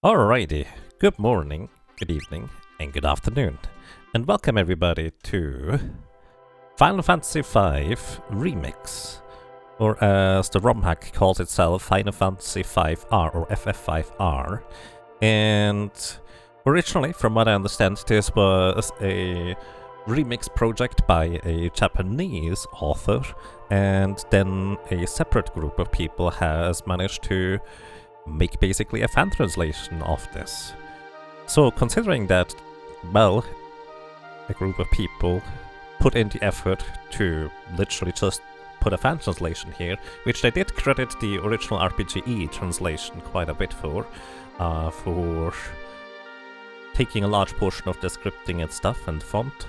Alrighty, good morning, good evening, and good afternoon, and welcome everybody to Final Fantasy V Remix, or as the Romhack calls itself, Final Fantasy V-R or FF5R. And originally, from what I understand, this was a remix project by a Japanese author, and then a separate group of people has managed to make basically a fan translation of this. So considering that, well, a group of people put in the effort to literally just put a fan translation here, which they did credit the original RPGE translation quite a bit for taking a large portion of the scripting and stuff and font.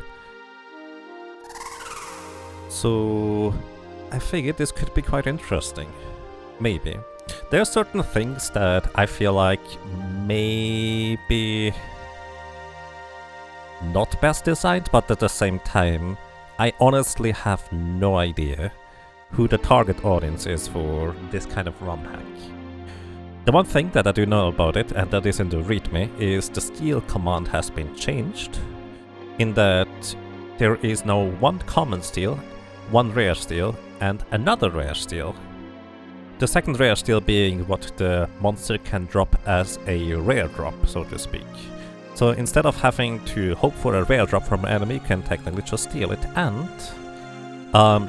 So I figured this could be quite interesting. Maybe. There are certain things that I feel like maybe not best designed, but at the same time, I honestly have no idea who the target audience is for this kind of Romhack. The one thing that I do know about it, and that is in the readme, is the steal command has been changed, in that there is now one common steal, one rare steal, and another rare steal. The second rare steal being what the monster can drop as a rare drop, so to speak. So instead of having to hope for a rare drop from an enemy, you can technically just steal it, and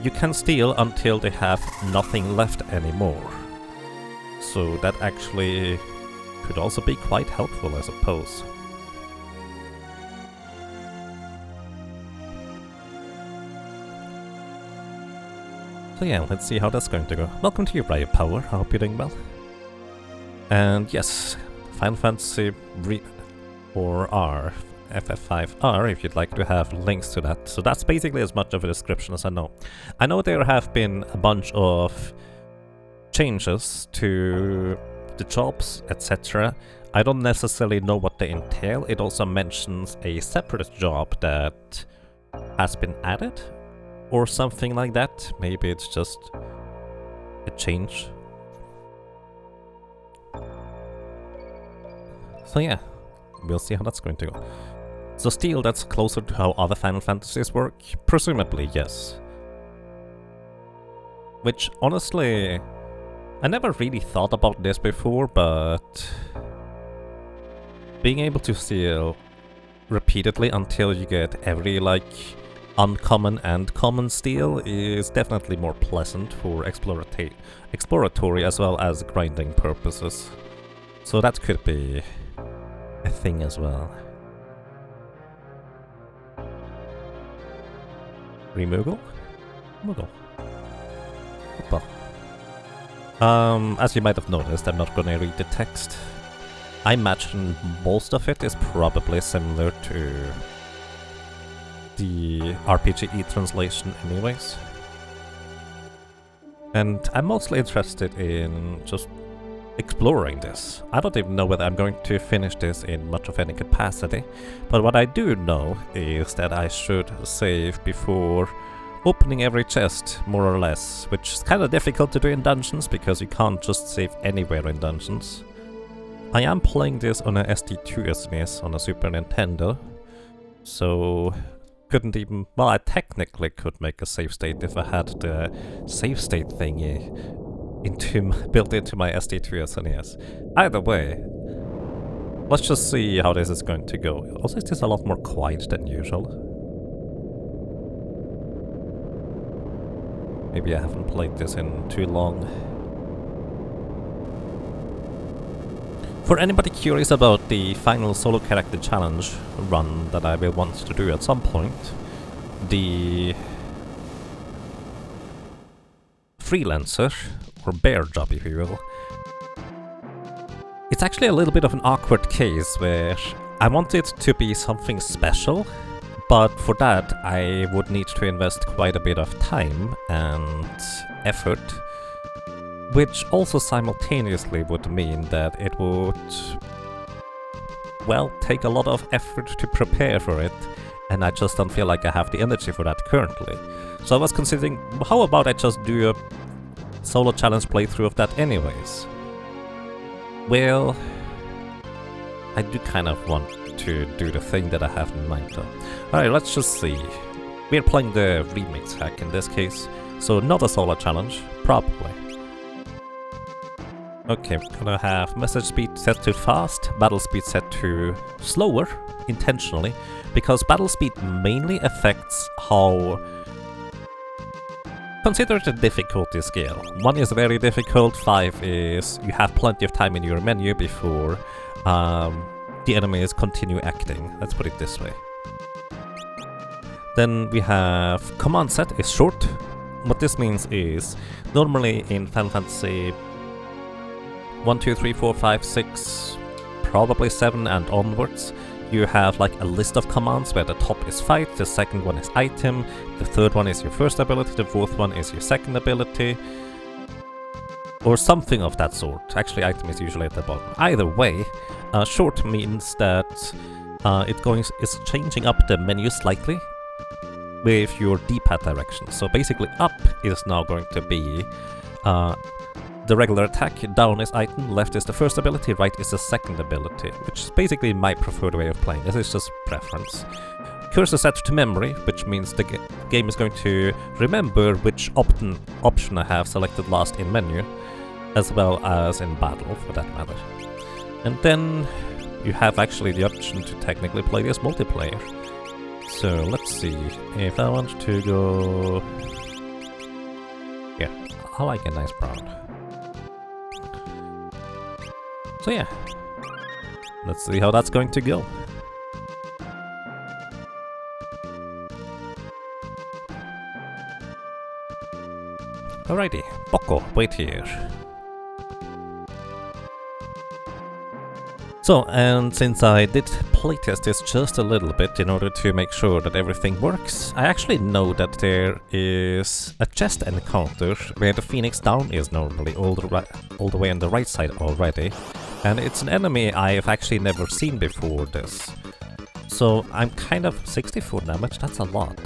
you can steal until they have nothing left anymore. So that actually could also be quite helpful, I suppose. So yeah, let's see how that's going to go. Welcome to you, Riot Power. I hope you're doing well. And yes, Final Fantasy FF5R, if you'd like to have links to that. So that's basically as much of a description as I know. I know there have been a bunch of changes to the jobs, etc. I don't necessarily know what they entail. It also mentions a separate job that has been added, or something like that. Maybe it's just a change. So yeah, we'll see how that's going to go. So steal, that's closer to how other Final Fantasies work? Presumably, yes. Which, honestly, I never really thought about this before, but being able to steal repeatedly until you get every, uncommon and common steal is definitely more pleasant for exploratory as well as grinding purposes. So that could be a thing as well. Removal? Moogle. As you might have noticed, I'm not gonna read the text. I imagine most of it is probably similar to the RPGE translation anyways. And I'm mostly interested in just exploring this. I don't even know whether I'm going to finish this in much of any capacity, but what I do know is that I should save before opening every chest, more or less, which is kind of difficult to do in dungeons because you can't just save anywhere in dungeons. I am playing this on a SD2 SNES on a Super Nintendo, so couldn't even, well, I technically could make a save state if I had the save state thingy built into my SD2 SNES. Either way, let's just see how this is going to go. Also, it is a lot more quiet than usual. Maybe I haven't played this in too long. For anybody curious about the final solo character challenge run that I will want to do at some point, the freelancer, or bear job if you will, it's actually a little bit of an awkward case where I want it to be something special, but for that I would need to invest quite a bit of time and effort, which also simultaneously would mean that it would, well, take a lot of effort to prepare for it, and I just don't feel like I have the energy for that currently. So I was considering, how about I just do a solo challenge playthrough of that anyways? Well, I do kind of want to do the thing that I have in mind though. Alright, let's just see. We're playing the remix hack in this case, so not a solo challenge, probably. Okay, we're gonna have message speed set to fast, battle speed set to slower, intentionally, because battle speed mainly affects how... Consider the difficulty scale. 1 is very difficult, 5 is you have plenty of time in your menu before the enemies continue acting. Let's put it this way. Then we have command set is short. What this means is, normally in Final Fantasy 1, 2, 3, 4, 5, 6, probably 7 and onwards, you have like a list of commands where the top is fight, the second one is item, the third one is your first ability, the fourth one is your second ability, or something of that sort. Actually, item is usually at the bottom. Either way, short means that it's changing up the menu slightly with your D-pad direction. So basically up is now going to be the regular attack, down is item, left is the first ability, right is the second ability, which is basically my preferred way of playing. This is just preference. Cursor set to memory, which means the game is going to remember which option I have selected last in menu, as well as in battle, for that matter. And then you have actually the option to technically play this multiplayer. So let's see, if I want to go... Yeah, I like a nice brown. So yeah, let's see how that's going to go. Alrighty, Boko, wait here. So, and since I did playtest this just a little bit in order to make sure that everything works, I actually know that there is a chest encounter where the Phoenix down is normally all the way on the right side already, and it's an enemy I've actually never seen before this. So I'm kind of 64 damage, that's a lot.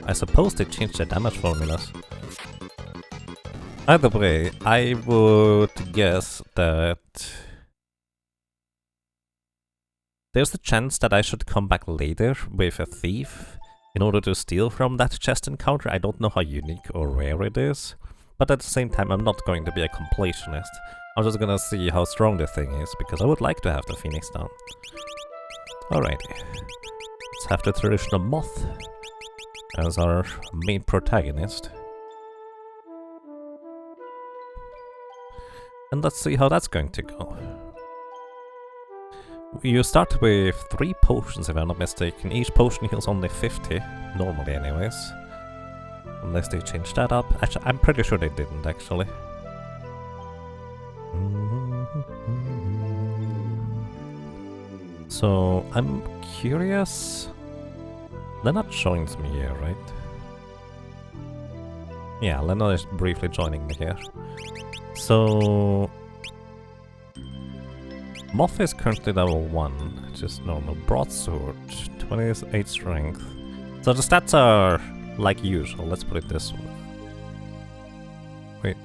I suppose they changed the damage formulas. Either way, I would guess that there's a chance that I should come back later with a thief in order to steal from that chest encounter. I don't know how unique or rare it is, but at the same time I'm not going to be a completionist. I'm just gonna see how strong the thing is, because I would like to have the Phoenix down. Alrighty, let's have the traditional moth as our main protagonist. And let's see how that's going to go. You start with 3 potions if I'm not mistaken. Each potion heals only 50, normally anyways. Unless they changed that up. Actually, I'm pretty sure they didn't actually. So, I'm curious. Lennart joins me here, right? Yeah, Lennart is briefly joining me here. So... Moth is currently level 1, just normal broadsword, 28 strength. So the stats are like usual, let's put it this way. Wait.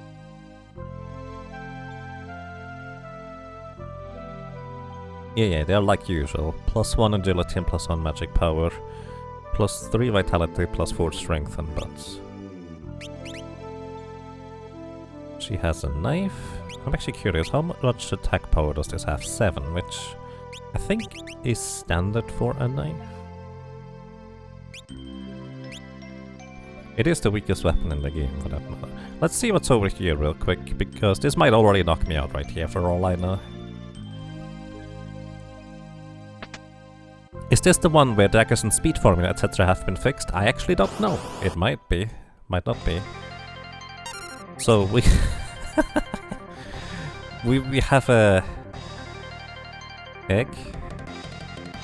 Yeah, they're like usual. +1 agility and +1 magic power. +3 vitality, +4 strength and butts. She has a knife. I'm actually curious, how much attack power does this have? 7, which I think is standard for a knife. It is the weakest weapon in the game, for that matter. Let's see what's over here real quick, because this might already knock me out right here, for all I know. Is this the one where daggers and speed formula, etc. have been fixed? I actually don't know. It might be. Might not be. So we... we have a... egg?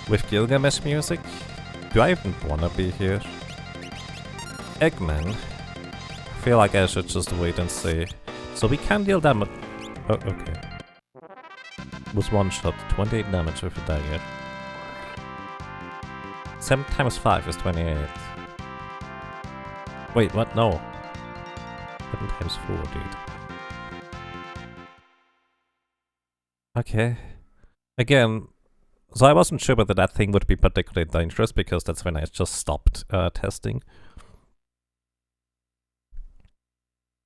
With Gilgamesh music? Do I even wanna be here? Eggman? I feel like I should just wait and see. So we can deal damage... Oh, okay. Was one shot, 28 damage with a dagger. 7 times 5 is 28. Wait, what? No. 7 times 4, dude. Okay. Again, so I wasn't sure whether that thing would be particularly dangerous because that's when I just stopped testing.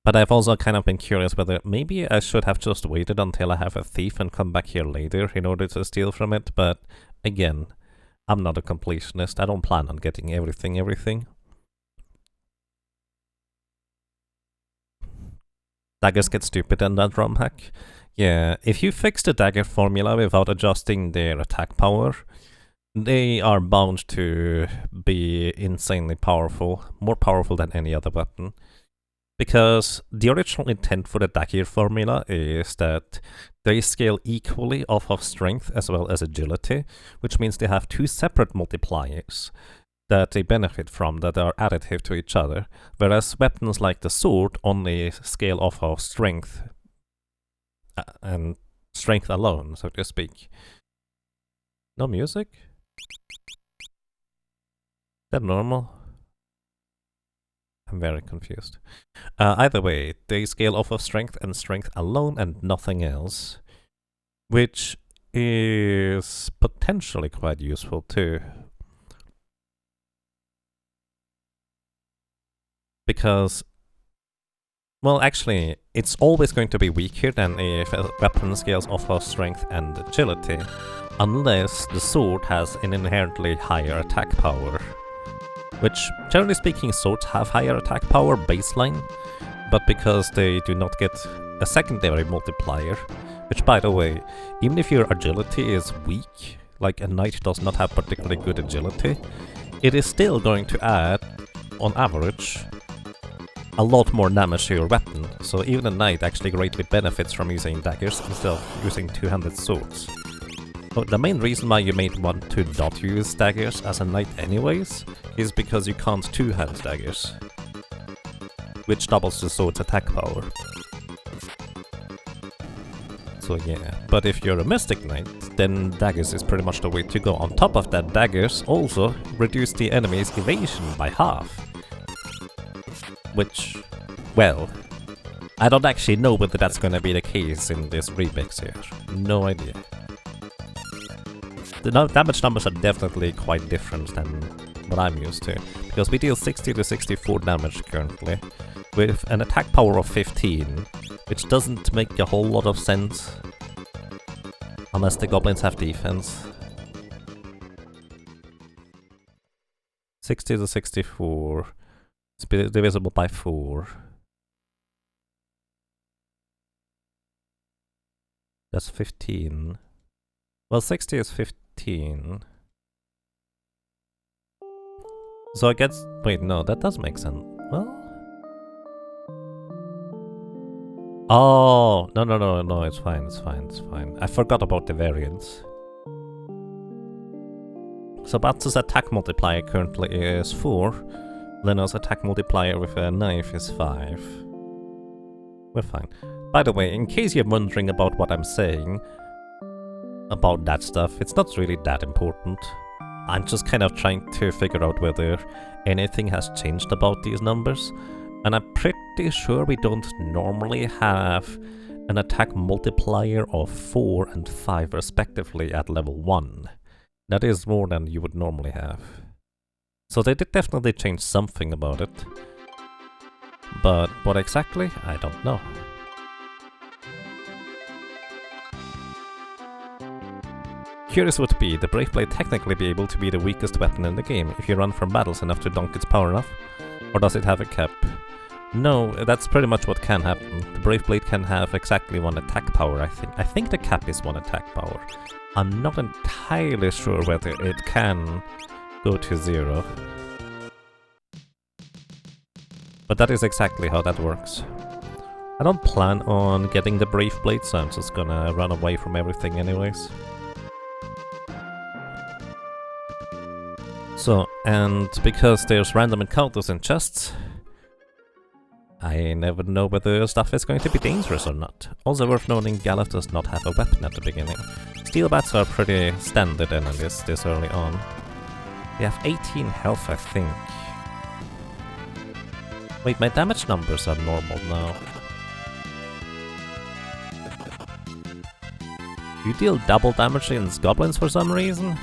But I've also kind of been curious whether maybe I should have just waited until I have a thief and come back here later in order to steal from it. But again, I'm not a completionist. I don't plan on getting everything. Daggers get stupid in that Romhack. Yeah, if you fix the dagger formula without adjusting their attack power, they are bound to be insanely powerful, more powerful than any other weapon. Because the original intent for the Dagger formula is that they scale equally off of strength as well as agility, which means they have two separate multipliers that they benefit from that are additive to each other, whereas weapons like the sword only scale off of strength and strength alone, so to speak. No music? Is that normal? I'm very confused. Either way, they scale off of strength and strength alone and nothing else, which is potentially quite useful too. Because, well, actually, it's always going to be weaker than if a weapon scales off of strength and agility, unless the sword has an inherently higher attack power. Which, generally speaking, swords have higher attack power baseline, but because they do not get a secondary multiplier, which, by the way, even if your agility is weak, like a knight does not have particularly good agility, it is still going to add, on average, a lot more damage to your weapon, so even a knight actually greatly benefits from using daggers instead of using two-handed swords. So the main reason why you may want to not use daggers as a knight anyways is because you can't two-hand daggers, which doubles the sword's attack power. So yeah, but if you're a mystic knight, then daggers is pretty much the way to go. On top of that, daggers also reduce the enemy's evasion by half. Which, well, I don't actually know whether that's gonna be the case in this remix here. No idea. The damage numbers are definitely quite different than what I'm used to, because we deal 60 to 64 damage currently, with an attack power of 15, which doesn't make a whole lot of sense, unless the goblins have defense. 60 to 64, it's divisible by 4. That's 15. Well, 60 is 15. So I guess... wait, no, that does make sense. Well... oh, no, it's fine. I forgot about the variance. So Batsu's attack multiplier currently is 4. Leno's attack multiplier with a knife is 5. We're fine. By the way, in case you're wondering about what I'm saying about that stuff, it's not really that important. I'm just kind of trying to figure out whether anything has changed about these numbers, and I'm pretty sure we don't normally have an attack multiplier of 4 and 5 respectively at level 1. That is more than you would normally have. So they did definitely change something about it, but what exactly, I don't know. Curious would be, the Brave Blade technically be able to be the weakest weapon in the game if you run from battles enough to dunk its power enough? Or does it have a cap? No, that's pretty much what can happen. The Brave Blade can have exactly 1 attack power, I think. I think the cap is 1 attack power. I'm not entirely sure whether it can go to 0. But that is exactly how that works. I don't plan on getting the Brave Blade, so I'm just gonna run away from everything anyways. So, and because there's random encounters in chests, I never know whether stuff is going to be dangerous or not. Also worth noting, Galuf does not have a weapon at the beginning. Steel bats are pretty standard enemies this early on. They have 18 health, I think. Wait, my damage numbers are normal now. You deal double damage against goblins for some reason?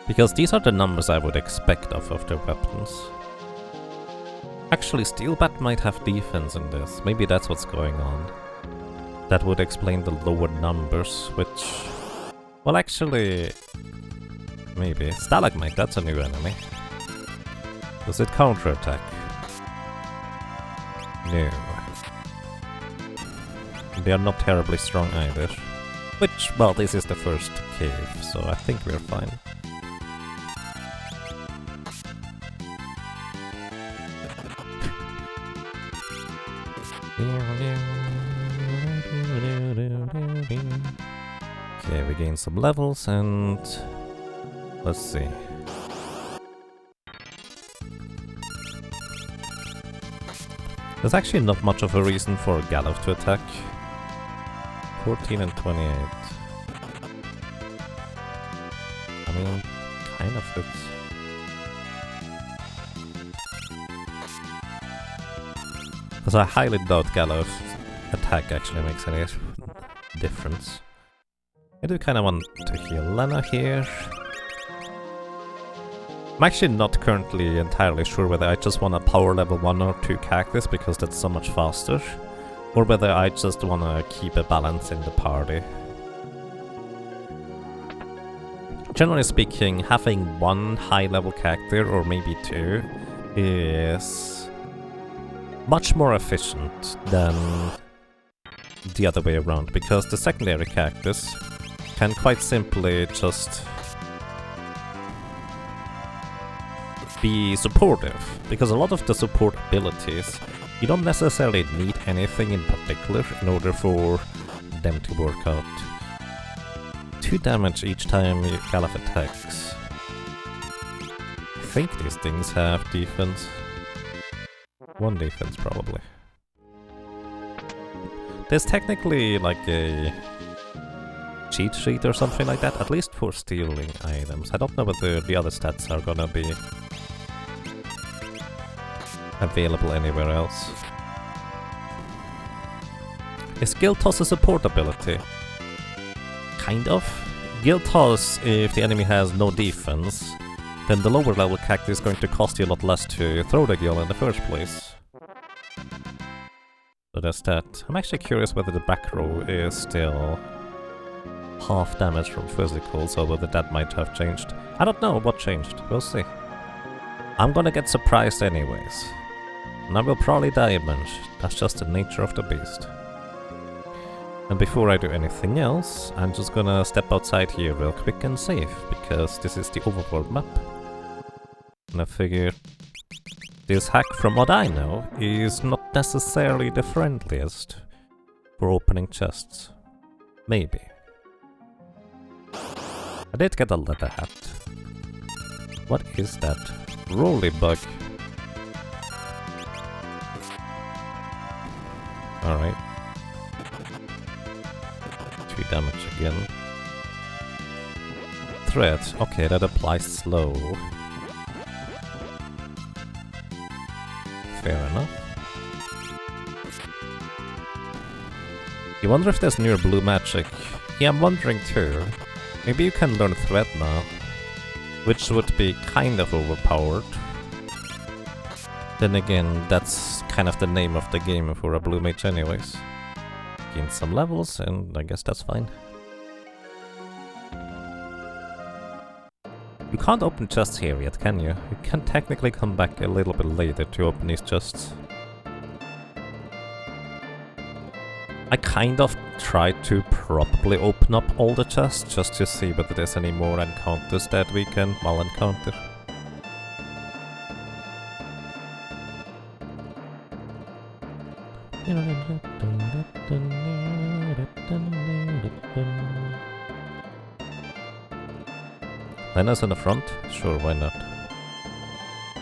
Because these are the numbers I would expect of their weapons. Actually, Steelbat might have defense in this. Maybe that's what's going on. That would explain the lower numbers, which... Well, actually... Maybe. Stalagmite, that's a new enemy. Does it counterattack? No. They are not terribly strong either. Which, well, this is the first cave, so I think we're fine. Okay, we gain some levels and... Let's see. There's actually not much of a reason for Gallof to attack. 14 and 28. I mean, kind of fits. Because I highly doubt Gallof's attack actually makes any difference. I do kind of want to heal Lena here. I'm actually not currently entirely sure whether I just want a power level 1 or 2 cactus because that's so much faster, or whether I just want to keep a balance in the party. Generally speaking, having one high level cactus, or maybe 2, is much more efficient than the other way around, because the secondary cactus can quite simply just be supportive, because a lot of the support abilities, you don't necessarily need anything in particular in order for them to work out. 2 damage each time Gallof attacks. I think these things have defense. 1 defense probably. There's technically like a cheat sheet or something like that, at least for stealing items. I don't know whether the other stats are gonna be available anywhere else. Is Guild Toss a support ability? Kind of. Guild Toss, if the enemy has no defense, then the lower level cactus is going to cost you a lot less to throw the guild in the first place. So that's that. I'm actually curious whether the back row is still half damage from physicals, or whether that might have changed. I don't know what changed. We'll see. I'm gonna get surprised anyways. And I will probably die a bunch. That's just the nature of the beast. And before I do anything else, I'm just gonna step outside here real quick and save, because this is the Overworld map. And I figure this hack, from what I know, is not necessarily the friendliest for opening chests. Maybe. I did get a leather hat. What is that? Rolly bug. Alright. 3 damage again. Thread. Okay, that applies slow. Fair enough. You wonder if there's newer blue magic? Yeah, I'm wondering too. Maybe you can learn Thread now, which would be kind of overpowered. Then again, that's kind of the name of the game for a blue mage anyways. Gain some levels, and I guess that's fine. You can't open chests here yet, can you? You can technically come back a little bit later to open these chests. I kind of tried to probably open up all the chests just to see whether there's any more encounters that we can well encounter. Lena's in the front? Sure, why not?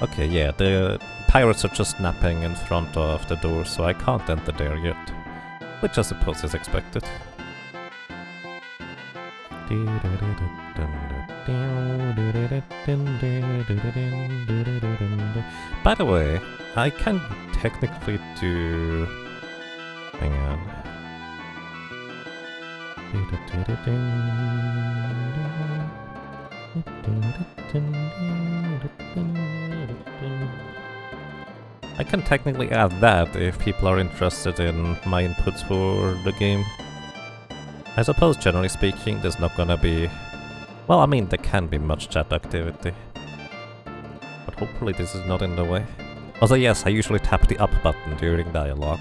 Okay, yeah, the pirates are just napping in front of the door, so I can't enter there yet. Which I suppose is expected. By the way, I can technically do... Hang on. I can technically add that if people are interested in my inputs for the game. I suppose, generally speaking, there's not gonna be... Well, I mean, there can be much chat activity. But hopefully this is not in the way. Also, yes, I usually tap the up button during dialogue.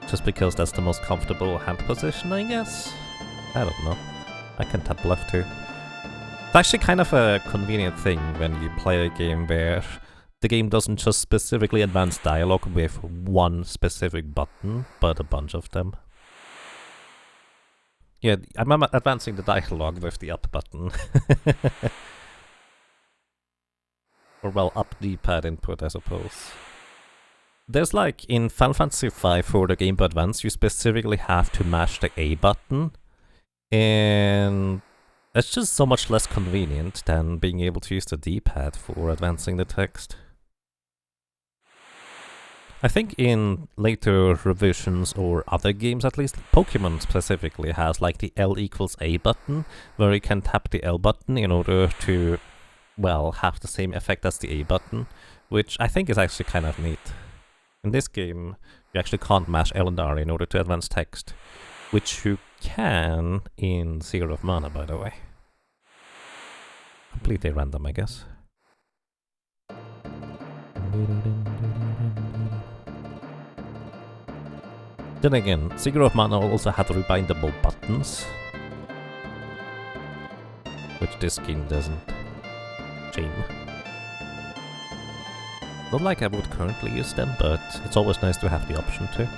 Just because that's the most comfortable hand position, I guess? I don't know. I can tap left too. It's actually kind of a convenient thing when you play a game where the game doesn't just specifically advance dialogue with one specific button, but a bunch of them. Yeah, I'm advancing the dialogue with the up button. Or well, up D-pad input, I suppose. There's like, in Final Fantasy V for the Game Boy Advance, you specifically have to mash the A button. And it's just so much less convenient than being able to use the D-pad for advancing the text. I think in later revisions, or other games at least, Pokemon specifically has like the L equals A button, where you can tap the L button in order to, well, have the same effect as the A button, which I think is actually kind of neat. In this game, you actually can't mash L and R in order to advance text, which you can in Zero of Mana, by the way. Completely random, I guess. Then again, Zero of Mana also had rebindable buttons, which this game doesn't. Shame. Not like I would currently use them, but it's always nice to have the option to.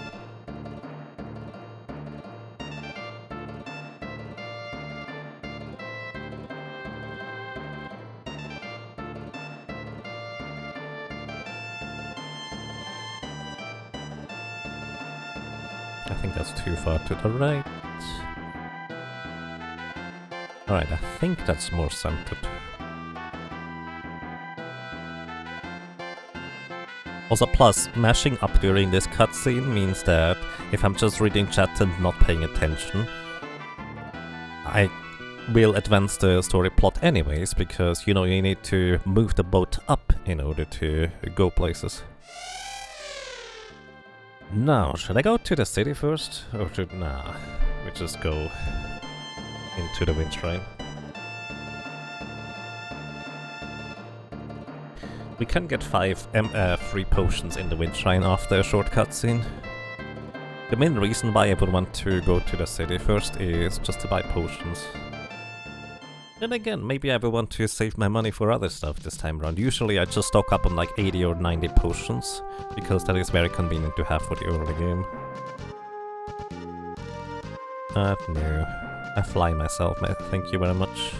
I think that's too far to the right. Alright, I think that's more centered. Also, plus, mashing up during this cutscene means that if I'm just reading chat and not paying attention, I will advance the story plot anyways, because, you know, you need to move the boat up in order to go places. Now, should I go to the city first? Or should... Nah, we just go into the wind shrine. We can get 5 free potions in the wind shrine after a short cutscene. The main reason why I would want to go to the city first is just to buy potions. Then again, maybe I will want to save my money for other stuff this time around. Usually I just stock up on like 80 or 90 potions, because that is very convenient to have for the early game. No. I fly myself, thank you very much.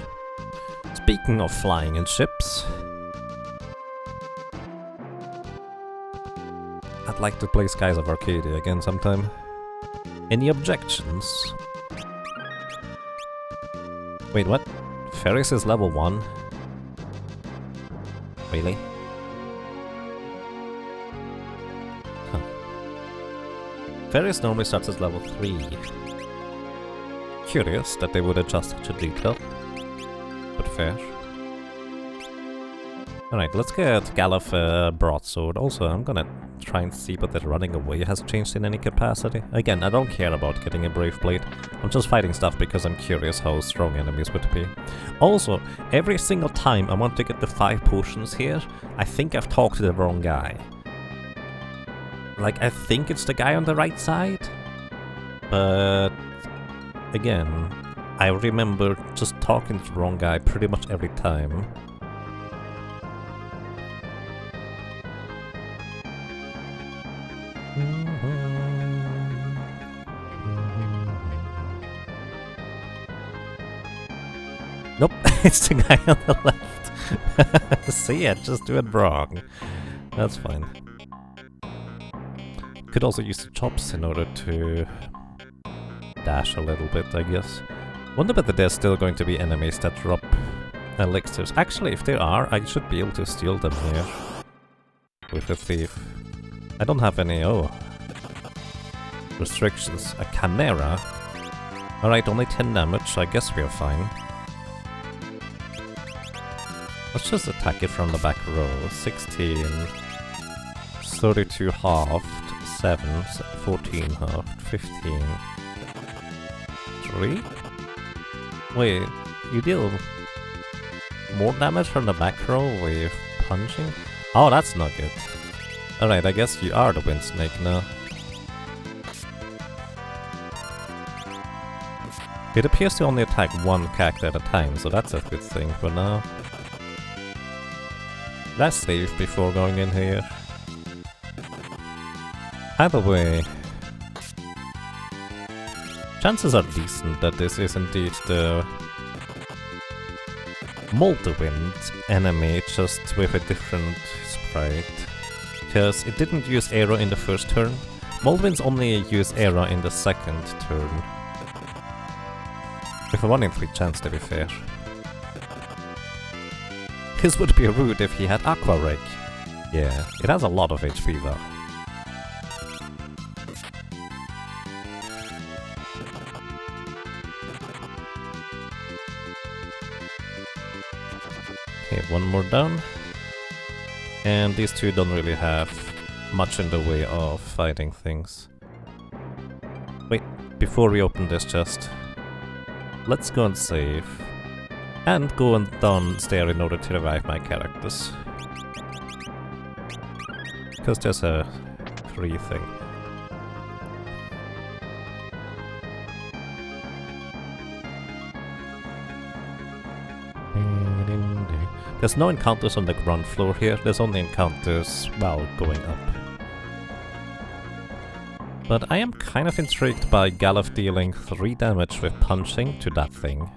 Speaking of flying in ships, I'd like to play Skies of Arcadia again sometime. Any objections? Wait, what? Ferris is level 1? Really? Huh. Ferris normally starts at level 3. Curious that they would adjust such a detail, but fair. Alright, let's get Galaf broadsword. Also, I'm gonna try and see whether running away has changed in any capacity. Again, I don't care about getting a Brave Blade. I'm just fighting stuff because I'm curious how strong enemies would be. Also, every single time I want to get the 5 potions here, I think I've talked to the wrong guy. Like, I think it's the guy on the right side, but again, I remember just talking to the wrong guy pretty much every time. Nope, it's the guy on the left. See, I just do it wrong. That's fine. Could also use the chops in order to dash a little bit, I guess. Wonder whether there's still going to be enemies that drop elixirs. Actually, if there are, I should be able to steal them here with a thief. I don't have any, restrictions. A chimera. Alright, only 10 damage, so I guess we're fine. Let's just attack it from the back row. 16, 32 halved, 7, 14 halved, 15, 3? Wait, you deal more damage from the back row with punching? Oh, that's not good. Alright, I guess you are the wind snake now. It appears to only attack one character at a time, so that's a good thing for now. Let's save before going in here. Either way, chances are decent that this is indeed the Molderwind enemy, just with a different sprite. Because it didn't use arrow in the first turn. Moldwinds only use arrow in the second turn. With a 1 in 3 chance, to be fair. His would be rude if he had Aqua Rake. Yeah, it has a lot of HP though. Okay, one more down. And these two don't really have much in the way of fighting things. Wait, before we open this chest, let's go and save. And go and downstairs in order to revive my characters. Because there's a free thing. There's no encounters on the ground floor here, there's only encounters while going up. But I am kind of intrigued by Galuf dealing 3 damage with punching to that thing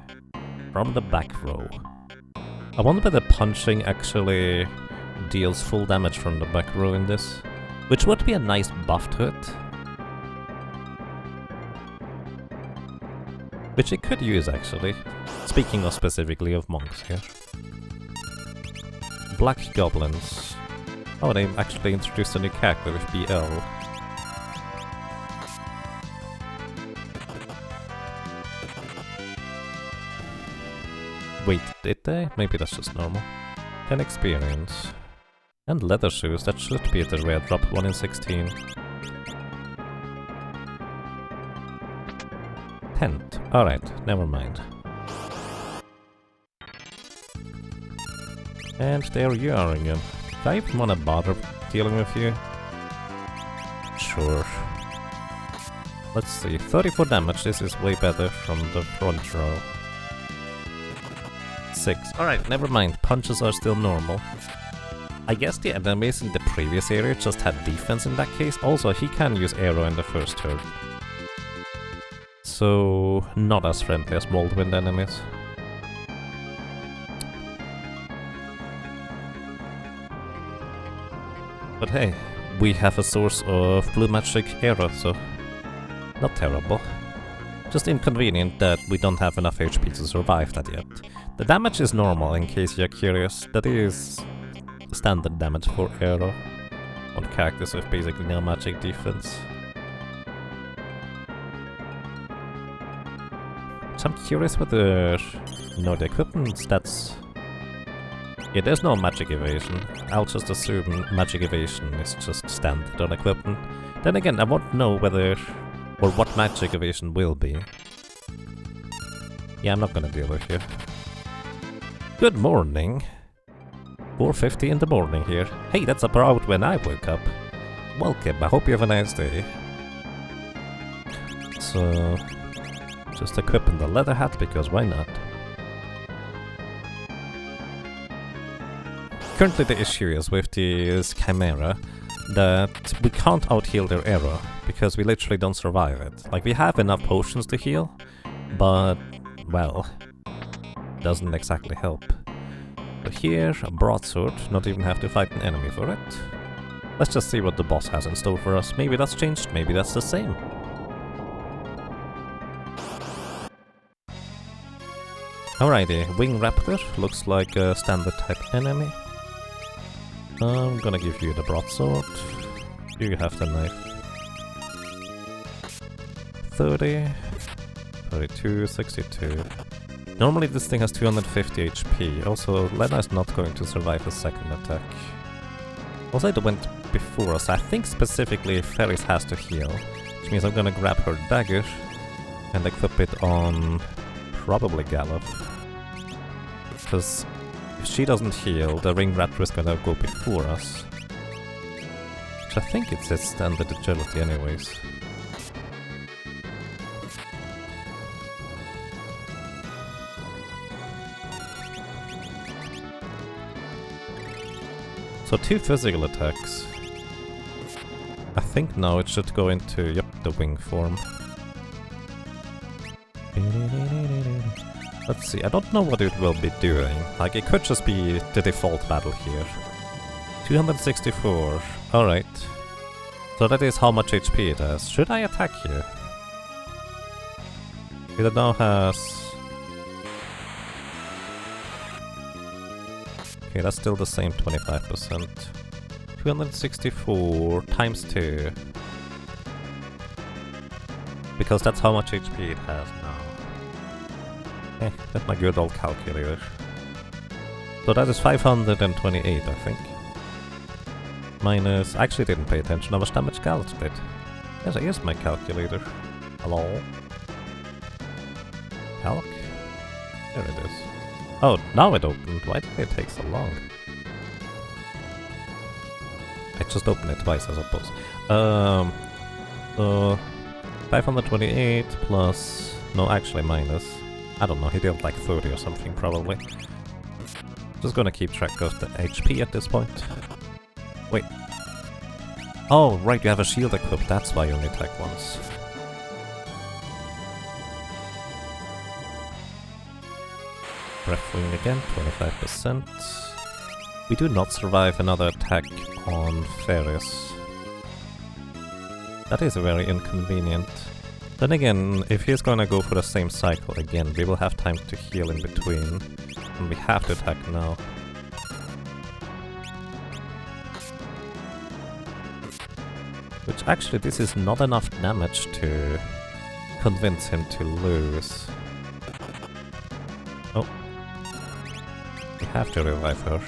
from the back row. I wonder whether punching actually deals full damage from the back row in this, which would be a nice buff to it. Which it could use actually, speaking of specifically of monks here. Black Goblins. Oh, they actually introduced a new character with BL. Wait, did they? Maybe that's just normal. 10 experience. And leather shoes, that should be the rare drop, 1 in 16. Tent. Alright, never mind. And there you are again. Do I even want to bother dealing with you? Sure. Let's see, 34 damage, this is way better from the front row. 6. Alright, never mind, punches are still normal. I guess the enemies in the previous area just had defense in that case. Also, he can use arrow in the first turn. So, not as friendly as Moldwind enemies. But hey, we have a source of blue magic arrow, so not terrible. Just inconvenient that we don't have enough HP to survive that yet. The damage is normal, in case you're curious. That is standard damage for arrow on characters with basically no magic defense. So I'm curious whether... No, the equipment stats... Yeah, there's no magic evasion. I'll just assume magic evasion is just standard on equipment. Then again, I won't know whether... or what magic evasion will be. Yeah, I'm not gonna deal with you. Good morning. 4:50 in the morning here. Hey, that's about when I woke up. Welcome, I hope you have a nice day. So... just equipping the leather hat, because why not? Currently the issue is with this Chimera that we can't out-heal their arrow, because we literally don't survive it. Like, we have enough potions to heal, but, well, doesn't exactly help. But here, a broadsword, not even have to fight an enemy for it. Let's just see what the boss has in store for us. Maybe that's changed, maybe that's the same. Alrighty, Wing Raptor looks like a standard type enemy. I'm gonna give you the broadsword. You have the knife. 30, 32, 62. Normally this thing has 250 HP. Also, Lena is not going to survive a second attack. Also, it went before us. I think specifically Ferris has to heal, which means I'm gonna grab her dagger and equip it on probably Gallop. Because if she doesn't heal, the Ring Raptor is gonna go before us. Which I think it's its standard agility anyways. So 2 physical attacks. I think now it should go into, yep, the wing form. Let's see, I don't know what it will be doing. Like, it could just be the default battle here. 264, alright. So that is how much HP it has. Should I attack here? It now has... Okay, that's still the same 25%. 264 times 2. Because that's how much HP it has now. That's my good old calculator. So that is 528, I think. Minus... I actually didn't pay attention how much damage Gallop did. Yes, here's my calculator. Hello? Calc? There it is. Oh, now it opened. Why did it take so long? I just opened it twice, I suppose. So 528 plus... No, actually minus. I don't know, he dealt like 30 or something, probably. Just gonna keep track of the HP at this point. Wait. Oh, right, you have a shield equipped, that's why you only attack once. Breath Wing again, 25%. We do not survive another attack on Ferris. That is very inconvenient. Then again, if he's gonna go for the same cycle again, we will have time to heal in between. And we have to attack now. Which actually, this is not enough damage to convince him to lose. Oh. We have to revive her.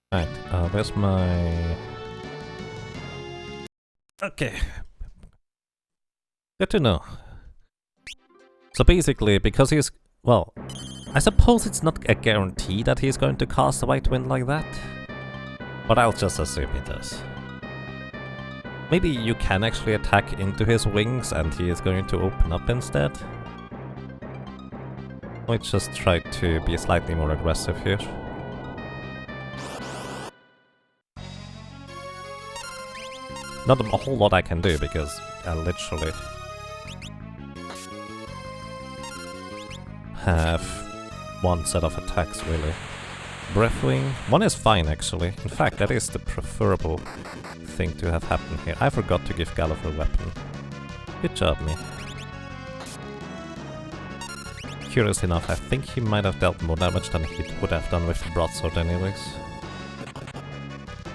Right, where's my... Okay. Good to know. So basically, because he's... Well, I suppose it's not a guarantee that he's going to cast a White Wind like that. But I'll just assume he does. Maybe you can actually attack into his wings and he is going to open up instead. Let's just try to be slightly more aggressive here. Not a whole lot I can do because I literally have one set of attacks, really. Breathwing, one is fine actually. In fact, that is the preferable thing to have happen here. I forgot to give Gallop a weapon. Good job, me. Curious enough, I think he might have dealt more damage than he would have done with the broadsword anyways.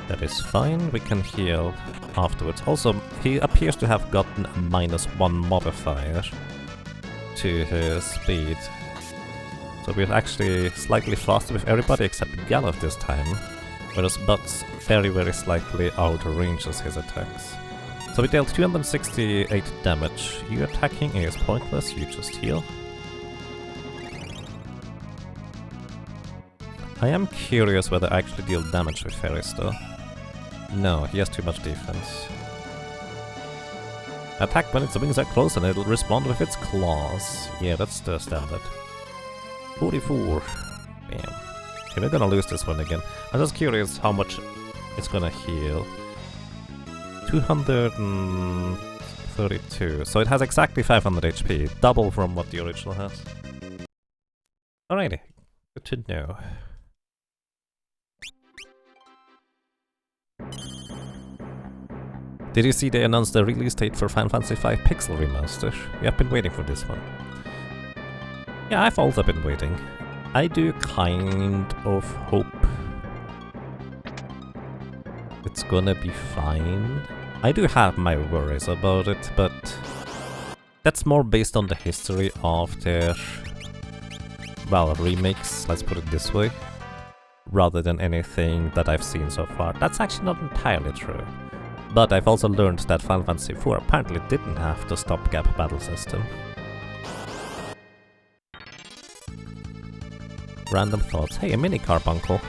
That is fine, we can heal afterwards. Also, he appears to have gotten a -1 modifier to his speed. So we're actually slightly faster with everybody except Gallop this time, whereas Butts very slightly out-ranges his attacks. So we dealt 268 damage. You attacking is pointless, you just heal. I am curious whether I actually deal damage with Ferris though. No, he has too much defense. Attack when its wings are close and it'll respond with its claws. Yeah, that's the standard. 44. Bam. Okay, we're gonna lose this one again. I'm just curious how much it's gonna heal. 232. So it has exactly 500 HP, double from what the original has. Alrighty. Good to know. Did you see they announced the release date for Final Fantasy V Pixel Remaster? We have been waiting for this one. Yeah, I've also been waiting. I do kind of hope it's gonna be fine. I do have my worries about it, but that's more based on the history of their, well, remakes, let's put it this way, rather than anything that I've seen so far. That's actually not entirely true. But I've also learned that Final Fantasy IV apparently didn't have the stopgap battle system. Random thoughts. Hey, a mini carbuncle.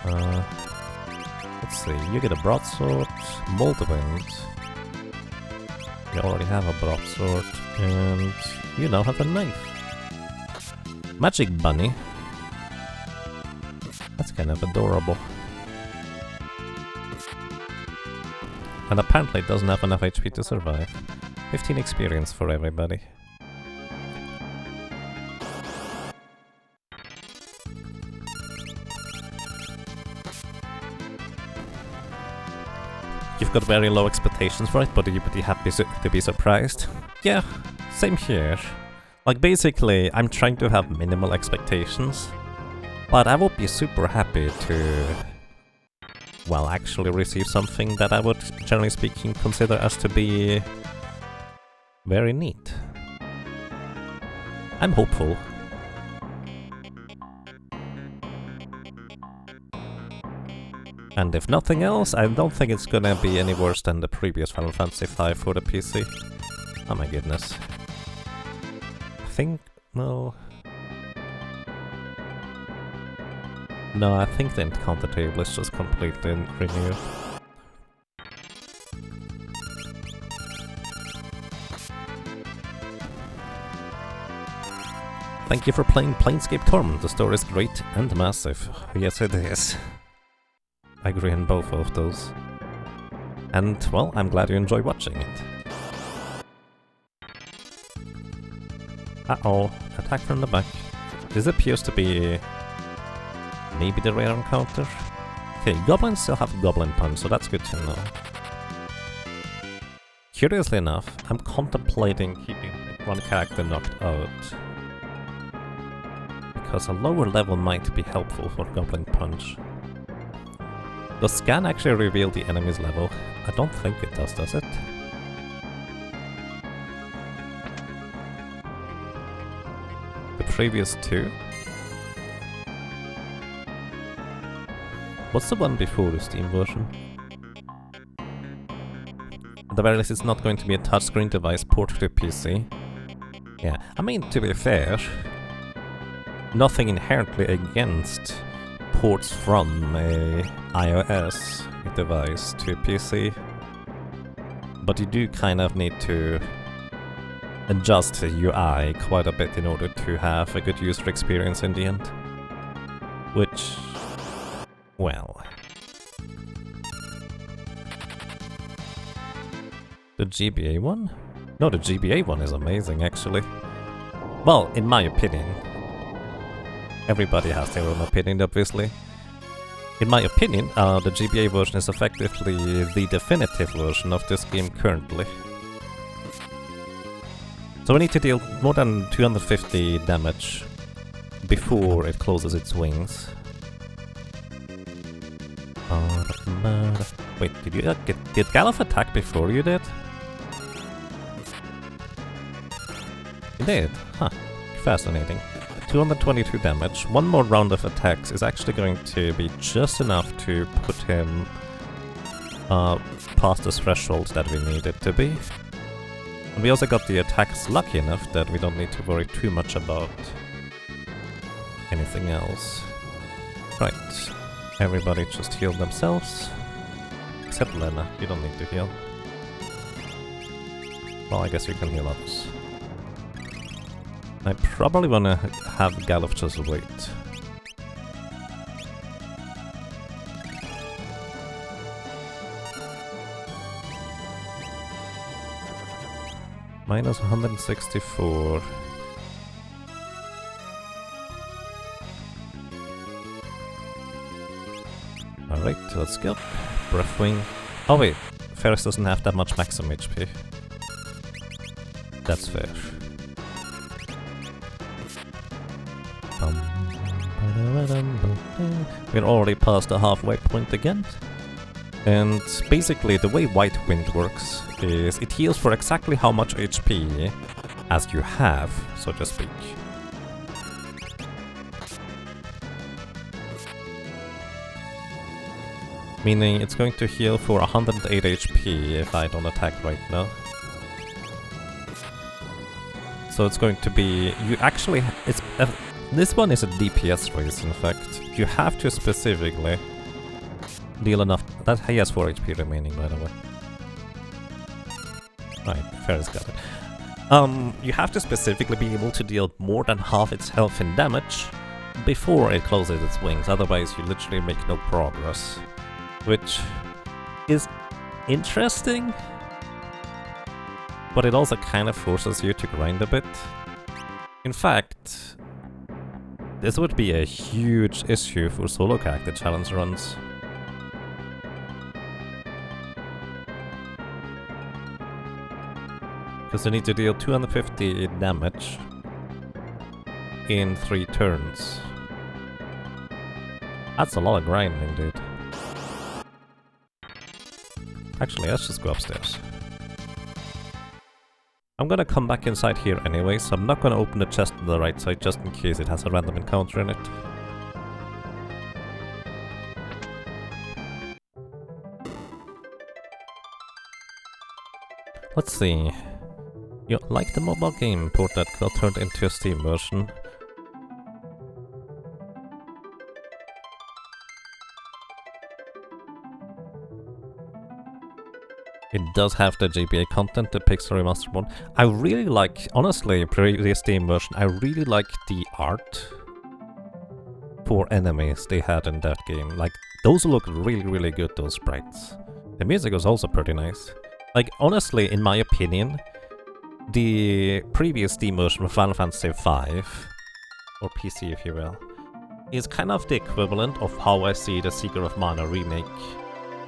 Let's see, you get a broadsword, Moldwind. You already have a broadsword, and you now have a knife. Magic Bunny. That's kind of adorable. And apparently it doesn't have enough HP to survive. 15 experience for everybody. You've got very low expectations for it, but you'd be happy to be surprised. Yeah, same here. Like, basically, I'm trying to have minimal expectations, but I would be super happy to, well, actually receive something that I would, generally speaking, consider as to be very neat. I'm hopeful. And if nothing else, I don't think it's gonna be any worse than the previous Final Fantasy V for the PC. Oh my goodness. I think... no... No, I think the encounter table is just completely renewed. Thank you for playing Planescape Torment. The story is great and massive. Yes, it is. I agree on both of those. And, well, I'm glad you enjoy watching it. Uh-oh, attack from the back. This appears to be maybe the rare encounter. Okay, goblins still have Goblin Punch, so that's good to know. Curiously enough, I'm contemplating keeping one character knocked out, because a lower level might be helpful for Goblin Punch. Does scan actually reveal the enemy's level? I don't think it does it? The previous two? What's the one before the Steam version? At the very least, it's not going to be a touchscreen device port to PC. Yeah, I mean, to be fair, nothing inherently against ports from a iOS device to PC, but you do kind of need to adjust the UI quite a bit in order to have a good user experience in the end. Which, well... The GBA one? No, the GBA one is amazing, actually. Well, in my opinion. Everybody has their own opinion, obviously. In my opinion, the GBA version is effectively the definitive version of this game currently. So we need to deal more than 250 damage before it closes its wings. Wait, did Galuf attack before you did? You did? Huh. Fascinating. 222 damage. One more round of attacks is actually going to be just enough to put him past the threshold that we need it to be. And we also got the attacks lucky enough that we don't need to worry too much about anything else. Right. Everybody just heal themselves. Except Lena, you don't need to heal. Well, I guess you can heal others. I probably wanna have Galuf just wait. Minus 164. Alright, let's go. Breath Wing. Oh wait, Ferris doesn't have that much maximum HP. That's fair. We're already past the halfway point again. And basically the way White Wind works is it heals for exactly how much HP as you have, so to speak. Meaning it's going to heal for 108 HP if I don't attack right now. So it's going to be... you actually... this one is a DPS race, in fact. You have to specifically deal enough... that he has 4 HP remaining, by the way. Right, Ferris got it. You have to specifically be able to deal more than half its health in damage before it closes its wings, otherwise you literally make no progress. Which is interesting, but it also kind of forces you to grind a bit. In fact, this would be a huge issue for solo character challenge runs. Because you need to deal 250 damage in 3 turns. That's a lot of grinding, dude. Actually, let's just go upstairs. I'm gonna come back inside here anyway, so I'm not gonna open the chest on the right side just in case it has a random encounter in it. Let's see. You like the mobile game port that got turned into a Steam version? It does have the GBA content, the Pixel Remaster one. I really like, honestly, previous Steam version, I really like the art for enemies they had in that game. Like, those look really, really good, those sprites. The music was also pretty nice. Like, honestly, in my opinion, the previous Steam version of Final Fantasy V, or PC if you will, is kind of the equivalent of how I see the Seeker of Mana remake.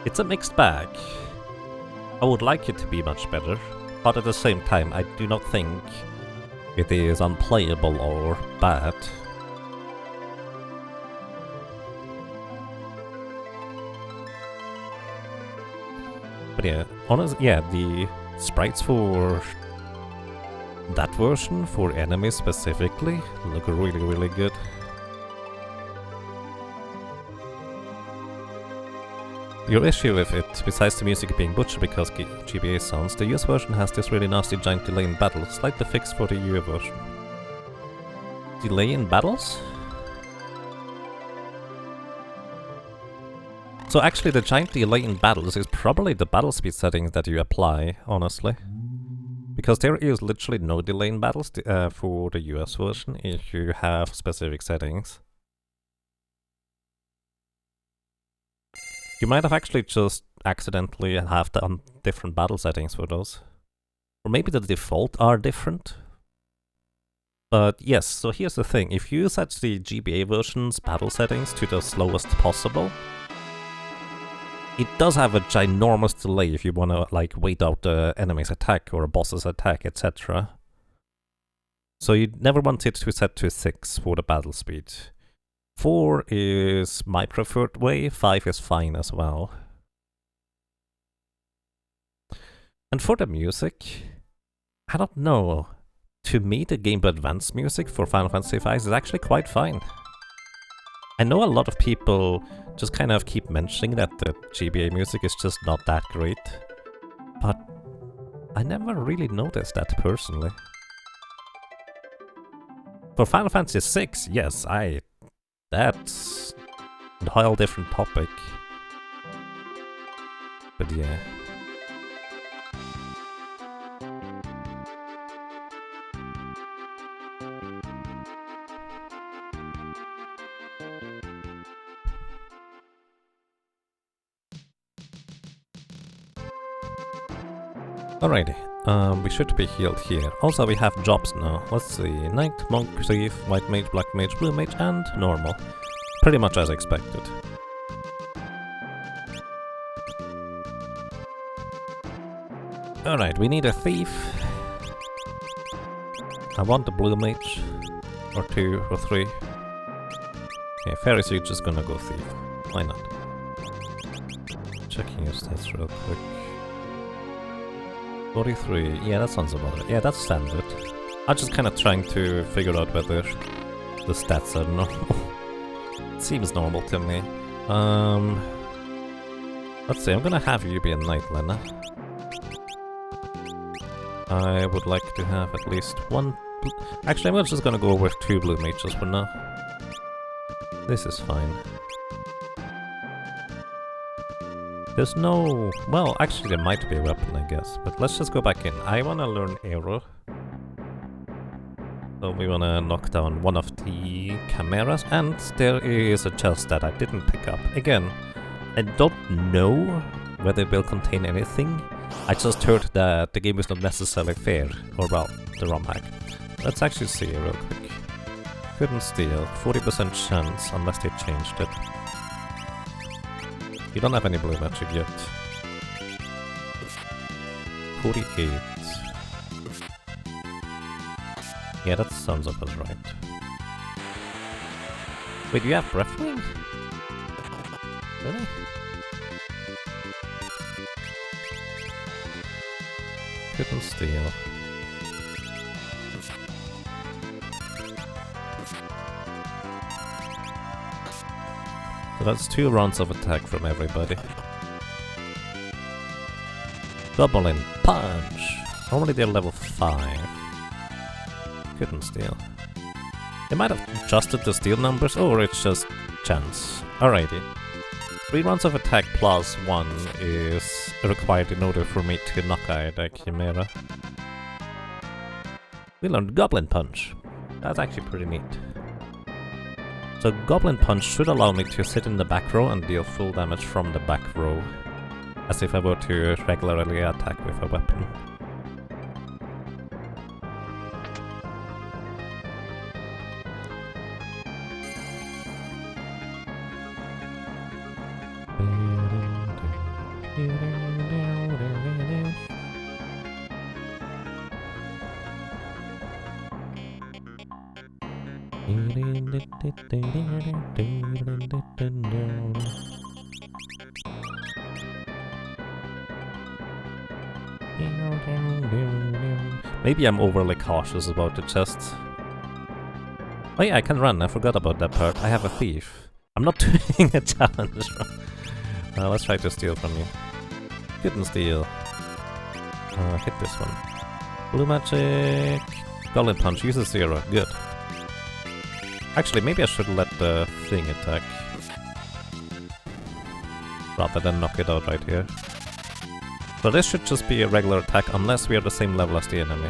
It's a mixed bag. I would like it to be much better, but at the same time I do not think it is unplayable or bad. But yeah, the sprites for that version, for enemies specifically, look really, really good. Your issue with it, besides the music being butchered because GBA sounds, the US version has this really nasty giant delay in battles, slightly fixed for the UE version. Delay in battles? So actually the giant delay in battles is probably the battle speed settings that you apply, honestly. Because there is literally no delay in battles for the US version if you have specific settings. You might have actually just accidentally have done different battle settings for those. Or maybe the default are different. But yes, so here's the thing. If you set the GBA version's battle settings to the slowest possible, it does have a ginormous delay if you want to like wait out the enemy's attack or a boss's attack, etc. So you never want it to set to 6 for the battle speed. 4 is my preferred way, 5 is fine as well. And for the music, I don't know. To me, the Game Boy Advance music for Final Fantasy V is actually quite fine. I know a lot of people just kind of keep mentioning that the GBA music is just not that great, but I never really noticed that personally. For Final Fantasy VI, yes, that's a whole different topic. But yeah. Alrighty, we should be healed here. Also, we have jobs now. Let's see, Knight, Monk, Thief, White Mage, Black Mage, Blue Mage, and Normal. Pretty much as expected. Alright, we need a thief. I want the blue mage. Or 2 or 3. Okay, Ferris, you're just gonna go thief. Why not? Checking your stats real quick. 43. Yeah, that sounds about right. Yeah, that's standard. I'm just kind of trying to figure out whether the stats are normal. It seems normal to me. Let's see, I'm gonna have you be a knight, Lena. I would like to have at least one... Actually, I'm just gonna go with 2 blue mages for now. This is fine. There's no... Well, actually there might be a weapon, I guess. But let's just go back in. I wanna learn arrow. So we wanna knock down one of the chimeras. And there is a chest that I didn't pick up. Again, I don't know whether it will contain anything. I just heard that the game is not necessarily fair. Or well, the Romhack. Let's actually see real quick. Couldn't steal. 40% chance unless they changed it. You don't have any blue magic yet. 48. Yeah, that sounds about right. Wait, you have Breathwing? Really? Couldn't steal. So that's 2 rounds of attack from everybody. Goblin Punch! Normally they're level 5. Couldn't steal. They might have adjusted the steal numbers, or it's just chance. Alrighty. 3 rounds of attack plus 1 is required in order for me to knock out the Chimera. We learned Goblin Punch. That's actually pretty neat. So Goblin Punch should allow me to sit in the back row and deal full damage from the back row. As if I were to regularly attack with a weapon. Maybe I'm overly cautious about the chests. Oh yeah, I can run. I forgot about that part. I have a thief. I'm not doing a challenge run. Let's try to steal from you. Couldn't steal. Hit this one. Blue magic. Goblin Punch. Uses 0. Good. Actually, maybe I should let the thing attack. Rather than knock it out right here. So this should just be a regular attack unless we are the same level as the enemy.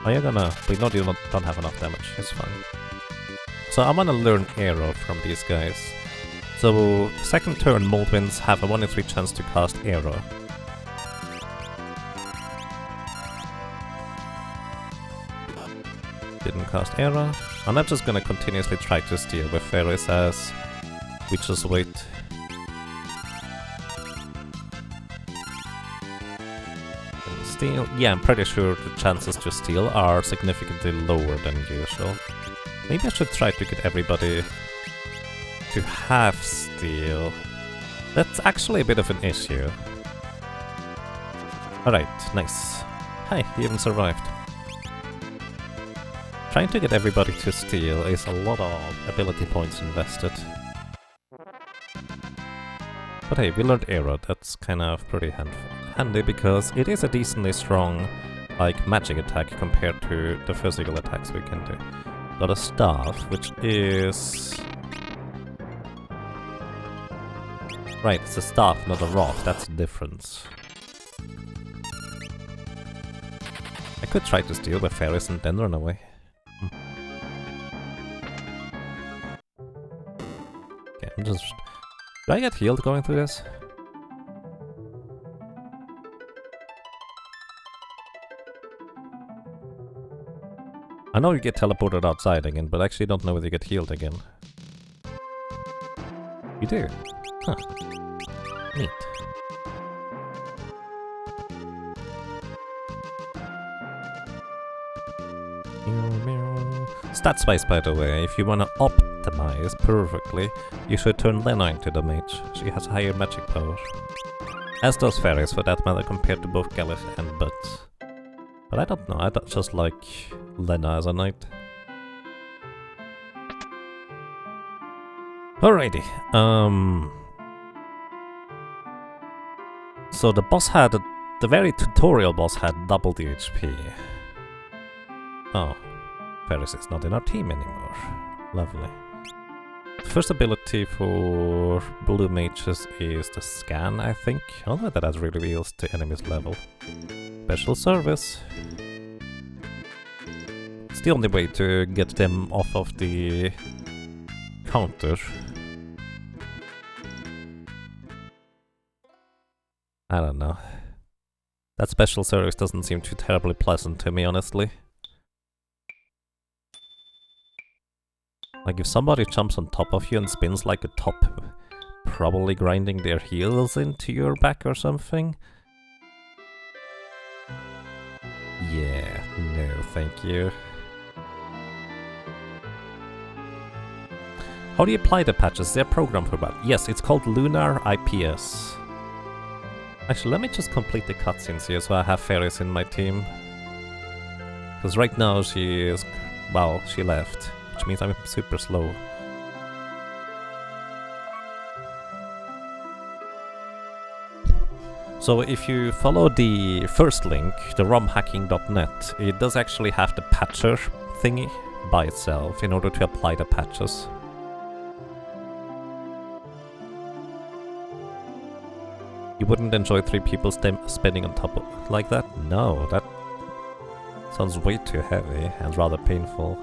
Oh, you're gonna... Wait, no, you don't have enough damage. It's fine. So I'm gonna learn arrow from these guys. So, second turn, Moldwinds have a 1 in 3 chance to cast arrow. Didn't cast arrow. And I'm just gonna continuously try to steal with Ferris as we just wait. Steal? Yeah, I'm pretty sure the chances to steal are significantly lower than usual. Maybe I should try to get everybody to half steal. That's actually a bit of an issue. Alright, nice. Hi, you even survived. Trying to get everybody to steal is a lot of ability points invested. But hey, we learned arrow, that's kind of pretty handy because it is a decently strong, like, magic attack compared to the physical attacks we can do. Got a staff, which is... Right, it's a staff, not a rock, that's the difference. I could try to steal with Ferris and then run away. Okay, I'm just... Do I get healed going through this? I know you get teleported outside again, but I actually don't know whether you get healed again. You do? Huh. Neat. stat space, by the way. If you want to optimize perfectly, you should turn Lena into the mage. She has higher magic power. As does fairies, for that matter, compared to both Galif and Butts. But I don't know, I just like Lena as a knight. Alrighty, so the boss had, the very tutorial boss had double the HP. Oh, Paris is not in our team anymore. Lovely. The first ability for blue mages is the scan, I think. Although that reveals the enemy's level. Special service. It's the only way to get them off of the counter. I don't know. That special service doesn't seem too terribly pleasant to me, honestly. Like if somebody jumps on top of you and spins like a top, probably grinding their heels into your back or something. Yeah, no thank you. How do you apply the patches? They're programmed for that. Yes, it's called Lunar IPS. Actually, let me just complete the cutscenes here so I have fairies in my team. Because right now she is... well, she left. Which means I'm super slow. So if you follow the first link, the romhacking.net, it does actually have the patcher thingy by itself in order to apply the patches. You wouldn't enjoy 3 people spinning on top of like that? No, that sounds way too heavy and rather painful.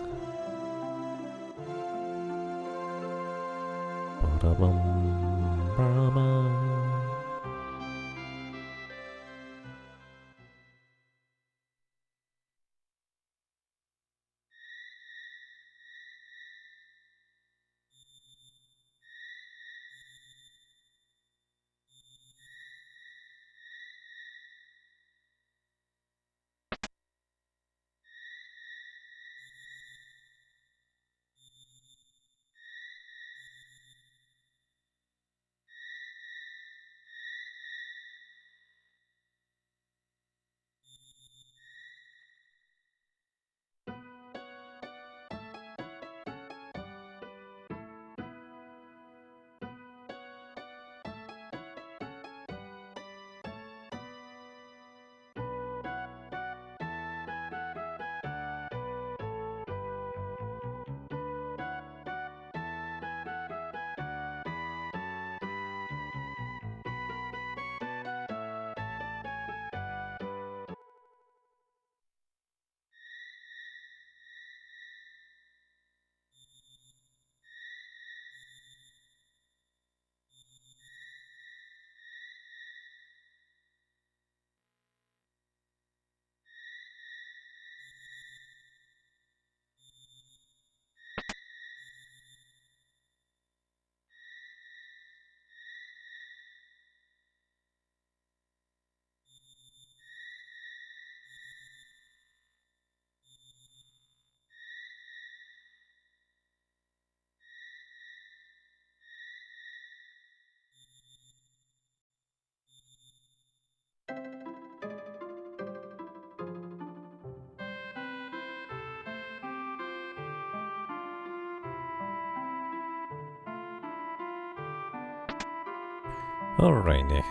Alrighty.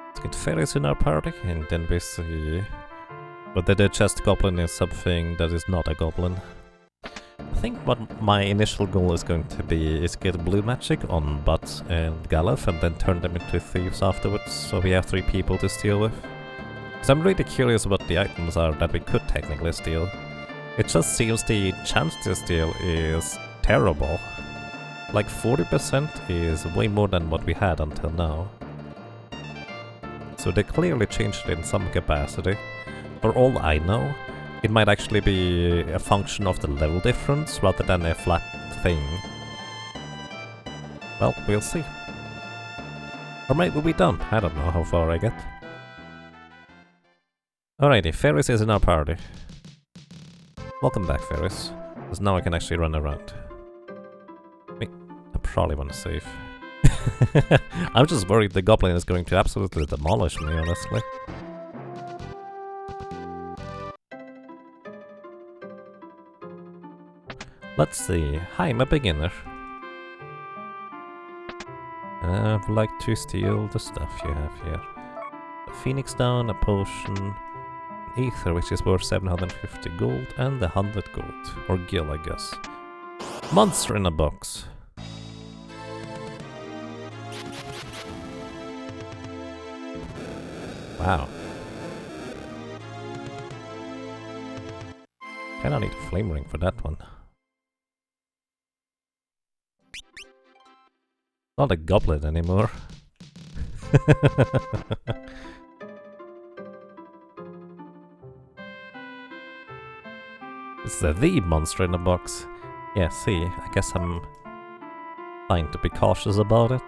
Let's get fairies in our party, and then we see whether the chest goblin is something that is not a goblin. I think what my initial goal is going to be is get blue magic on Butts and Galif and then turn them into thieves afterwards, so we have 3 people to steal with. Because I'm really curious what the items are that we could technically steal. It just seems the chance to steal is terrible. Like 40% is way more than what we had until now. So they clearly changed it in some capacity. For all I know, it might actually be a function of the level difference rather than a flat thing. Well, we'll see. Or maybe we'll be done. I don't know how far I get. Alrighty, Ferris is in our party. Welcome back, Ferris. Because now I can actually run around. Wait, I probably want to save. I'm just worried the goblin is going to absolutely demolish me, honestly. Let's see. Hi, I'm a beginner. I would like to steal the stuff you have here. A phoenix down, a potion, an ether which is worth 750 gold, and 100 gold. Or gil, I guess. Monster in a box. Wow. Kinda need a flame ring for that one. Not a goblin anymore. It's the monster in the box. Yeah, see, I guess I'm trying to be cautious about it.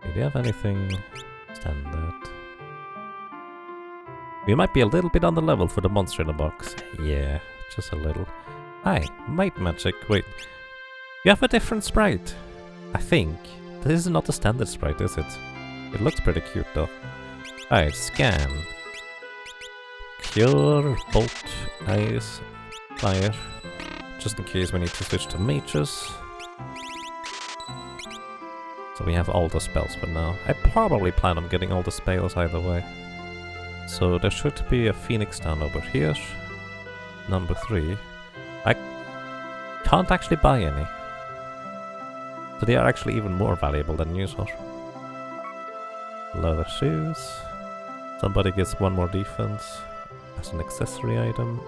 Do you have anything standard? We might be a little bit on the level for the monster in the box. Yeah, just a little. Hi, Might Magic. Wait, you have a different sprite. I think. This is not a standard sprite, is it? It looks pretty cute though. Alright, scan. Cure, bolt, ice, fire. Just in case we need to switch to mages. So we have all the spells for now. I probably plan on getting all the spells either way. So there should be a phoenix down over here. Number 3. I can't actually buy any. So they are actually even more valuable than usual. Leather shoes. Somebody gets 1 more defense as an accessory item.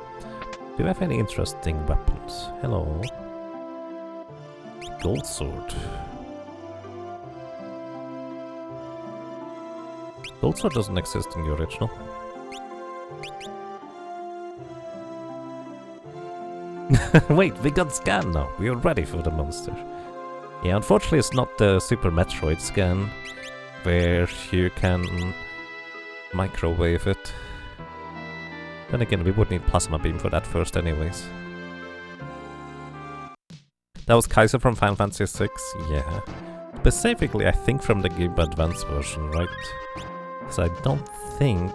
Do you have any interesting weapons? Hello. Gold sword. Gold sword doesn't exist in the original. Wait, we got scan now. We are ready for the monster. Yeah, unfortunately it's not the Super Metroid scan, where you can microwave it. Then again, we would need Plasma Beam for that first anyways. That was Kaiser from Final Fantasy VI, yeah. Specifically, I think from the Game Boy Advance version, right? Because I don't think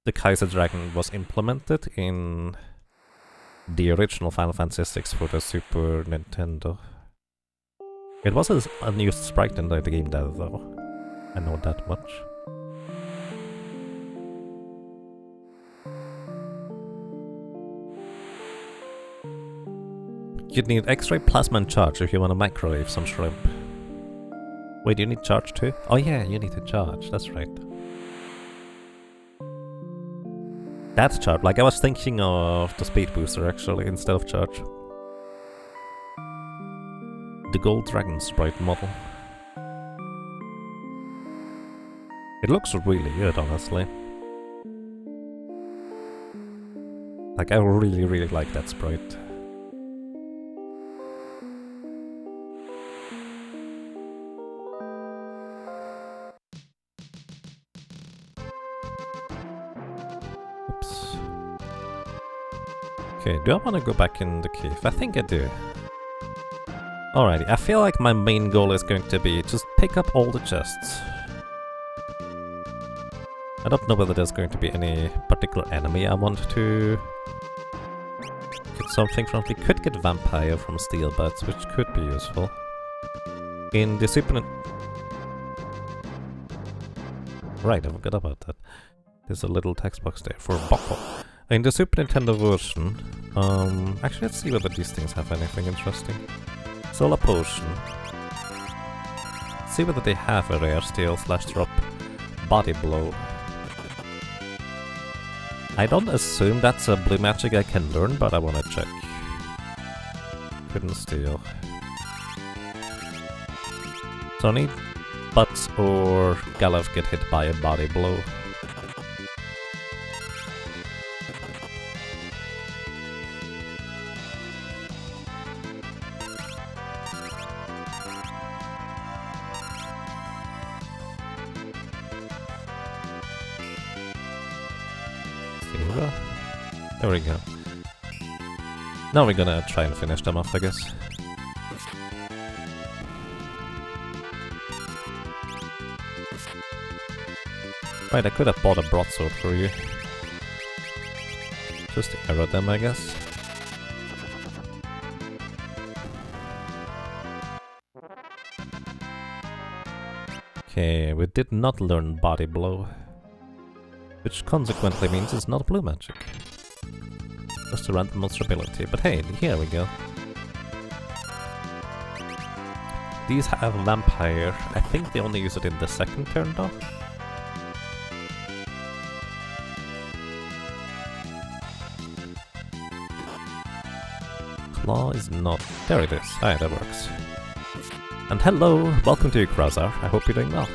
the Kaiser Dragon was implemented in the original Final Fantasy VI for the Super Nintendo. It was an unused sprite in the game though. I know that much. You'd need X-ray, plasma and charge if you want to microwave some shrimp. Wait, you need charge too? Oh yeah, you need to charge, that's right. That's charge. Like, I was thinking of the speed booster actually, instead of charge. The Gold Dragon sprite model. It looks really good, honestly. Like, I really like that sprite. Okay, do I want to go back in the cave? I think I do. Alrighty, I feel like my main goal is going to be just pick up all the chests. I don't know whether there's going to be any particular enemy I want to get something from. We could get Vampire from Steel Bats, which could be useful. In the Super Right, I forgot about that. There's a little text box there for Bottle. In the Super Nintendo version, actually let's see whether these things have anything interesting. Solar Potion. See whether they have a rare steal / drop body blow. I don't assume that's a blue magic I can learn, but I wanna check. Couldn't steal. So I need Butts or Galuf get hit by a body blow. here. There we go. Now we're gonna try and finish them off, I guess. Right, I could have bought a broadsword for you. Just to arrow them, I guess. Okay, we did not learn body blow. Which consequently means it's not blue magic. Just a random monster ability, but hey, here we go. These have vampire. I think they only use it in the second turn though. Claw is not... There it is. Alright, that works. And hello! Welcome to you, Krasar. I hope you're doing well.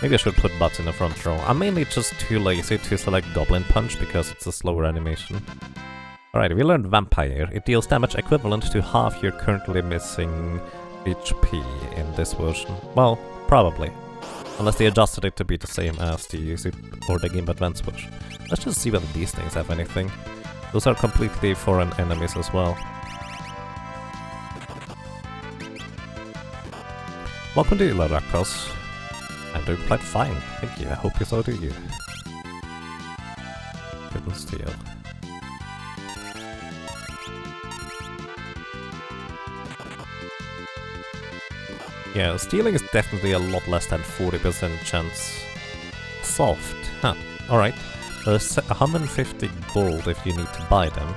Maybe I should put butts in the front row. I'm mainly just too lazy to select Goblin Punch because it's a slower animation. Alright, we learned Vampire. It deals damage equivalent to half your currently missing HP in this version. Well, probably. Unless they adjusted it to be the same as the or the Game Advance version. Let's just see whether these things have anything. Those are completely foreign enemies as well. Welcome to you, Raptor. I'm doing quite fine, thank you. I hope you so do you. Couldn't steal. Yeah, stealing is definitely a lot less than 40% chance. Soft, huh, alright. There's 150 gold if you need to buy them.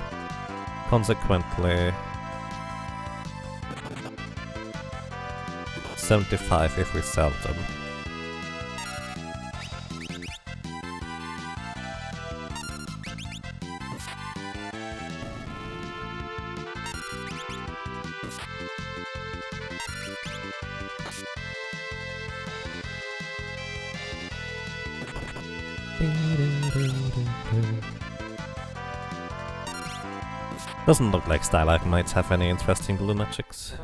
Consequently... 75 if we sell them. Doesn't look like Starlight might have any interesting blue magics.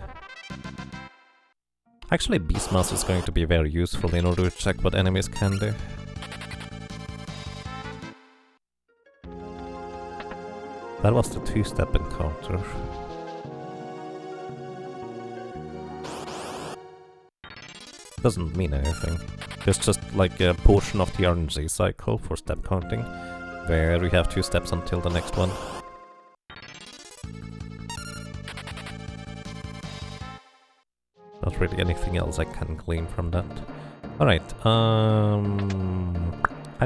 Actually, Beastmaster is going to be very useful in order to check what enemies can do. That was the two-step encounter. Doesn't mean anything. It's just like a portion of the RNG cycle for step counting, where we have 2 steps until the next one. Not really anything else I can glean from that. Alright, I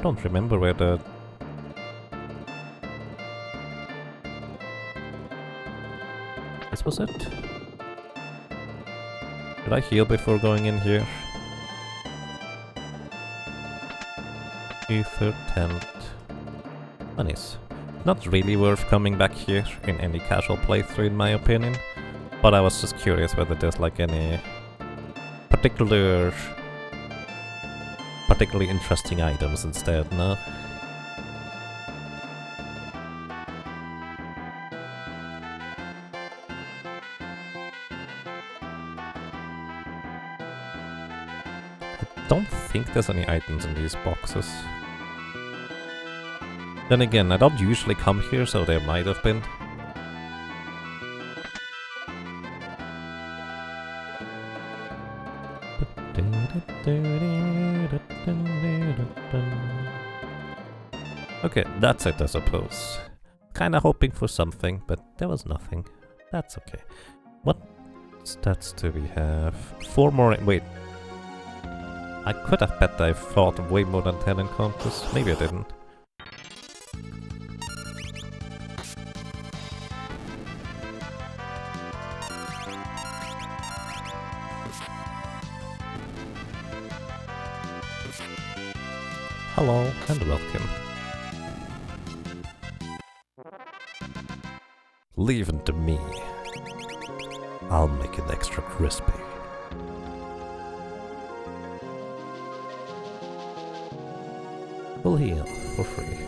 don't remember where the... This was it? Did I heal before going in here? Ether, tent... Nice. Not really worth coming back here in any casual playthrough in my opinion. But I was just curious whether there's like any particularly interesting items instead, no? I don't think there's any items in these boxes. Then again, I don't usually come here, so there might have been. Okay, that's it I suppose. Kinda hoping for something, but there was nothing. That's okay. What stats do we have? 4 more... wait. I could have bet I fought way more than 10 encounters. Maybe I didn't. Hello and welcome. Leave it to me. I'll make it extra crispy. We'll heal for free.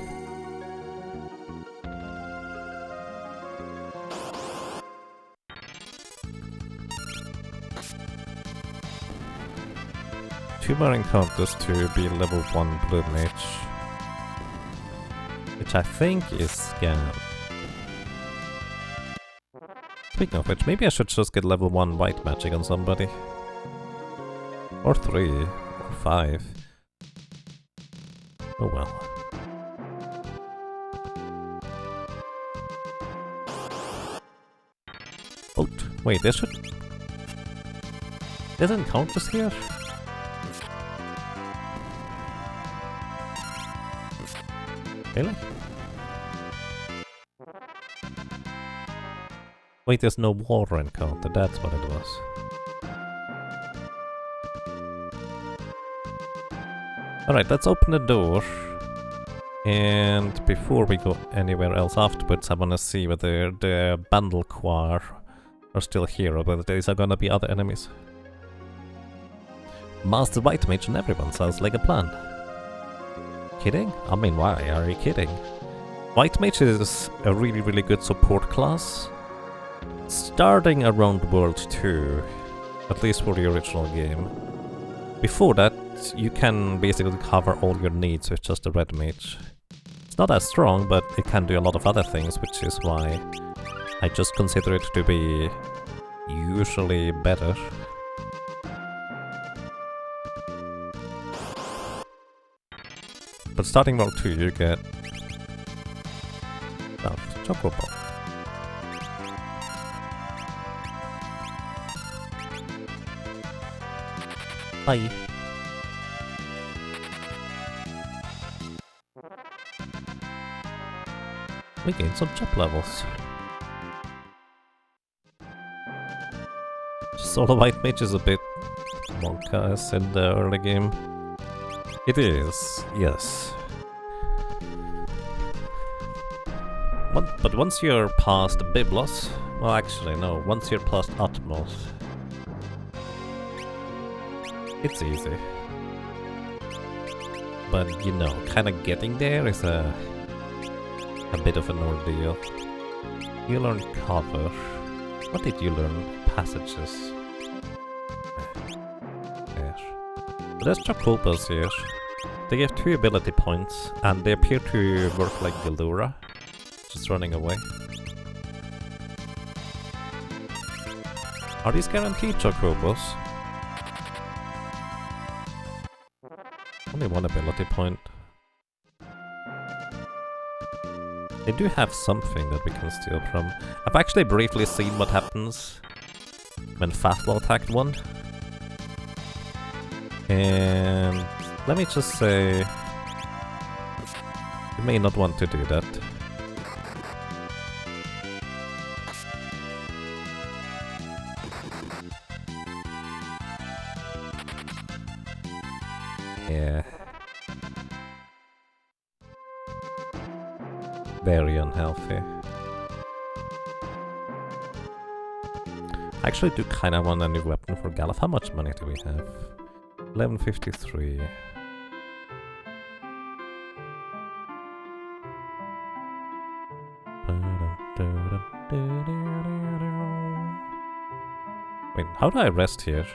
Two more encounters to be level 1 Blue Mage. which I think is Scam. Speaking of which, maybe I should just get level 1 white magic on somebody. Or 3, or 5. Oh well. Oh, wait, there should... There's encounters here? Really? Wait, there's no water encounter, that's what it was. Alright, let's open the door. And before we go anywhere else afterwards, I wanna see whether the Bundle Choir are still here or whether these are gonna be other enemies. Master White Mage and everyone sounds like a plan. Kidding? I mean, why are you kidding? White Mage is a really good support class. Starting around World 2, at least for the original game. Before that, you can basically cover all your needs with just a red mage. It's not as strong, but it can do a lot of other things, which is why I just consider it to be usually better. But starting World 2, you get... Oh, Chocobo. Bye. We gained some chop levels. Solo White Mage is a bit wonka as in the early game. It is, yes. But once you're past Biblos, well actually no, once you're past Atmos, it's easy. But you know, kinda getting there is a bit of an ordeal. You learn cover. What did you learn? Passages. There. But there's Chocobos here. They give 2 ability points, and they appear to work like Gildura, just running away. Are these guaranteed Chocobos? Only 1 ability point. They do have something that we can steal from. I've actually briefly seen what happens when Fastball attacked one. And let me just say, you may not want to do that. Yeah. Very unhealthy. I actually do kind of want a new weapon for Galuf. How much money do we have? 1153. Wait, how do I rest here?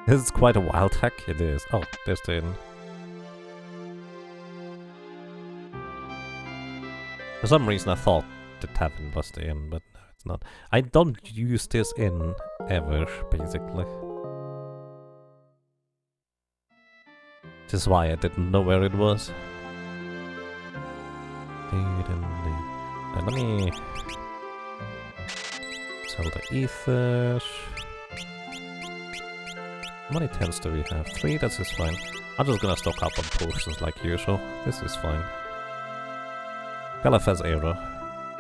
This is quite a wild hack, it is. Oh, there's the inn. For some reason I thought the tavern was the inn, but no, it's not. I don't use this inn ever, basically. Which is why I didn't know where it was. Let me sell the ether. How many 10s do we have? 3, this is fine. I'm just gonna stock up on potions like usual. This is fine. Galuf has arrow.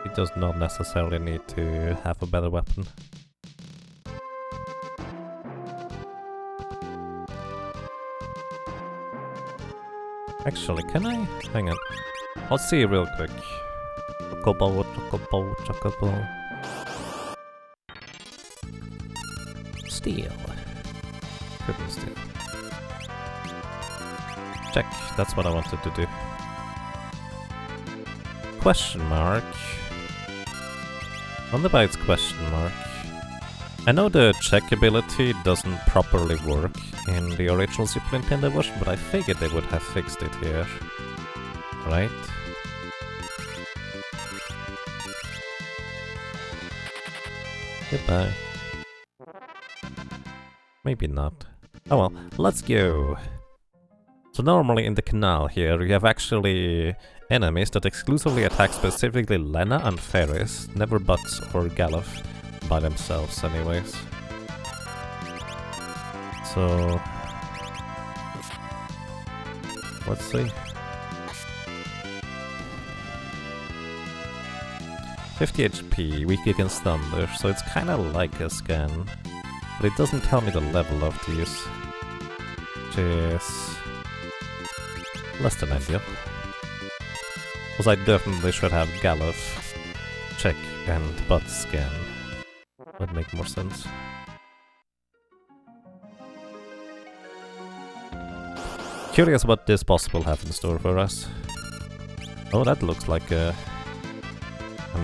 He does not necessarily need to have a better weapon. Actually, can I? Hang on. I'll see real quick. Chocobo, chocobo, chocobo. Steal. Couldn't steal. Check, that's what I wanted to do. Question mark. Wonder why it's question mark. I know the check ability doesn't properly work in the original Super Nintendo version, but I figured they would have fixed it here. Right? Goodbye. Maybe not. Oh well, let's go. So normally in the canal here, you have actually enemies that exclusively attack specifically Lena and Ferris, never Butts or Galuf by themselves anyways. So... let's see. 50 HP, weak against thunder, so it's kinda like a scan. But it doesn't tell me the level of these. Which is... less than ideal. Because I definitely should have Galuf check and Butt scan. Would make more sense. Curious what this boss will have in store for us. Oh, that looks like a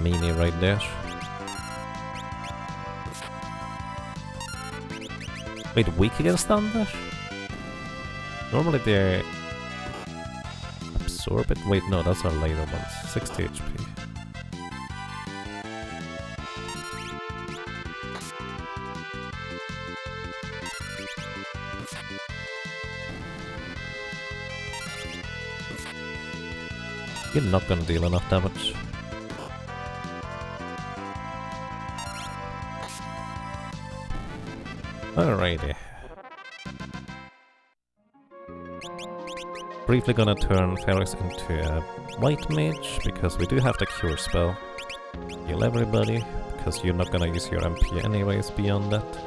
meanie right there. Wait, weak against thunder? Normally they're... absorb it? Wait, no, those are later ones. 60 HP. You're not gonna deal enough damage. Alrighty. Briefly gonna turn Ferris into a white mage, because we do have the cure spell. Heal everybody, because you're not gonna use your MP anyways beyond that.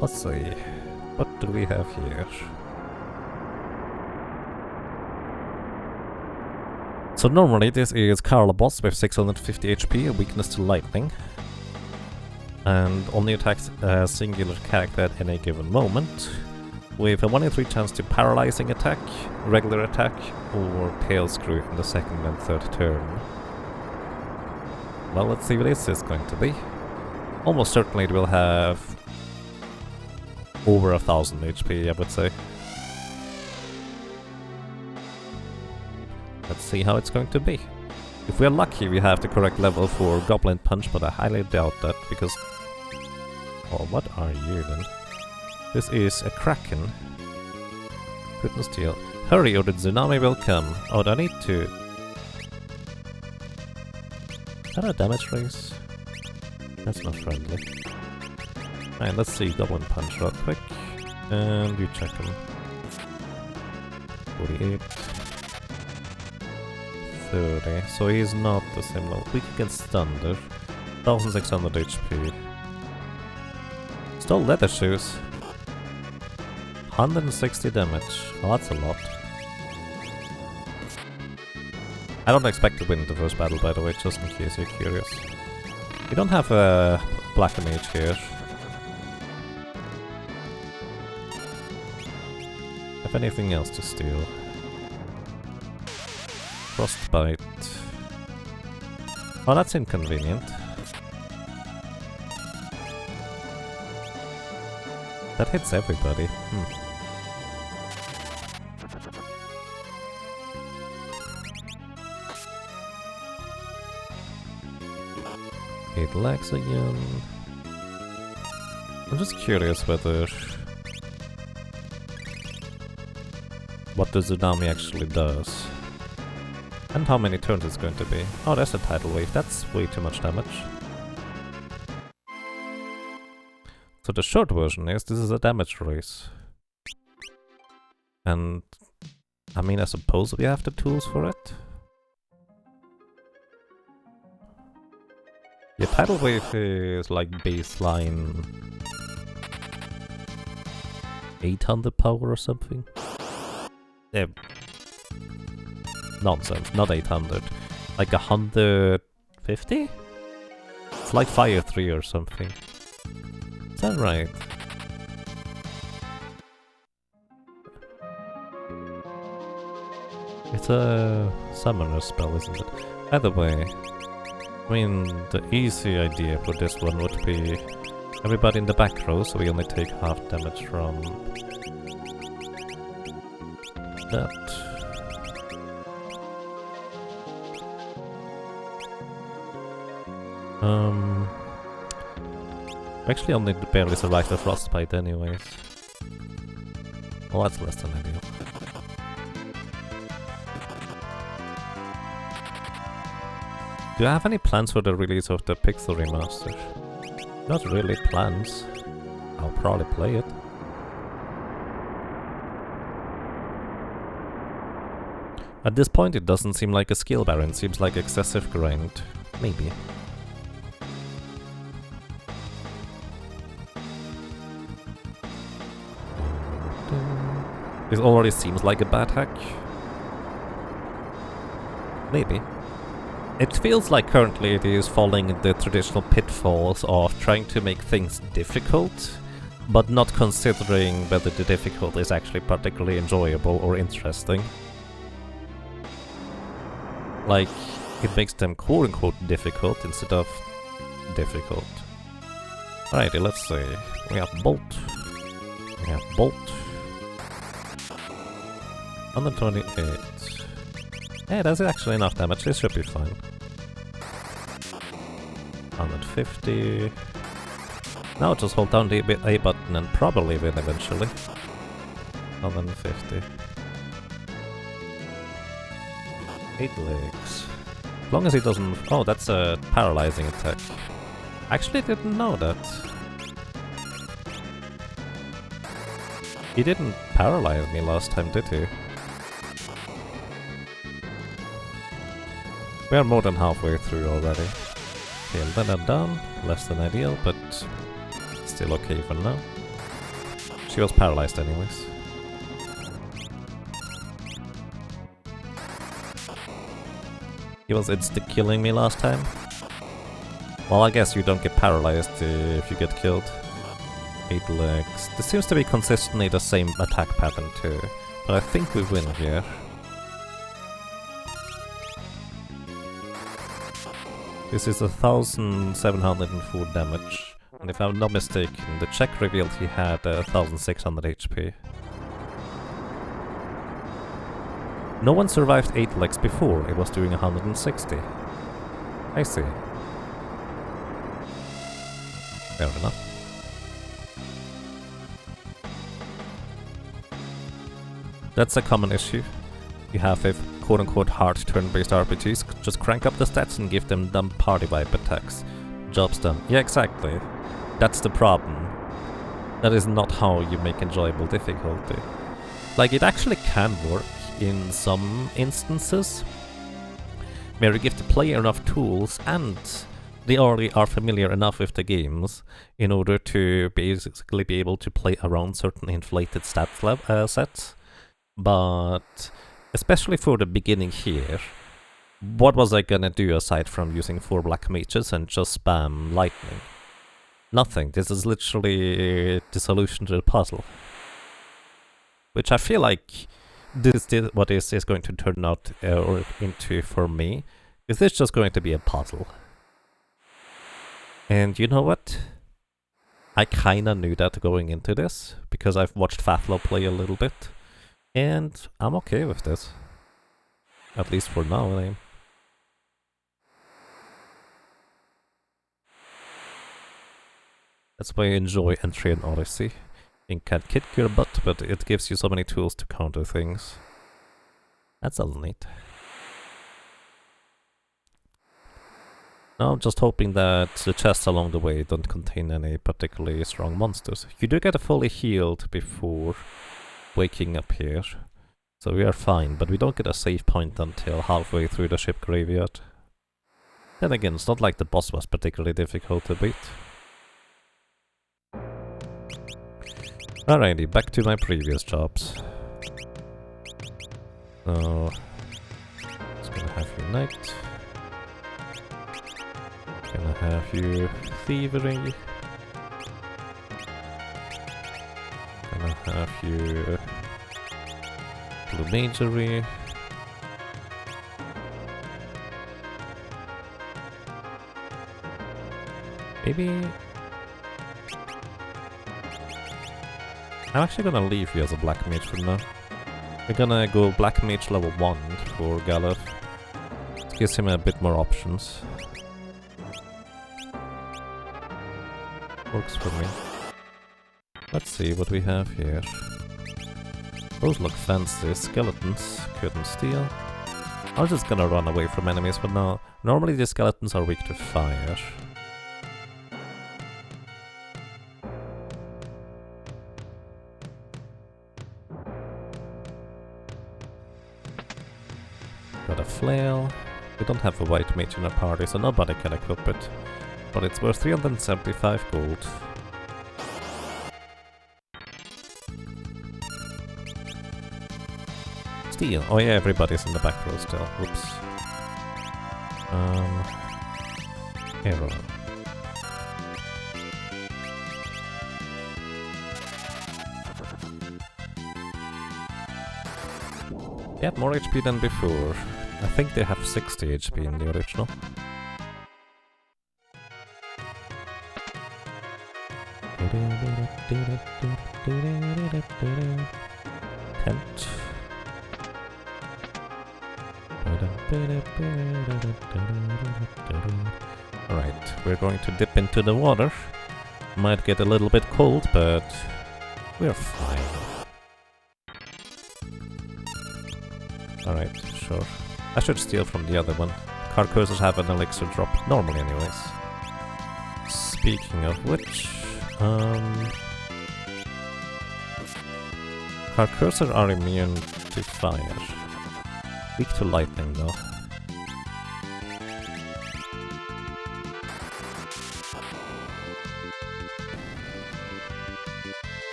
Let's see. What do we have here? So normally this is Carla boss with 650 HP, a weakness to lightning. And only attacks a singular character at any given moment, with a 1 in 3 chance to paralyzing attack, regular attack, or tail screw in the second and third turn. Well, let's see what this is going to be. Almost certainly it will have over 1000 HP, I would say. Let's see how it's going to be. If we're lucky, we have the correct level for Goblin Punch, but I highly doubt that, because... oh, what are you then? This is a Kraken. Couldn't steal. Hurry or the tsunami will come. Oh, I need to... is that a damage raise? That's not friendly. Alright, let's see Goblin Punch real quick. And you check him. 48. 30. So he's not the same level. Weak against thunder. 1600 HP. Stole leather shoes. 160 damage. Oh, that's a lot. I don't expect to win the first battle, by the way, just in case you're curious. We don't have a black mage here. Have anything else to steal? Frostbite. Oh, that's inconvenient. That hits everybody. It lags again. I'm just curious whether... what the tsunami actually does. And how many turns it's going to be. Oh, there's a tidal wave. That's way too much damage. So the short version is, this is a damage race. And... I mean, I suppose we have the tools for it. Yeah, tidal wave is like baseline... 800 power or something. Yeah. Nonsense, not 800. Like 150? It's like Fire 3 or something. Is that right? It's a summoner spell, isn't it? By the way, I mean, the easy idea for this one would be everybody in the back row, so we only take half damage from that. Actually only barely survived the frostbite anyways. Well, that's less than ideal. Do you have any plans for the release of the Pixel Remaster? Not really plans. I'll probably play it. At this point it doesn't seem like a skill barren, seems like excessive grind. Maybe. This already seems like a bad hack. Maybe. It feels like currently it is falling in the traditional pitfalls of trying to make things difficult, but not considering whether the difficulty is actually particularly enjoyable or interesting. Like, it makes them quote-unquote difficult instead of difficult. Alrighty, let's see. We have Bolt. We have Bolt. 128. Yeah, that's actually enough damage. This should be fine. 150. Now just hold down the A button and probably win eventually. 150. 8 legs. As long as he doesn't... Oh, that's a paralyzing attack. Actually didn't know that. He didn't paralyze me last time, did he? We are more than halfway through already. Okay, then I'm down. Less than ideal, but still okay for now. She was paralyzed anyways. He was insta-killing me last time. Well, I guess you don't get paralyzed if you get killed. 8 legs. This seems to be consistently the same attack pattern too. But I think we win here. This is 1704 damage. And if I'm not mistaken, the check revealed he had 1600 HP. No one survived 8 legs before, it was doing 160. I see. Fair enough. That's a common issue. You have a quote-unquote hard turn-based RPGs, just crank up the stats and give them dumb party wipe attacks. Job's done. Yeah, exactly. That's the problem. That is not how you make enjoyable difficulty. Like, it actually can work in some instances, where you give the player enough tools and they already are familiar enough with the games in order to basically be able to play around certain inflated sets. But especially for the beginning here, what was I gonna do aside from using 4 black mages and just spam lightning? Nothing. This is literally the solution to the puzzle. Which I feel like this is what this is going to turn out into for me. Is this just going to be a puzzle? And you know what? I kinda knew that going into this, because I've watched Fatlo play a little bit. And I'm okay with this. At least for now, I mean. That's why I enjoy Entry and Odyssey. It can kick your butt, but it gives you so many tools to counter things. That's all neat. Now I'm just hoping that the chests along the way don't contain any particularly strong monsters. You do get fully healed before waking up here, so we are fine, but we don't get a save point until halfway through the ship graveyard. Then again, it's not like the boss was particularly difficult to beat. Alrighty, back to my previous jobs. So, just gonna have you knight. Gonna have you thievery. Gonna have you blue magery. Maybe... I'm actually gonna leave you as a Black Mage for now. We're gonna go Black Mage level 1 for Galef. It gives him a bit more options. Works for me. Let's see what we have here. Those look fancy. Skeletons. Couldn't steal. I was just gonna run away from enemies for now. Normally the skeletons are weak to fire. Got a flail. We don't have a white mage in our party, so nobody can equip it. But it's worth 375 gold. Steal. Oh yeah, everybody's in the back row still. Whoops. Hero. They have more HP than before. I think they have 60 HP in the original. Tent. Alright, we're going to dip into the water. Might get a little bit cold, but we're fine. Alright, sure. I should steal from the other one. Carcursors have an elixir drop, normally anyways. Speaking of which... Carcursors are immune to fire. Weak to lightning though.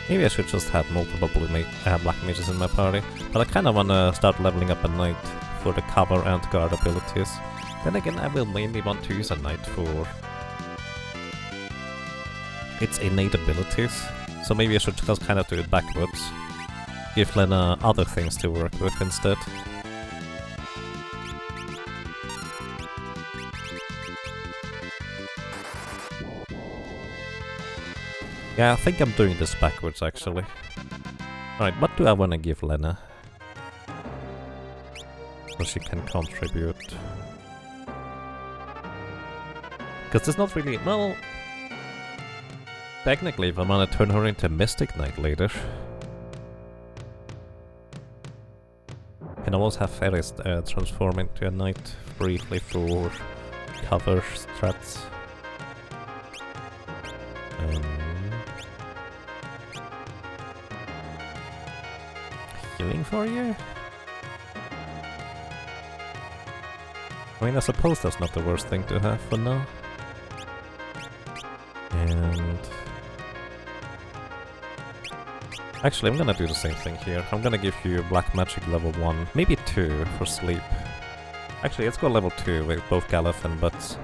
Maybe I should just have multiple black mages in my party, but I kinda wanna start leveling up a knight for the cover and guard abilities. Then again, I will mainly want to use a knight for its innate abilities, so maybe I should just kinda do it backwards. Give Lena other things to work with instead. Yeah, I think I'm doing this backwards actually. Alright, what do I want to give Lena? So she can contribute. Because there's not really... well... technically, if I want to turn her into a Mystic Knight later... can almost have Ferris transform into a knight briefly for cover strats. Healing for you? I mean, I suppose that's not the worst thing to have for now. And... actually, I'm gonna do the same thing here. I'm gonna give you Black Magic level 1, maybe 2 for sleep. Actually, let's go level 2 with both Galef and Butts,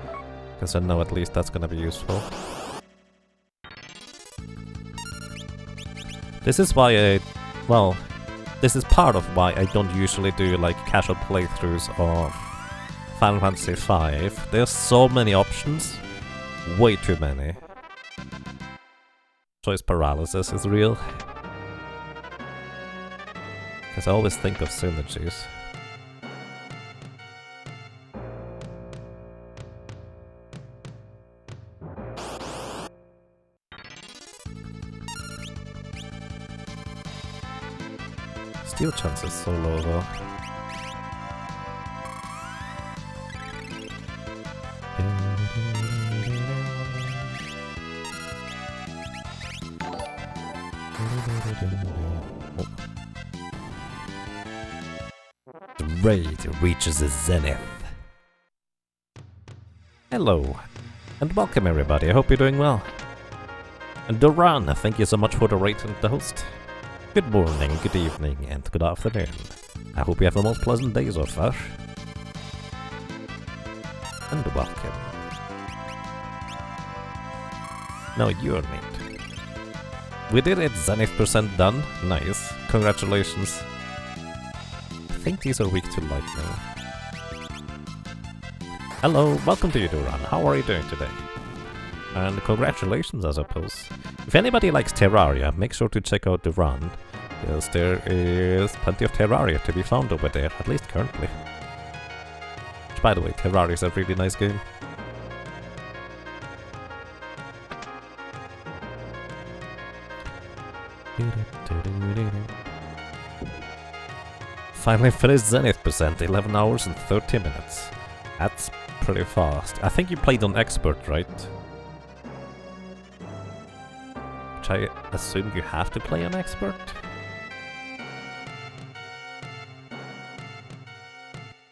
because I know at least that's gonna be useful. This is why I... well, this is part of why I don't usually do like casual playthroughs of Final Fantasy V. There's so many options. Way too many. Choice paralysis is real. Because I always think of synergies. Steal chance is so low though. The raid reaches a zenith. Hello, and welcome everybody, I hope you're doing well. And Duran, thank you so much for the raid and the host. Good morning, good evening, and good afternoon. I hope you have the most pleasant day so far. And welcome. Now you're neat. We did it, Zenith percent done. Nice. Congratulations. I think these are weak to lightning. Hello, welcome to you, Duran. How are you doing today? And congratulations, I suppose. If anybody likes Terraria, make sure to check out the run, because there is plenty of Terraria to be found over there, at least currently. Which, by the way, Terraria is a really nice game. Finally finished Zenith percent, 11 hours and 30 minutes. That's pretty fast. I think you played on Expert, right? Which I assume you have to play on Expert?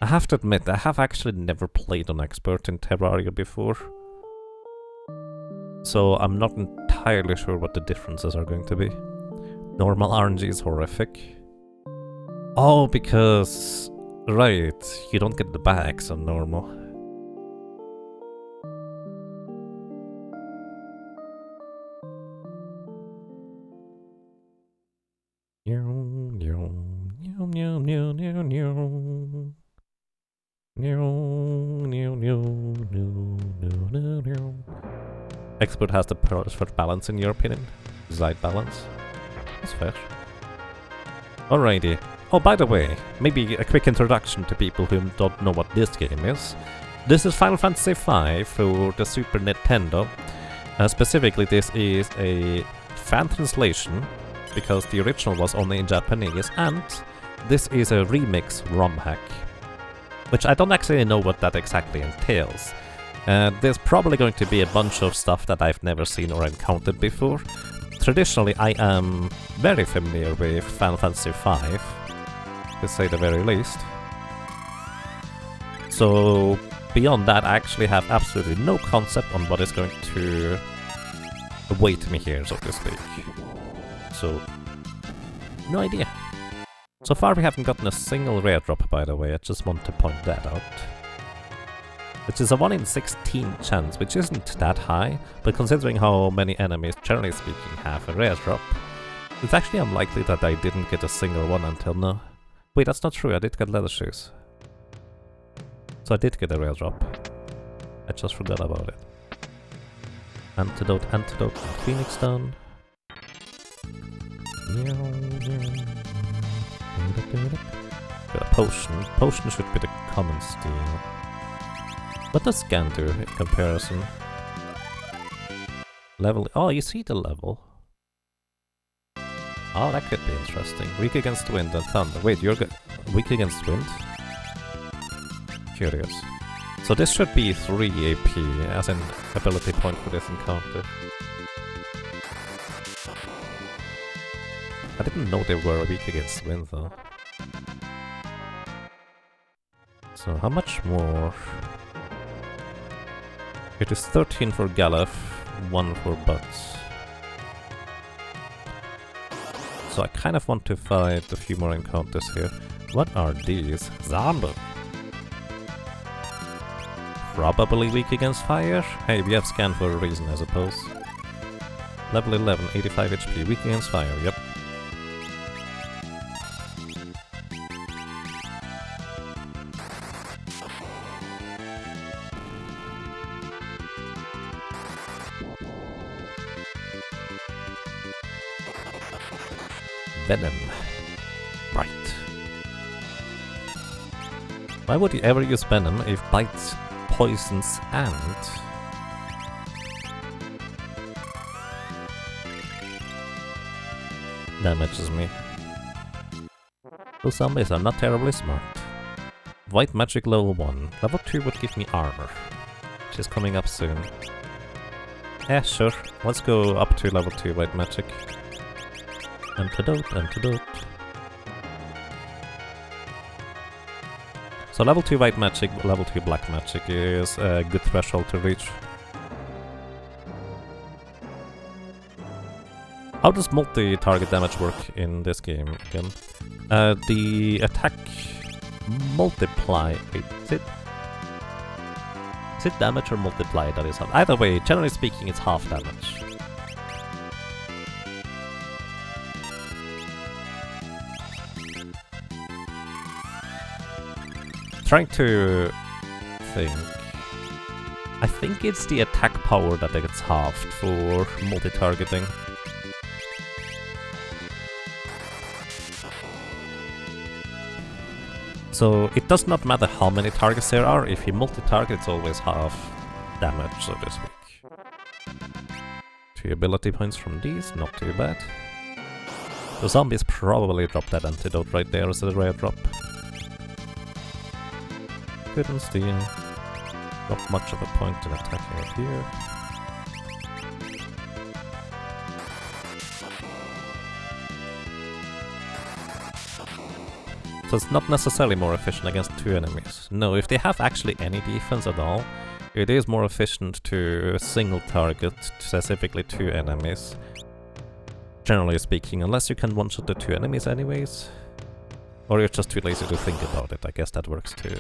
I have to admit, I have actually never played on Expert in Terraria before. So I'm not entirely sure what the differences are going to be. Normal RNG is horrific. Oh, because... right, you don't get the bags on normal. Expert has the perfect balance in your opinion? Side balance? That's fair. Alrighty. Oh, by the way, maybe a quick introduction to people who don't know what this game is. This is Final Fantasy V for the Super Nintendo. Specifically, this is a fan translation, because the original was only in Japanese, and this is a remix Romhack, which I don't actually know what that exactly entails. There's probably going to be a bunch of stuff that I've never seen or encountered before. Traditionally, I am very familiar with Final Fantasy V, to say the very least. So, beyond that, I actually have absolutely no concept on what is going to await me here, so to speak. So, no idea. So far we haven't gotten a single rare drop, by the way, I just want to point that out. Which is a 1 in 16 chance, which isn't that high, but considering how many enemies, generally speaking, have a rare drop, it's actually unlikely that I didn't get a single one until now. Wait, that's not true, I did get leather shoes. So I did get a rare drop. I just forgot about it. Antidote, antidote, Phoenix Stone. Got a potion. Potion should be the common steel. What does scan do in comparison? Level. Oh, you see the level. Oh, that could be interesting. Weak against wind and thunder. Wait, you're weak against wind? Curious. So this should be 3 AP as an ability point for this encounter. I didn't know they were weak against wind though. So how much more? It is 13 for Galef, 1 for Butts. So I kind of want to fight a few more encounters here. What are these? Zombie! Probably weak against fire? Hey, we have scan for a reason, I suppose. Level 11, 85 HP, weak against fire, yep. Venom. Right. Why would you ever use Venom if bites, poisons, and... damages me? Those zombies are not terribly smart. White magic level 1. Level 2 would give me armor, which is coming up soon. Yeah, sure. Let's go up to level 2 white magic. Antidote, antidote. So level 2 white magic, level 2 black magic is a good threshold to reach. How does multi-target damage work in this game again? The attack multiply... wait, is it damage or multiply that is half? Either way, generally speaking, it's half damage. Trying to think. I think it's the attack power that gets halved for multi-targeting. So it does not matter how many targets there are, if you multi-target it's always half damage, so to speak. 2 ability points from these, not too bad. The zombies probably drop that antidote right there as a rare drop. Couldn't steal. Not much of a point in attacking it here. So it's not necessarily more efficient against 2 enemies. No, if they have actually any defense at all, it is more efficient to single target specifically 2 enemies. Generally speaking, unless you can one-shot the 2 enemies anyways. Or you're just too lazy to think about it, I guess that works too.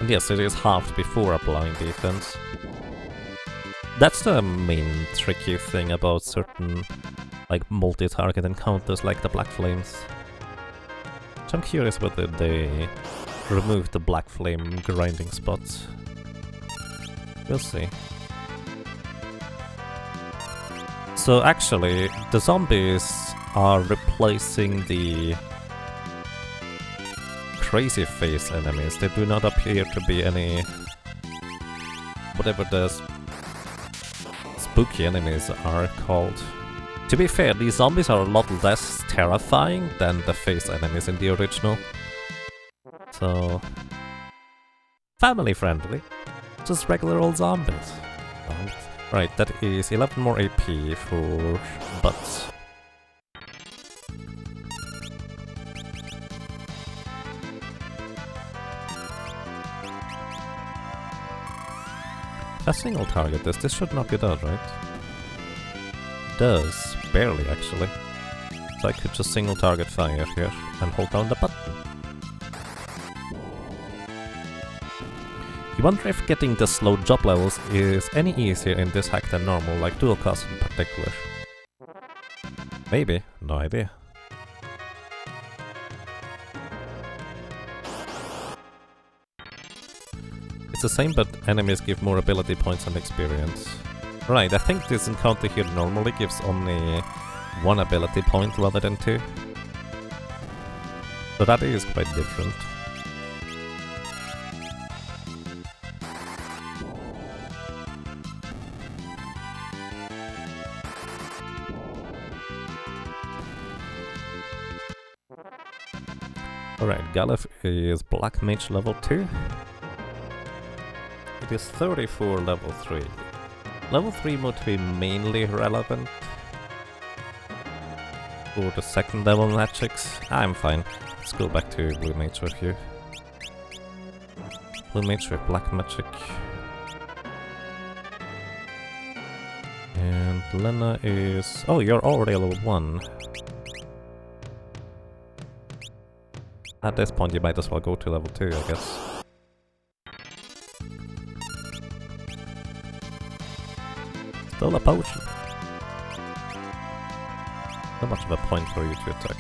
And yes, it is halved before applying defense. That's the main tricky thing about certain like multi-target encounters like the Black Flames. So I'm curious whether they remove the Black Flame grinding spots. We'll see. So actually, the zombies are replacing the crazy face enemies. They do not appear to be any... whatever the spooky enemies are called. To be fair, these zombies are a lot less terrifying than the face enemies in the original. So... family friendly. Just regular old zombies. Right, that is 11 more AP for butts. If I single target this should knock it out, right? Does, barely actually. So I could just single target fire here and hold down the button. You wonder if getting the slow job levels is any easier in this hack than normal, like dual cast in particular. Maybe, no idea. It's the same, but enemies give more ability points and experience. Right, I think this encounter here normally gives only 1 ability point rather than 2. So that is quite different. Alright, Galef is Black Mage level 2. It is 34 level 3. Level 3 would be mainly relevant for the second level magics. I'm fine. Let's go back to Blue Mage with you. Blue Mage with Black Magic. And Lena is... oh, you're already level 1. At this point you might as well go to level 2, I guess. Still a potion. Not much of a point for you to attack.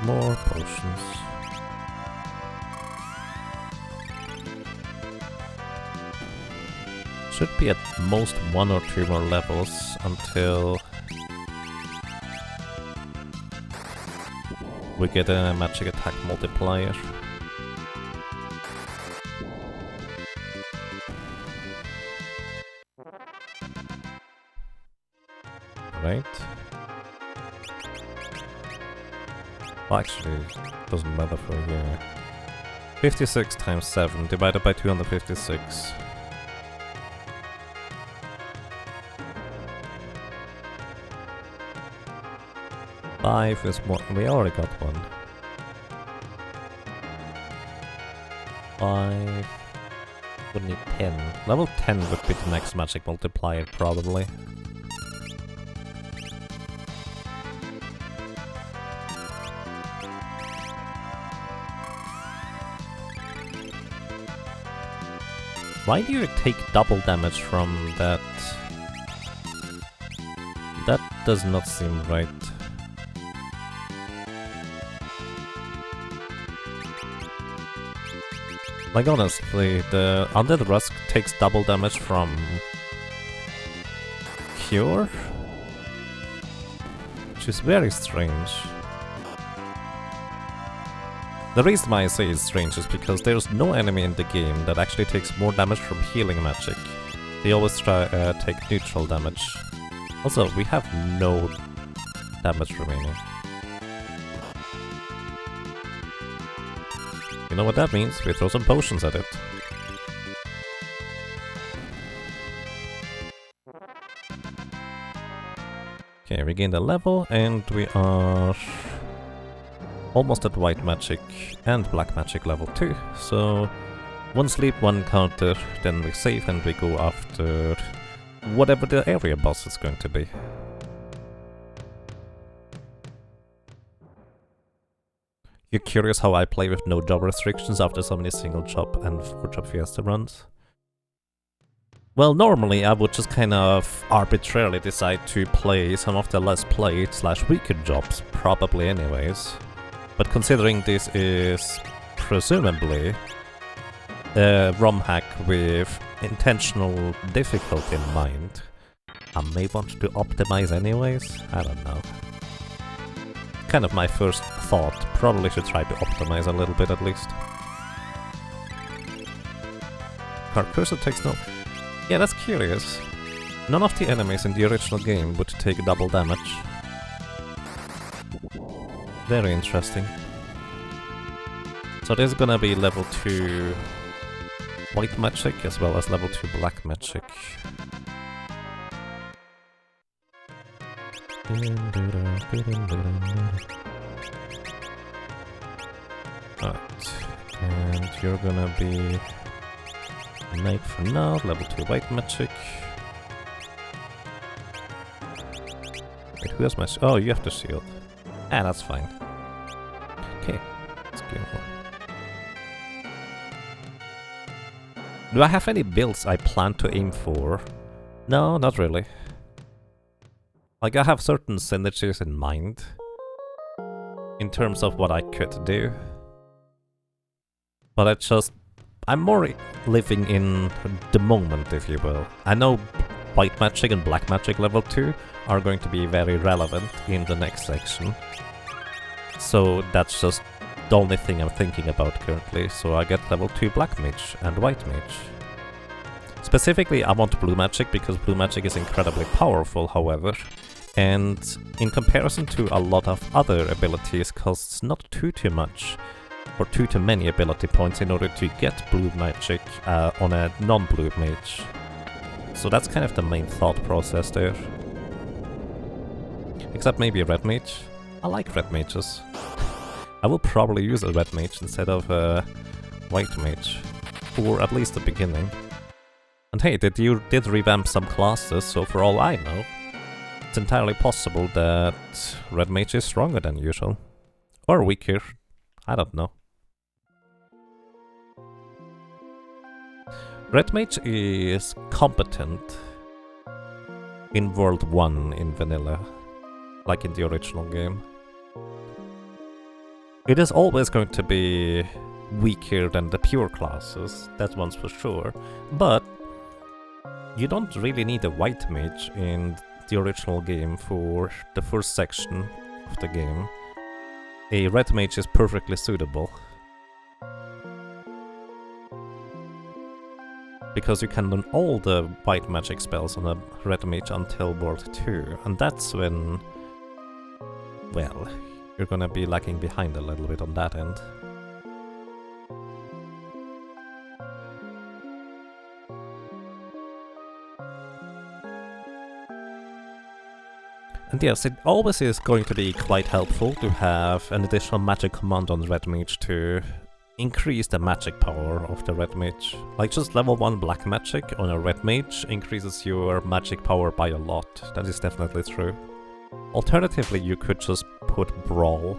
More potions. Should be at most 1 or 2 more levels until we get a magic attack multiplier. Right. Well, actually, it doesn't matter for here. 56 times 7 divided by 256. Five is one. We already got one. 5. Would need 10. Level 10 would be the next magic multiplier, probably. Why do you take double damage from that? That does not seem right. Like honestly, the Undead Rusk takes double damage from Cure? Which is very strange. The reason why I say it's strange is because there's no enemy in the game that actually takes more damage from healing magic. They always try take neutral damage. Also, we have no damage remaining. You know what that means? We throw some potions at it. Okay, we gained a level and we are almost at white magic and black magic level 2. So one sleep, one counter, then we save and we go after whatever the area boss is going to be. You're curious how I play with no job restrictions after so many single job and 4-job fiesta runs? Well, normally I would just kind of arbitrarily decide to play some of the less played / weaker jobs, probably anyways. But considering this is presumably a Romhack with intentional difficulty in mind, I may want to optimize anyways? I don't know. Kind of my first thought. Probably should try to optimize a little bit at least. Card cursor takes no... Yeah, that's curious. None of the enemies in the original game would take double damage. Very interesting. So this is gonna be level 2 white magic as well as level 2 black magic. Right, and you're gonna be knight for now, level 2 white magic. Wait, who has my... Oh, you have the shield. Ah, that's fine. Okay, let's go. Do I have any builds I plan to aim for? No, not really. Like, I have certain synergies in mind in terms of what I could do. But I'm more living in the moment, if you will. I know white magic and black magic level 2 are going to be very relevant in the next section. So that's just the only thing I'm thinking about currently. So I get level 2 black mage and white mage. Specifically, I want blue magic because blue magic is incredibly powerful, however. And in comparison to a lot of other abilities, costs not too much or too many ability points in order to get blue magic on a non-blue mage. So that's kind of the main thought process there. Except maybe a red mage. I like red mages. I will probably use a red mage instead of a white mage. For at least the beginning. And hey, you did revamp some classes, so for all I know, it's entirely possible that red mage is stronger than usual. Or weaker. I don't know. Red mage is competent in World 1 in vanilla, like in the original game. It is always going to be weaker than the pure classes, that one's for sure, but you don't really need a white mage in the original game for the first section of the game. A red mage is perfectly suitable. Because you can learn all the white magic spells on a red mage until World 2, and that's when, well, you're gonna be lagging behind a little bit on that end. And yes, it always is going to be quite helpful to have an additional magic command on the red mage to increase the magic power of the red mage. Like just level 1 black magic on a red mage increases your magic power by a lot. That is definitely true. Alternatively, you could just put brawl,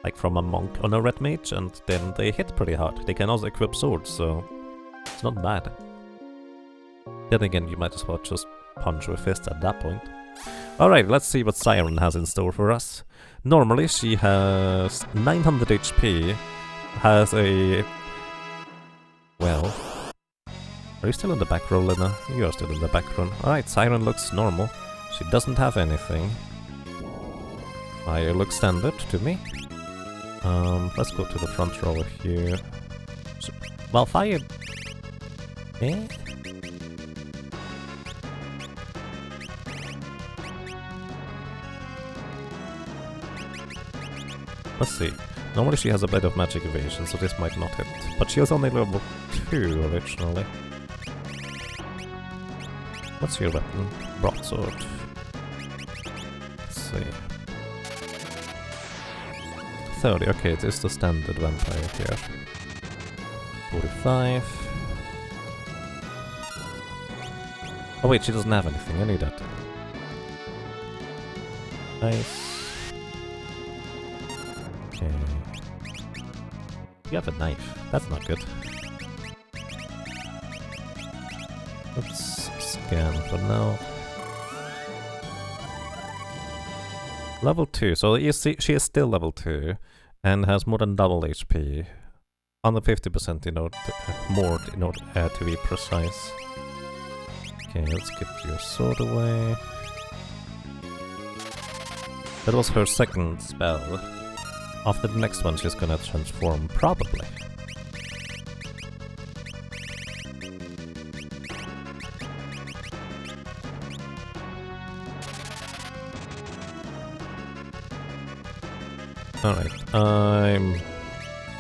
like from a monk on a red mage, and then they hit pretty hard. They can also equip swords, so it's not bad. Then again, you might as well just punch with fist at that point. Alright, let's see what Siren has in store for us. Normally, she has 900 HP, has a... Well... Are you still in the back row, Lena? You are still in the back row. Alright, Siren looks normal. She doesn't have anything. Fire looks standard to me. Let's go to the front row here. So, well, fire... Eh? Let's see. Normally she has a bit of magic evasion, so this might not hit. But she was only level 2 originally. What's your weapon? Broadsword. Let's see. 30, okay, it is the standard vampire here. 45. Oh wait, she doesn't have anything, I knew that. Nice. Okay. You have a knife. That's not good. Let's scan for now. Level 2. So you see, she is still level 2 and has more than double HP. Under 50% in order more in order to be precise. Okay, let's get your sword away. That was her second spell. After the next one, she's gonna transform, probably. Alright, I'm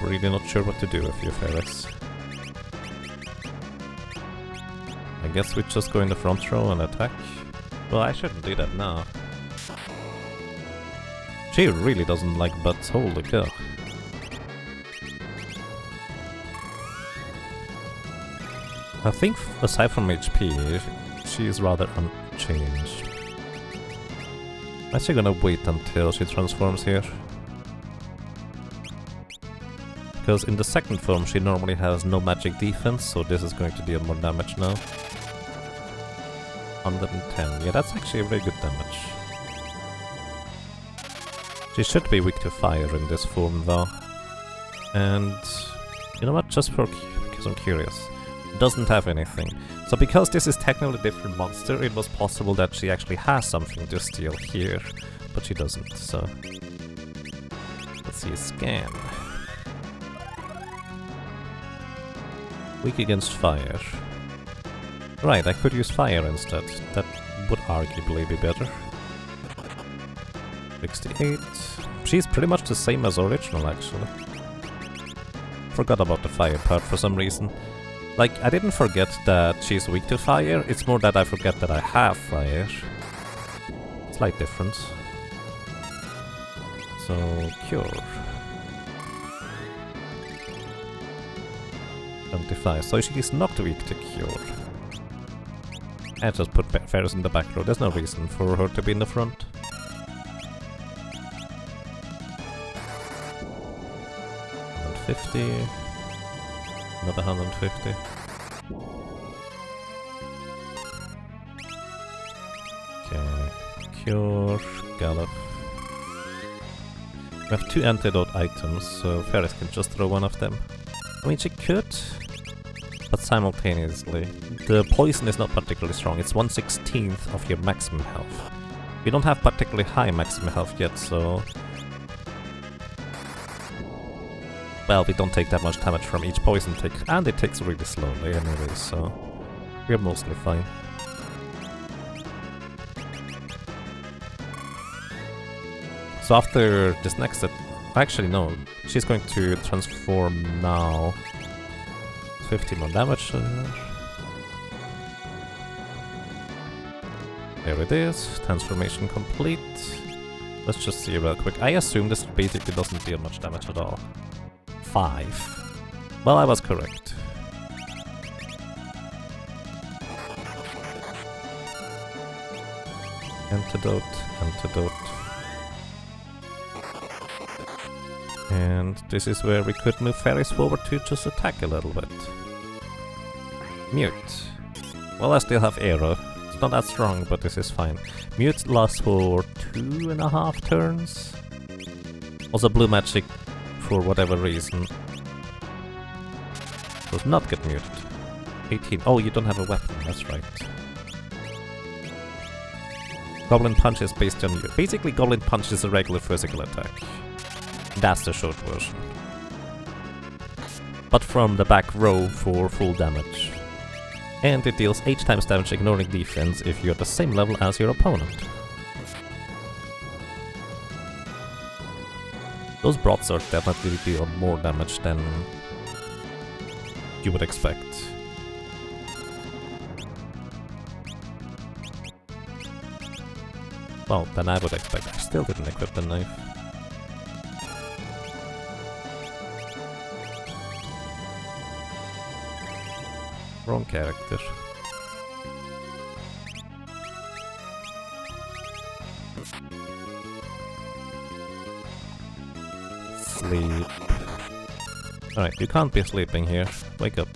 really not sure what to do with you, Ferris. I guess we just go in the front row and attack. Well, I shouldn't do that now. She really doesn't like butts, holy cow. I think, aside from HP, she is rather unchanged. I'm actually gonna wait until she transforms here. Because in the second form she normally has no magic defense, so this is going to deal more damage now. 110, yeah, that's actually a very good damage. She should be weak to fire in this form though. And you know what, just because I'm curious. Doesn't have anything. So because this is technically a different monster, it was possible that she actually has something to steal here. But she doesn't, so... Let's see, scan. Weak against fire. Right, I could use fire instead. That would arguably be better. 68. She's pretty much the same as original, actually. Forgot about the fire part for some reason. Like, I didn't forget that she's weak to fire, it's more that I forget that I have fire. Slight difference. So, cure. 25, so she's not weak to cure. I just put Ferris in the back row, there's no reason for her to be in the front. $150. Another 150. Okay, cure, gallop. We have 2 antidote items, so Ferris can just throw one of them. I mean, she could, but simultaneously. The poison is not particularly strong, it's 1/16 of your maximum health. We don't have particularly high maximum health yet, so... Well, we don't take that much damage from each poison tick, and it ticks really slowly anyway, so we're mostly fine. So after this next set, actually no, she's going to transform now. 50 more damage. There it is. Transformation complete. Let's just see real quick. I assume this basically doesn't deal much damage at all. 5. Well, I was correct. Antidote, antidote. And this is where we could move fairies forward to just attack a little bit. Mute. Well, I still have arrow. It's not that strong, but this is fine. Mute lasts for 2.5 turns. Also blue magic, for whatever reason, does not get muted. 18. Oh, you don't have a weapon, that's right. Goblin Punch is based on you. Basically, Goblin Punch is a regular physical attack. That's the short version. But from the back row for full damage. And it deals 8 times damage ignoring defense if you're the same level as your opponent. Those broadswords definitely deal more damage than you would expect. Well, than I would expect. I still didn't equip the knife. Wrong character. Sleep. Alright, you can't be sleeping here. Wake up.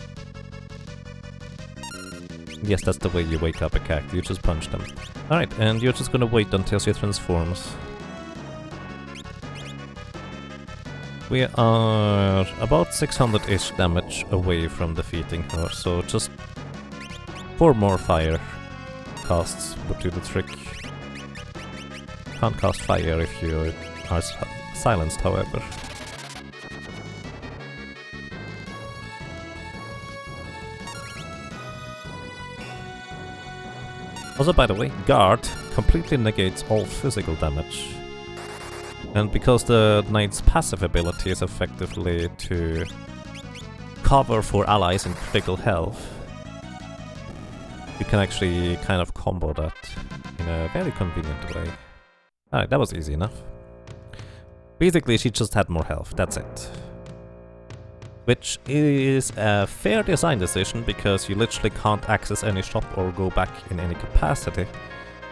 Yes, that's the way you wake up a character. You just punch them. Alright, and you're just gonna wait until she transforms. We are about 600-ish damage away from defeating her, so just 4 more fire casts would do the trick. Can't cast fire if you are silenced, however. Also, by the way, Guard completely negates all physical damage. And because the Knight's passive ability is effectively to cover for allies in critical health, you can actually kind of combo that in a very convenient way. Alright, that was easy enough. Basically, she just had more health, that's it. Which is a fair design decision, because you literally can't access any shop or go back in any capacity.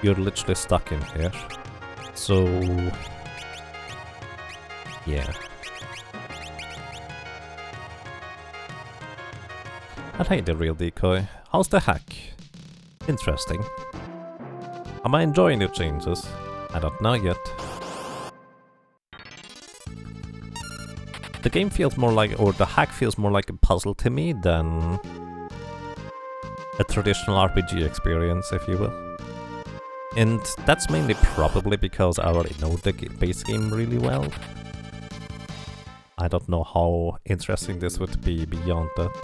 You're literally stuck in here. So... yeah. And hey, the real decoy. How's the hack? Interesting. Am I enjoying the changes? I don't know yet. The game feels more like, or the hack feels more like a puzzle to me than a traditional RPG experience, if you will. And that's mainly probably because I already know the base game really well. I don't know how interesting this would be beyond that.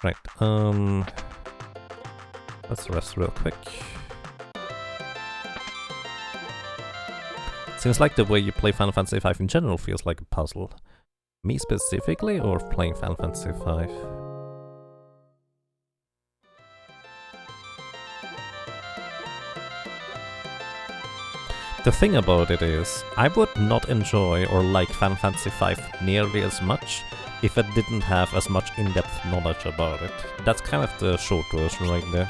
Right, let's rest real quick. Seems like the way you play Final Fantasy V in general feels like a puzzle. Me specifically, or playing Final Fantasy V? The thing about it is, I would not enjoy or like Final Fantasy V nearly as much if I didn't have as much in-depth knowledge about it. That's kind of the short version right there.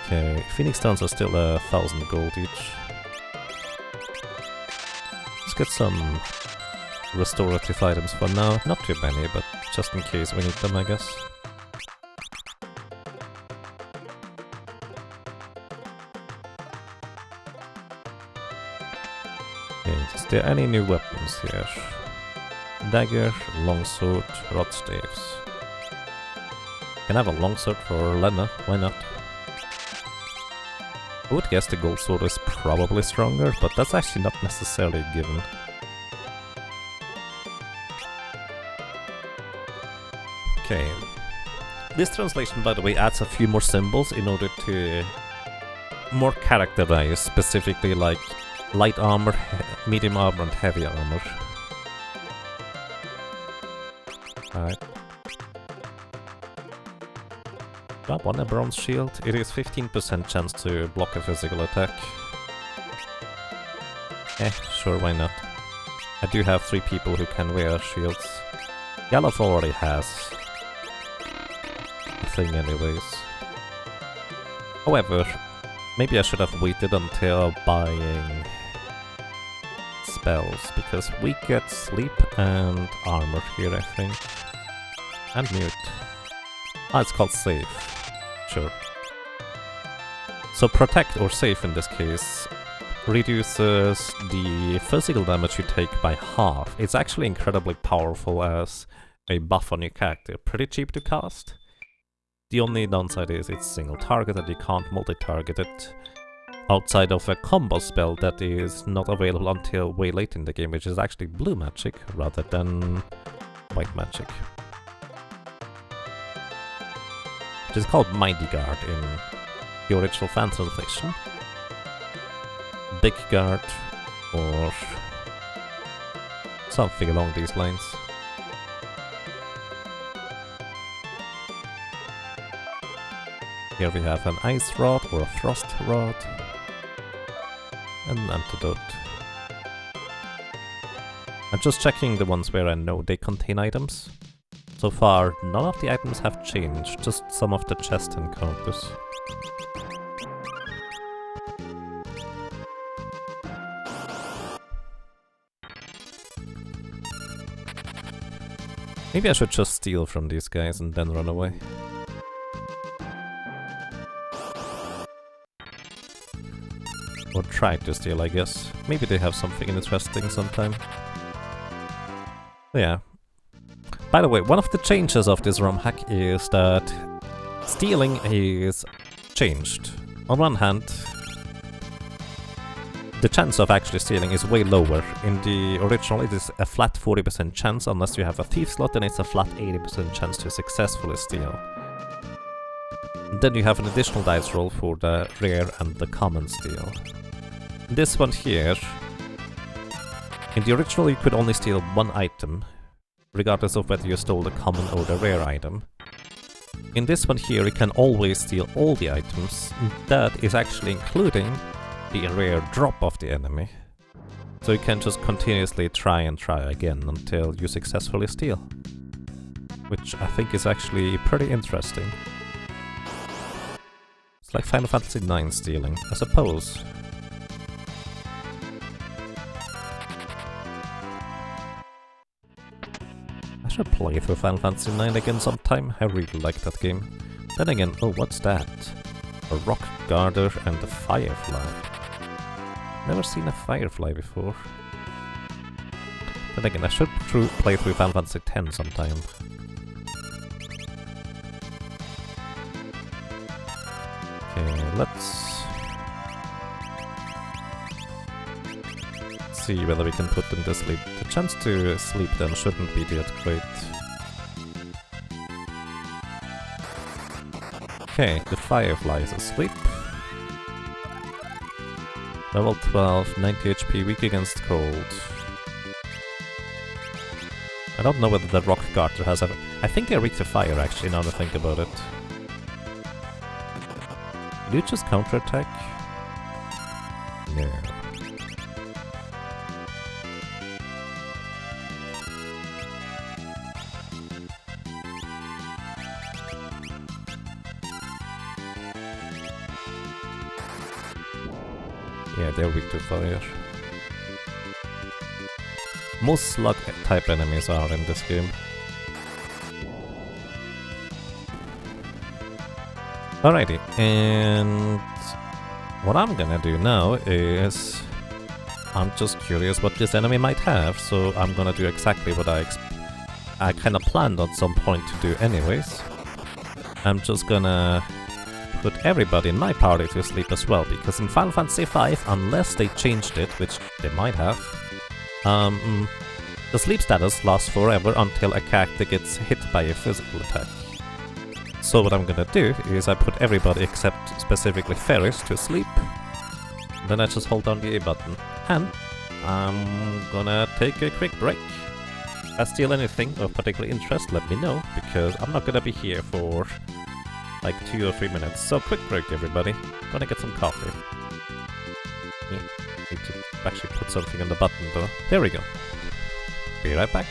Okay, Phoenix Stones are still 1,000 gold each. Let's get some restorative items for now. Not too many, but just in case we need them, I guess. Okay, is there any new weapons here? Dagger, longsword, rod staves. Can I have a longsword for Lena? Why not? I would guess the gold sword is probably stronger, but that's actually not necessarily a given. Okay. This translation, by the way, adds a few more symbols in order to more characterize specifically like light armor, medium armor, and heavy armor. Alright. I want a bronze shield? It is 15% chance to block a physical attack. Sure, why not? I do have 3 people who can wear shields. Yellow already has a thing anyways. However, maybe I should have waited until buying spells, because we get sleep and armor here, I think. And mute. Ah, it's called save. Sure. So protect or save in this case reduces the physical damage you take by half. It's actually incredibly powerful as a buff on your character. Pretty cheap to cast. The only downside is it's single target and you can't multi-target it outside of a combo spell that is not available until way late in the game, which is actually blue magic rather than white magic. Which is called Mighty Guard in the original fan translation. Big Guard or something along these lines. Here we have an Ice Rod or a Frost Rod. An Antidote. I'm just checking the ones where I know they contain items. So far, none of the items have changed, just some of the chest encounters. Maybe I should just steal from these guys and then run away. Or try to steal, I guess. Maybe they have something interesting sometime. Yeah. By the way, one of the changes of this Romhack is that stealing is changed. On one hand, the chance of actually stealing is way lower. In the original it is a flat 40% chance, unless you have a thief slot, and it's a flat 80% chance to successfully steal. Then you have an additional dice roll for the rare and the common steal. This one here, in the original you could only steal one item, regardless of whether you stole the common or the rare item. In this one here you can always steal all the items, that is actually including the rare drop of the enemy. So you can just continuously try and try again until you successfully steal. Which I think is actually pretty interesting. It's like Final Fantasy IX stealing, I suppose. I should play through Final Fantasy IX again sometime, I really like that game. Then again, oh, what's that? A rock garter and a firefly. Never seen a firefly before. Then again, I should play through Final Fantasy X sometime. Okay, let's see whether we can put them to sleep. The chance to sleep them shouldn't be that great. Okay, the firefly is asleep. Level 12, 90 HP, weak against cold. I don't know whether the rock garter has a... I think they're weak to fire actually, now that I think about it. Did you just counterattack? No. Yeah, they're weak to fire. Most slug type enemies are in this game. Alrighty, and what I'm gonna do now is I'm just curious what this enemy might have, so I'm gonna do exactly what I kind of planned at some point to do anyways. I'm just gonna put everybody in my party to sleep as well, because in Final Fantasy V, unless they changed it, which they might have, the sleep status lasts forever until a character gets hit by a physical attack. So what I'm gonna do is I put everybody except specifically Ferris to sleep, then I just hold down the A button, and I'm gonna take a quick break. If I steal anything of particular interest, let me know, because I'm not gonna be here for like 2 or 3 minutes. So quick break, everybody. Gonna get some coffee. Need to actually put something on the button though. There we go. Be right back.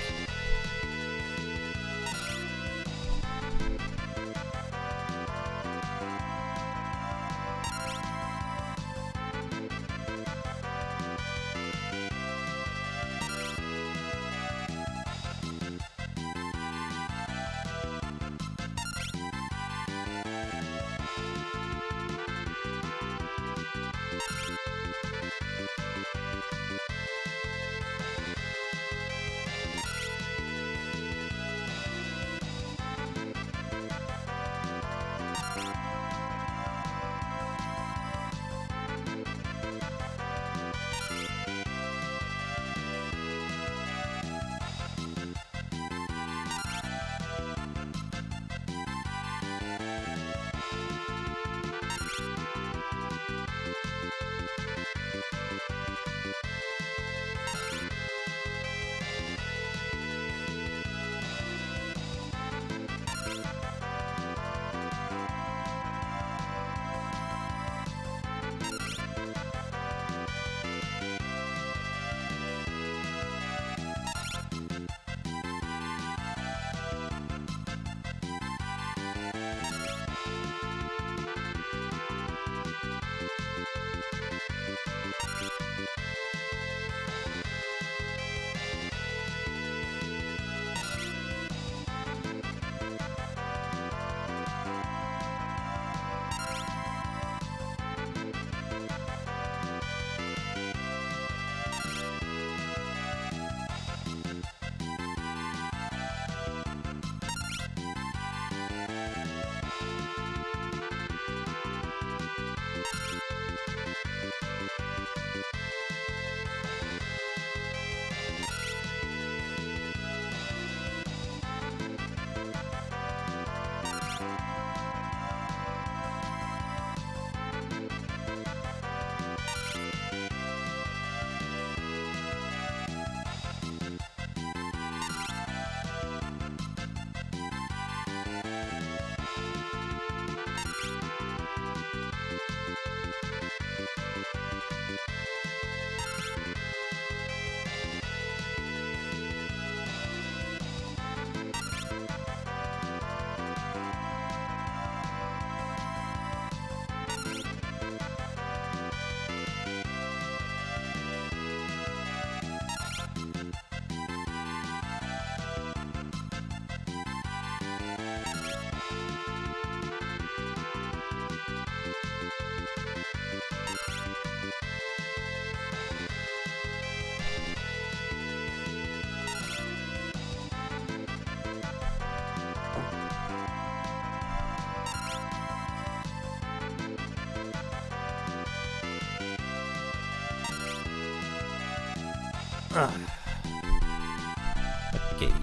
Okay.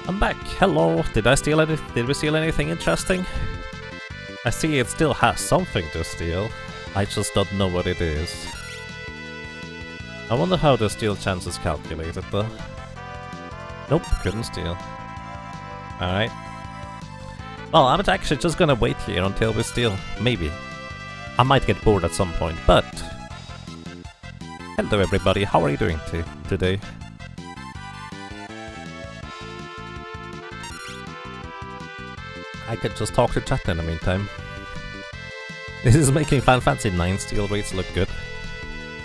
I'm back. Hello. Did we steal anything interesting? I see it still has something to steal. I just don't know what it is. I wonder how the steal chance is calculated though. Nope, couldn't steal. Alright. Well, I'm actually just gonna wait here until we steal. Maybe. I might get bored at some point, but... Hello everybody, how are you doing today? I could just talk to chat in the meantime. This is making Final Fantasy 9 steal rates look good.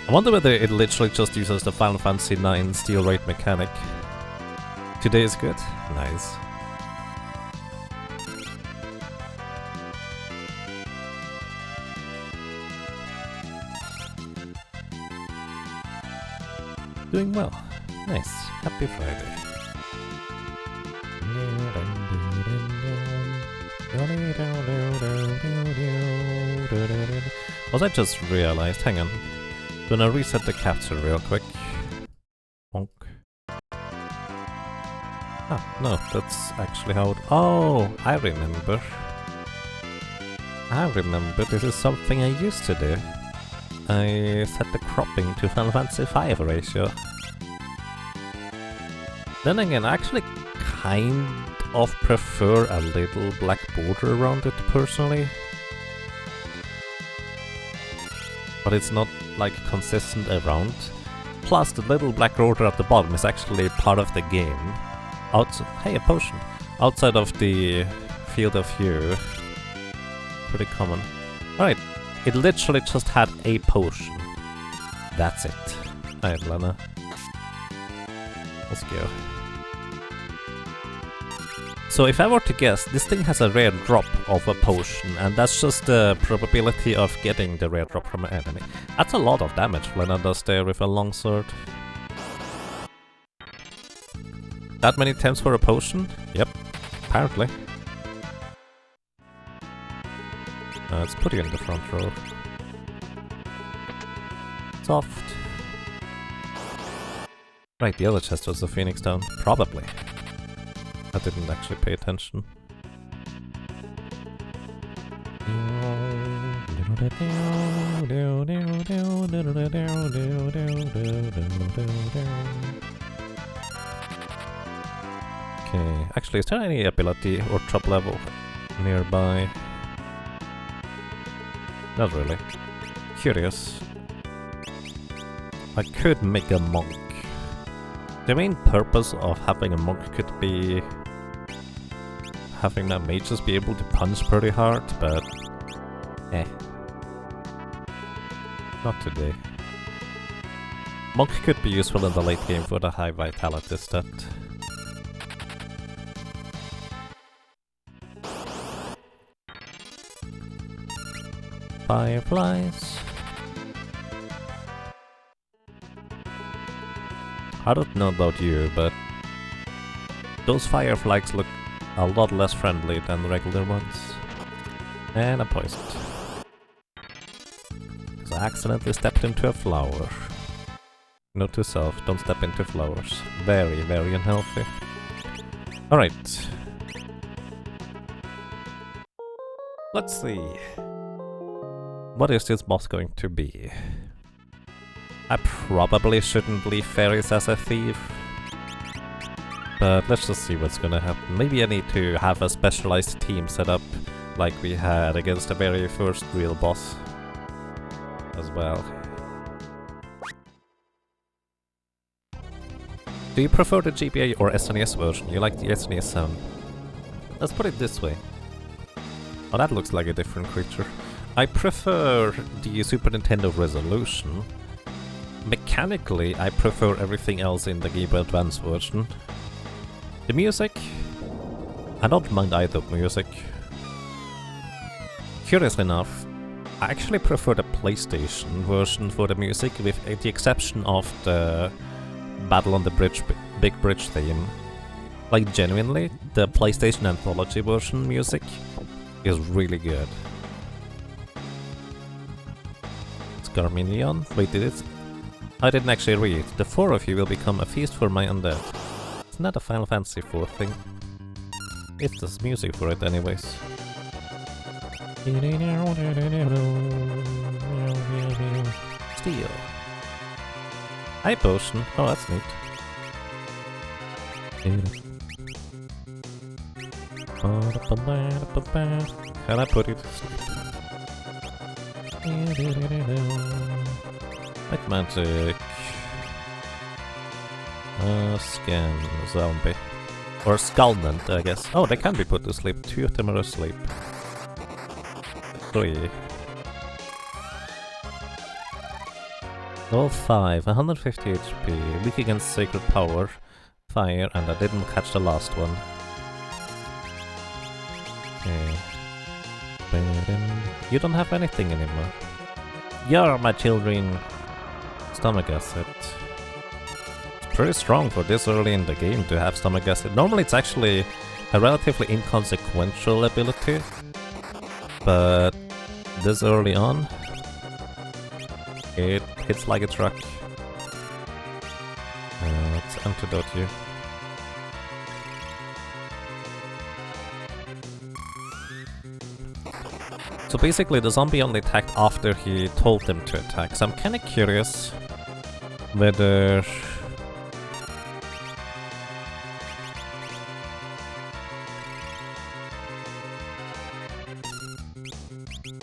I wonder whether it literally just uses the Final Fantasy 9 steal rate mechanic. Today is good? Nice. Doing well. Nice. Happy Friday. Was I just realized? Hang on. Gonna reset the capture real quick. Bonk. Ah, no, that's actually how it... Oh, I remember. This is something I used to do. I set the cropping to Final Fantasy 5 ratio. Then again, I actually of prefer a little black border around it personally. But it's not like consistent around. Plus the little black border at the bottom is actually part of the game. Hey, a potion! Outside of the field of view. Pretty common. Alright, it literally just had a potion. That's it. Alright, Lena. Let's go. So if I were to guess, this thing has a rare drop of a potion, and that's just the probability of getting the rare drop from an enemy. That's a lot of damage Lena does there with a longsword. That many attempts for a potion? Yep, apparently. Let's put you in the front row. Soft. Right, the other chest was the Phoenix down. Probably. I didn't actually pay attention. Okay, actually, is there any ability or drop level nearby? Not really. Curious. I could make a monk. The main purpose of having a monk could be having that mages be able to punch pretty hard, but not today. Monk could be useful in the late game for the high vitality stat. Fireflies. I don't know about you, but those fireflies look a lot less friendly than the regular ones. And I'm poisoned. Because I accidentally stepped into a flower. Note to self, don't step into flowers. Very, very unhealthy. Alright. Let's see. What is this boss going to be? I probably shouldn't leave fairies as a thief. But let's just see what's gonna happen. Maybe I need to have a specialized team set up like we had against the very first real boss as well. Do you prefer the GBA or SNES version? You like the SNES sound? Let's put it this way. Oh, that looks like a different creature. I prefer the Super Nintendo resolution. Mechanically, I prefer everything else in the Game Boy Advance version. The music, I don't mind either music. Curiously enough, I actually prefer the PlayStation version for the music, with the exception of the Battle on the Bridge, Big Bridge theme. Like, genuinely, the PlayStation Anthology version music is really good. Scarminion? Wait, did it? I didn't actually read. The four of you will become a feast for my undead. It's not a Final Fantasy IV thing. It's the music for it anyways. Steel. Hi potion. Oh, that's neat. Can I put it to sleep? White magic. Scan zombie. Or Skullment, I guess. Oh, they can be put to sleep. 2 of them are asleep. 3. Level 5, 150 HP. Weak against Sacred Power. Fire, and I didn't catch the last one. Okay. You don't have anything anymore. You're my children. Stomach acid. It's pretty strong for this early in the game to have stomach acid. Normally it's actually a relatively inconsequential ability, but this early on, it hits like a truck. Let's antidote you. So basically the zombie only attacked after he told them to attack, so I'm kinda curious whether...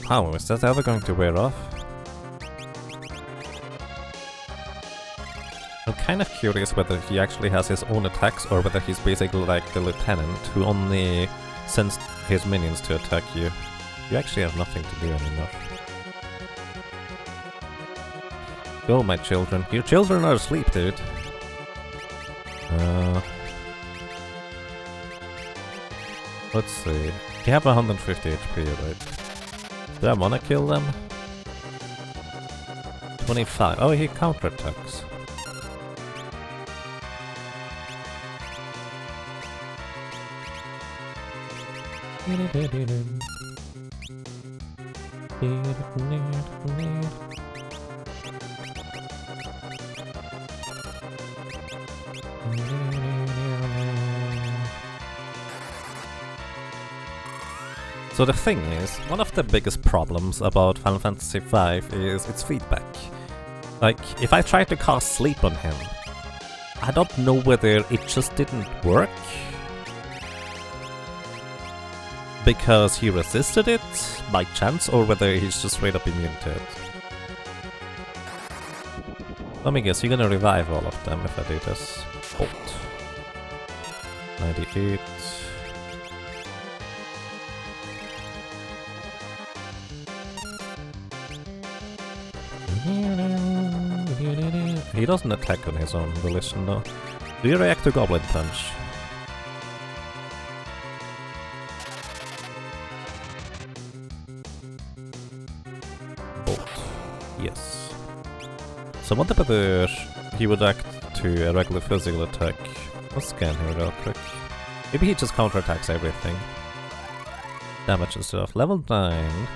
How is that ever going to wear off? I'm kind of curious whether he actually has his own attacks or whether he's basically like the lieutenant who only sends his minions to attack you. You actually have nothing to do anymore. Go, my children. Your children are asleep, dude. Let's see. You have 150 HP, right? Do I wanna kill them? 25. Oh, he counterattacks. So the thing is, one of the biggest problems about Final Fantasy V is its feedback. Like, if I try to cast sleep on him, I don't know whether it just didn't work because he resisted it by chance, or whether he's just straight up immune to it. Let me guess, you're gonna revive all of them if I do this. Bolt. 98. He doesn't attack on his own volition though. Do you react to Goblin Punch? Bolt. Yes. So what whether he would act to a regular physical attack? Let's scan him real quick. Maybe he just counterattacks everything. Damage and stuff. Level 9.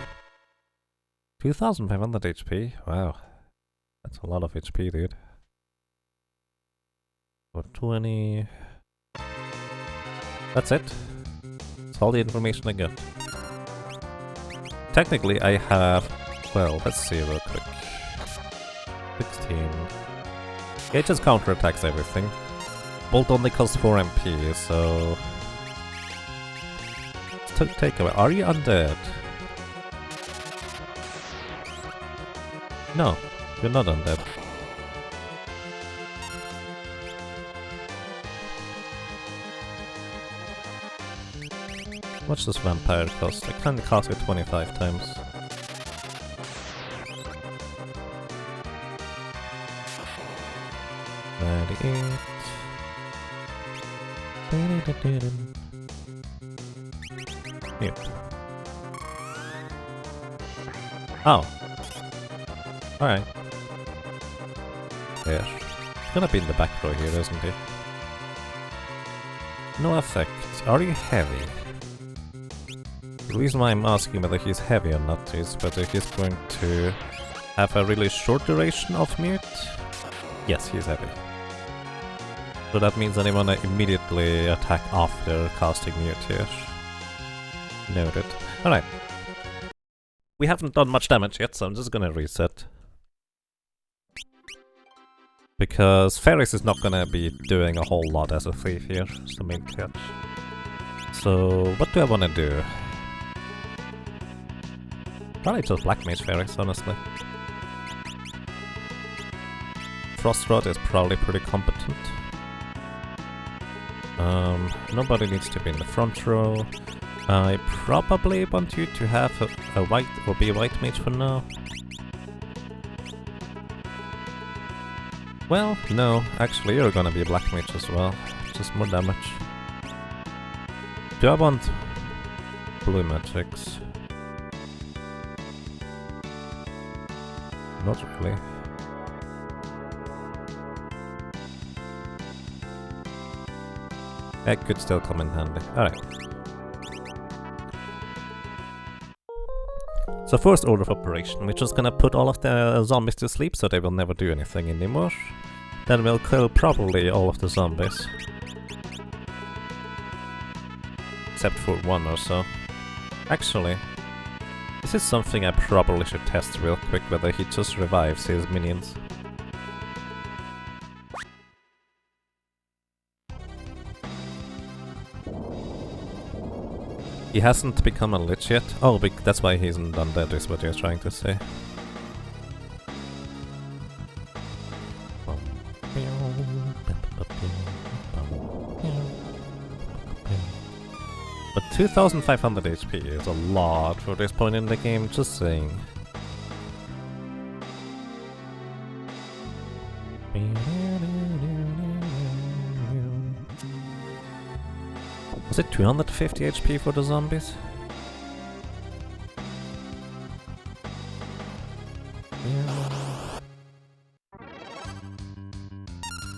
2500 HP. Wow. That's a lot of HP, dude. For 20... That's it. That's all the information I got. Technically I have... Well, let's see real quick. 16... Yeah, it just counterattacks everything. Bolt only costs 4 MP, so... Let's take away. Are you undead? No, you're not undead. What's this vampire cost? I can cast it 25 times. Here. Oh. Alright. There. He's gonna be in the back row here, isn't he? No effect. Are you heavy? The reason why I'm asking whether he's heavy or not is whether he's going to have a really short duration of mute. Yes, he's heavy. So that means that I wanna immediately attack after casting mute here. Noted. Alright. We haven't done much damage yet, so I'm just gonna reset. Because Ferris is not gonna be doing a whole lot as a thief here, is the main catch. So, what do I wanna do? Probably just Black Mage Ferris, honestly. Frost Rod is probably pretty competent. Nobody needs to be in the front row. I probably want you to have a white or be a white mage for now. Well, no, actually you're gonna be a black mage as well. Just more damage. Do I want blue magics? Not really. That could still come in handy. Alright. So first order of operation, we're just gonna put all of the zombies to sleep so they will never do anything anymore. Then we'll kill probably all of the zombies. Except for one or so. Actually, this is something I probably should test real quick, whether he just revives his minions. He hasn't become a lich yet? Oh, that's why he isn't undead, is what you're trying to say. But 2500 HP is a lot for this point in the game, just saying. Was it 250 HP for the zombies?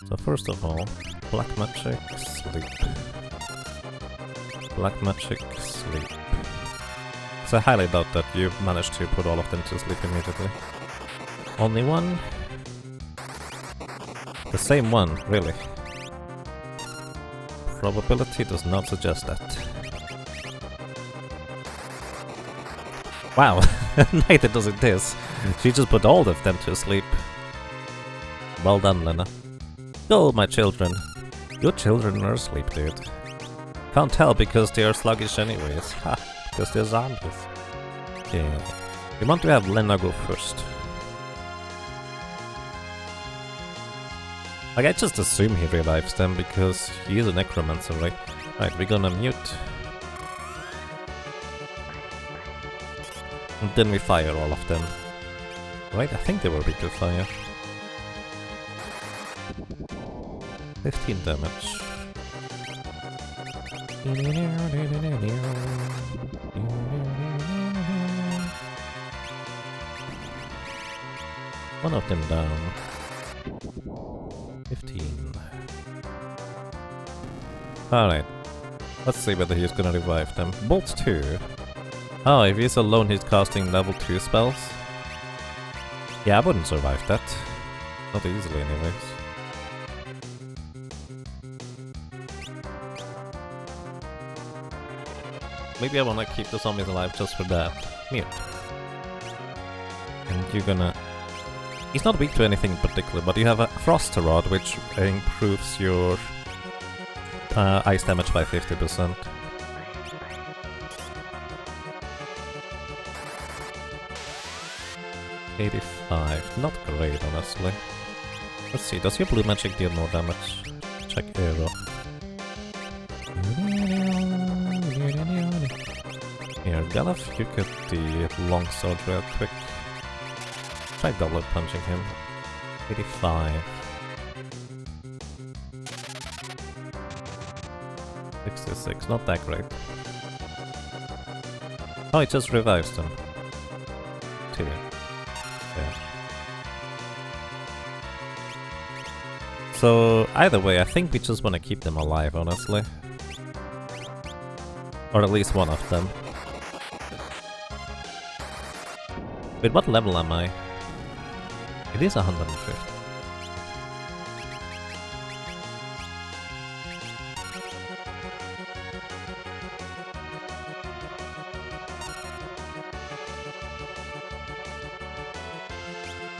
So first of all, black magic, sleep. Black magic, sleep. So I highly doubt that you managed to put all of them to sleep immediately. Only one? The same one, really. Probability does not suggest that. Wow, neither does it this. She just put all of them to sleep. Well done, Lena. Go, my children. Your children are asleep, dude. Can't tell because they are sluggish anyways. Ha, because they're zombies. Yeah. We want to have Lena go first. Like, I just assume he revives them because he is a necromancer, right? Right, we're gonna mute. And then we fire all of them. Right, I think they were weak to fire. 15 damage. One of them down. 15. Alright. Let's see whether he's gonna revive them. Bolt 2. Oh, if he's alone he's casting level 2 spells? Yeah, I wouldn't survive that. Not easily anyways. Maybe I wanna keep the zombies alive just for that. Mute. And you're gonna... He's not weak to anything in particular, but you have a Frost Rod, which improves your ice damage by 50%. $85. Not great, honestly. Let's see, does your blue magic deal more damage? Check arrow. Here, Galaf, you get the longsword real quick. Try double punching him. 85. 66, not that great. Oh, it just revives them. 2. Yeah. So, either way, I think we just want to keep them alive, honestly. Or at least one of them. Wait, what level am I? It is 150.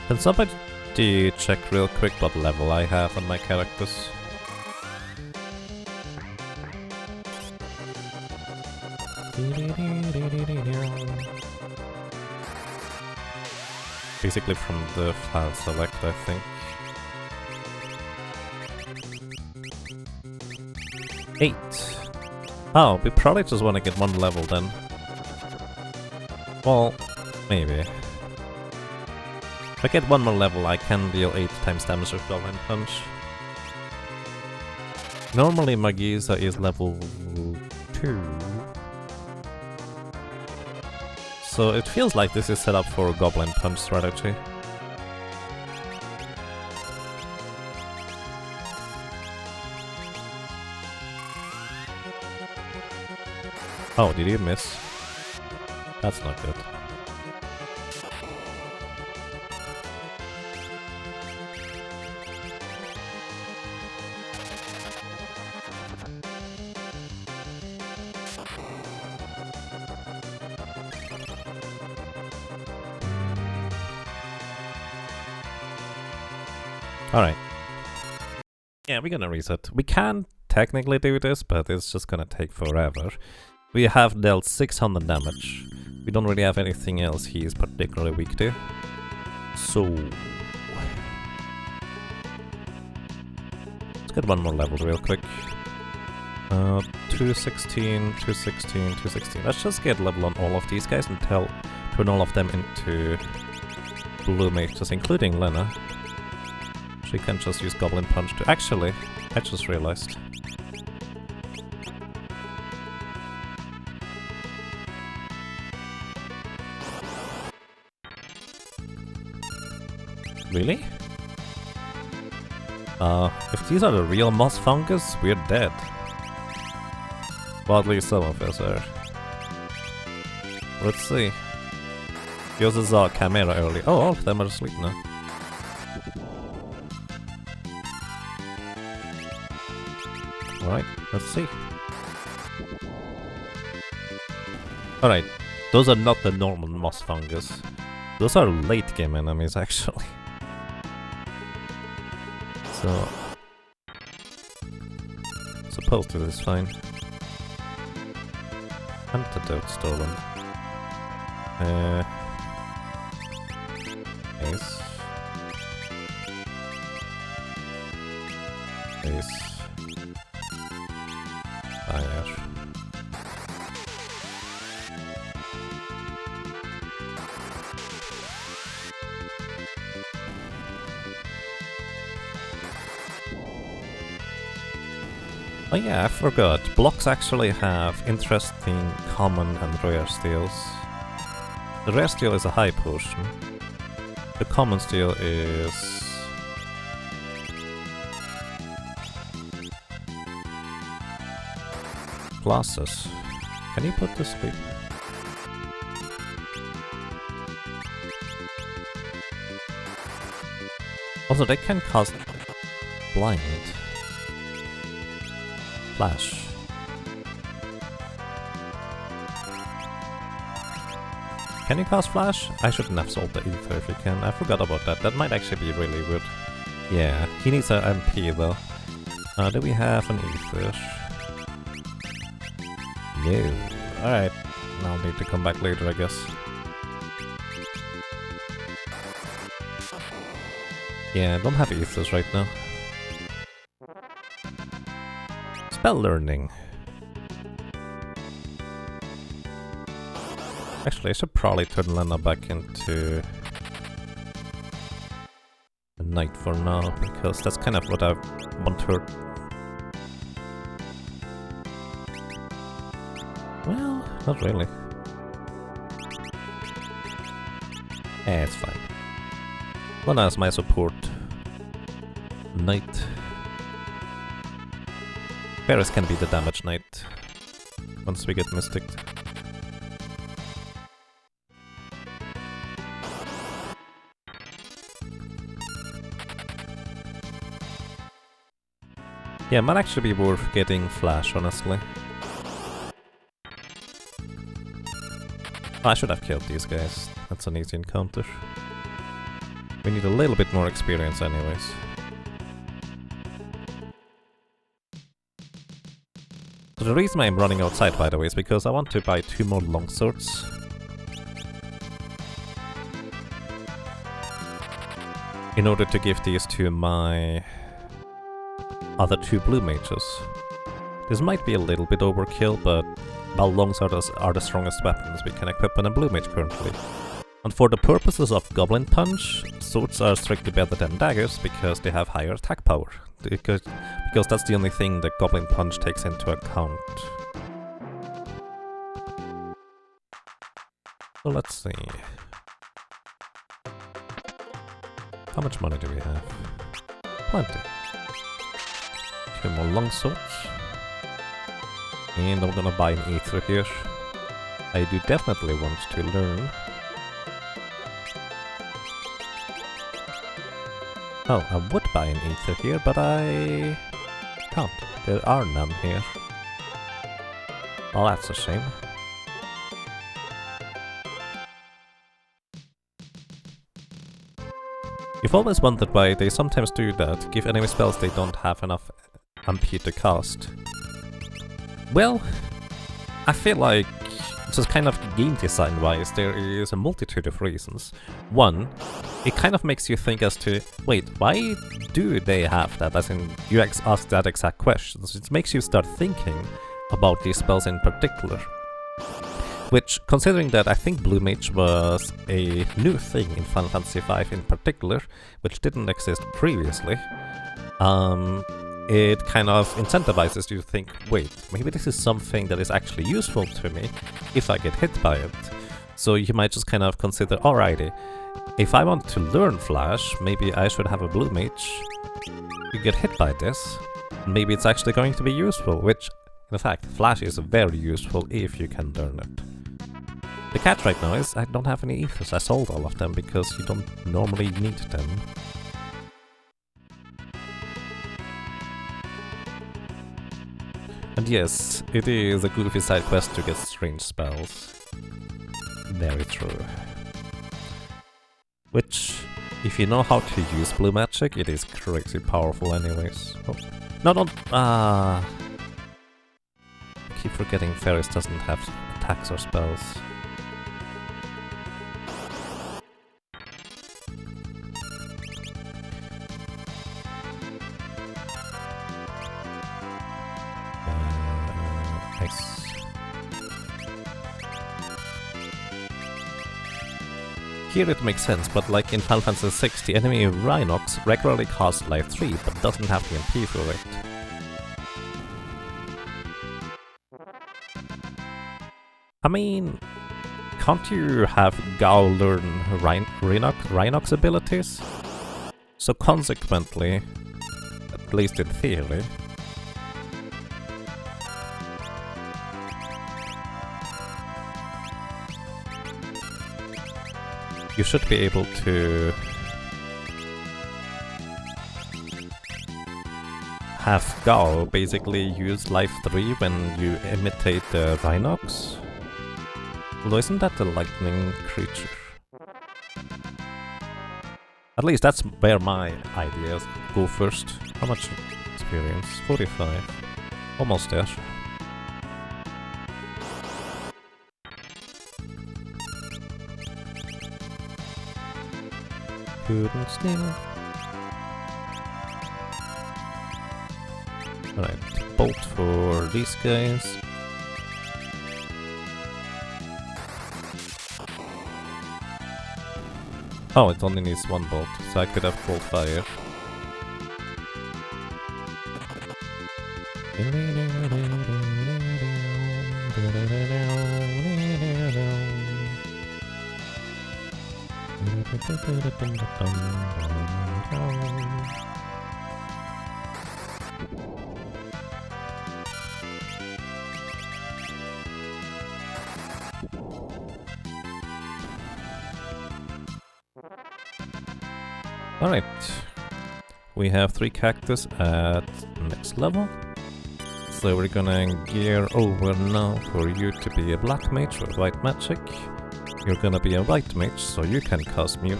Can somebody check real quick what level I have on my characters? Basically from the file select, I think. 8. Oh, we probably just want to get one level then. Well, maybe. If I get one more level, I can deal 8 times damage with Goblin Punch. Normally Magiza is level 2. So it feels like this is set up for Goblin Punch strategy. Oh, did you miss? That's not good. Alright. Yeah, we're gonna reset. We can technically do this, but it's just gonna take forever. We have dealt 600 damage. We don't really have anything else he is particularly weak to. So... let's get one more level real quick. 216, 216, 216. Let's just get level on all of these guys and turn all of them into blue mages, including Lena. She can just use Goblin Punch to... actually, I just realized. Really? If these are the real moss fungus, we're dead. Well, at least some of us are. Let's see. Uses our camera early. Oh, all of them are asleep now. Alright, let's see. Alright, those are not the normal moss fungus. Those are late game enemies, actually. So... suppose this is fine. Antidote stolen. Ace. Ace. Fire. Oh yeah, I forgot. Blocks actually have interesting common and rare steals. The rare steal is a high potion. The common steal is... glasses. Can you put this sleep? Also, they can cast blind. Flash. Can you cast flash? I shouldn't have sold the ether if you can. I forgot about that. That might actually be really good. Yeah, he needs an MP though. Do we have an ether? No. Alright. I'll need to come back later, I guess. Yeah, I don't have ethers right now. Spell learning. Actually, I should probably turn Lena back into a knight for now, because that's kind of what I want her. Well, not really. Eh, it's fine. Lena is my support. Knight. Paris can be the damage knight once we get mysticked. Yeah, might actually be worth getting flash, honestly. I should have killed these guys. That's an easy encounter. We need a little bit more experience anyways. So the reason I'm running outside, by the way, is because I want to buy 2 more longswords. In order to give these to my other 2 blue mages. This might be a little bit overkill, but well, longswords are the strongest weapons we can equip on a blue mage currently. And for the purposes of Goblin Punch, swords are strictly better than daggers because they have higher attack power. Because that's the only thing that Goblin Punch takes into account. So let's see. How much money do we have? Plenty. 2 more longswords. And I'm gonna buy an ether here. I do definitely want to learn. Oh, I would buy an ether here, but I can't. There are none here. Oh, that's a shame. You've always wondered why they sometimes do that, give enemy spells they don't have enough MP to cast. Well, I feel like, just kind of game design wise, there is a multitude of reasons. One, it kind of makes you think as to, wait, why do they have that? As in, you ask that exact question. So it makes you start thinking about these spells in particular. Which, considering that I think Blue Mage was a new thing in Final Fantasy V in particular, which didn't exist previously, it kind of incentivizes you to think, wait, maybe this is something that is actually useful to me if I get hit by it. So you might just kind of consider, alrighty, if I want to learn Flash, maybe I should have a Blue Mage. You get hit by this, maybe it's actually going to be useful, which, in fact, Flash is very useful if you can learn it. The catch right now is I don't have any ethers. I sold all of them because you don't normally need them. And yes, it is a goofy side quest to get strange spells. Very true. Which, if you know how to use blue magic, it is crazy powerful anyways. Oh. No, don't... I keep forgetting Ferris doesn't have attacks or spells. Nice. Here it makes sense, but like in Final Fantasy VI, the enemy Rhinox regularly costs life 3, but doesn't have the MP for it. I mean, can't you have Gao learn Rhinox abilities? So consequently, at least in theory, you should be able to have Gao basically use life 3 when you imitate the Rhinox. Although isn't that the lightning creature? At least that's where my ideas go first. How much experience? 45. Almost there. Couldn't steal. Alright, bolt for these guys. Oh, it only needs one bolt, so I could have bolt fire. Alright, we have 3 cactus at next level, so we're gonna gear over now for you to be a black mage or white magic. You're gonna be a white mage, so you can cast mute.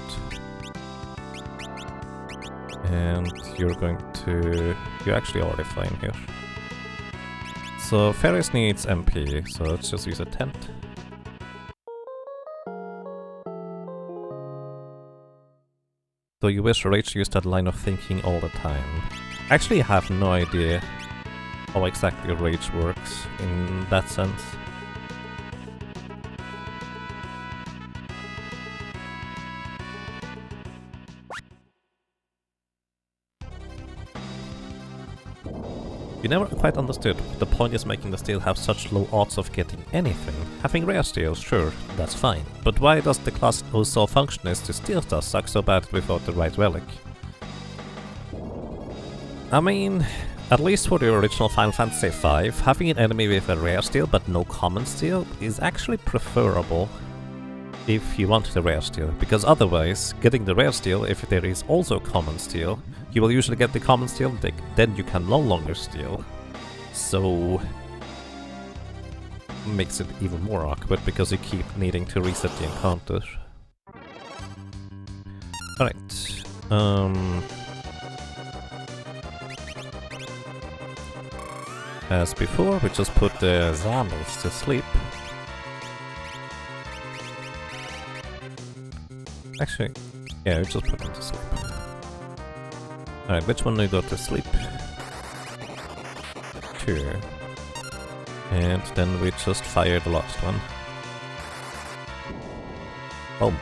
And you're going to... you're actually already fine here. So Ferris needs MP, so let's just use a tent. So you wish Rage used that line of thinking all the time. Actually, I have no idea how exactly Rage works in that sense. You never quite understood what the point is making the steel have such low odds of getting anything. Having rare steel, sure, that's fine. But why does the class whose sole function is to steal stuff suck so bad without the right relic? I mean, at least for the original Final Fantasy V, having an enemy with a rare steel but no common steel is actually preferable if you want the rare steel, because otherwise, getting the rare steel, if there is also common steel, you will usually get the common steel, then you can no longer steal. So makes it even more awkward because you keep needing to reset the encounter. Alright. as before, we just put the zombies to sleep. Actually, yeah, we just put them to sleep. Alright, which one do we go to sleep? 2. And then we just fire the last one. Boom.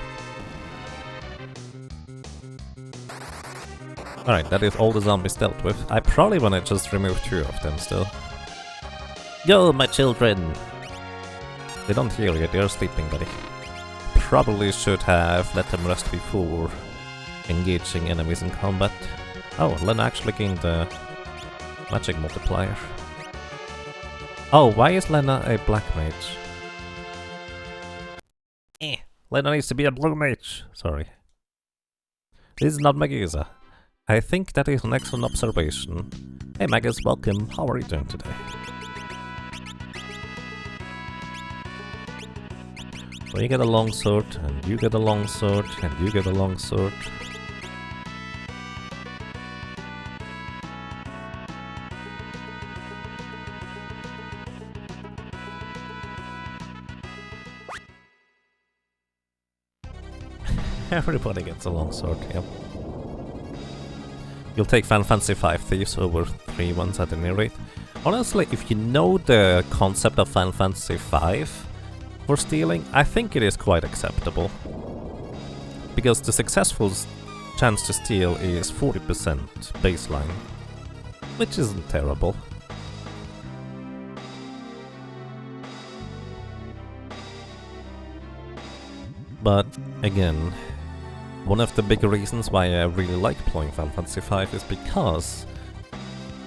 Alright, that is all the zombies dealt with. I probably wanna just remove 2 of them still. Yo, my children! They don't hear you, they're sleeping, buddy. Probably should have let them rest before engaging enemies in combat. Oh, Lena actually gained the magic multiplier. Oh, why is Lena a black mage? Lena needs to be a blue mage. Sorry. This is not Magisa. I think that is an excellent observation. Hey Magus, welcome. How are you doing today? So you get a long sword, and you get a long sword, and you get a long sword. Everybody gets a long sword, yep. You'll take Final Fantasy 5 Thieves over 3 ones at any rate. Honestly, if you know the concept of Final Fantasy 5 for stealing, I think it is quite acceptable. Because the successful chance to steal is 40% baseline, which isn't terrible. But again, one of the big reasons why I really like playing Final Fantasy V is because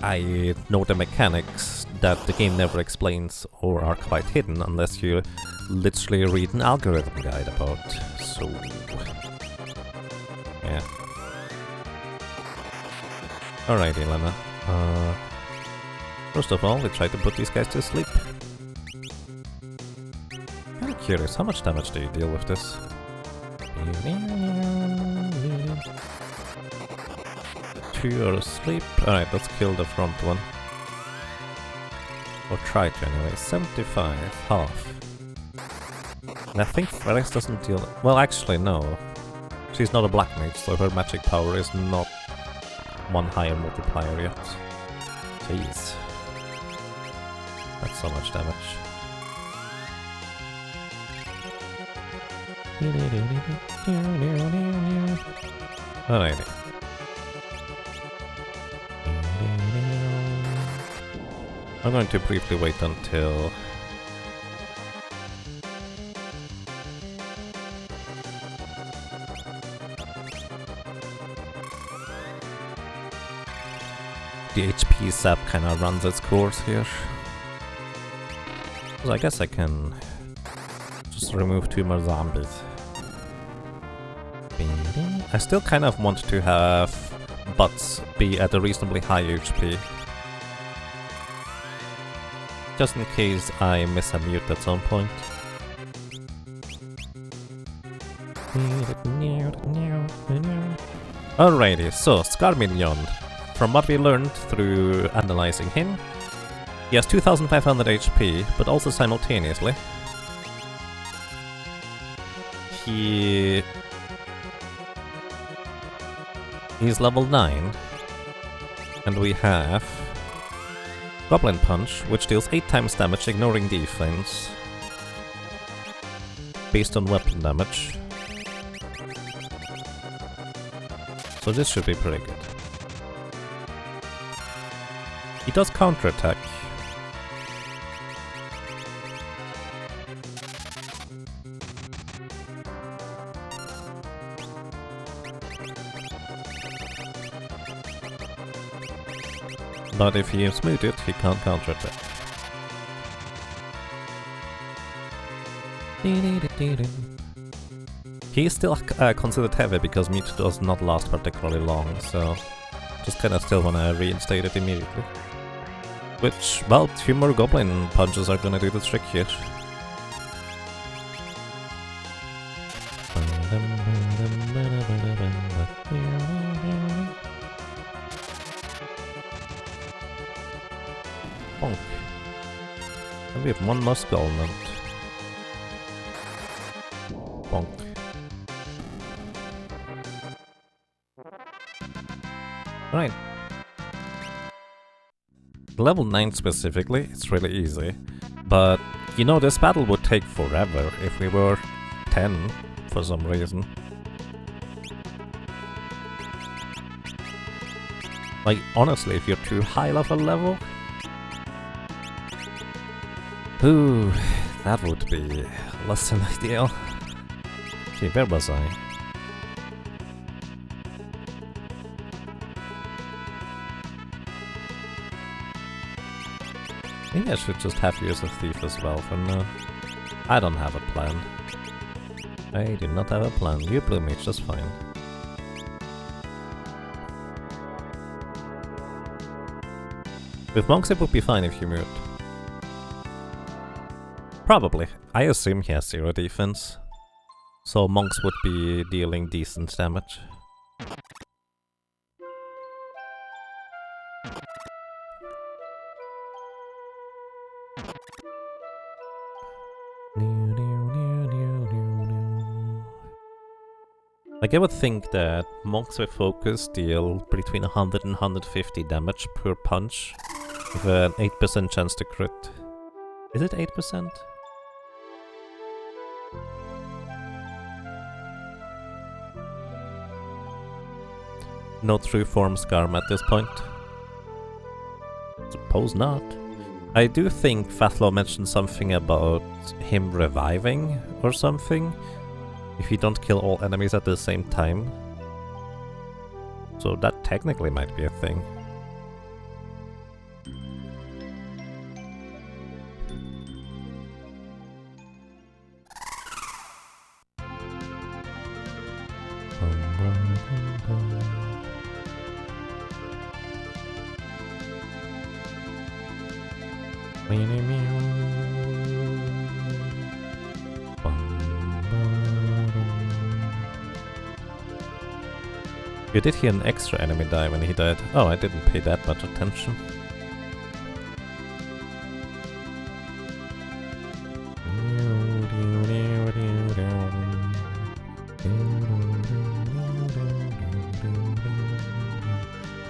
I know the mechanics that the game never explains or are quite hidden unless you literally read an algorithm guide about. So, yeah. Alrighty, Lena. First of all, we try to put these guys to sleep. I'm curious, how much damage do you deal with this? 2 are asleep. Alright, let's kill the front one. Or try to anyway. 75, half. And I think Felix doesn't deal... Well, actually, no. She's not a black mage, so her magic power is not 1 higher multiplier yet. Jeez. That's so much damage. Alrighty. I'm going to briefly wait until... the HP sap kind of runs its course here. So I guess I can just remove 2 more zombies. I still kind of want to have Butts be at a reasonably high HP. Just in case I miss a mute at some point. Alrighty, so Scarminion. From what we learned through analyzing him, he has 2500 HP, but also simultaneously he's level 9, and we have Goblin Punch, which deals 8 times damage ignoring defense, based on weapon damage. So this should be pretty good. He does counterattack. But if you smooth it, he can't counterattack. He is still considered heavy because meat does not last particularly long, so just kinda still wanna reinstate it immediately. Which, well, 2 more Goblin Punches are gonna do the trick here. Bonk. And we have one more skull nut. Bonk. Right. Level 9 specifically, it's really easy. But, you know, this battle would take forever if we were 10 for some reason. Like, honestly, if you're too high of a level... Ooh, that would be less than ideal. Okay, where was I? Maybe I should just have you as a thief as well for now. I don't have a plan. I do not have a plan. You blue mage, just fine. With monks it would be fine if you moved. Probably. I assume he has 0 defense. So monks would be dealing decent damage. Like, I would think that monks with focus deal between 100 and 150 damage per punch, with an 8% chance to crit. Is it 8%? No true form Scarm at this point. Suppose not. I do think Fatlaw mentioned something about him reviving or something, if you don't kill all enemies at the same time. So that technically might be a thing. You did hear an extra enemy die when he died. Oh, I didn't pay that much attention.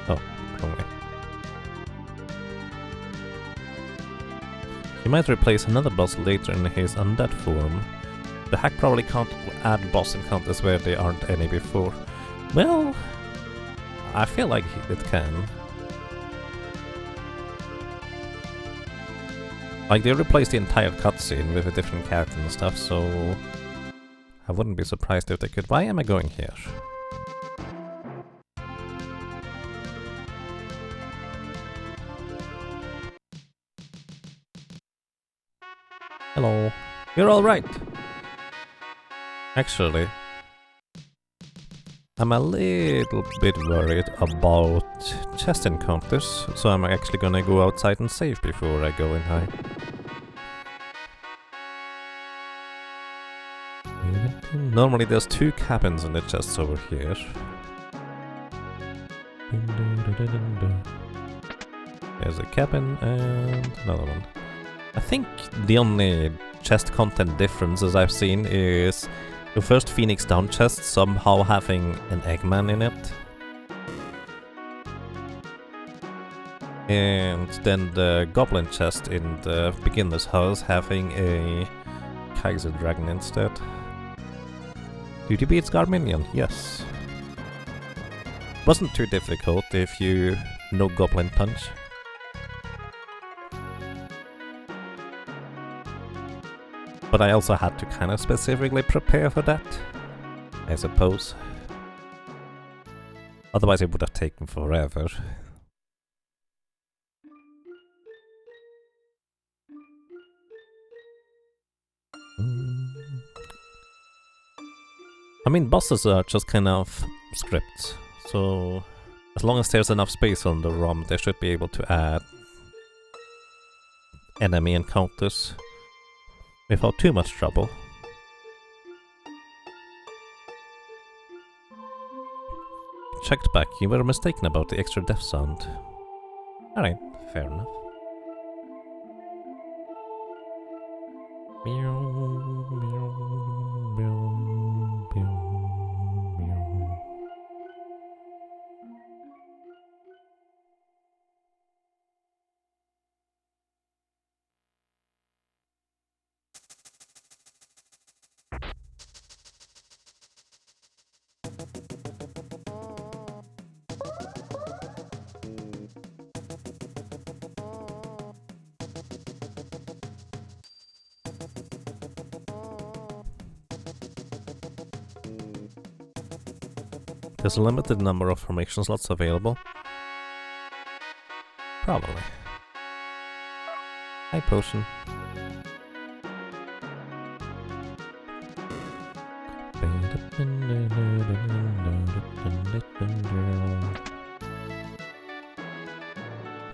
Oh, wrong way. He might replace another boss later in his undead form. The hack probably can't add boss encounters where there aren't any before. Well, I feel like it can. Like, they replaced the entire cutscene with a different character and stuff, so I wouldn't be surprised if they could. Why am I going here? Hello. You're alright. Actually, I'm a little bit worried about chest encounters, so I'm actually gonna go outside and save before I go in high. Normally there's 2 cabins in the chests over here. There's a cabin and another one. I think the only chest content differences I've seen is the first Phoenix Down chest somehow having an Eggman in it. And then the Goblin chest in the beginner's house having a Kaiser Dragon instead. Did you beat Scarminion? Yes. Wasn't too difficult if you know Goblin Punch. But I also had to kind of specifically prepare for that, I suppose. Otherwise it would have taken forever. I mean, bosses are just kind of scripts, so as long as there's enough space on the ROM, they should be able to add enemy encounters without too much trouble. Checked back, you were mistaken about the extra death sound. Alright, fair enough. Meow, meow, meow, meow, meow. There's a limited number of formation slots available. Probably. Hi, potion.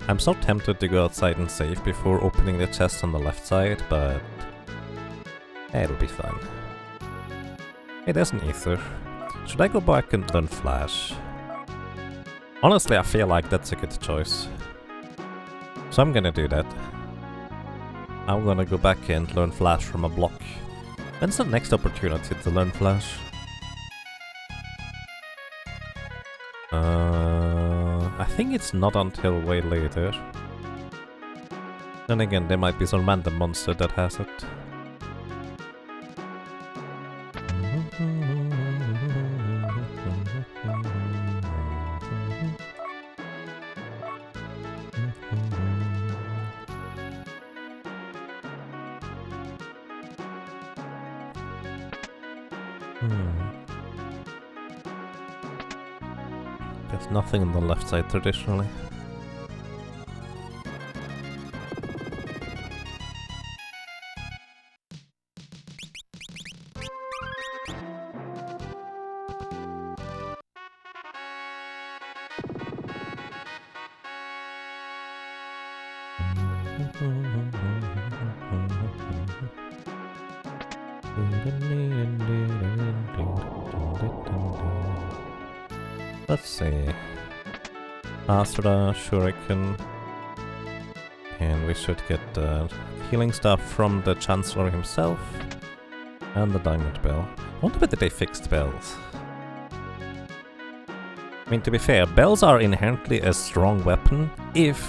I'm so tempted to go outside and save before opening the chest on the left side, but it'll be fun. Hey, there's an ether. Should I go back and learn Flash? Honestly, I feel like that's a good choice. So I'm gonna do that. I'm gonna go back and learn Flash from a block. When's the next opportunity to learn Flash? I think it's not until way later. Then again, there might be some random monster that has it. There's nothing on the left side traditionally. Let's see. Asura, Shuriken. And we should get the healing stuff from the Chancellor himself. And the Diamond Bell. I wonder whether they fixed bells. I mean, to be fair, bells are inherently a strong weapon if...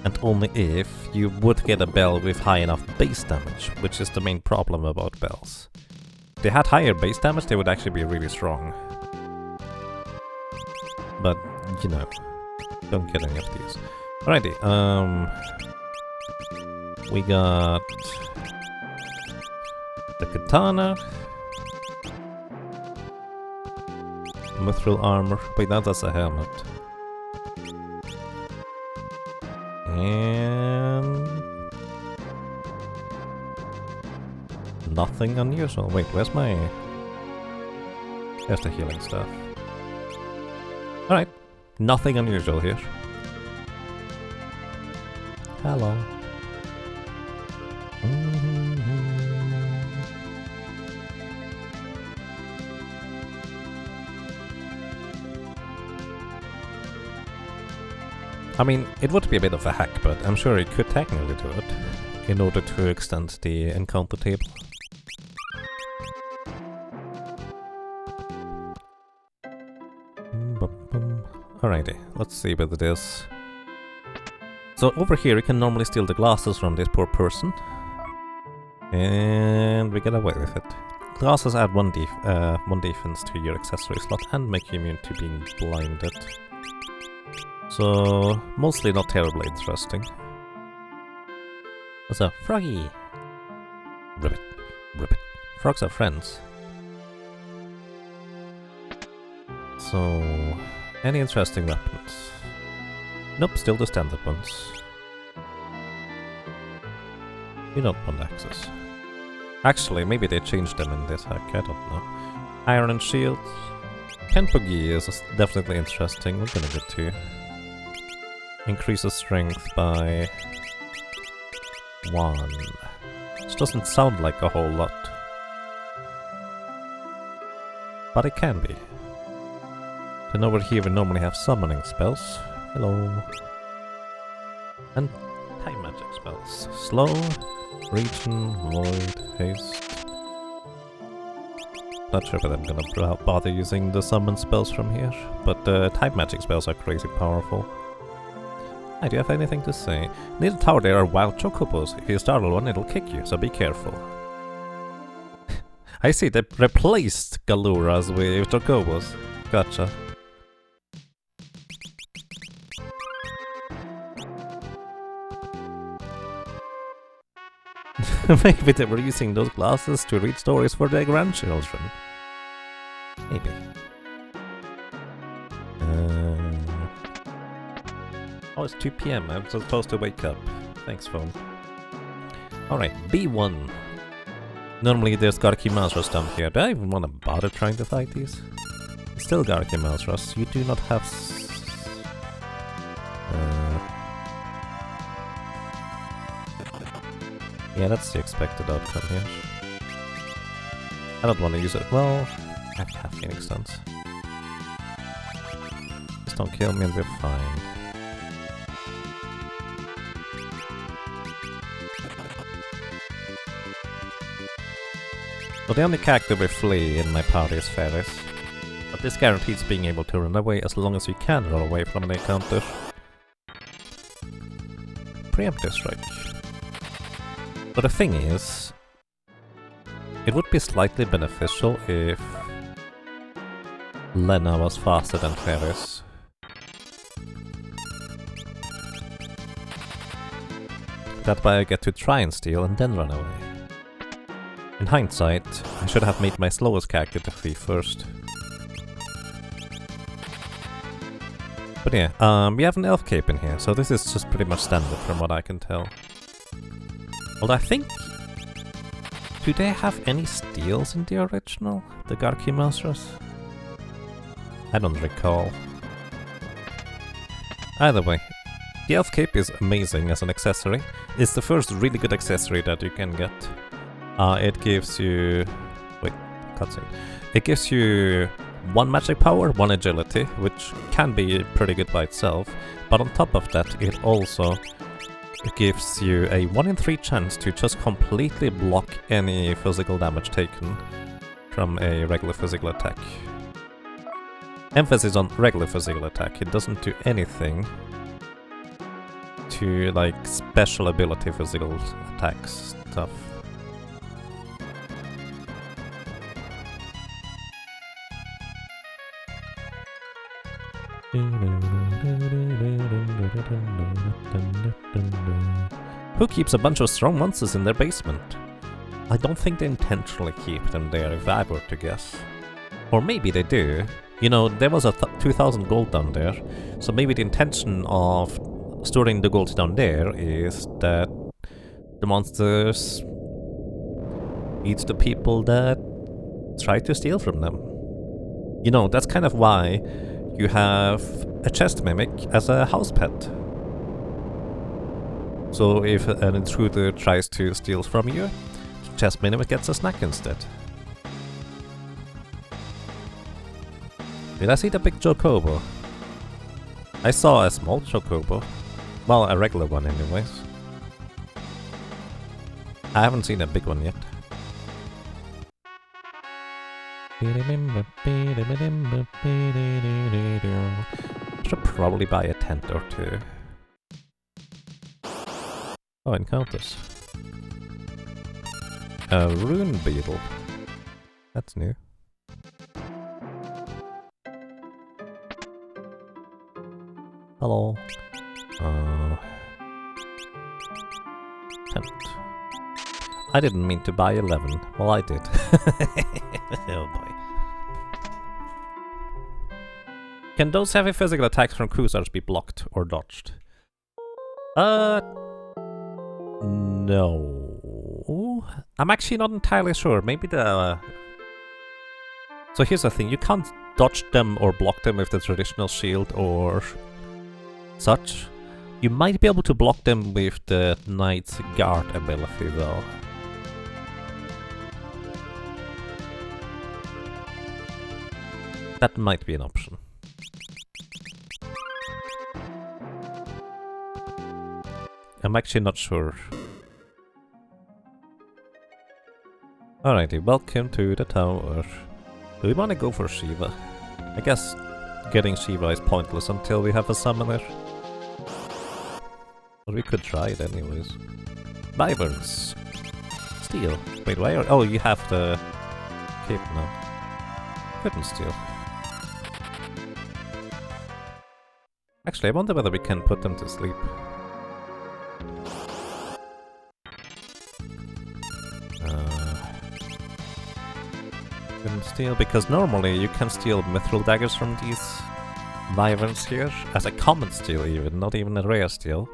and only if you would get a bell with high enough base damage, which is the main problem about bells. If they had higher base damage, they would actually be really strong. But, you know, don't get any of these. Alrighty, we got the katana, mithril armor. Wait, now that's a helmet. And nothing unusual. Wait, where's my... There's the healing stuff. Alright, nothing unusual here. Hello. I mean, it would be a bit of a hack, but I'm sure it could technically do it in order to extend the encounter table. Alrighty, let's see what it is. So over here you can normally steal the glasses from this poor person. And we get away with it. Glasses add one defense to your accessory slot and make you immune to being blinded. So, mostly not terribly interesting. What's up? Froggy! Ribbit. Ribbit. Frogs are friends. So, any interesting weapons? Nope, still the standard ones. You don't want access. Actually, maybe they changed them in this hack, I don't know. Iron and shield. Kenpogi is definitely interesting, we're gonna get to. Increases strength by 1. Which doesn't sound like a whole lot. But it can be. Then over here we normally have summoning spells. Hello. And time magic spells. Slow, region, void, haste. Not sure if I'm gonna bother using the summon spells from here, but time magic spells are crazy powerful. Hi, do you have anything to say? Near the tower there are wild chocobos. If you startle one, it'll kick you, so be careful. I see, they replaced Galuras with chocobos. Gotcha. Maybe they were using those glasses to read stories for their grandchildren. Maybe. Oh, it's 2 PM. I'm supposed to wake up. Thanks, phone. Alright, B1. Normally there's Garki Mouse down here. Do I even want to bother trying to fight these? Still Garki Mouse. You do not have... yeah, that's the expected outcome here. I don't want to use it. Well, I have Phoenix Stones. Just don't kill me and we're fine. Well, the only character with flee in my party is Ferris. But this guarantees being able to run away as long as you can run away from an encounter. Preemptive strike. But the thing is, it would be slightly beneficial if Lena was faster than Ferris. That way I get to try and steal and then run away. In hindsight, I should have made my slowest character to flee first. But yeah, we have an elf cape in here, so this is just pretty much standard from what I can tell. Well, I think... do they have any steals in the original? The Garki Monsters? I don't recall. Either way, the elf cape is amazing as an accessory. It's the first really good accessory that you can get. It gives you... wait, cutscene. It gives you 1 magic power, 1 agility, which can be pretty good by itself. But on top of that, it also gives you a 1 in 3 chance to just completely block any physical damage taken from a regular physical attack. Emphasis on regular physical attack. It doesn't do anything to like special ability physical attacks stuff. Who keeps a bunch of strong monsters in their basement? I don't think they intentionally keep them there, if I were to guess. Or maybe they do. You know, there was a 2000 gold down there, so maybe the intention of storing the gold down there is that the monsters eat the people that try to steal from them. You know, that's kind of why you have a chest mimic as a house pet. So if an intruder tries to steal from you, the chest mimic gets a snack instead. Did I see the big chocobo? I saw a small chocobo. Well, a regular one anyways. I haven't seen a big one yet. Should probably buy a tent or two. Oh, encounters. A rune beetle. That's new. Hello. Tent. I didn't mean to buy 11. Well, I did. Oh boy. Can those heavy physical attacks from cruisers be blocked or dodged? No. I'm actually not entirely sure. Maybe the... So here's the thing. You can't dodge them or block them with the traditional shield or such. You might be able to block them with the Knight's Guard ability though. That might be an option. I'm actually not sure. Alrighty, welcome to the tower. Do we want to go for Shiva? I guess getting Shiva is pointless until we have a summoner. But we could try it anyways. Wyverns. Steal. Wait, why are... Oh, you have the cape now. Couldn't steal. Actually, I wonder whether we can put them to sleep. Couldn't steal, because normally you can steal mithril daggers from these wyverns here, as a common steal even, not even a rare steal.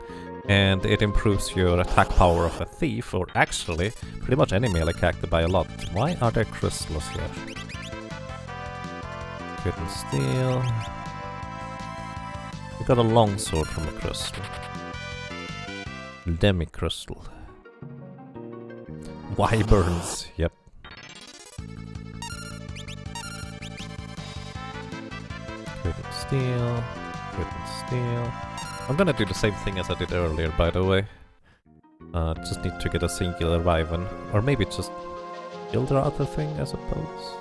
And it improves your attack power of a thief, or actually, pretty much any melee character by a lot. Why are there crystals here? Couldn't steal. We got a longsword from a crystal. Demi-crystal. Wyverns, yep. Couldn't steal. Couldn't steal. I'm gonna do the same thing as I did earlier, by the way. Just need to get a singular wyvern. Or maybe just kill the other thing, I suppose.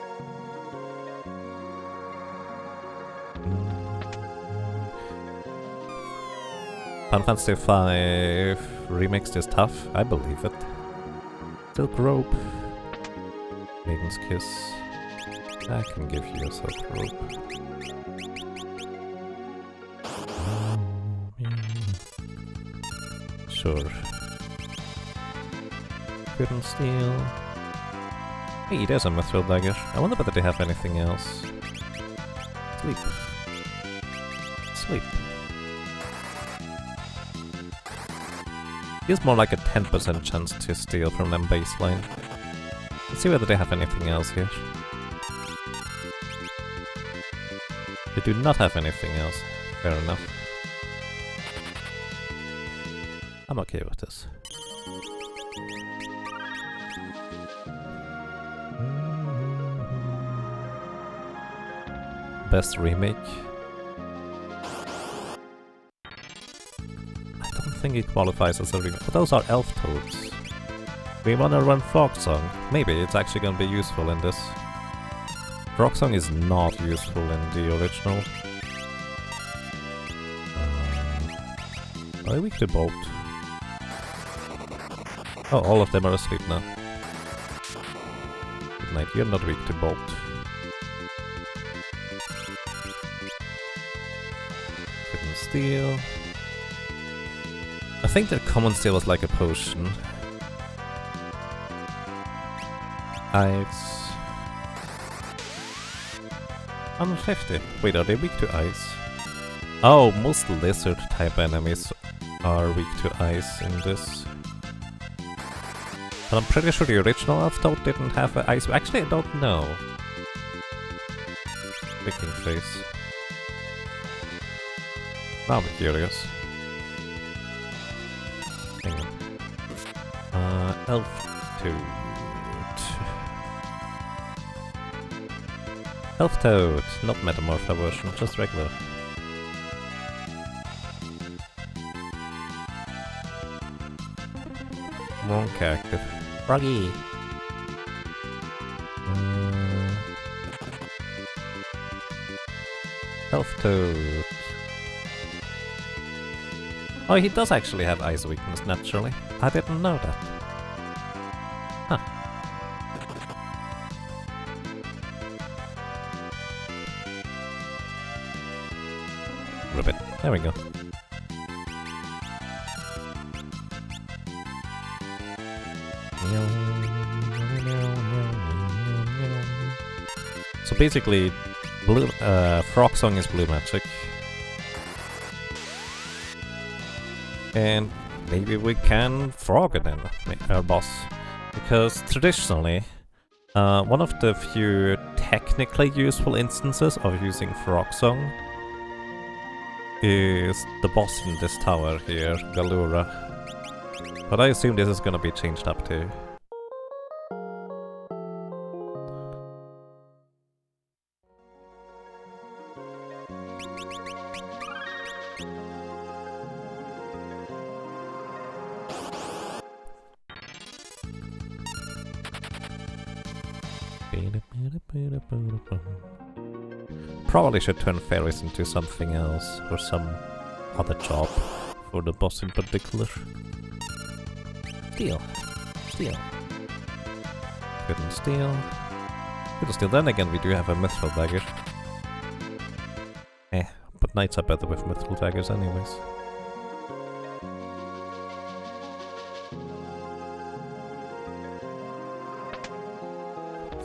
Final Fantasy 5 remix is tough, I believe it. Silk Rope. Maiden's Kiss. I can give you a Silk Rope. Sure. Couldn't steal. Hey, there's a mithril dagger. I wonder whether they have anything else. Sleep. Sleep. Feels more like a 10% chance to steal from them baseline. Let's see whether they have anything else here. They do not have anything else. Fair enough. I'm okay with this. Best remake? I don't think it qualifies as a remake. But those are elf toads. We wanna run Frog Song. Maybe it's actually gonna be useful in this. Frog Song is not useful in the original. Are we weak to Bolt? Oh, all of them are asleep now. Good night, you're not weak to Bolt. Couldn't steal. I think their common steal was like a potion. Ice. 150. Wait, are they weak to ice? Oh, most lizard type enemies are weak to ice in this. But I'm pretty sure the original Elf Toad didn't have an ice... Actually, I don't know. Picking face. Now I'm curious. Hang on. Elf Toad. Elf Toad, not Metamorpha version, just regular. Wrong character. Froggy! Elf Toad. Oh, he does actually have ice weakness, naturally. I didn't know that. Huh. Ribbit. There we go. So basically, blue, Frog Song is blue magic. And maybe we can frog it in, our boss. Because traditionally, one of the few technically useful instances of using Frog Song is the boss in this tower here, Galura. But I assume this is gonna be changed up too. Probably should turn fairies into something else, or some other job for the boss in particular. Steal. Steal. Couldn't steal. Couldn't steal. Then again, we do have a mithril dagger. But knights are better with mithril daggers anyways.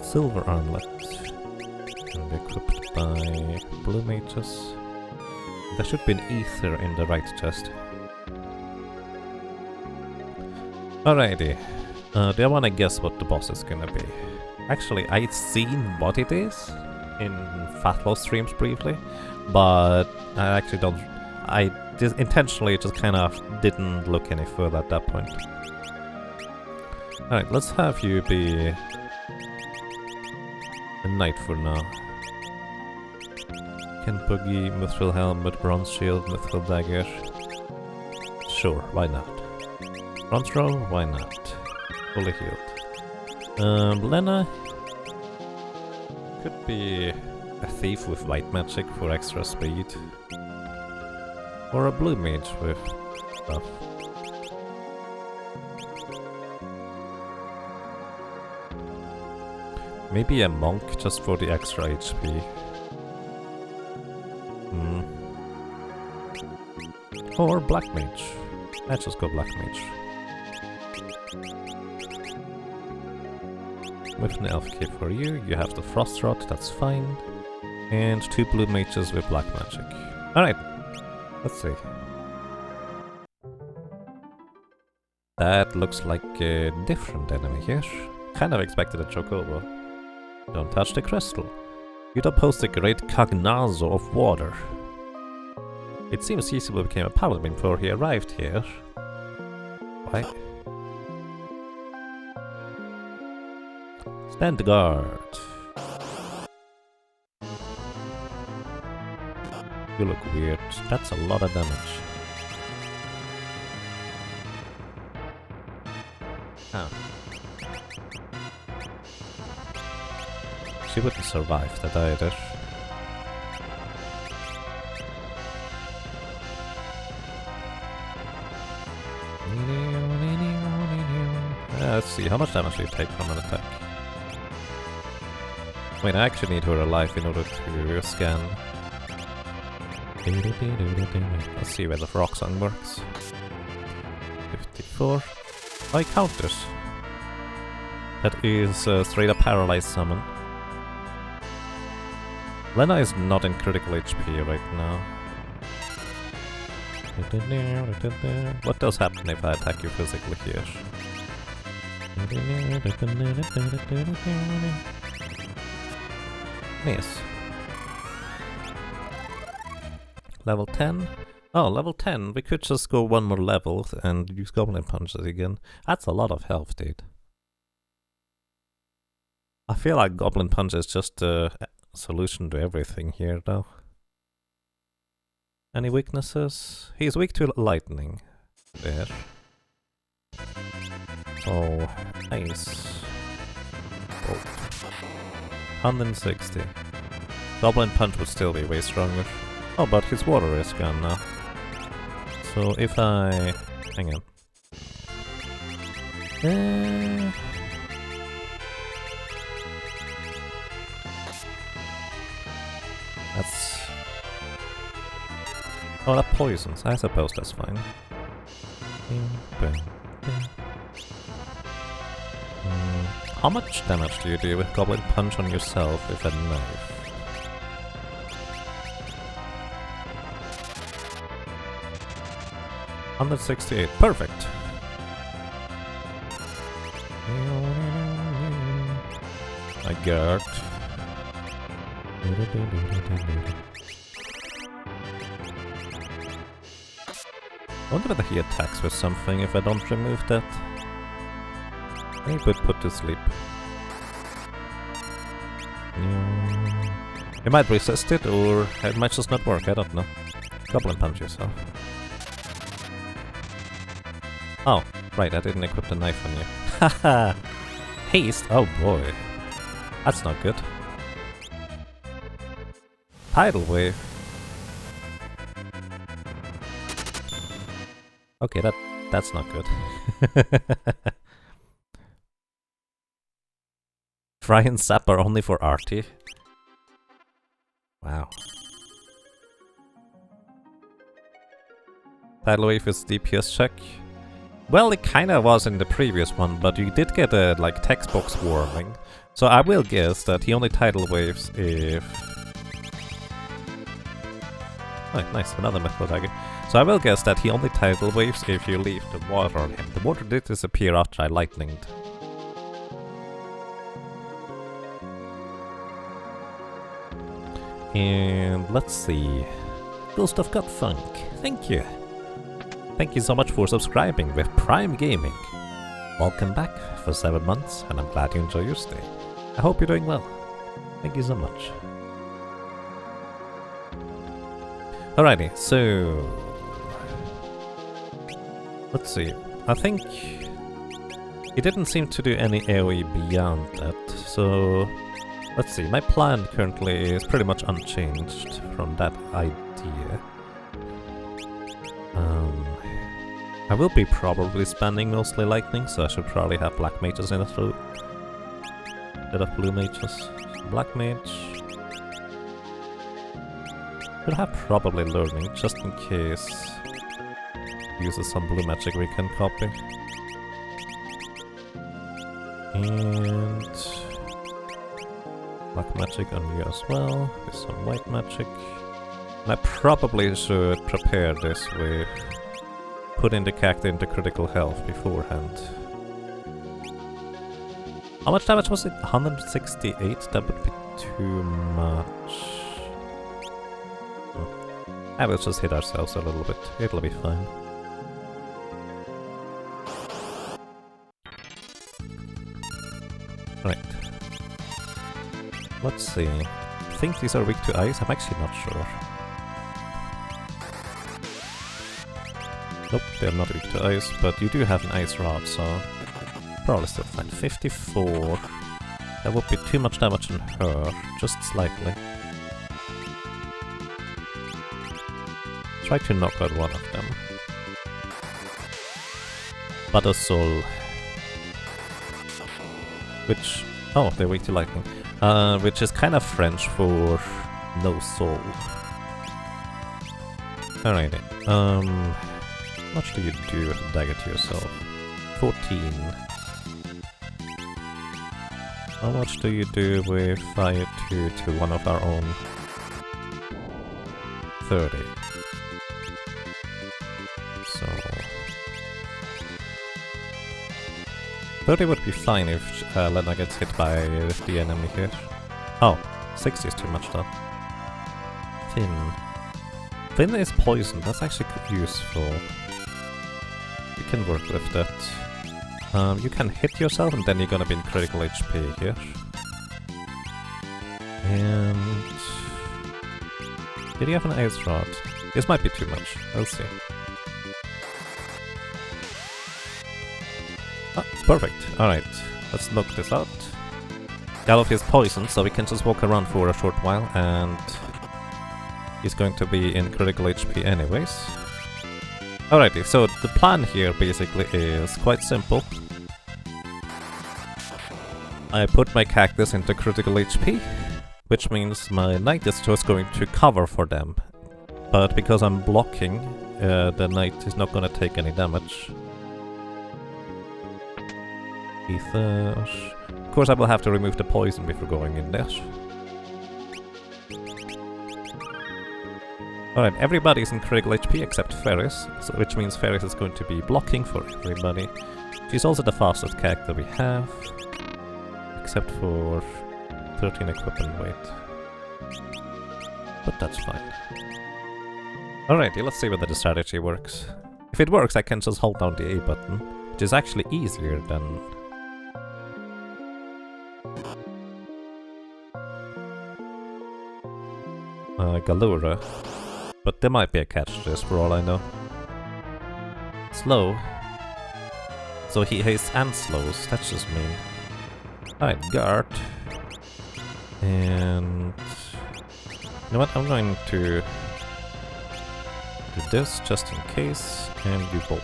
Silver armlet. Can be equipped by blue mages. There should be an ether in the right chest. Alrighty. Do I want to guess what the boss is gonna be? Actually, I've seen what it is in Fatlow streams briefly, but I actually don't... I just intentionally just kind of didn't look any further at that point. Alright, let's have you be a knight for now. Ken Boogie, Mithril Helmet, Bronze Shield, Mithril Dagger. Sure, why not? Bronze Row, why not? Fully healed. Lena could be a thief with white magic for extra speed. Or a blue mage with stuff. Maybe a monk just for the extra HP. Or black mage. Let's just go black mage. With an elf key for you, you have the frost rod, that's fine. And 2 blue mages with black magic. Alright, let's see. That looks like a different enemy here. Kind of expected a chocobo. Don't touch the crystal. You'd oppose the great Cognazo of water. It seems Ysibo became a paladin before he arrived here. Why? Stand guard. You look weird. That's a lot of damage. Ah. She wouldn't survive that either. Let's see, how much damage do you take from an attack? Wait, I actually need her alive in order to scan. Let's see where the frog song works. 54. I counters. That is straight up paralyzed summon. Lena is not in critical HP right now. What does happen if I attack you physically here? Yes. Level 10? Oh, level 10. We could just go one more level and use Goblin Punches again. That's a lot of health, dude. I feel like Goblin Punch is just a solution to everything here, though. Any weaknesses? He's weak to lightning. There. So, nice. Oh. 160. Goblin Punch would still be way stronger. Oh, but his water is gone now. So if I... hang on. That's... oh, that poisons. I suppose that's fine. How much damage do you do with Goblin Punch on yourself with a knife? $168. Perfect. I got... I wonder whether he attacks with something if I don't remove that. He would put to sleep. You might resist it, or it might just not work, I don't know. Goblin Punch yourself. Oh, right, I didn't equip the knife on you. Haha! Haste? Oh boy. That's not good. Tidal wave. Okay, that's not good. Fry and Zap are only for arty. Wow. Tidal wave is DPS check. Well, it kinda was in the previous one, but you did get a like text box warning. So I will guess that he only tidal waves if... Oh, nice, another metal dagger. So I will guess that he only tidal waves if you leave the water on him. The water did disappear after I lightninged. And let's see... Ghost of God Funk, thank you! Thank you so much for subscribing with Prime Gaming. Welcome back for 7 months, and I'm glad you enjoy your stay. I hope you're doing well. Thank you so much. Alrighty, so... Let's see. I think... He didn't seem to do any AoE beyond that, so... Let's see, my plan currently is pretty much unchanged from that idea. I will be probably spamming mostly lightning, so I should probably have black mages in it through. Instead of blue mages. Black mage. Should have probably learning, just in case uses some blue magic we can copy. And black magic on you as well, with some white magic. And I probably should prepare this with putting the character into critical health beforehand. How much damage was it? 168? That would be too much. I will just hit ourselves a little bit. It'll be fine. Right. Let's see. I think these are weak to ice. I'm actually not sure. Nope, they're not weak to ice, but you do have an ice rod, so probably still fine. 54. That would be too much damage on her, just slightly. Try to knock out one of them. But a soul. Which... Oh, they're weak to lightning. Which is kind of French for no soul. Alrighty. How much do you do with a dagger to yourself? 14. How much do you do with fire to one of our own? 30. So... 30 would be fine if Lena gets hit by the enemy here. Oh, 60 is too much though. Thin. Thin is poison, that's actually useful. You can work with that. You can hit yourself and then you're gonna be in critical HP here. And... Did you have an ice rod? This might be too much, we'll see. Ah, it's perfect. Alright, let's knock this out. Gallop is poisoned, so we can just walk around for a short while and... He's going to be in critical HP anyways. Alrighty, so the plan here basically is quite simple. I put my cactus into critical HP, which means my knight is just going to cover for them. But because I'm blocking, the knight is not going to take any damage. Ether... Of course I will have to remove the poison before going in there. Alright, everybody's in critical HP except Ferris, so which means Ferris is going to be blocking for everybody. She's also the fastest character we have, except for 13 equipment weight. But that's fine. Alrighty, let's see whether the strategy works. If it works, I can just hold down the A button, which is actually easier than... Galura. But there might be a catch to this for all I know. Slow. So he hastes and slows, that's just mean. Alright, guard. And you know what? I'm going to do this just in case, and you bolt.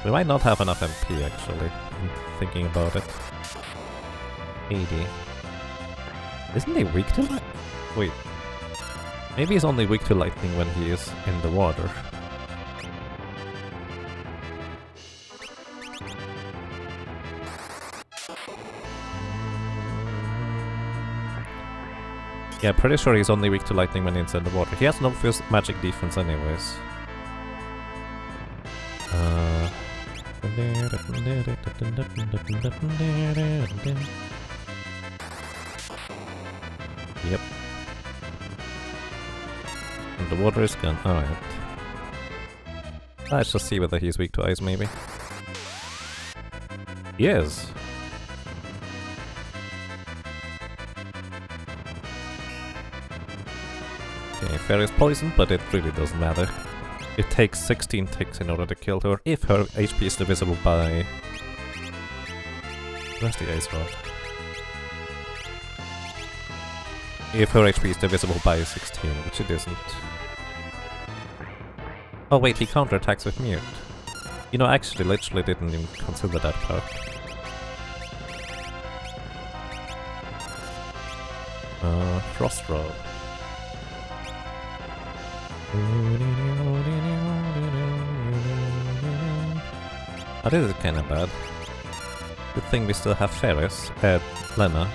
We might not have enough MP actually, thinking about it. 80. Isn't he weak to lightning? Wait. Maybe he's only weak to lightning when he is in the water. Yeah, pretty sure he's only weak to lightning when he's in the water. He has no magic defense anyways. Yep. And the water is gone. Alright. Let's just see whether he's weak to ice, maybe. He is. Okay, Fair is poisoned, but it really doesn't matter. It takes 16 ticks in order to kill her if her HP is divisible by... Where's the ice rod? If her HP is divisible by 16, which it isn't. Oh wait, he counterattacks with mute. You know, actually, literally didn't even consider that part. Frost Rod. Oh, this is kinda bad. Good thing we still have Ferris, Lena,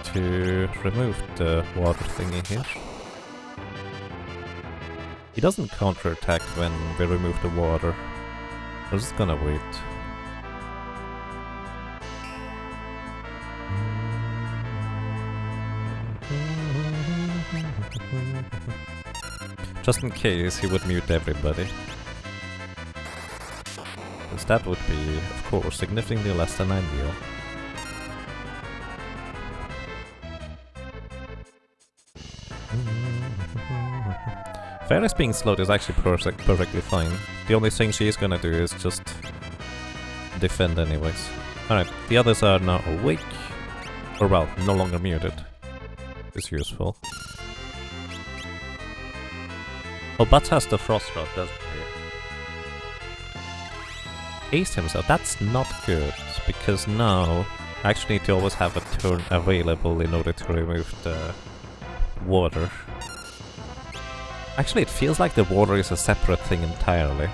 to remove the water thingy here. He doesn't counterattack when we remove the water. I'm just gonna wait. Just in case he would mute everybody. Because that would be, of course, significantly less than ideal. Ferris being slowed is actually perfectly fine. The only thing she's gonna do is just defend anyways. Alright, the others are now awake. Or well, no longer muted. It's useful. Oh, Butts has the Frost Rod, doesn't he? Aced himself, that's not good, because now I actually need to always have a turn available in order to remove the water. Actually, it feels like the water is a separate thing entirely.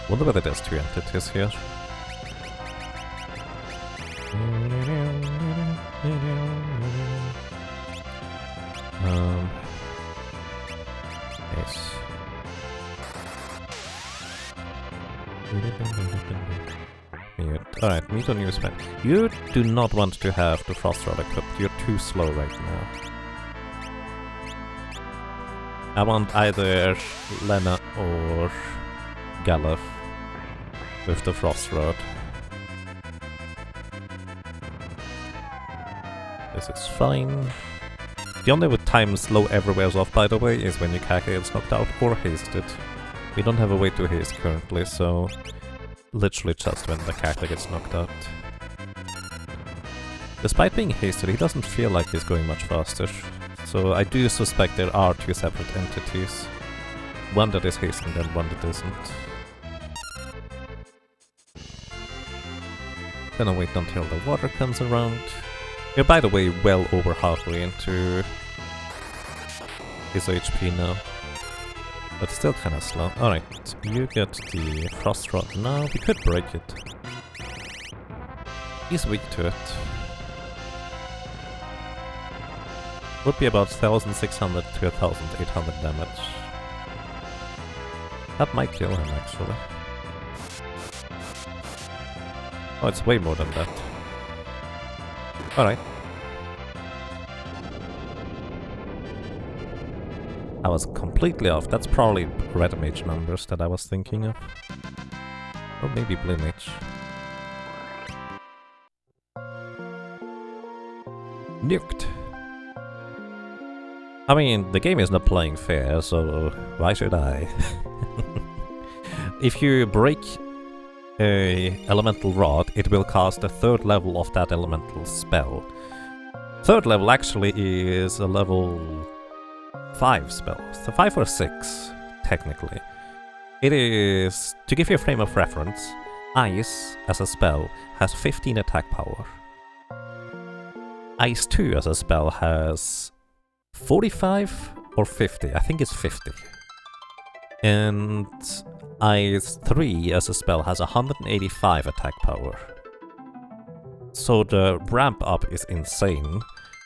Wonder whether there's two entities here. Yes. Mute. Alright, mute on your spell. You do not want to have the Frost Rod equipped. You're too slow right now. I want either Lena or Galuf with the Frost Rod. This is fine. The only time slow ever wears off, by the way, is when your character gets knocked out or hasted. We don't have a way to haste currently, so literally just when the character gets knocked out. Despite being hasted, he doesn't feel like he's going much faster. So I do suspect there are two separate entities. One that is hastened and one that isn't. Gonna wait until the water comes around. We're, by the way, well over halfway into his HP now. But still kinda slow. Alright, you get the Frost Rod now. We could break it. He's weak to it. Would be about 1,600 to 1,800 damage. That might kill him, actually. Oh, it's way more than that. Alright. I was completely off. That's probably Red Mage numbers that I was thinking of. Or maybe Blue Mage. Nuked. I mean, the game is not playing fair, so why should I? If you break a elemental rod, it will cast the third level of that elemental spell. Third level actually is a level 5 spell. So 5 or 6, technically. It is, to give you a frame of reference, Ice as a spell has 15 attack power. Ice 2 as a spell has 45 or 50, I think it's 50. And Ice 3 as a spell has 185 attack power. So the ramp up is insane.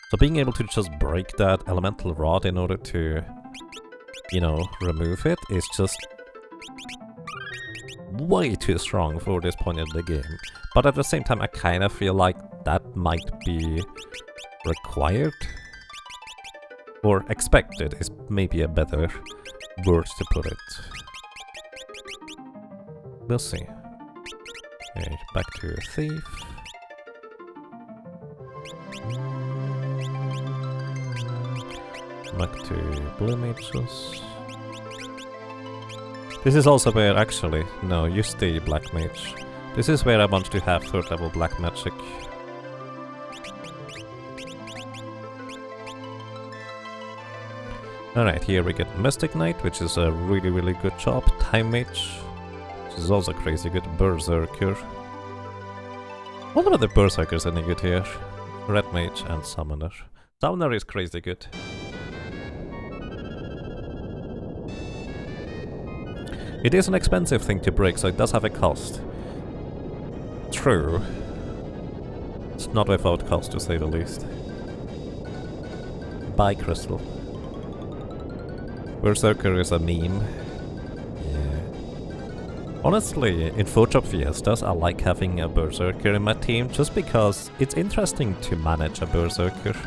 So being able to just break that elemental rod in order to, you know, remove it is just way too strong for this point in the game. But at the same time I kind of feel like that might be required. Or expected is maybe a better word to put it. We'll see. Okay, back to Thief. Back to Blue Mages. This is also where actually, no, you stay Black Mage. This is where I want to have 3rd level Black Magic. Alright, here we get Mystic Knight, which is a really good job. Time Mage, which is also crazy good. Berserker. What about the Berserkers any good here? Red Mage and Summoner. Summoner is crazy good. It is an expensive thing to break, so it does have a cost. True. It's not without cost, to say the least. Buy Crystal. Berserker is a meme. Yeah. Honestly, in Photoshop Fiestas, I like having a Berserker in my team just because it's interesting to manage a Berserker.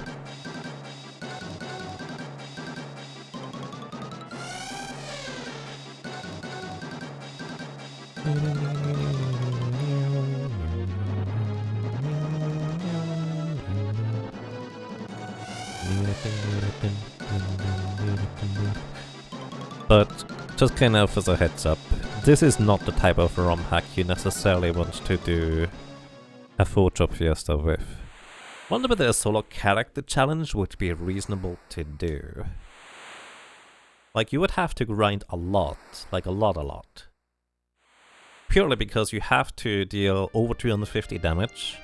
But just kind of as a heads up, this is not the type of Romhack you necessarily want to do a Photoshop Fiesta with. Wonder whether a solo character challenge would be reasonable to do. Like, you would have to grind a lot, like a lot. Purely because you have to deal over 250 damage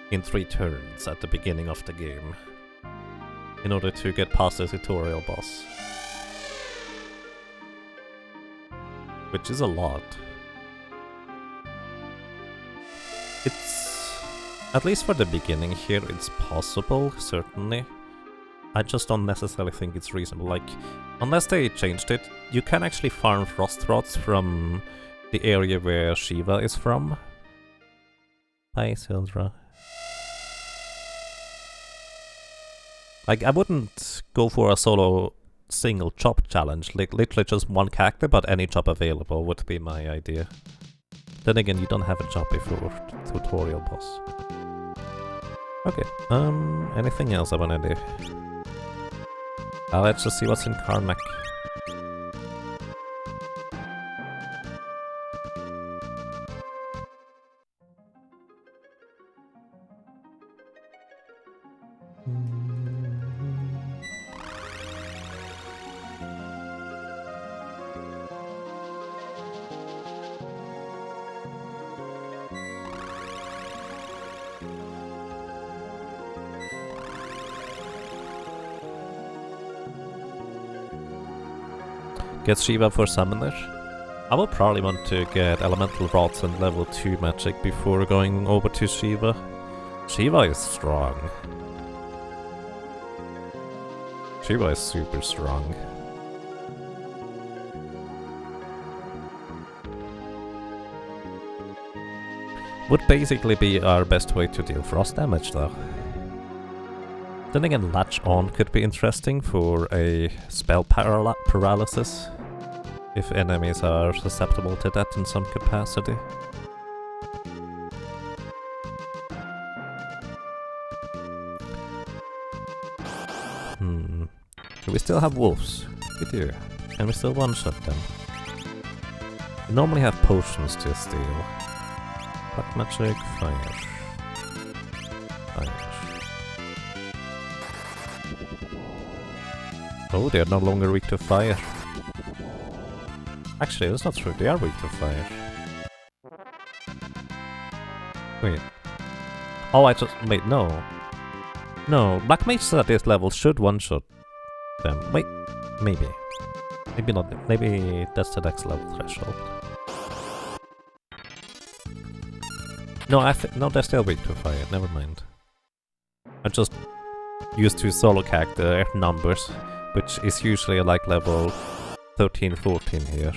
in 3 turns at the beginning of the game in order to get past the tutorial boss. Which is a lot. It's, at least for the beginning here, it's possible, certainly. I just don't necessarily think it's reasonable. Like, unless they changed it, you can actually farm Frost Rods from the area where Shiva is from. Bye, Sildra. Like, I wouldn't go for a solo single chop challenge, like literally just one character, but any chop available would be my idea. Then again, you don't have a chop before tutorial boss. Okay, anything else I wanna do? Let's just see what's in Karnak. Get Shiva for Summoner. I will probably want to get Elemental Rods and level 2 magic before going over to Shiva. Shiva is strong. Shiva is super strong. Would basically be our best way to deal frost damage though. Then again, Latch On could be interesting for a spell paralysis, if enemies are susceptible to that in some capacity. Do we still have wolves? We do. And we still one-shot them. We normally have potions to steal. Black magic, fire. Fire. Oh, they are no longer weak to fire. Actually, that's not true. They are weak to fire. Wait. Oh, wait, no. No, black mages at this level should one-shot them. Wait, maybe. Maybe not. Maybe that's the next level threshold. No, no, they're still weak to fire. Never mind. I just used to solo character numbers, which is usually like level 13, 14 here.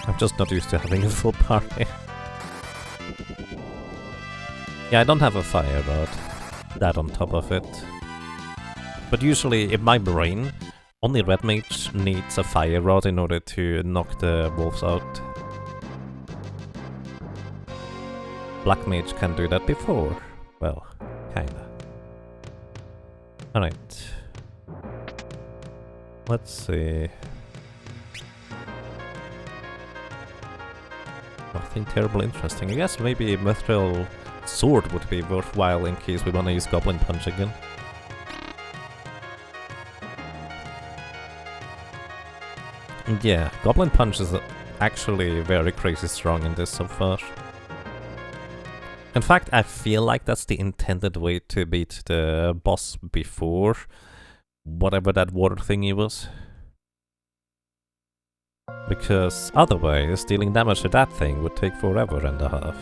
I'm just not used to having a full party. Yeah, I don't have a fire rod. That on top of it. But usually, in my brain, only red mage needs a fire rod in order to knock the wolves out. Black mage can do that before. Well, kinda. Alright. Let's see. Nothing terribly interesting. I guess maybe Mithril Sword would be worthwhile in case we wanna use Goblin Punch again. Yeah, Goblin Punch is actually very crazy strong in this so far. In fact, I feel like that's the intended way to beat the boss before whatever that water thingy was. Because otherwise, dealing damage to that thing would take forever and a half.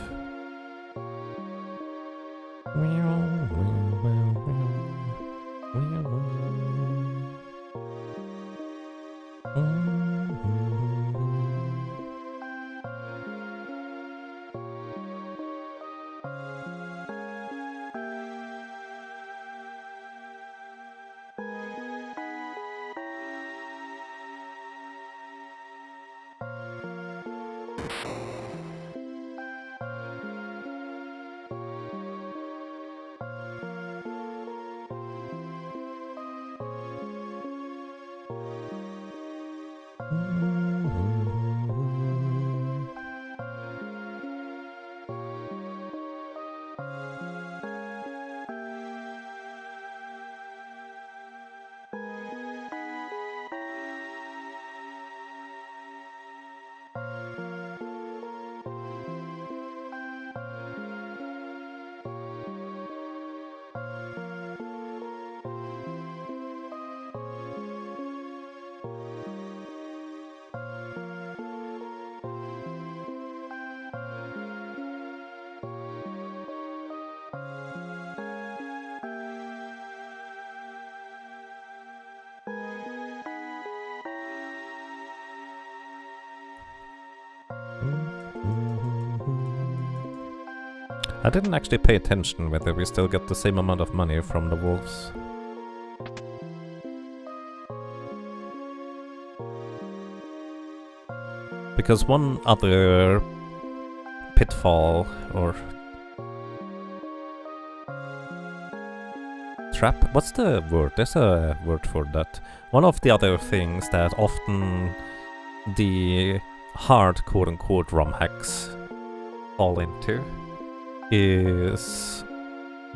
I didn't actually pay attention whether we still get the same amount of money from the wolves. Because one other pitfall or trap? What's the word? There's a word for that. One of the other things that often the hard quote-unquote Romhacks fall into is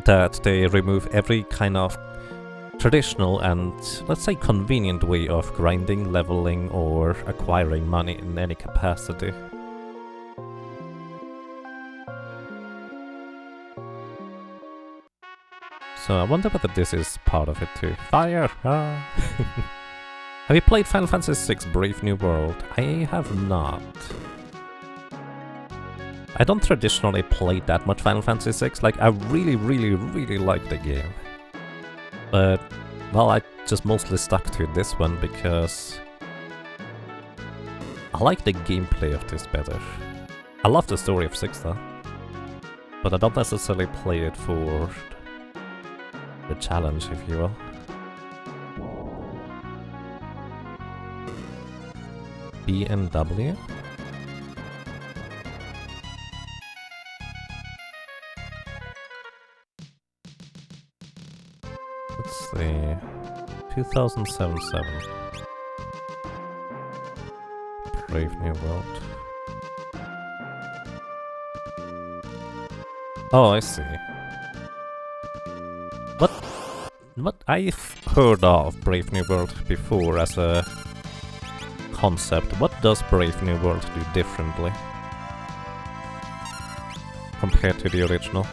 that they remove every kind of traditional and, let's say, convenient way of grinding, leveling, or acquiring money in any capacity. So I wonder whether this is part of it too. Fire! Ah. Have you played Final Fantasy VI Brave New World? I have not. I don't traditionally play that much Final Fantasy VI, like I really like the game. But, well, I just mostly stuck to this one because I like the gameplay of this better. I love the story of 6 though, but I don't necessarily play it for the challenge, if you will. BMW? Let's see. 2077. Brave New World. Oh, I see. What I've heard of Brave New World before as a concept. What does Brave New World do differently compared to the original?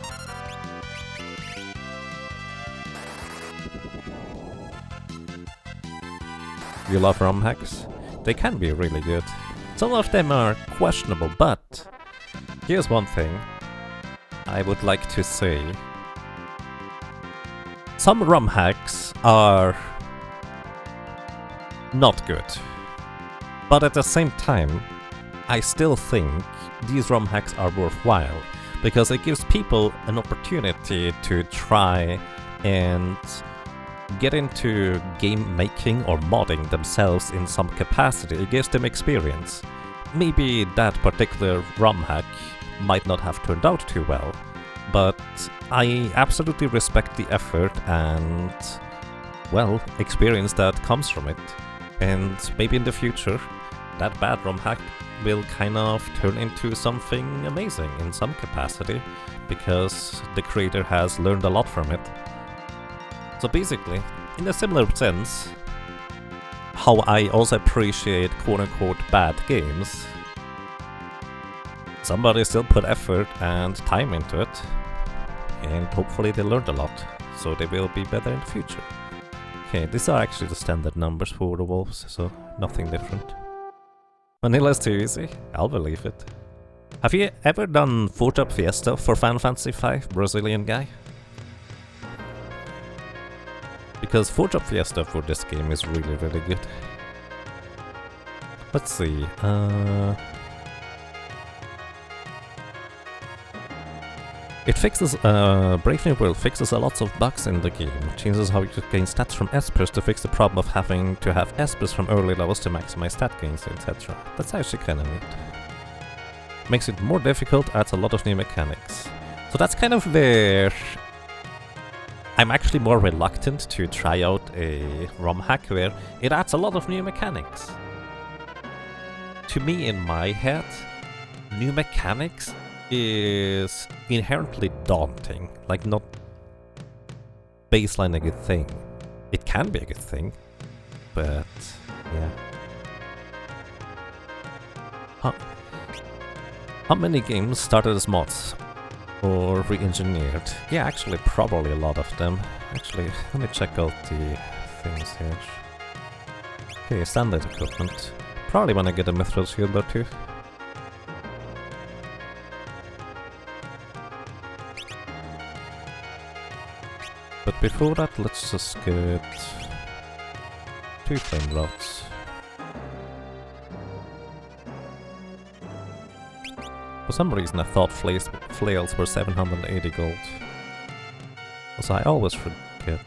You love Romhacks? They can be really good. Some of them are questionable, but here's one thing I would like to say. Some Romhacks are not good, but at the same time, I still think these Romhacks are worthwhile, because it gives people an opportunity to try and get into game making or modding themselves in some capacity. It gives them experience. Maybe that particular Romhack might not have turned out too well, but I absolutely respect the effort and, well, experience that comes from it. And maybe in the future, that bad Romhack will kind of turn into something amazing in some capacity, because the creator has learned a lot from it. So basically, in a similar sense, how I also appreciate quote-unquote bad games, somebody still put effort and time into it, and hopefully they learned a lot, so they will be better in the future. Okay, these are actually the standard numbers for the wolves, so nothing different. Vanilla's too easy? I'll believe it. Have you ever done Photoshop Fiesta for Final Fantasy V, Brazilian guy? Because Photoshop Fiesta for this game is really, really good. Let's see, it fixes, Brave New World fixes a lot of bugs in the game, changes how you gain stats from espers to fix the problem of having to have espers from early levels to maximize stat gains, etc. That's actually kinda neat. Makes it more difficult, adds a lot of new mechanics. So that's kind of where I'm actually more reluctant to try out a Romhack where it adds a lot of new mechanics. To me, in my head, new mechanics is inherently daunting, like not baseline a good thing. It can be a good thing, but yeah. How many games started as mods or re-engineered? Yeah, actually probably a lot of them. Actually, let me check out the things here. Okay, standard equipment. Probably when I get a Mithril Shield or two. But before that, let's just get 2 flame rods. For some reason I thought flails were 780 gold. So I always forget.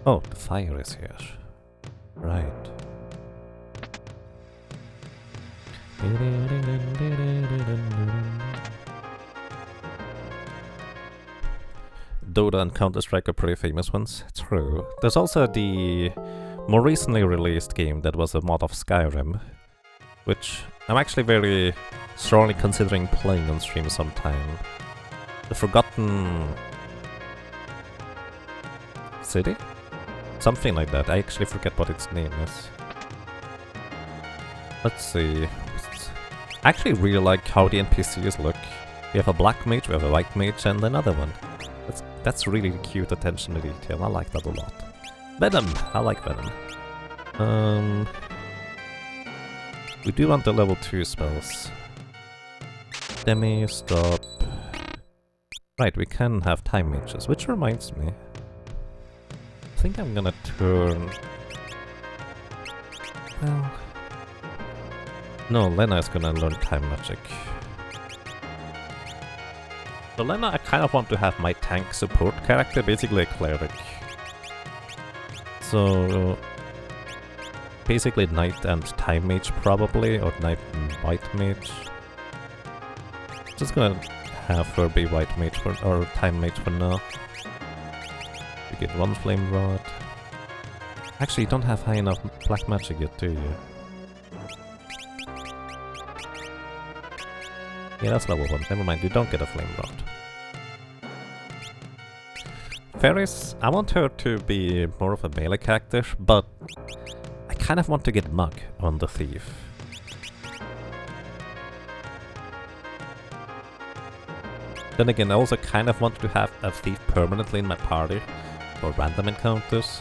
Oh, the fire is here. Right. Dota and Counter-Strike are pretty famous ones. True. There's also the more recently released game that was a mod of Skyrim, which I'm actually very strongly considering playing on stream sometime. The Forgotten City? Something like that. I actually forget what its name is. Let's see. I actually really like how the NPCs look. We have a black mage, we have a white mage, and another one. That's really cute attention to detail. I like that a lot. Venom! I like Venom. We do want the level 2 spells. Demi, stop. Right, we can have time mages, which reminds me. I think I'm gonna turn... Well... No, Lena is gonna learn time magic. So Lena, I kind of want to have my tank support character, basically a cleric. So... basically Knight and Time Mage probably, or Knight and White Mage. Just gonna have her be White Mage for, or Time Mage for now. get one flame rod. Actually, you don't have high enough black magic yet, do you? Yeah, that's level 1. Never mind, you don't get a flame rod. Ferris, I want her to be more of a melee character, but I kind of want to get Mug on the thief. Then again, I also kind of want to have a thief permanently in my party for random encounters.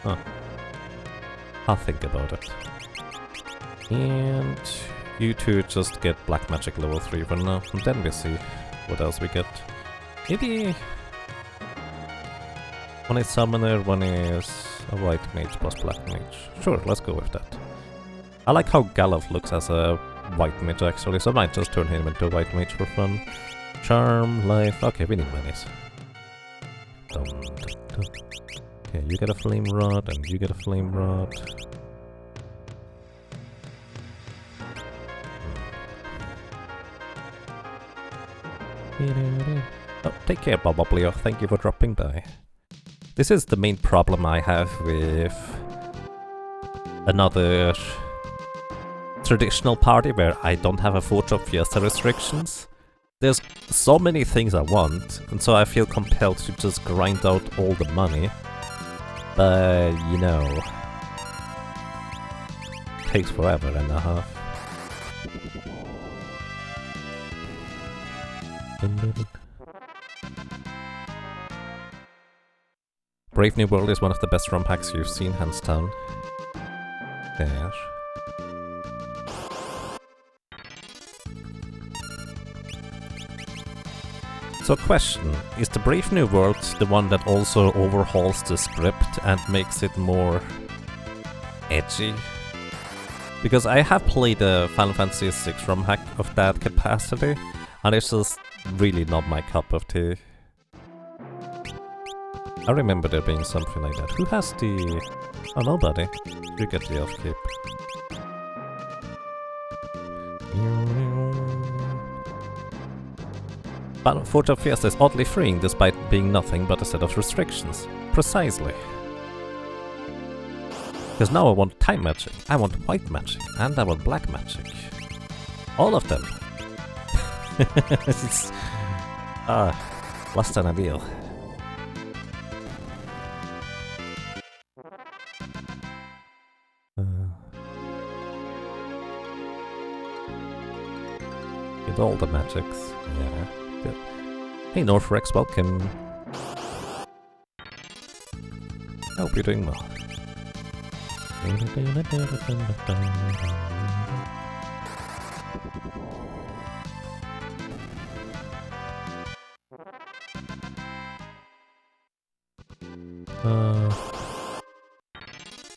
Huh. I'll think about it. And you two just get black magic level 3 for now, and then we see what else we get. Maybe one is summoner, one is a white mage plus black mage. Sure, let's go with that. I like how Galuf looks as a white mage actually, so I might just turn him into a white mage for fun. Charm, life, okay, we need minis. Okay, you get a flame rod, and you get a flame rod. Oh, take care, Boboblio. Thank you for dropping by. This is the main problem I have with another traditional party where I don't have a Forge of Fiesta restrictions. There's so many things I want, and so I feel compelled to just grind out all the money. But, you know, takes forever and a half. Brave New World is one of the best ROM hacks you've seen, hands down. There. So question, is the Brave New World the one that also overhauls the script and makes it more edgy? Because I have played a Final Fantasy VI ROM hack of that capacity, and it's just really not my cup of tea. I remember there being something like that. Who has the... Oh, nobody. You get the upkeep. But Forge of Fiesta is oddly freeing despite being nothing but a set of restrictions. Precisely. Because now I want time magic, I want white magic, and I want black magic. All of them. It's... less than ideal. Get all the magics, yeah. Good. Hey Northrex, welcome. Hope you're doing well.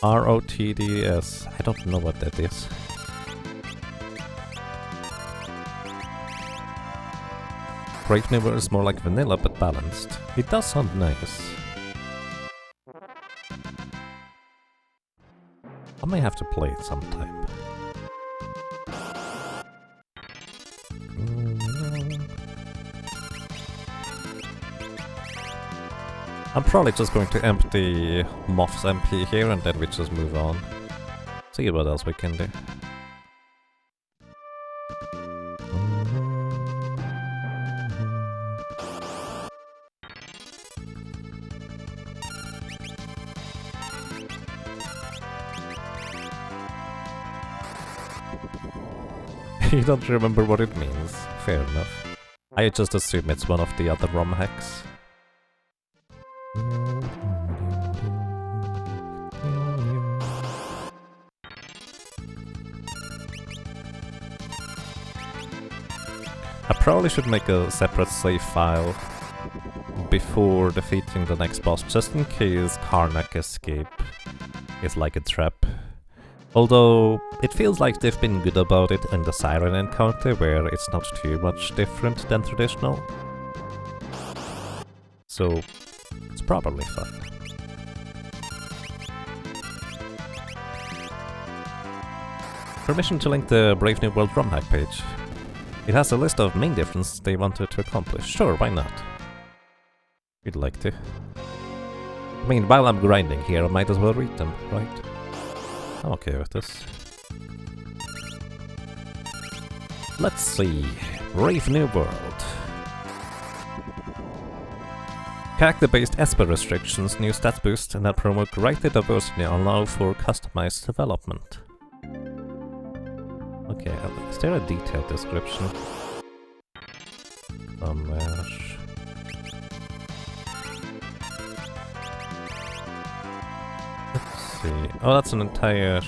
ROTDS. I don't know what that is. Brave New World is more like vanilla but balanced. It does sound nice. I may have to play it sometime. I'm probably just going to empty Moth's MP here and then we just move on. See what else we can do. You don't remember what it means. Fair enough. I just assume it's one of the other ROM hacks. I probably should make a separate save file before defeating the next boss, just in case Karnak escape is like a trap. Although, it feels like they've been good about it in the Siren encounter, where it's not too much different than traditional. So, it's probably fine. Permission to link the Brave New World ROM hack page. It has a list of main differences they wanted to accomplish. Sure, why not? You'd like to. I mean, while I'm grinding here, I might as well read them, right? I'm okay with this. Let's see. Brave New World. Character-based Esper restrictions, new stats boost, and that promote greater diversity and allow for customized development. Okay, is there a detailed description? Somewhere. Let's see. Oh, that's an entire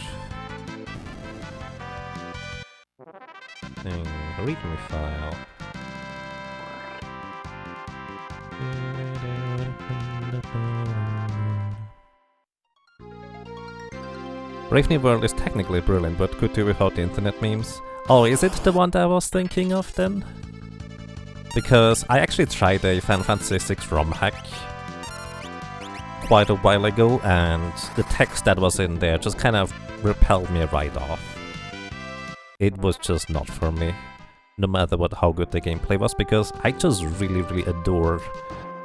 thing. README file. Brave New World is technically brilliant, but could do without the internet memes. Oh, is it the one that I was thinking of then? Because I actually tried a Final Fantasy VI Romhack quite a while ago, and the text that was in there just kind of repelled me right off. It was just not for me, no matter how good the gameplay was, because I just really adore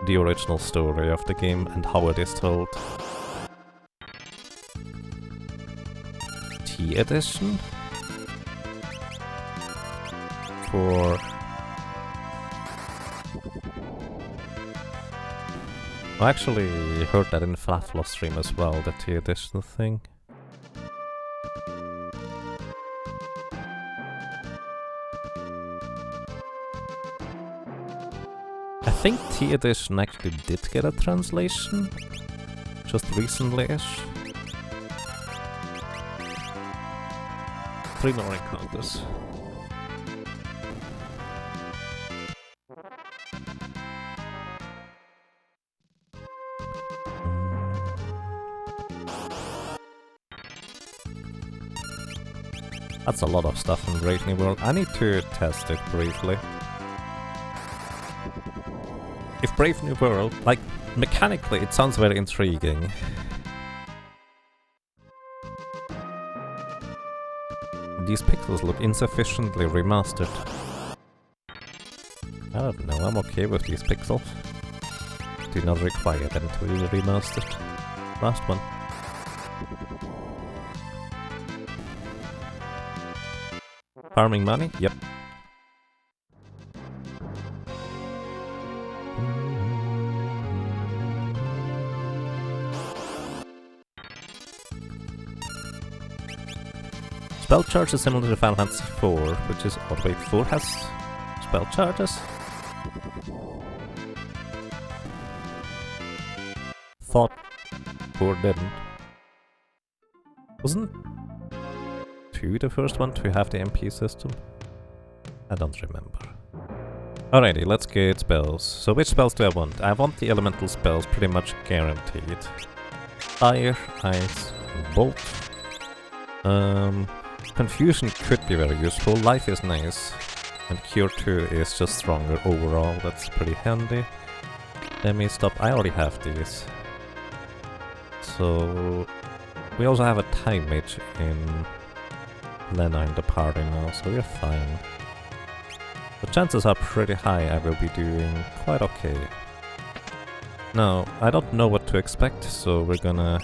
the original story of the game and how it is told. T edition? For... I actually heard that in Flatfloss stream as well, the T edition thing. I think T edition actually did get a translation, just recently-ish. 3 more encounters. That's a lot of stuff in Brave New World. I need to test it briefly. If Brave New World, like, mechanically it sounds very intriguing. These pixels look insufficiently remastered. I don't know, I'm okay with these pixels. Do not require them to be remastered. Last one. Farming money? Yep. Spell charge is similar to Final Fantasy 4, which is... Oh wait, 4 has spell charges? Thought 4 didn't. Wasn't 2 the first one to have the MP system? I don't remember. Alrighty, let's get spells. So which spells do I want? I want the elemental spells pretty much guaranteed. Fire, Ice, Bolt. Confusion could be very useful, Life is nice, and Cure 2 is just stronger overall, that's pretty handy. Let me stop, I already have these. So... we also have a Time Mage in Lena in the party now, so we're fine. The chances are pretty high I will be doing quite okay. Now, I don't know what to expect, so we're gonna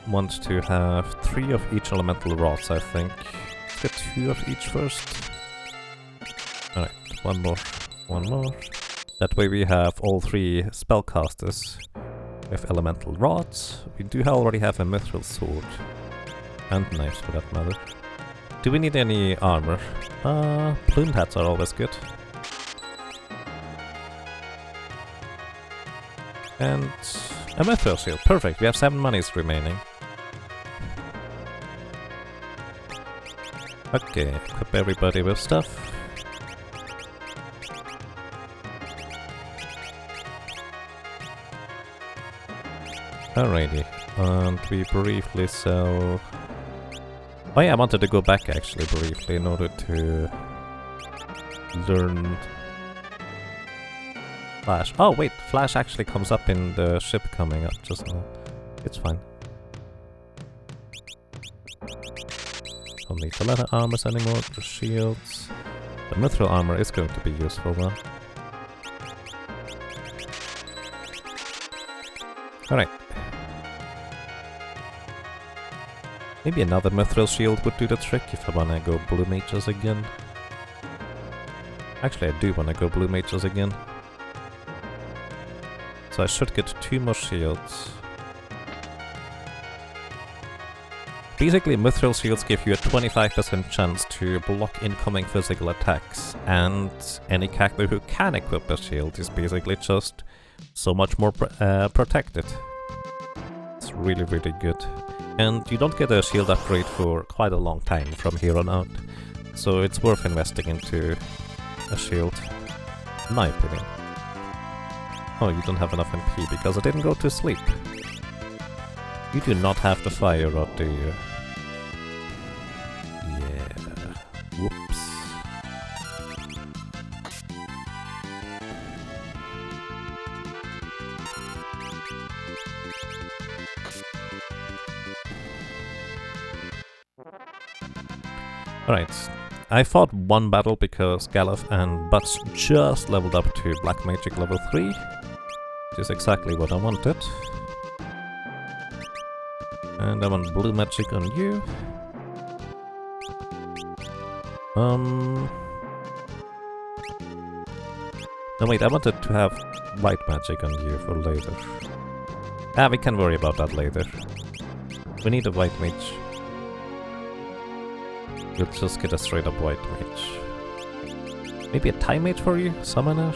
want to have 3 of each elemental rods, I think. Let's get 2 of each first. Alright, one more. That way we have all 3 spellcasters with elemental rods. We do already have a mithril sword. And knives for that matter. Do we need any armor? Plumed hats are always good. And a mithril shield, perfect, we have 7 monies remaining. Okay, equip everybody with stuff. Alrighty, and we briefly sell... Oh yeah, I wanted to go back actually briefly in order to learn Flash. Oh wait, Flash actually comes up in the ship coming up just now. It's fine. Don't need the leather armors anymore, the shields. The mithril armor is going to be useful though. Alright. Maybe another mithril shield would do the trick if I wanna go blue mages again. Actually, I do wanna go blue mages again. So I should get 2 more shields. Basically, mithril shields give you a 25% chance to block incoming physical attacks, and any character who can equip a shield is basically just so much more protected. It's really, really good. And you don't get a shield upgrade for quite a long time from here on out, so it's worth investing into a shield, in my opinion. Oh, you don't have enough MP because I didn't go to sleep. You do not have the fire rod, do you? Yeah. Whoops. Alright. I fought one battle because Galuf and Butts just leveled up to Black Magic level 3. Which is exactly what I wanted. And I want blue magic on you. No wait, I wanted to have white magic on you for later. Ah, we can worry about that later. We need a white mage. We'll just get a straight up white mage. Maybe a time mage for you? Summoner?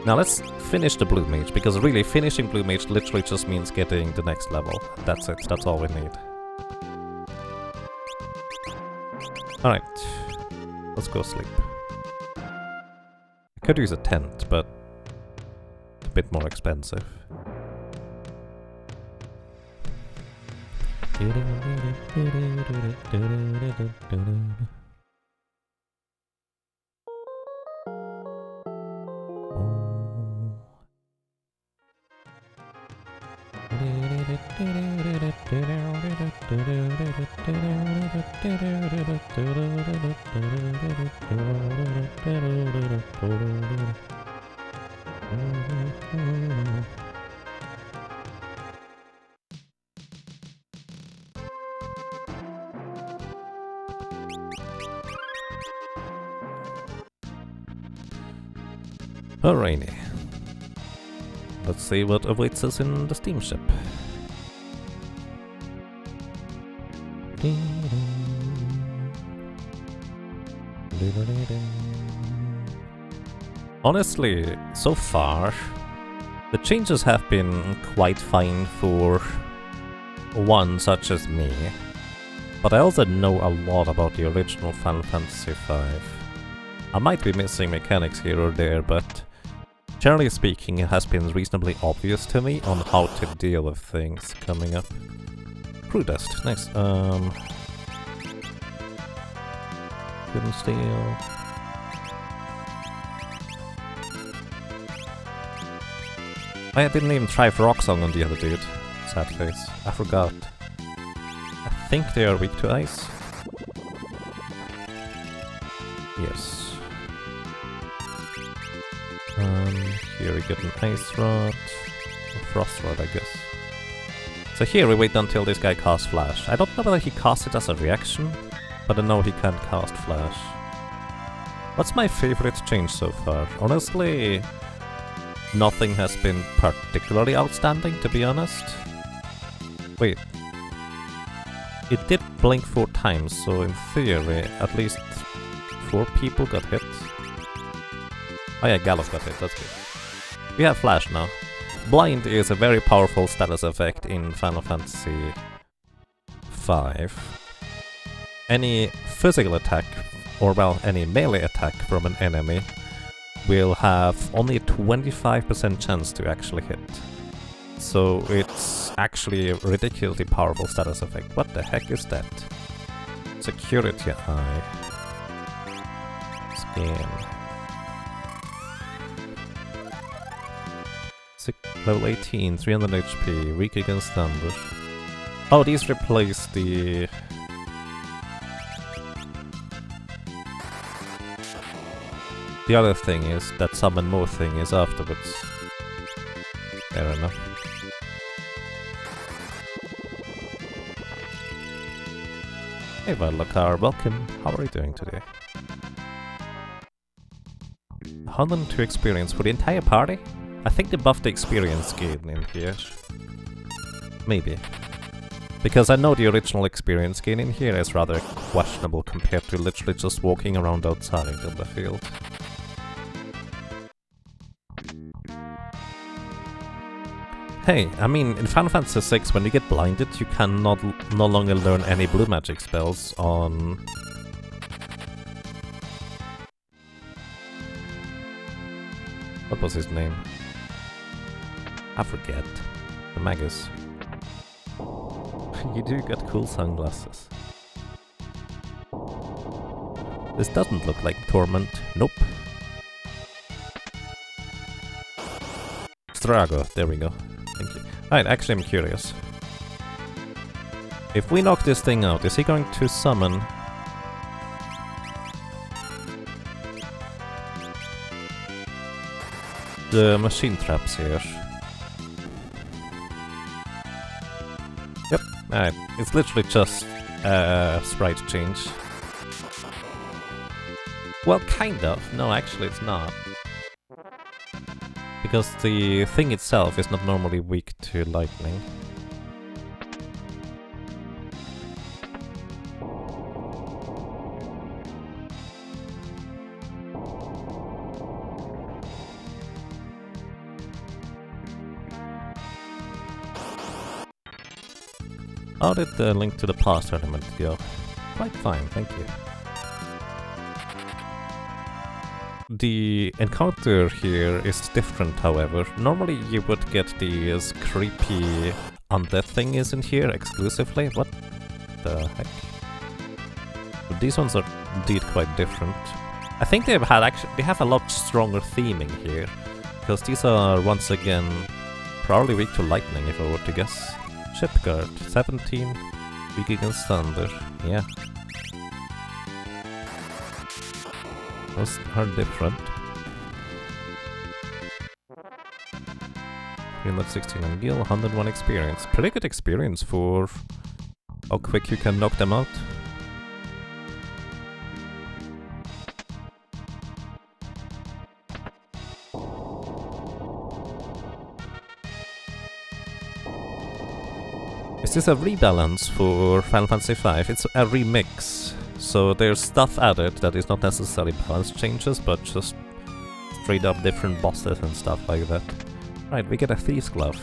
Now let's finish the blue mage, because really finishing blue mage literally just means getting the next level. That's it, that's all we need. Alright, let's go sleep. I could use a tent, but a bit more expensive. Alrighty. Let's see what awaits us in the steamship. Honestly, so far, the changes have been quite fine for one such as me, but I also know a lot about the original Final Fantasy V. I might be missing mechanics here or there, but generally speaking, it has been reasonably obvious to me on how to deal with things coming up. Crew dust, nice. Couldn't steal. I didn't even try for Rock Song on the other dude. Sad face. I forgot. I think they are weak to ice. Yes. Here we get an ice rod. Or frost rod, I guess. So here we wait until this guy casts flash. I don't know whether he casts it as a reaction, but I know he can cast flash. What's my favorite change so far? Honestly, nothing has been particularly outstanding, to be honest. Wait. It did blink 4 times, so in theory, at least 4 people got hit. Oh yeah, Galuf got hit, that's good. We have flash now. Blind is a very powerful status effect in Final Fantasy V. Any physical attack, or well, any melee attack from an enemy will have only a 25% chance to actually hit. So it's actually a ridiculously powerful status effect. What the heck is that? Security eye. Scan. Level 18, 300 HP, weak against thunder. Oh, these replace the The other thing is that summon more thing is afterwards. Fair enough. Hey Valakar, welcome. How are you doing today? 102 experience for the entire party? I think they buffed the experience gain in here. Maybe. Because I know the original experience gain in here is rather questionable compared to literally just walking around outside in the field. Hey, I mean, in Final Fantasy VI, when you get blinded, you can no longer learn any blue magic spells on... What was his name? I forget. The Magus. You do get cool sunglasses. This doesn't look like Torment. Nope. Strago, there we go. Thank you. Right, actually I'm curious. If we knock this thing out, is he going to summon... the machine traps here? Yep, alright. It's literally just sprite change. Well, kind of. No, actually it's not. Because the thing itself is not normally weak to lightning. How did the Link to the Past tournament go? Quite fine, thank you. The encounter here is different, however. Normally you would get these creepy undead thingies in here exclusively. What the heck? But these ones are indeed quite different. I think they have a lot stronger theming here, because these are once again probably weak to lightning if I were to guess. Ship guard, 17, weak against thunder, yeah. Those are different. 316 on Gil, 101 experience. Pretty good experience for how quick you can knock them out. Is this a rebalance for Final Fantasy V? It's a remix, so there's stuff added that is not necessarily balance changes, but just straight up different bosses and stuff like that. Right, we get a Thief's Glove,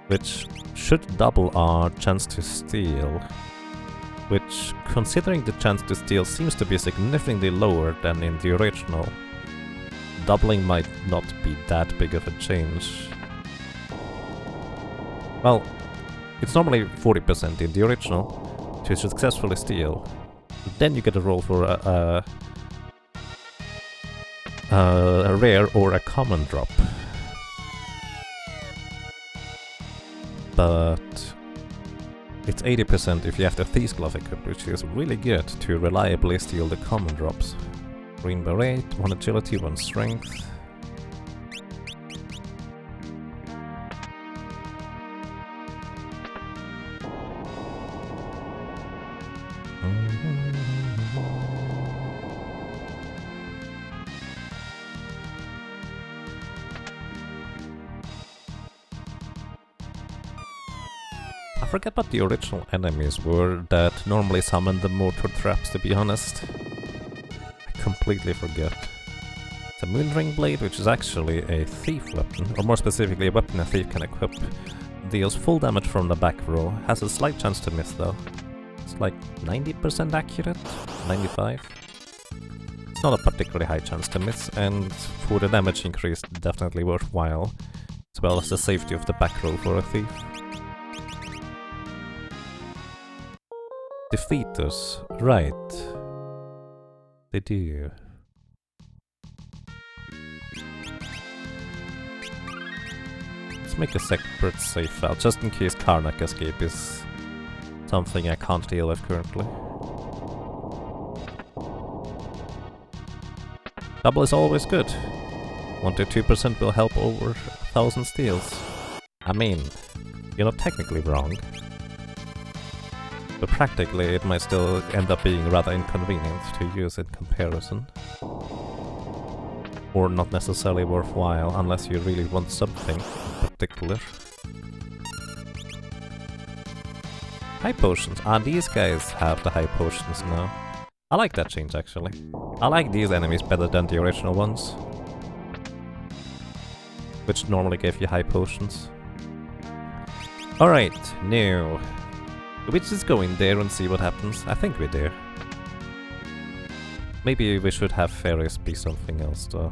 which should double our chance to steal, which, considering the chance to steal seems to be significantly lower than in the original, doubling might not be that big of a change. Well, it's normally 40% in the original to successfully steal. Then you get a roll for a rare or a common drop. But it's 80% if you have the Thief's Glove equipped, which is really good to reliably steal the common drops. Green Beret, 1 agility, 1 strength. I forget what the original enemies were that normally summoned the mortar traps, to be honest. I completely forget. It's a Moonring Blade, which is actually a thief weapon, or more specifically a weapon a thief can equip. Deals full damage from the back row, has a slight chance to miss though. It's like 90% accurate? 95? It's not a particularly high chance to miss, and for the damage increase, definitely worthwhile, as well as the safety of the back row for a thief. Defeat us, right. They do. Let's make a separate save file, just in case Karnak escape is something I can't deal with currently. Double is always good. 1 to 2% will help over 1,000 steals. I mean, you're not technically wrong. But practically it might still end up being rather inconvenient to use in comparison. Or not necessarily worthwhile unless you really want something in particular. High potions. Ah, these guys have the high potions now. I like that change actually. I like these enemies better than the original ones, which normally gave you high potions. Alright, now... we just go in there and see what happens. I think we do. Maybe we should have fairies be something else though.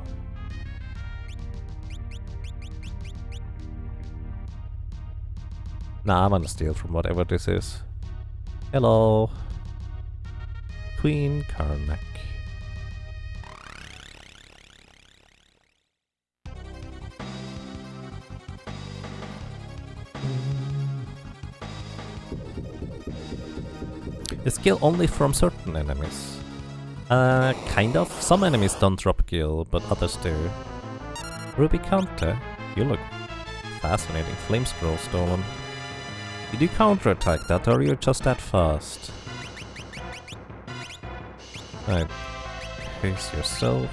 Nah, I'm gonna steal from whatever this is. Hello! Queen Karnak. The skill only from certain enemies. Kind of. Some enemies don't drop gil, but others do. Ruby counter? You look fascinating. Flame scroll stolen. Did you counterattack that, or are you just that fast? Right. Face yourself.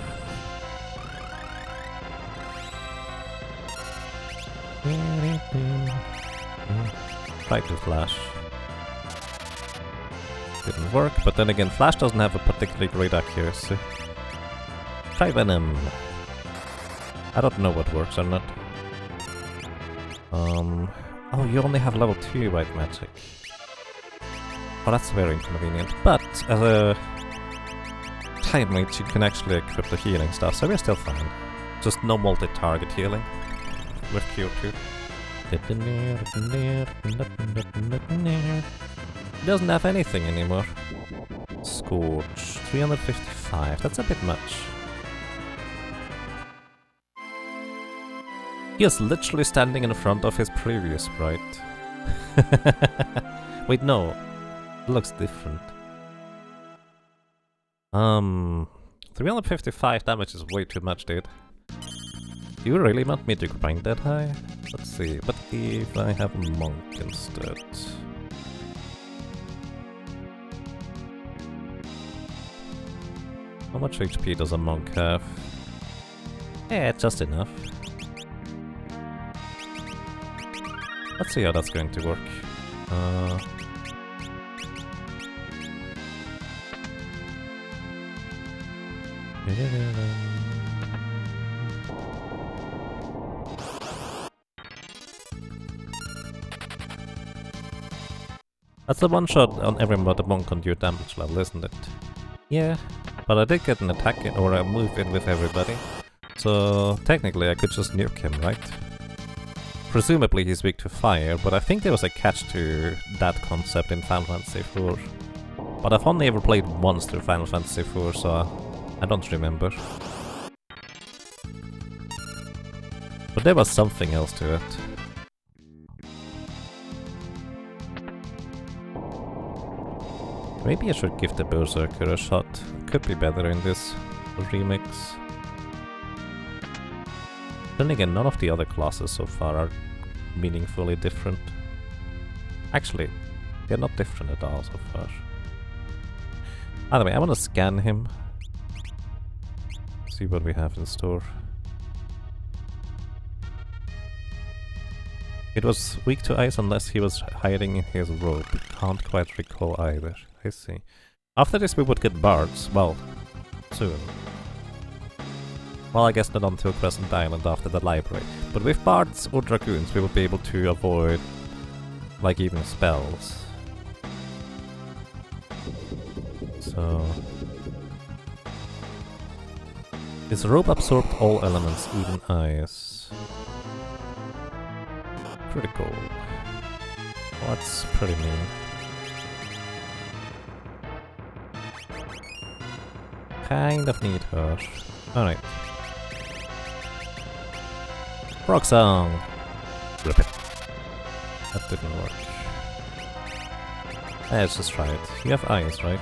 Try to flash. Didn't work, but then again, flash doesn't have a particularly great accuracy. Try venom. I don't know what works or not. Oh, you only have level 2 white magic. Oh, that's very inconvenient. But as a time mage, you can actually equip the healing stuff, so we're still fine. Just no multi-target healing with Q2. Doesn't have anything anymore. Scorch, 355, that's a bit much. He is literally standing in front of his previous sprite. Wait, no. It looks different. 355 damage is way too much, dude. Do you really want me to grind that high? Let's see, but if I have a monk instead... How much HP does a monk have? Yeah, just enough. Let's see how that's going to work. That's the one shot on every mother monk on your damage level, isn't it? Yeah, but I did get an attack in, or a move in with everybody. So technically I could just nuke him, right? Presumably he's weak to fire, but I think there was a catch to that concept in Final Fantasy IV. But I've only ever played once through Final Fantasy IV, so I don't remember. But there was something else to it. Maybe I should give the Berserker a shot. Could be better in this remix. Then again, none of the other classes so far are meaningfully different. Actually, they're not different at all so far. Anyway, I want to scan him. See what we have in store. It was weak to ice unless he was hiding in his robe. Can't quite recall either. I see. After this we would get bards. Well, soon. Well, I guess not until Crescent Island after the library. But with bards or dragoons we would be able to avoid, like, even spells. So... His robe absorbed all elements, even ice. Critical. Well, that's pretty mean. Kind of need her. Alright. Rock song! Rip it. That didn't work. Let's just try it. You have eyes, right?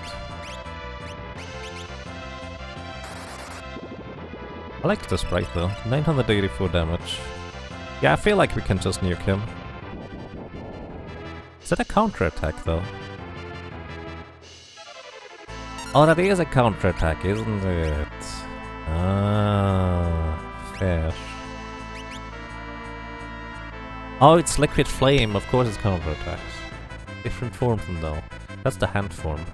I like the sprite though. 984 damage. Yeah, I feel like we can just nuke him. Is that a counter-attack though? Oh, that is a counter-attack, isn't it? Ah, fair. Oh, it's Liquid Flame, of course it's counter-attacks. Different forms though. That's the hand form.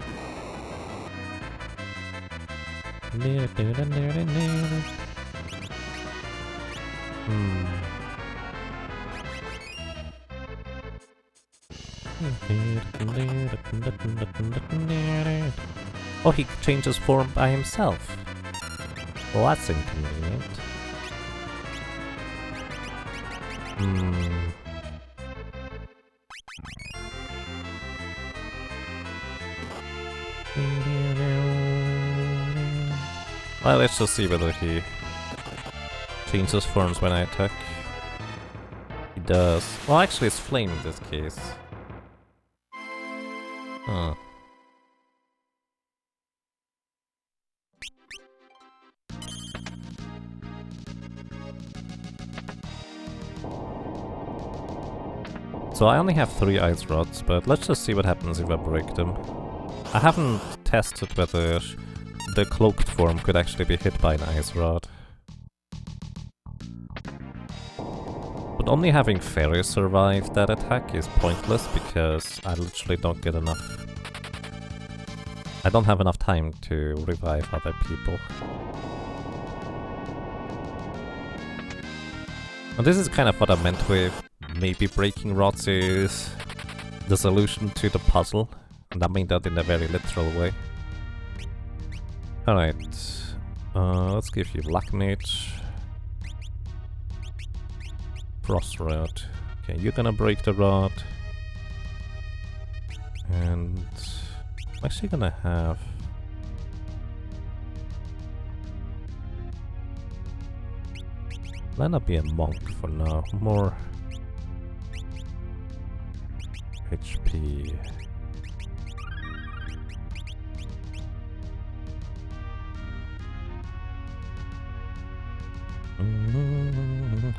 Oh, he changes form by himself. Well, that's inconvenient. Well, let's just see whether he changes forms when I attack. He does. Well, actually it's flame in this case. Huh. So I only have 3 ice rods, but let's just see what happens if I break them. I haven't tested whether the cloaked form could actually be hit by an ice rod. But only having Fairy survive that attack is pointless because I literally don't get enough. I don't have enough time to revive other people. And this is kind of what I meant with maybe breaking rods is the solution to the puzzle. And I mean that in a very literal way. Alright, let's give you Black Mage. Frost Rod. Okay, you're gonna break the rod. And I'm actually gonna have... Let not be a monk for now, more HP.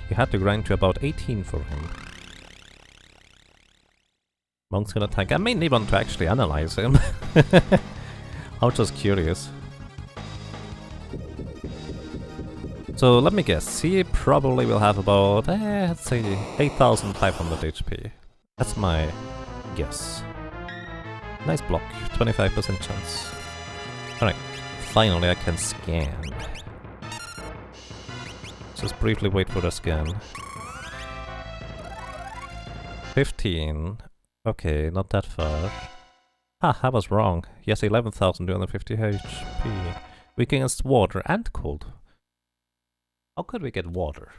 You had to grind to about 18 for him. Monk's gonna tank. I mainly want to actually analyze him. I'm just curious. So let me guess, he probably will have about, let's say, 8,500 HP. That's my guess. Nice block, 25% chance. Alright, finally I can scan. Just briefly wait for the scan. 15. Okay, not that far. Ah, I was wrong. Yes, 11,250 HP. Weak against water and cold. How could we get water?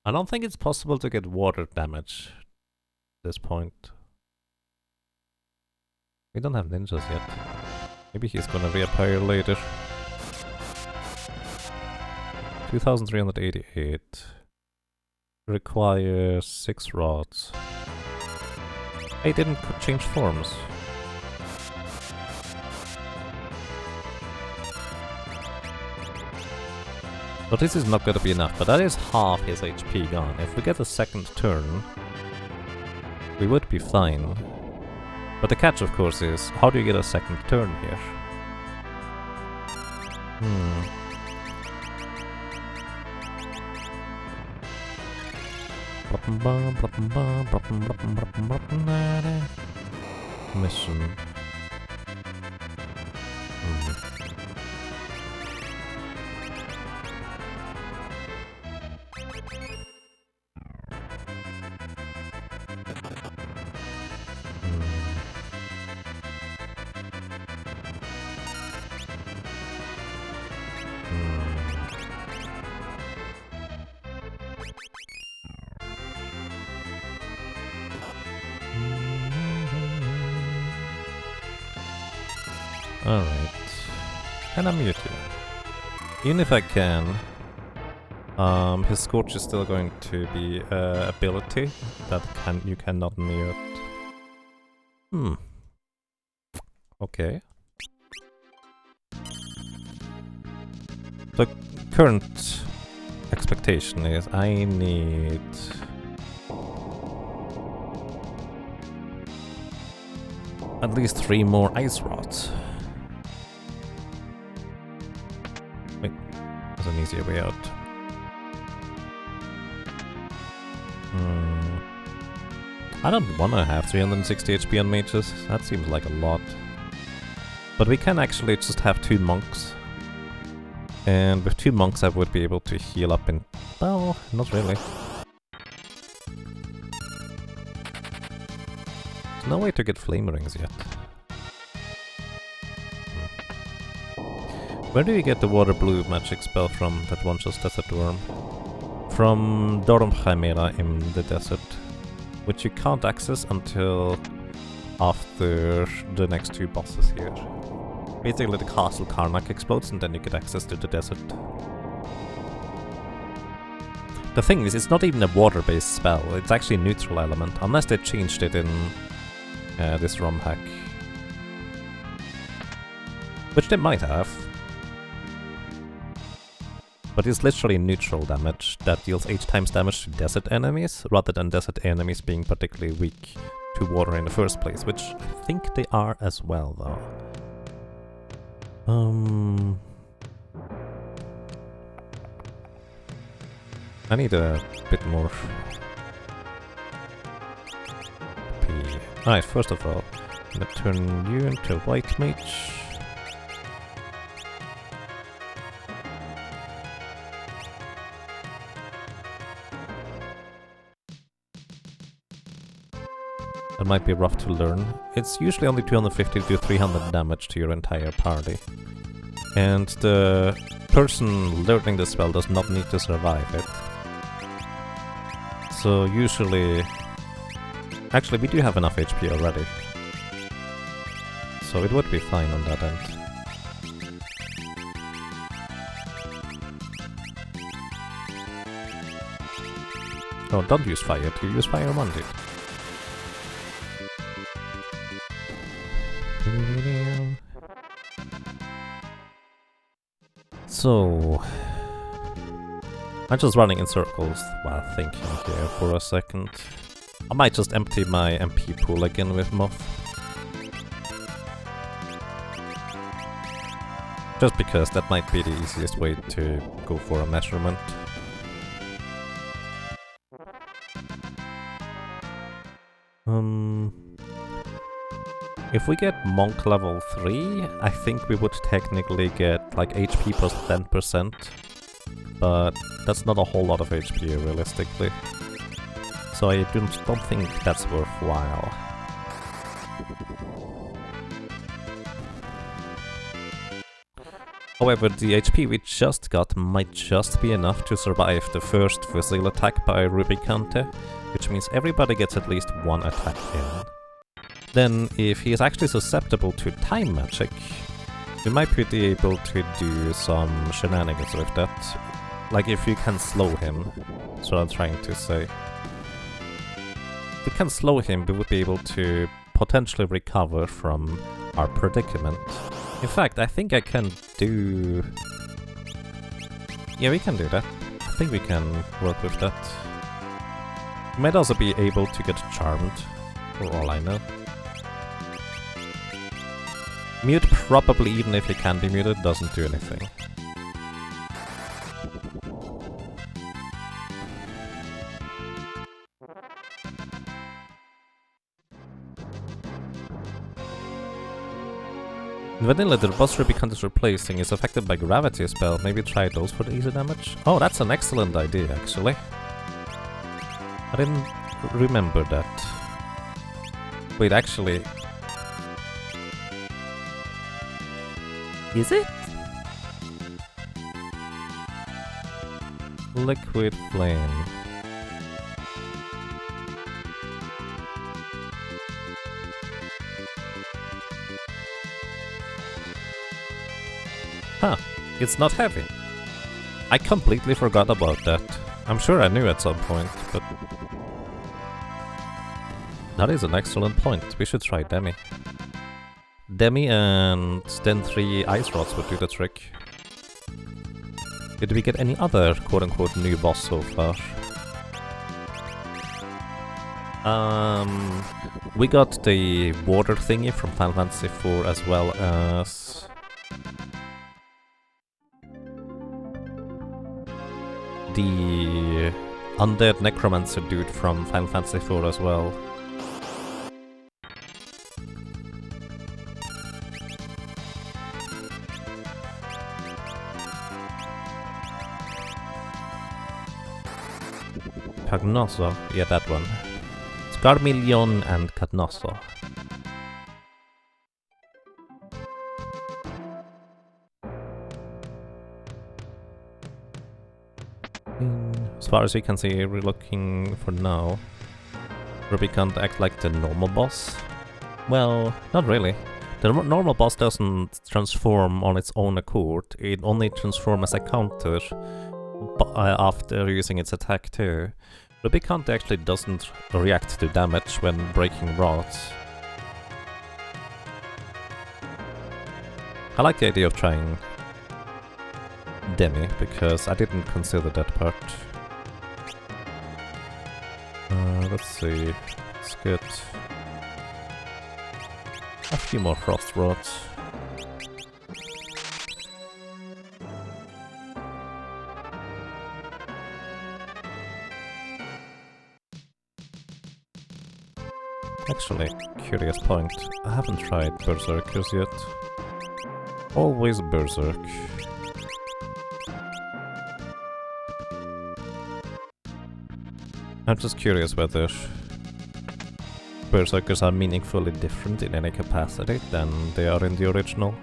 I don't think it's possible to get water damage at this point. We don't have ninjas yet. Maybe he's gonna reappear later. 2,388. Requires 6 rods. Hey, didn't change forms. But this is not gonna be enough, but that is half his HP gone. If we get a second turn, we would be fine. But the catch, of course, is how do you get a second turn here? Mission. Alright. And I'm muted. Even if I can, his Scorch is still going to be ability that you cannot mute. Okay. The current expectation is I need at least 3 more ice rods. Wait, there's an easier way out. I don't wanna have 360 HP on mages, that seems like a lot. But we can actually just have 2 monks. And with 2 monks I would be able to heal up in... well, not really. There's no way to get flame rings yet. Where do you get the water blue magic spell from that launches Desert Worm? From Dorm Chimera in the desert, which you can't access until after the next 2 bosses here. Basically the castle Karnak explodes and then you get access to the desert. The thing is, it's not even a water-based spell, it's actually a neutral element, unless they changed it in this Romhack. Which they might have. But it's literally neutral damage that deals 8 times damage to desert enemies, rather than desert enemies being particularly weak to water in the first place, which I think they are as well, though. I need a bit more P. Alright, first of all, I'm gonna turn you into a white mage. That might be rough to learn. It's usually only 250 to 300 damage to your entire party. And the person learning the spell does not need to survive it. So usually... actually, we do have enough HP already. So it would be fine on that end. Oh, don't use fire, to use fire on it. So... I'm just running in circles while thinking here for a second. I might just empty my MP pool again with Moth. Just because that might be the easiest way to go for a measurement. If we get Monk level 3, I think we would technically get like HP plus 10%. But that's not a whole lot of HP realistically. So I don't think that's worthwhile. However, the HP we just got might just be enough to survive the first Fusile attack by Rubicante, which means everybody gets at least 1 attack in. Then, if he is actually susceptible to time magic, we might be able to do some shenanigans with that. Like if you can slow him, that's what I'm trying to say. If we can slow him, we would be able to potentially recover from our predicament. In fact, I think I can do... yeah, we can do that. I think we can work with that. We might also be able to get charmed, for all I know. Mute probably, even if he can be muted, doesn't do anything. In Vanilla, the boss Rubicon is replacing is affected by gravity spell. Maybe try those for the easy damage? Oh, that's an excellent idea, actually. I didn't remember that. Wait, actually... is it? Liquid Flame. Huh, it's not heavy. I completely forgot about that. I'm sure I knew at some point, but... that is an excellent point. We should try Demi. Demi and then 3 ice rods would do the trick. Did we get any other quote-unquote new boss so far? We got the water thingy from Final Fantasy IV as well as... the undead necromancer dude from Final Fantasy IV as well. Cagnoso, yeah, that one. Scarmillion and Cagnoso. As far as we can see, we're looking for now. Ruby can't act like the normal boss. Well, not really. The normal boss doesn't transform on its own accord. It only transforms as a counter after using its attack too. Ruby can't actually doesn't react to damage when breaking rods. I like the idea of trying Demi, because I didn't consider that part. Let's see, let's get a few more frost rods. Actually, curious point, I haven't tried Berserkers yet. Always Berserk. I'm just curious whether Berserkers are meaningfully different in any capacity than they are in the original.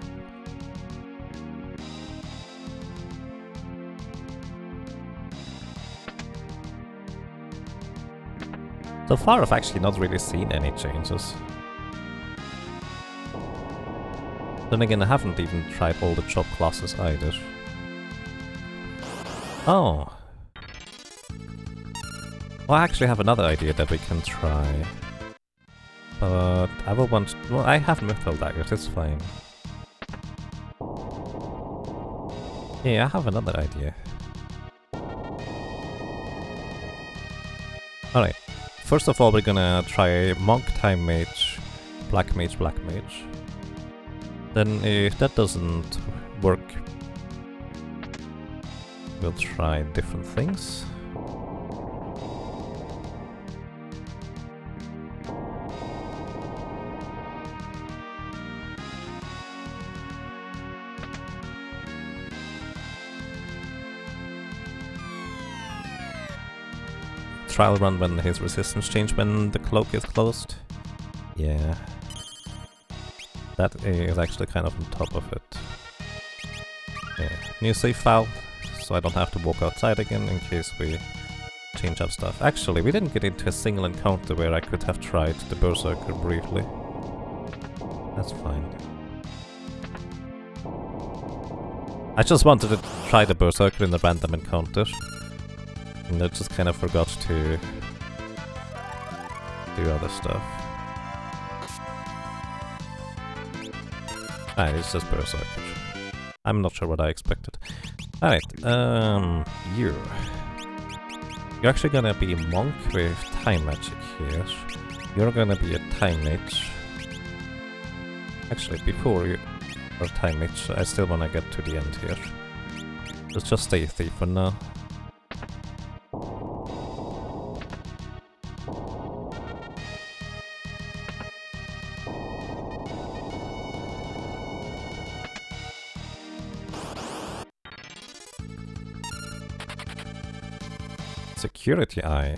So far I've actually not really seen any changes. Then again, I haven't even tried all the chop classes either. Oh! Well, I actually have another idea that we can try. But I will want... well, I have Mythal Daggers, it's fine. Yeah, I have another idea. Alright. First of all, we're gonna try Monk, Time Mage, Black Mage, Black Mage. Then if that doesn't work, we'll try different things. Trial run when his resistance change when the cloak is closed. Yeah. That is actually kind of on top of it. Yeah. New save file, so I don't have to walk outside again in case we change up stuff. Actually, we didn't get into a single encounter where I could have tried the Berserker briefly. That's fine. I just wanted to try the Berserker in a random encounter. And I just kind of forgot to do other stuff. Ah, it's just Berserker. I'm not sure what I expected. Alright, you're actually gonna be a monk with time magic here. You're gonna be a time mage. Actually, before you are time mage, I still wanna get to the end here. Let's just stay a thief for now. Security eye.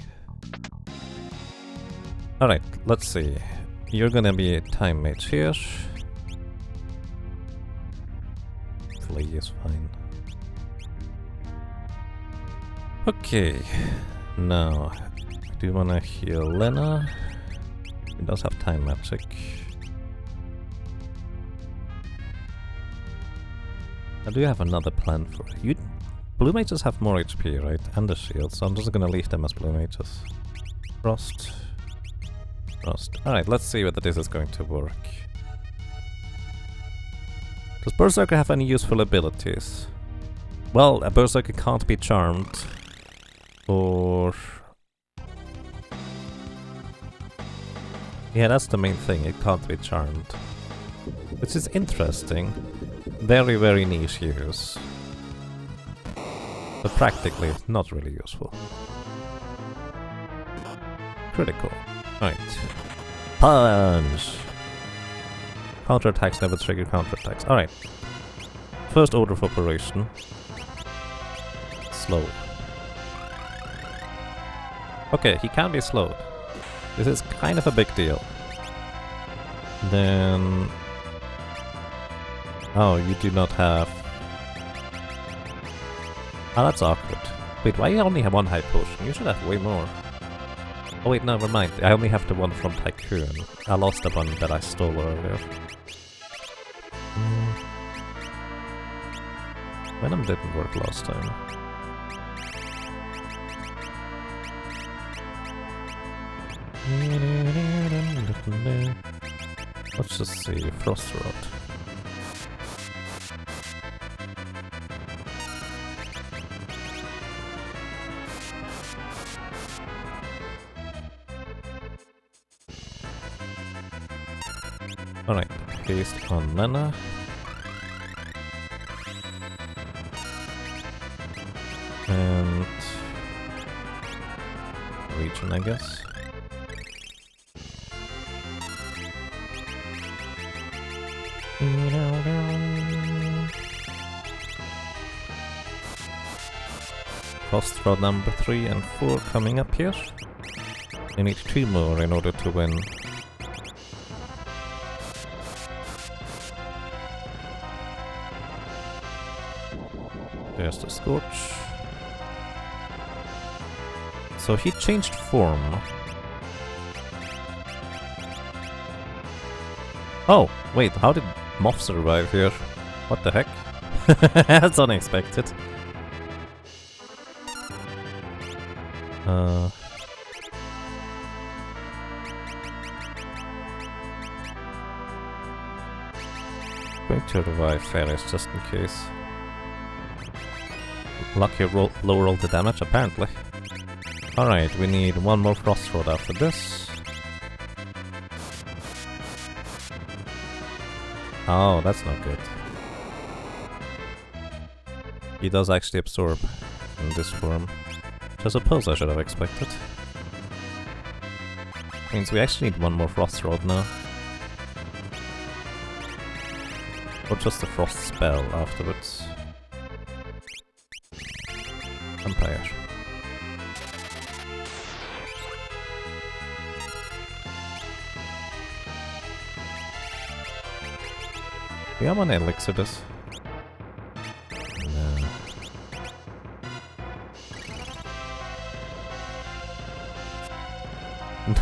Alright, let's see. You're gonna be a time mage here. Flee is fine. Okay, now, do you wanna heal Lena? He does have time magic. I do have another plan for you. Blue mages have more HP, right? And the shield, so I'm just gonna leave them as blue mages. Frost. Frost. Alright, let's see whether this is going to work. Does Berserker have any useful abilities? Well, a berserker can't be charmed. Or... yeah, that's the main thing, it can't be charmed. Which is interesting. Very, very niche use. But practically not really useful. Critical. Right. Punch! Counterattacks never trigger counterattacks. Alright. First order of operation. Slow. Okay, he can be slowed. This is kind of a big deal. Then... oh, you do not have... oh, that's awkward. Wait, why you only have one high potion? You should have way more. Oh wait, never mind. I only have the one from Tycoon. I lost the one that I stole earlier. Venom didn't work last time. Let's just see. Frost Rod. Alright, haste on Lena. And... region, I guess. Frost Rod number 3 and 4 coming up here. I need 2 more in order to win. There's the Scorch. So he changed form. Oh, wait, how did Moth survive here? What the heck? That's unexpected. Going to revive Ferris just in case. Lucky low roll the damage, apparently. Alright, we need one more Frost Rod after this. Oh, that's not good. He does actually absorb in this form, which I suppose I should have expected. Means we actually need one more Frost Rod now. Or just a Frost spell afterwards. Empire. We have an elixir this. No.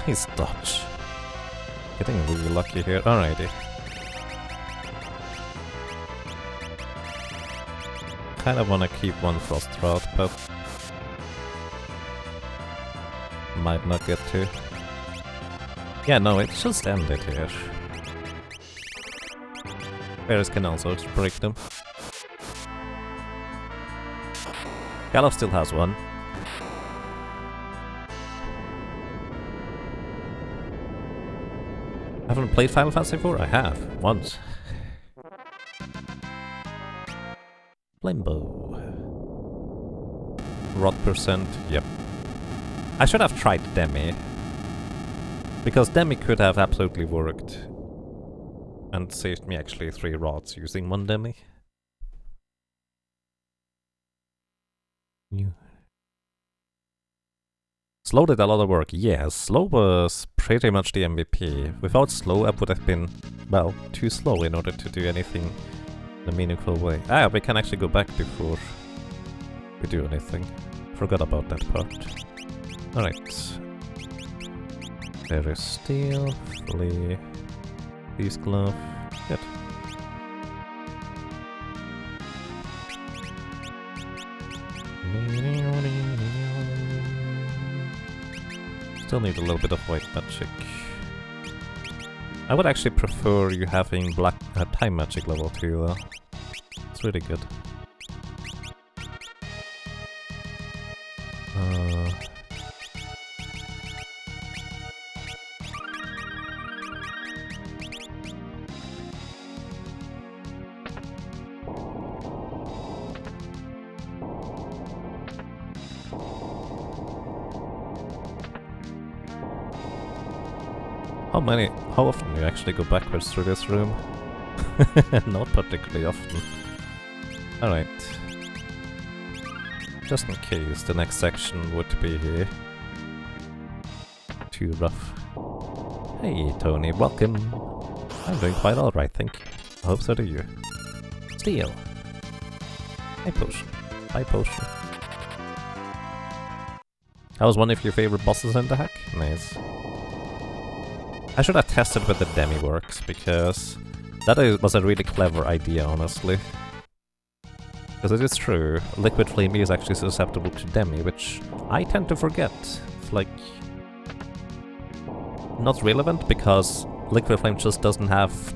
Nice dodge. Getting really lucky here. Alrighty. Kind of want to keep one Frost Rod, but might not get to. Yeah, no, it just ended here. Bears can also break them. Gallof still has one. Haven't played Final Fantasy IV? I have, once. Limbo. Rod percent, yep. I should have tried Demi. Because Demi could have absolutely worked. And saved me actually 3 rods using 1 Demi. New. Slow did a lot of work, yes. Slow was pretty much the MVP. Without Slow I would have been, well, too slow in order to do anything in a meaningful way. Ah, we can actually go back before we do anything. Forgot about that part. Alright. There is Steel, Flea, Peace Glove. Good. Still need a little bit of white magic. I would actually prefer you having black time magic level 2 though. It's really good. How often do you actually go backwards through this room? Not particularly often. Alright. Just in case the next section would be too rough. Hey Tony, welcome. I'm doing quite alright, thank you. I hope so do you. Steel. Hey potion. Bye potion. That was one of your favorite bosses in the hack? Nice. I should have tested with the demi-works, because that was a really clever idea, honestly. Because it is true, Liquid Flame is actually susceptible to demi, which I tend to forget. It's like... not relevant, because Liquid Flame just doesn't have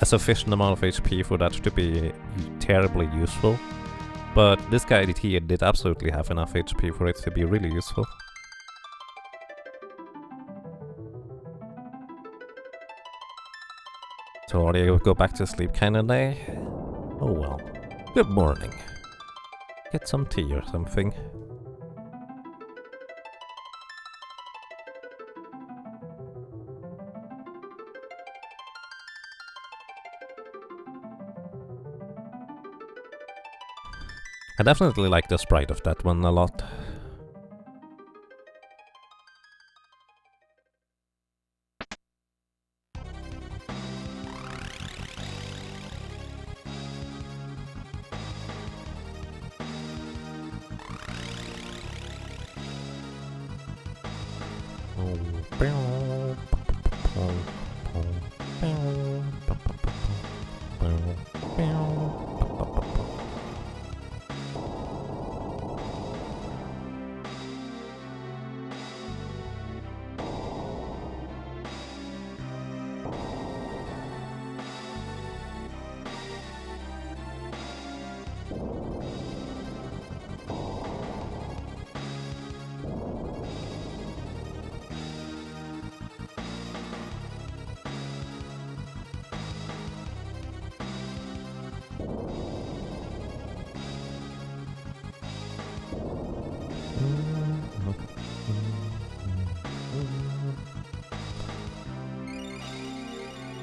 a sufficient amount of HP for that to be terribly useful. But this guy here did absolutely have enough HP for it to be really useful. So are you go back to sleep kinda day? Oh well. Good morning. Get some tea or something. I definitely like the sprite of that one a lot.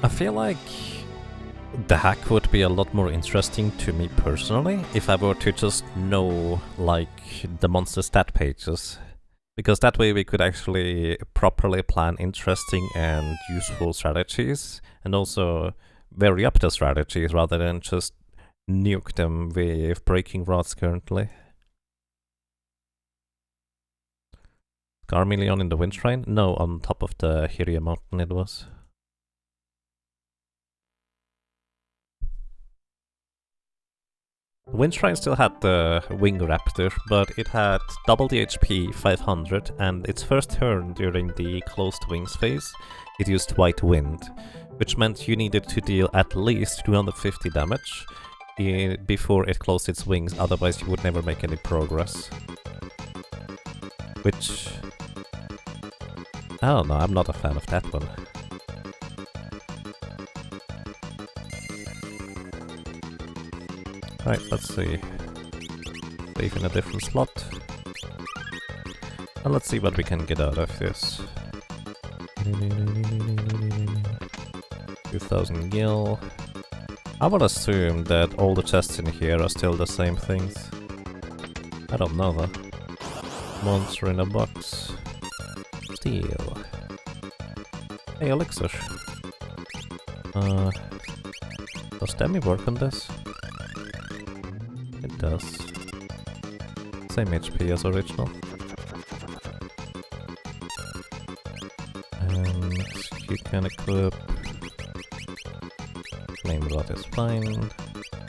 I feel like the hack would be a lot more interesting to me personally if I were to just know, like, the monster stat pages. Because that way we could actually properly plan interesting and useful strategies, and also vary up the strategies rather than just nuke them with breaking rods currently. Carmeleon in the Wind Shrine? No, on top of the Hyria mountain it was. The Wind Shrine still had the Wing Raptor, but it had double the HP, 500, and its first turn during the closed wings phase, it used White Wind, which meant you needed to deal at least 250 damage before it closed its wings, otherwise you would never make any progress. Which... I don't know, I'm not a fan of that one. Right, let's see. Save in a different slot. And let's see what we can get out of this. 2000 gil. I would assume that all the chests in here are still the same things. I don't know though. Monster in a box. Steel. Hey, elixir. Does Demi work on this? It does. Same HP as original. And you can equip... Flame Rod is fine.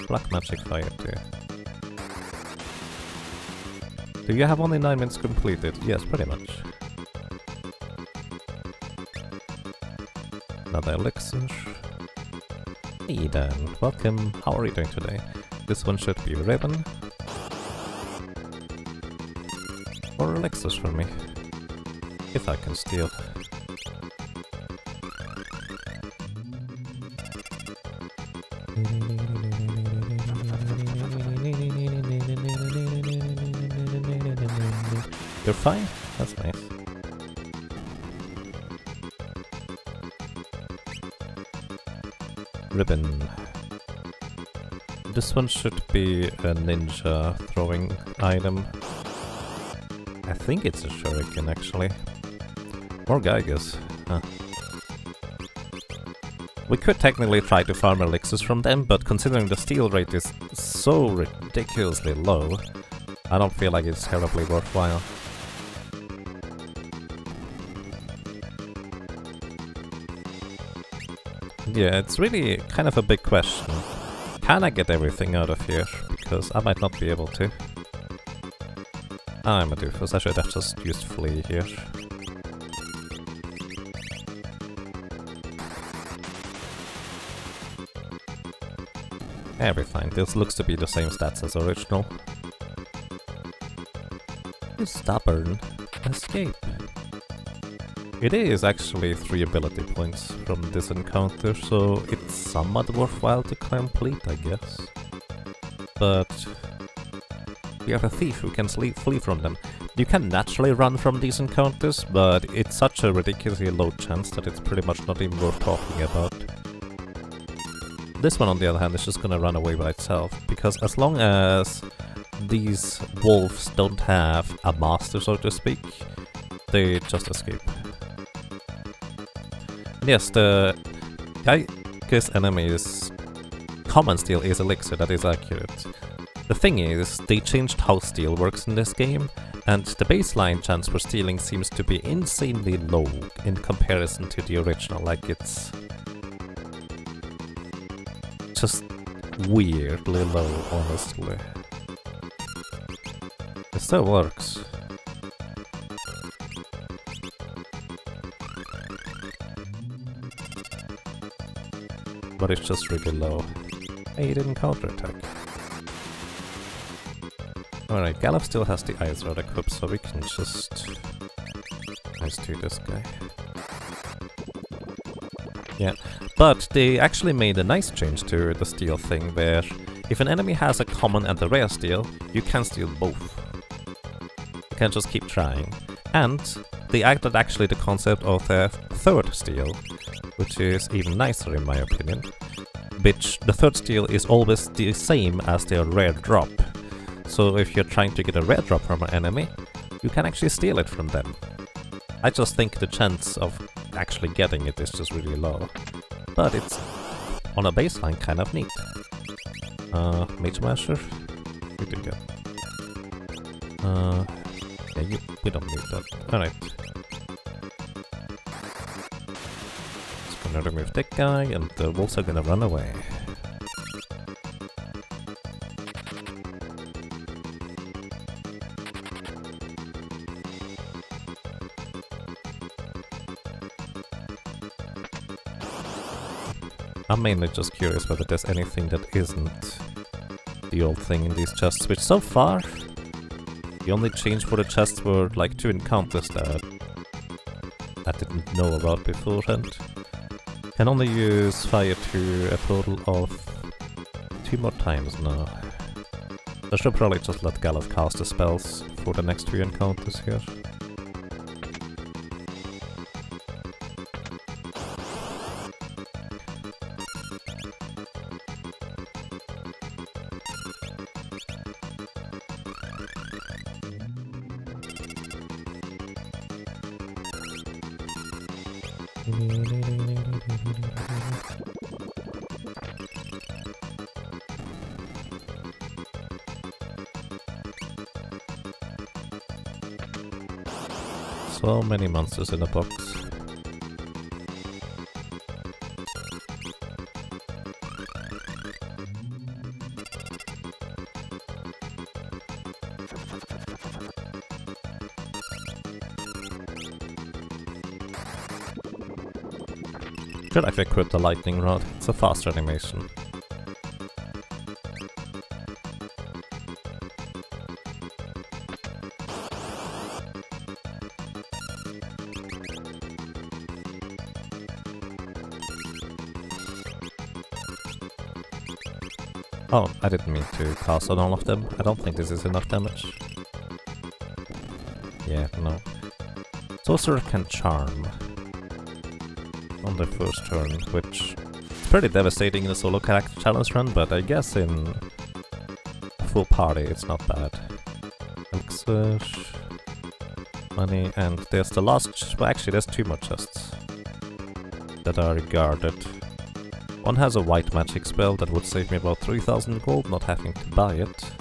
Black Magic Fire too. Do you have only 9 minutes completed? Yes, pretty much. Another elixir. Hey Dan, welcome. How are you doing today? This one should be Raven. Or elixirs for me. If I can steal. You're fine? That's nice. Ribbon. This one should be a ninja throwing item. I think it's a shuriken actually. Or Geigers. Huh. We could technically try to farm elixirs from them, but considering the steal rate is so ridiculously low, I don't feel like it's terribly worthwhile. Yeah, it's really kind of a big question. Can I get everything out of here? Because I might not be able to. I'm a doofus, I should have just used flee here. Yeah, we're fine. This looks to be the same stats as original. Stubborn. Escape. It is actually 3 ability points from this encounter, so it's somewhat worthwhile to complete, I guess. But we have a thief who can flee from them. You can naturally run from these encounters, but it's such a ridiculously low chance that it's pretty much not even worth talking about. This one, on the other hand, is just gonna run away by itself, because as long as these wolves don't have a master, so to speak, they just escape. Yes, the Geiger's enemy's common steal is elixir, that is accurate. The thing is, they changed how steal works in this game, and the baseline chance for stealing seems to be insanely low in comparison to the original, like it's just weirdly low, honestly. It still works. But it's just really low. Hey, he didn't counterattack. Alright, Gallup still has the Ice Rod equipped, so we can just Ice to this guy. Yeah, but they actually made a nice change to the steal thing, where if an enemy has a common and a rare steal, you can steal both. You can just keep trying. And they added actually the concept of a third steal, which is even nicer in my opinion. Which the third steal is always the same as their rare drop. So if you're trying to get a rare drop from an enemy, you can actually steal it from them. I just think the chance of actually getting it is just really low. But it's, on a baseline, kind of neat. Mage Masher? Pretty good. Yeah, we don't need that. Alright. Just gonna remove that guy, and the wolves are gonna run away. I'm mainly just curious whether there's anything that isn't the old thing in these chests, which so far, the only change for the chests were like 2 encounters that I didn't know about beforehand. Can only use fire to a total of 2 more times now. I should probably just let Gallup cast the spells for the next 2 encounters here. So many monsters in a box. Should I equip the lightning rod? It's a faster animation. Oh, I didn't mean to cast on all of them. I don't think this is enough damage. Yeah, no. Sorcerer can charm on the first turn, which is pretty devastating in a solo character challenge run, but I guess in a full party it's not bad. Elixir, money, and there's the last... well, actually there's two more chests that are guarded. One has a white magic spell that would save me about 3000 gold, not having to buy it.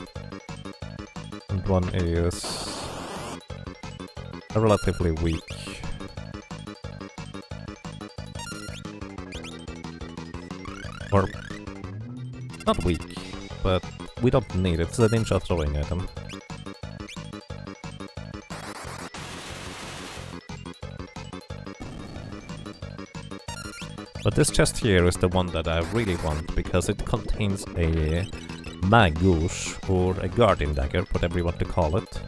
And one is relatively weak. Or, not weak, but we don't need it. It's a ninja throwing item. But this chest here is the one that I really want, because it contains a Magouche, or a Guardian Dagger, whatever you want to call it.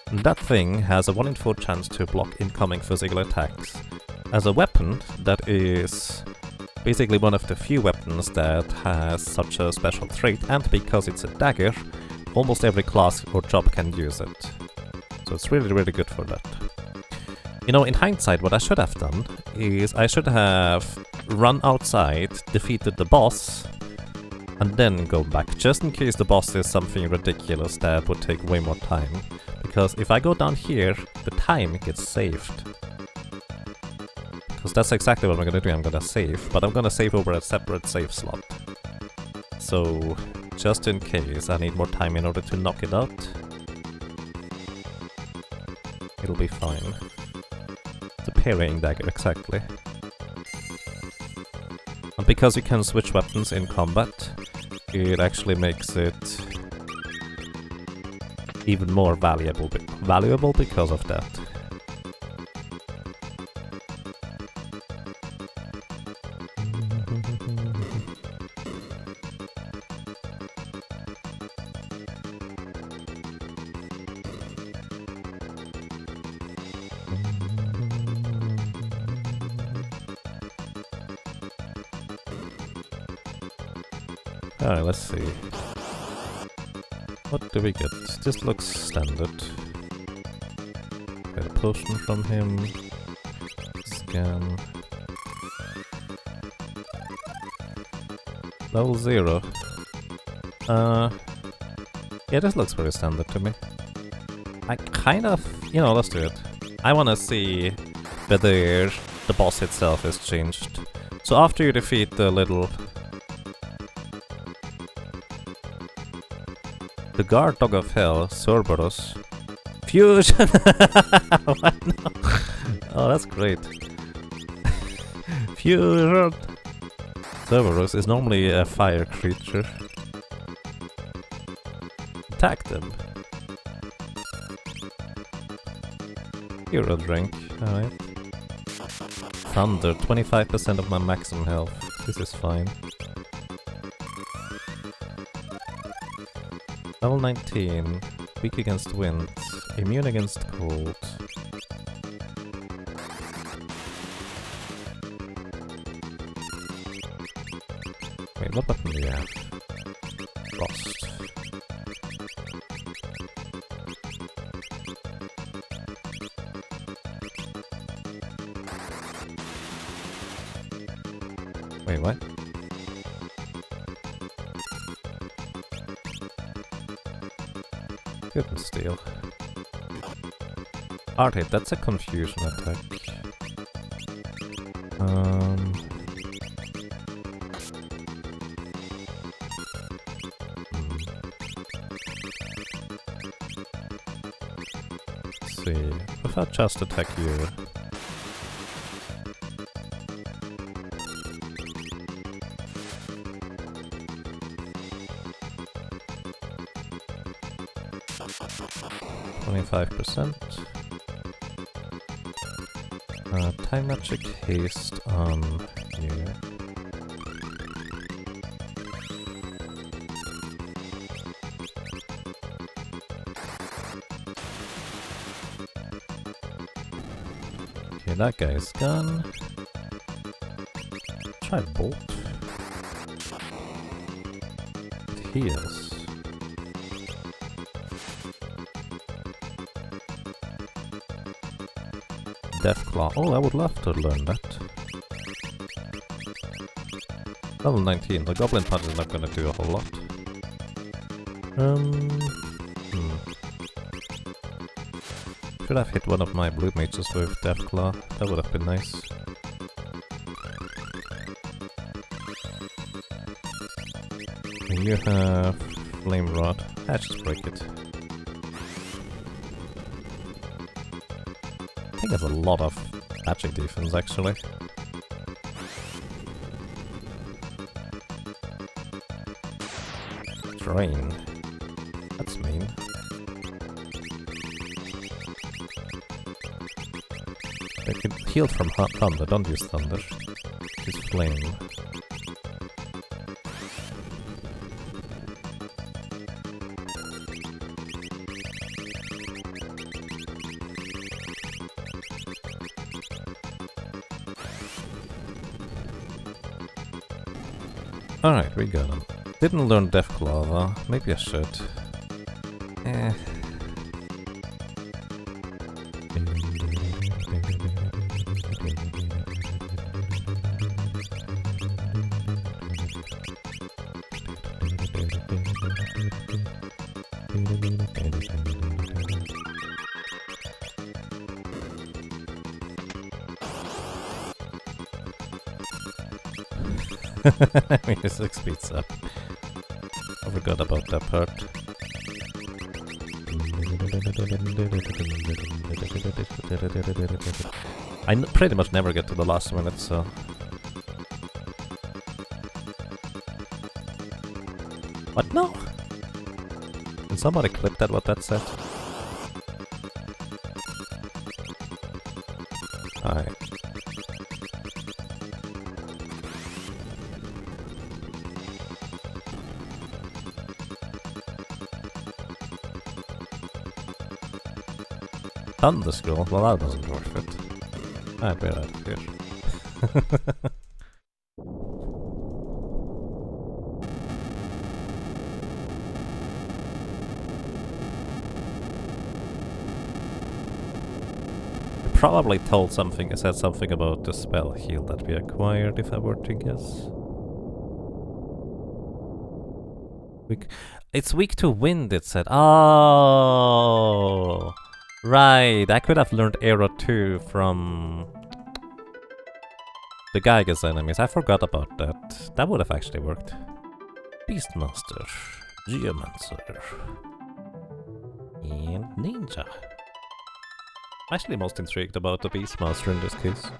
And that thing has a 1 in 4 chance to block incoming physical attacks. As a weapon, that is basically one of the few weapons that has such a special trait, and because it's a dagger, almost every class or job can use it. So it's really, really good for that. You know, in hindsight, what I should have done is I should have run outside, defeated the boss, and then go back, just in case the boss is something ridiculous that would take way more time. Because if I go down here, the time gets saved. Because that's exactly what I'm gonna do, I'm gonna save, but I'm gonna save over a separate save slot. So, just in case I need more time in order to knock it out, it'll be fine. It's a parrying dagger, exactly. And because you can switch weapons in combat, it actually makes it even more valuable because of that. Alright, let's see. What do we get? This looks standard. Get a potion from him. Scan. Level 0. Yeah, this looks very standard to me. I kind of... you know, let's do it. I wanna see whether the boss itself is changed. So after you defeat the little... the guard dog of hell, Cerberus. Fusion! What? No. Oh, that's great. Fusion! Cerberus is normally a fire creature. Attack them. Hero drink, alright. Thunder, 25% of my maximum health. This is fine. Level 19, weak against wind, immune against cold. Wait, what button do you have? Frost. Wait, what? Good and steal. Art hit, that's a confusion attack. Let's see. If I just attack you. %. Time magic haste on you. Okay, that guy's gone. Try bolt. heals. Deathclaw. Oh, I would love to learn that. Level 19. The Goblin Punch is not gonna do a whole lot. Should have hit one of my blue mages with Deathclaw. That would have been nice. You have Flame Rod. Let's just break it. I think that's a lot of magic defense, actually. Drain. That's mean. They could heal from thunder, don't use thunder. Use flame. Alright, we got him. Didn't learn Deathclaw though. Maybe I should. I mean, it's 6 speeds up. I forgot about that part. I pretty much never get to the last minute, so... What? No! Can somebody clip that, what that said? Alright. Thunder Scroll? Well, that wasn't worth it. Alright, we're out of here. I probably told something, I said something about the spell heal that we acquired, if I were to guess. It's weak to wind, it said. Oh! Right, I could have learned Arrow 2 from the Geiger's enemies. I forgot about that. That would have actually worked. Beastmaster, Geomancer, and Ninja. I'm actually most intrigued about the Beastmaster in this case.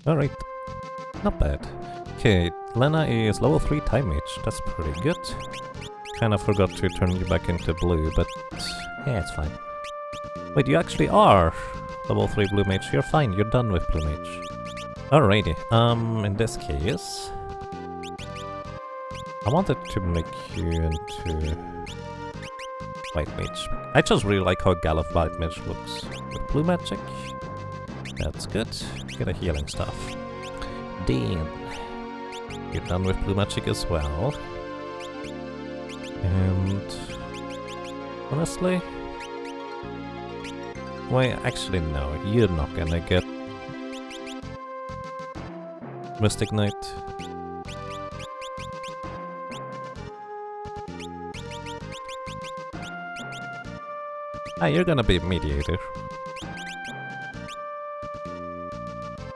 Alright, not bad. Okay, Lena is level 3 Time Mage, that's pretty good. Kinda forgot to turn you back into blue, but yeah, it's fine. Wait, you actually are level 3 Blue Mage, you're fine, you're done with Blue Mage. Alrighty, in this case... I wanted to make you into White Mage. I just really like how Gallop White Mage looks with Blue Magic. That's good, get a healing staff. Then... You're done with Blue Magic as well. And... honestly... Wait, actually no, you're not gonna get... Mystic Knight. Ah, you're gonna be Mediator.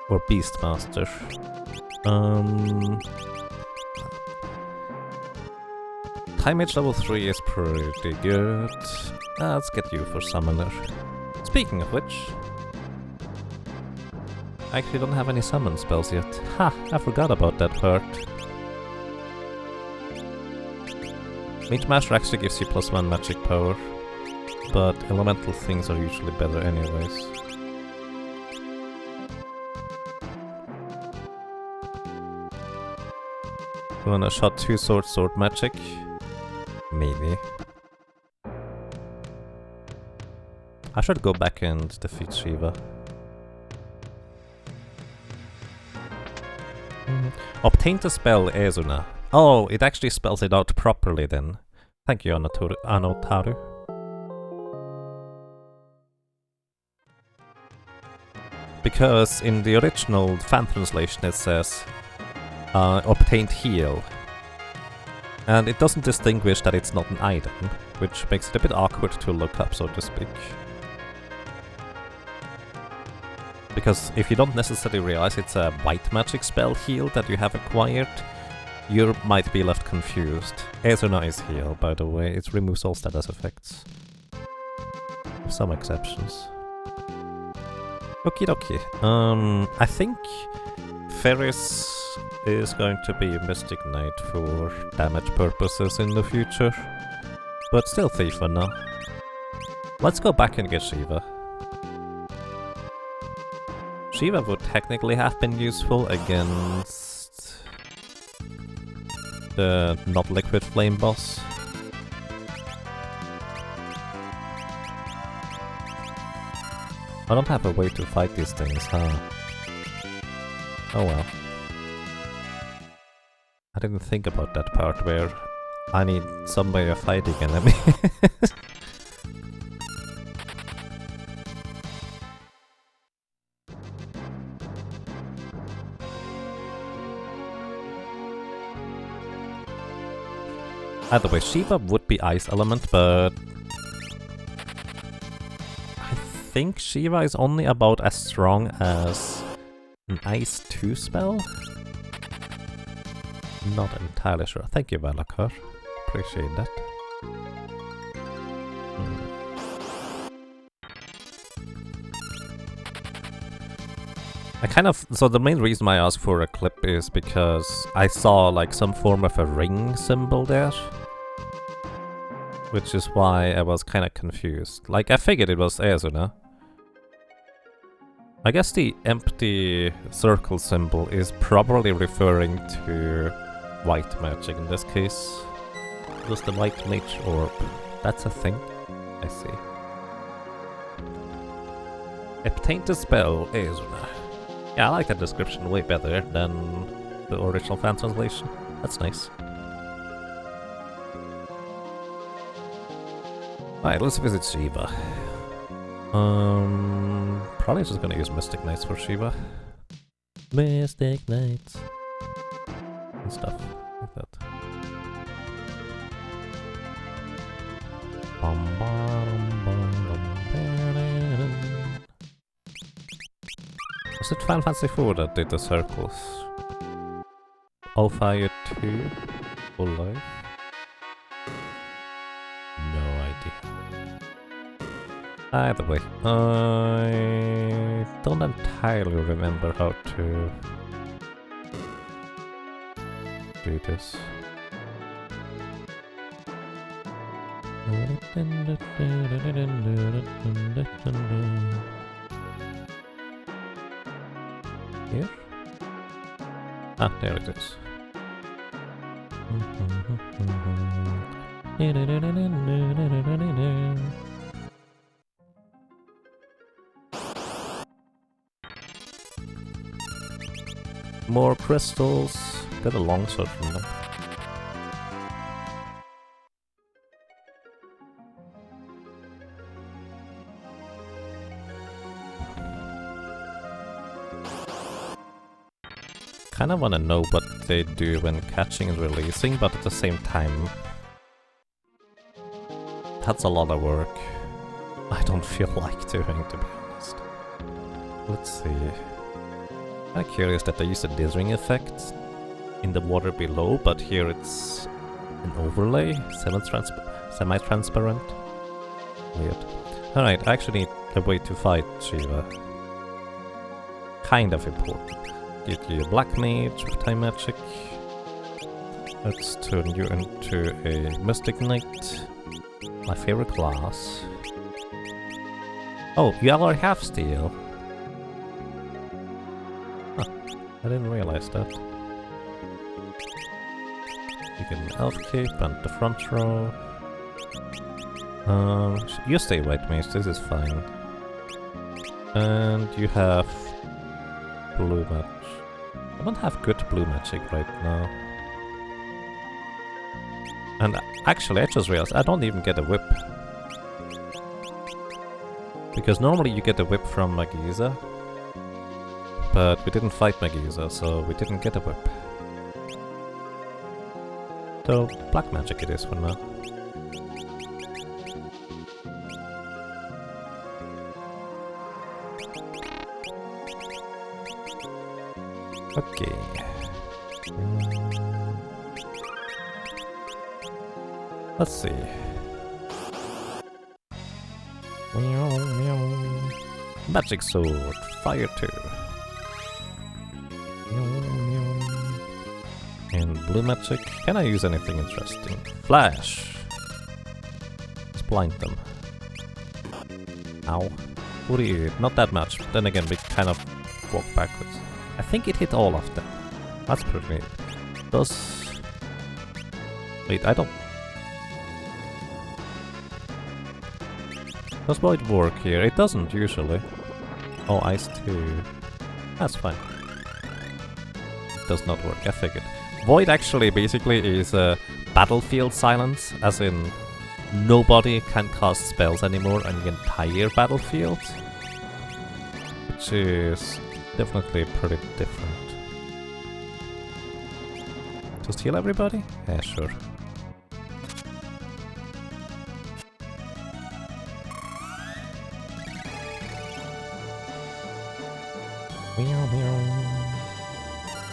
Or Beastmaster. Time Mage level 3 is pretty good. Let's get you for Summoner. Speaking of which... I actually don't have any summon spells yet. Ha! I forgot about that part. Mage Master actually gives you +1 magic power. But elemental things are usually better anyways. You wanna shot 2 sword magic? Maybe. I should go back and defeat Shiva. Obtain the spell Ezuna. Oh, it actually spells it out properly then. Thank you, Anotaru. Because in the original fan translation it says obtained heal. And it doesn't distinguish that it's not an item, which makes it a bit awkward to look up, so to speak. Because if you don't necessarily realize it's a white magic spell heal that you have acquired, you might be left confused. Ezuna is heal, by the way, it removes all status effects. With some exceptions. Okie dokie. I think Ferris is going to be Mystic Knight for damage purposes in the future. But still Thief for now. Let's go back and get Shiva. Shiva would technically have been useful against the not liquid flame boss. I don't have a way to fight these things, huh? Oh well. I didn't think about that part where I need some way of fighting enemies. Either way, Shiva would be Ice Element, but I think Shiva is only about as strong as an Ice 2 spell? Not entirely sure. Thank you, Valakar. Appreciate that. So the main reason I asked for a clip is because I saw like some form of a ring symbol there. Which is why I was kinda confused. Like, I figured it was Ezuna. I guess the empty circle symbol is probably referring to white magic in this case. Just the white mage orb. That's a thing? I see. Obtained the spell Ezuna. Yeah, I like that description way better than the original fan translation. That's nice. Alright, let's visit Shiva. Probably just gonna use Mystic Knights for Shiva. Mystic Knights. And stuff like that. Was it Final Fantasy IV that did the circles? All Fire 2? Full Life? No idea. Either way, I don't entirely remember how to do this. Here? Ah, there it is. More crystals. Got a longsword from them. Kinda wanna know what they do when catching and releasing, but at the same time, that's a lot of work. I don't feel like doing, to be honest. Let's see. I'm curious that they use a dithering effect in the water below, but here it's an overlay, semi-transparent. Weird. Alright, I actually need a way to fight Shiva. Kind of important. Get you a black mage with time magic. Let's turn you into a Mystic Knight. My favorite class. Oh, you already have steel. Huh, I didn't realize that. You get an elf cape and the front row. You stay white mage, this is fine. And you have blue mage. I don't have good blue magic right now. And actually, I just realized I don't even get a whip. Because normally you get a whip from Magiza. But we didn't fight Magiza, so we didn't get a whip. So, black magic it is for now. Okay. Let's see. Magic sword, fire 2. And blue magic. Can I use anything interesting? Flash. Let's blind them. Ow. 48. Not that much. Then again, we kind of walk backwards. I think it hit all of them. That's pretty neat. Does... Wait, I don't... Does Void work here? It doesn't usually. Oh, ice too. That's fine. It does not work, I figured. Void actually basically is a battlefield silence, as in nobody can cast spells anymore on the entire battlefield. Which is definitely pretty different. Just heal everybody? Yeah, sure.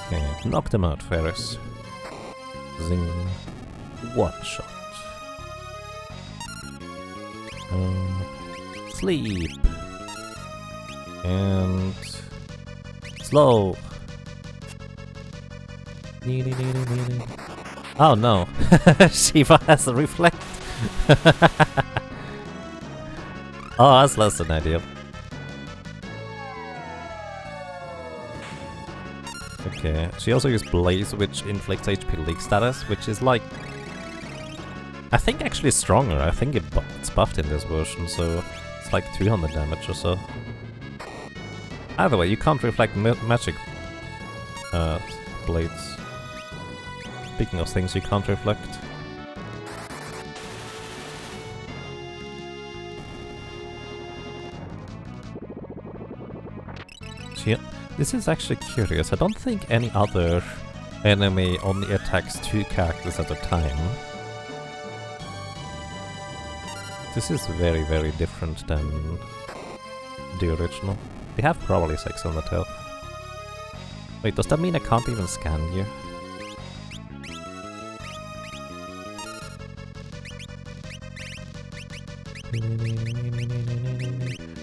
Okay, knock them out, Ferris. Zing. One shot. Sleep. And... slow. Oh no. Shiva has a reflect. Oh, that's less than ideal. Okay, she also used Blaze, which inflicts HP leak status, which is like... I think actually stronger. I think it's buffed in this version, so it's like 300 damage or so. Either way, you can't reflect magic blades. Speaking of things you can't reflect. This is actually curious. I don't think any other enemy only attacks 2 characters at a time. This is very, very different than the original. They have probably 600 health. Wait, does that mean I can't even scan you?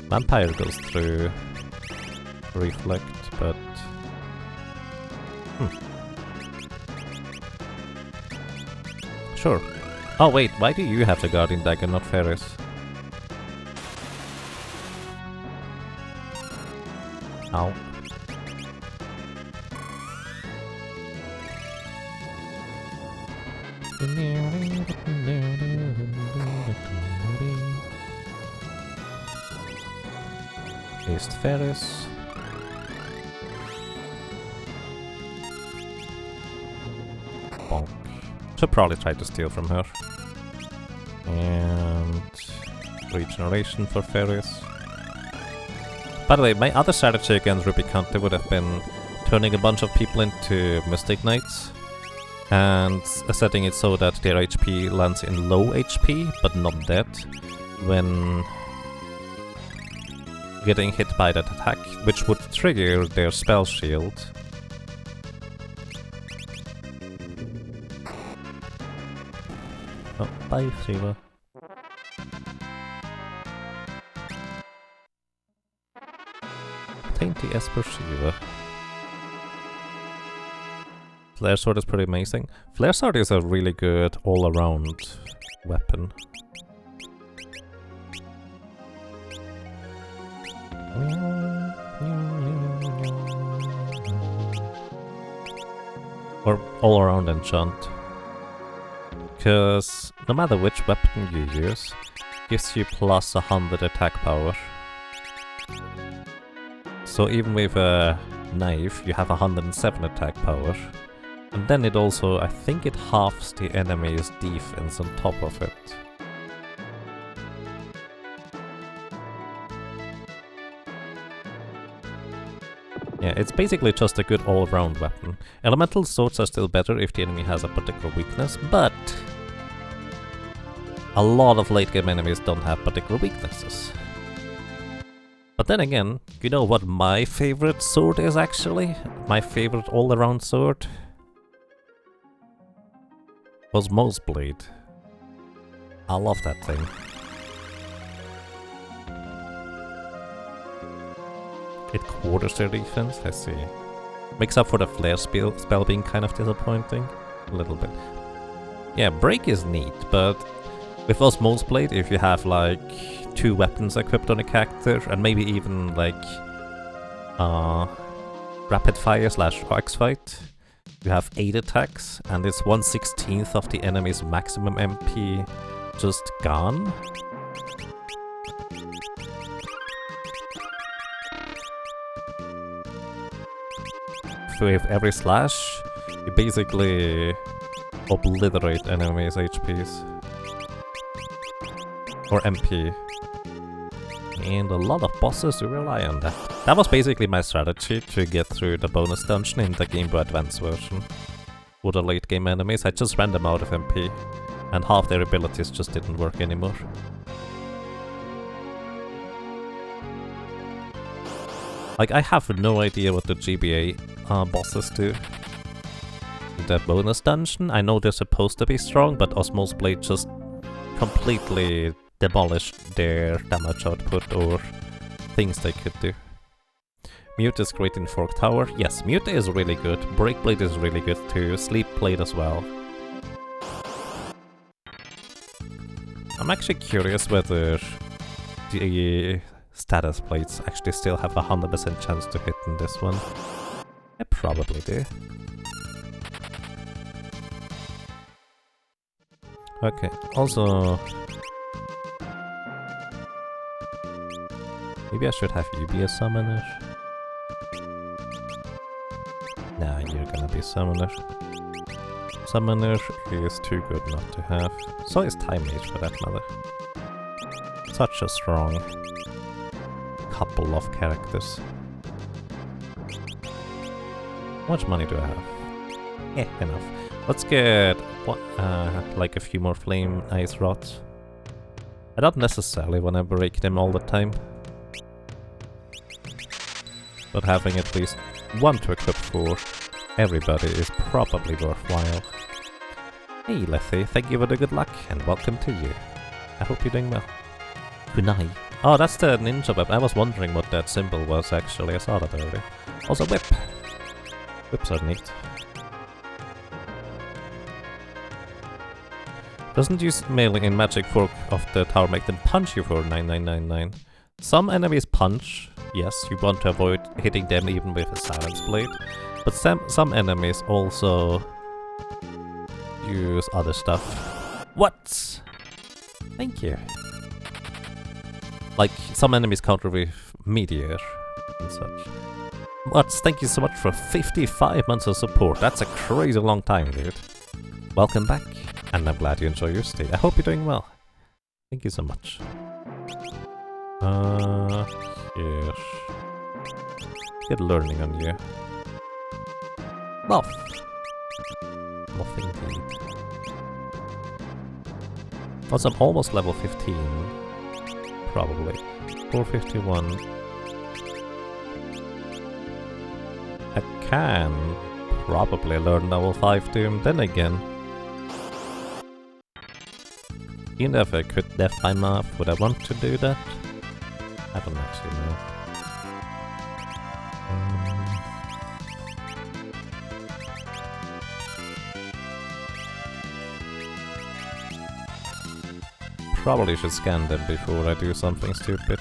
Vampire goes through reflect, but... Sure. Oh wait, why do you have the Guardian Dagger, not Ferris? Ow. Paste Ferris. Bonk. Should probably try to steal from her. And... regeneration for Ferris. By the way, my other strategy against Rubicante would have been turning a bunch of people into Mystic Knights and setting it so that their HP lands in low HP, but not dead, when getting hit by that attack, which would trigger their spell shield. Oh, bye, Shiva. Tainty Esper Shiva. Flare Sword is pretty amazing. Flare Sword is a really good all-around weapon. Or all-around enchant. Because no matter which weapon you use, gives you plus 100 attack power. So even with a knife, you have 107 attack power. And then it also, I think it halves the enemy's defense on top of it. Yeah, it's basically just a good all-round weapon. Elemental swords are still better if the enemy has a particular weakness, but a lot of late-game enemies don't have particular weaknesses. But then again, you know what my favorite sword is actually? My favorite all-around sword? Osmose Blade. I love that thing. It quarters their defense, I see. Makes up for the flare spell being kind of disappointing. A little bit. Yeah, break is neat, but with Osmose Blade, if you have like 2 weapons equipped on a character, and maybe even like rapid fire / X fight, you have 8 attacks, and it's 1/16 of the enemy's maximum MP just gone. With every slash, you basically obliterate enemies' HPs. Or MP. And a lot of bosses rely on that. That was basically my strategy to get through the bonus dungeon in the Game Boy Advance version. For the late game enemies, I just ran them out of MP. And half their abilities just didn't work anymore. Like, I have no idea what the GBA bosses do. The bonus dungeon, I know they're supposed to be strong, but Osmose Blade just completely demolished their damage output or things they could do. Mute is great in Fork Tower. Yes, Mute is really good. Break Blade is really good too. Sleep Blade as well. I'm actually curious whether the status plates actually still have a 100% chance to hit in this one. I probably do. Okay, also... maybe I should have you be a summoner. Nah, you're gonna be summoner. Summoner is too good not to have. So is Time Mage for that matter. Such a strong couple of characters. How much money do I have? Yeah, enough. Let's get like a few more flame ice rods. I don't necessarily want to break them all the time, but having at least one to equip for everybody is probably worthwhile. Hey Lethy, thank you for the good luck and welcome to you. I hope you're doing well. Kunai. Oh, that's the ninja weapon. I was wondering what that symbol was actually. I saw that earlier. Also whip. Whips are neat. Doesn't use melee in Magic Fork of the Tower make them punch you for 9999. Some enemies punch. Yes, you want to avoid hitting them even with a Silence Blade. But some enemies also use other stuff. What? Thank you. Like, some enemies counter with Meteor and such. Mutz, thank you so much for 55 months of support. That's a crazy long time, dude. Welcome back, and I'm glad you enjoy your stay. I hope you're doing well. Thank you so much. Here. Good learning on you. Buff. Buff indeed. Also, I'm almost level 15. Probably. 451. I can probably learn level 5 Doom, then again. Even if I could def my math, would I want to do that? I don't actually know. Probably should scan them before I do something stupid.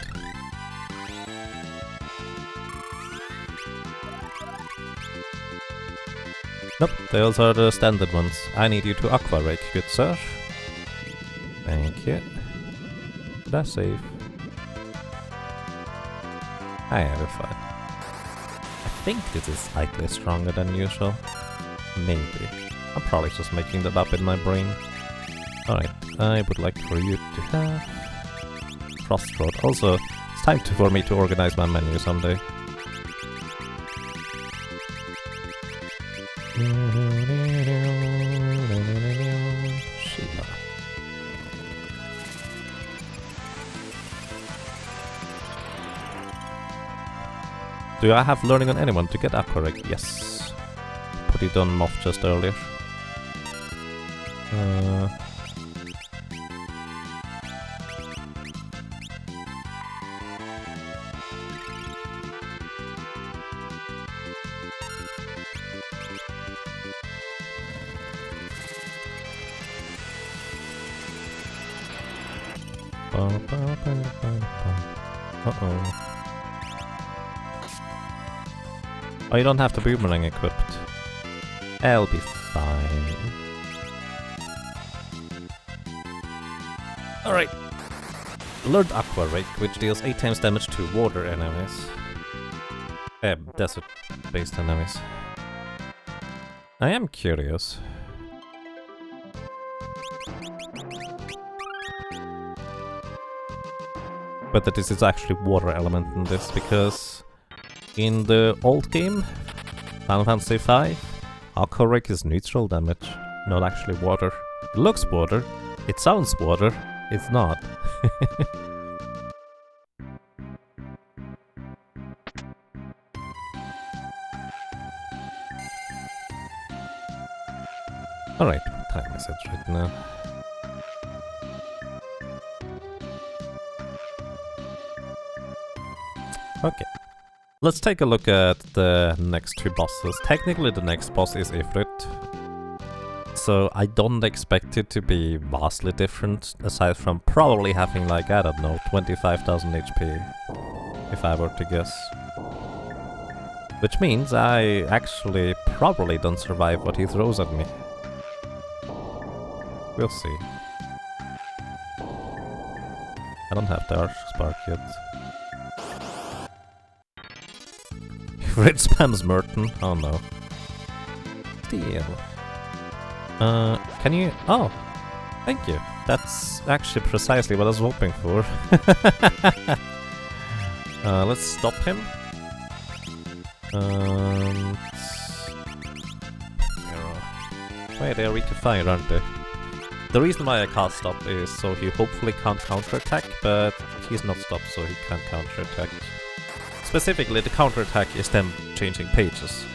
Nope, those are the standard ones. I need you to Aqua Rake, good sir. Thank you. Did I save? I have it fine. I think this is slightly stronger than usual. Maybe. I'm probably just making that up in my brain. Alright, I would like for you to have Crossroad. Also, it's time for me to organize my menu someday. Sheila. Do I have learning on anyone to get accurate? Yes. Put it on Moth just earlier. Uh-oh. Oh, you don't have the boomerang equipped. I'll be fine. Alright. Learned Aqua Rake, which deals 8 times damage to water enemies. Desert-based enemies. I am curious. Whether this is actually water element in this, because in the old game, Final Fantasy V, Aqua Rake is neutral damage, not actually water. It looks water, it sounds water, it's not. Alright, what time is it right now? Okay. Let's take a look at the next two bosses. Technically the next boss is Ifrit. So I don't expect it to be vastly different, aside from probably having like, I don't know, 25,000 HP, if I were to guess. Which means I actually probably don't survive what he throws at me. We'll see. I don't have the Arch Spark yet. Red spams Merton. Oh no. Deal. Can you... Oh! Thank you. That's actually precisely what I was hoping for. Let's stop him. Wait, they're weak to fire, aren't they? The reason why I can't stop is so he hopefully can't counterattack, but he's not stopped so he can't counterattack. Specifically, the counterattack is them changing pages.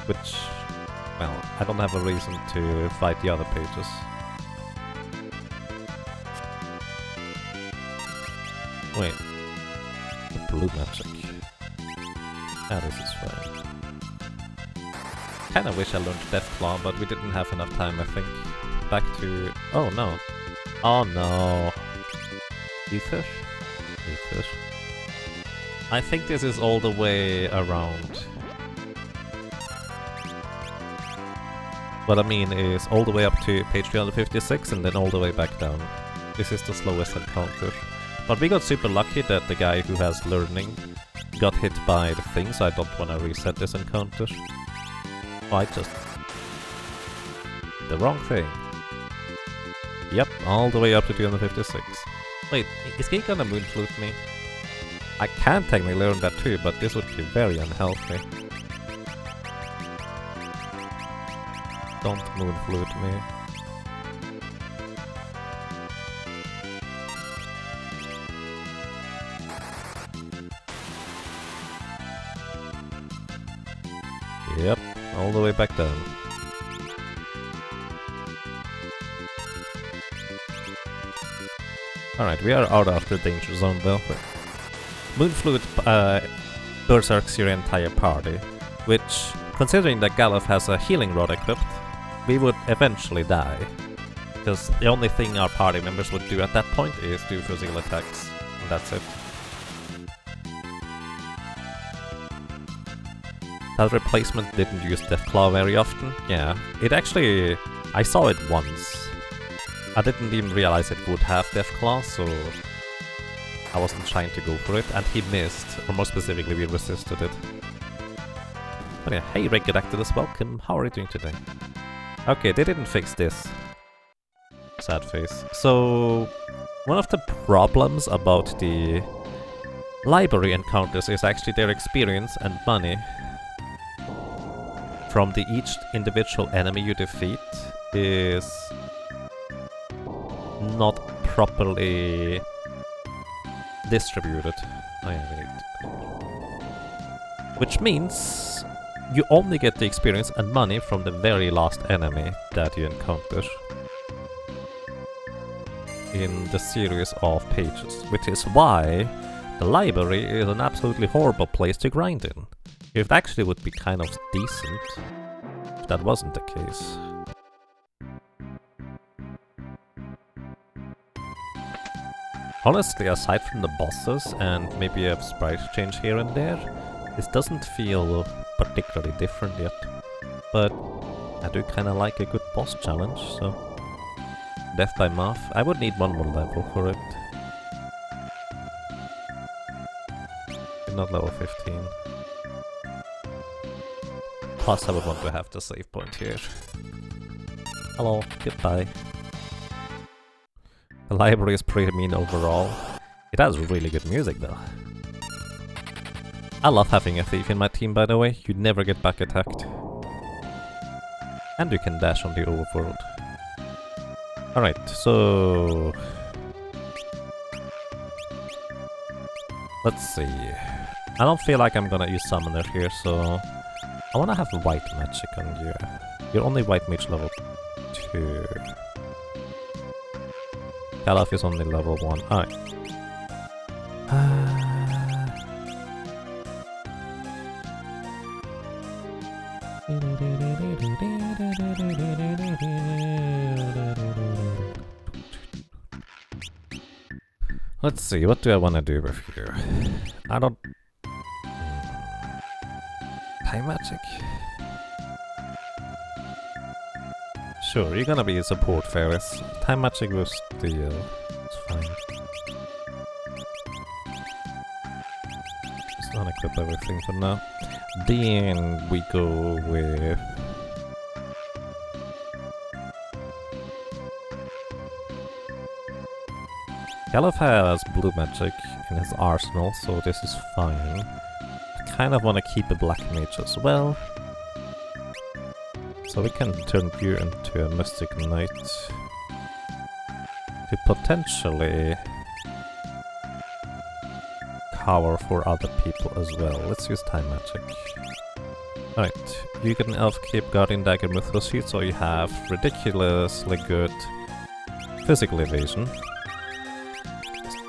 Which, well, I don't have a reason to fight the other pages. Wait. The blue magic. Ah, this is fine. Kinda wish I learned Deathclaw, but we didn't have enough time, I think. Back to... Oh no. Oh no. Ether? Ether. I think this is all the way around. What I mean is all the way up to page 356 and then all the way back down. This is the slowest encounter. But we got super lucky that the guy who has learning got hit by the thing, so I don't want to reset this encounter. Oh, I just... the wrong thing. Yep, all the way up to 256. Wait, is he gonna moonflute me? I can technically learn that too, but this would be very unhealthy. Don't moonflute me. Yep, all the way back down. Alright, we are out of the danger zone though. Moonflute berserks your entire party, which, considering that Galuf has a healing rod equipped, we would eventually die. Because the only thing our party members would do at that point is do physical attacks, and that's it. That replacement didn't use Deathclaw very often. Yeah, it actually... I saw it once. I didn't even realize it would have Deathclaw, so... I wasn't trying to go for it, and he missed, or more specifically, we resisted it. But yeah, hey Regulactus, welcome. How are you doing today? Okay, they didn't fix this. Sad face. So, one of the problems about the library encounters is actually their experience and money from each individual enemy you defeat is not properly distributed. Oh yeah, we need to... Which means you only get the experience and money from the very last enemy that you encounter in the series of pages, which is why the library is an absolutely horrible place to grind in. It actually would be kind of decent if that wasn't the case. Honestly, aside from the bosses and maybe a sprite change here and there, this doesn't feel particularly different yet. But I do kinda like a good boss challenge, so... Death by Math, I would need one more level for it. Not level 15. Plus I would want to have the save point here. Hello, goodbye. The library is pretty mean overall. It has really good music though. I love having a thief in my team, by the way. You never get back attacked. And you can dash on the overworld. Alright, so... Let's see. I don't feel like I'm gonna use Summoner here, so... I wanna have White Magic on you. You're only White Mage level 2. Galaf is only level 1. Alright. Let's see, what do I want to do with you? I don't... Time Magic? Sure, you're gonna be a support Ferris. Time Magic with Steel. It's fine. Just unequip everything for now. Then we go with... Galaf has blue magic in his arsenal, so this is fine. I kind of want to keep a black mage as well. So we can turn you into a mystic knight. To potentially cover for other people as well. Let's use time magic. Alright, you get an elf cape, guardian dagger, mithril sheet, so you have ridiculously good physical evasion.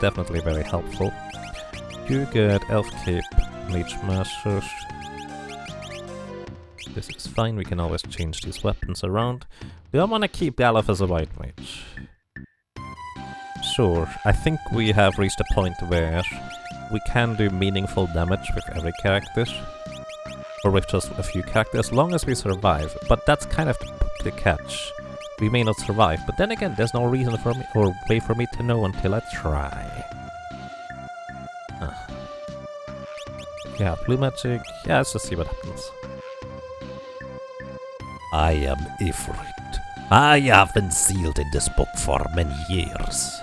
Definitely very helpful. You get Elf Cape, Mage Master. This is fine, we can always change these weapons around. We don't want to keep Galaf as a White Mage. Sure, I think we have reached a point where we can do meaningful damage with every character. Or with just a few characters, as long as we survive. But that's kind of the catch. We may not survive, but then again, there's no reason for me or way for me to know until I try. Yeah, blue magic. Yeah, let's just see what happens. I am Ifrit. I have been sealed in this book for many years.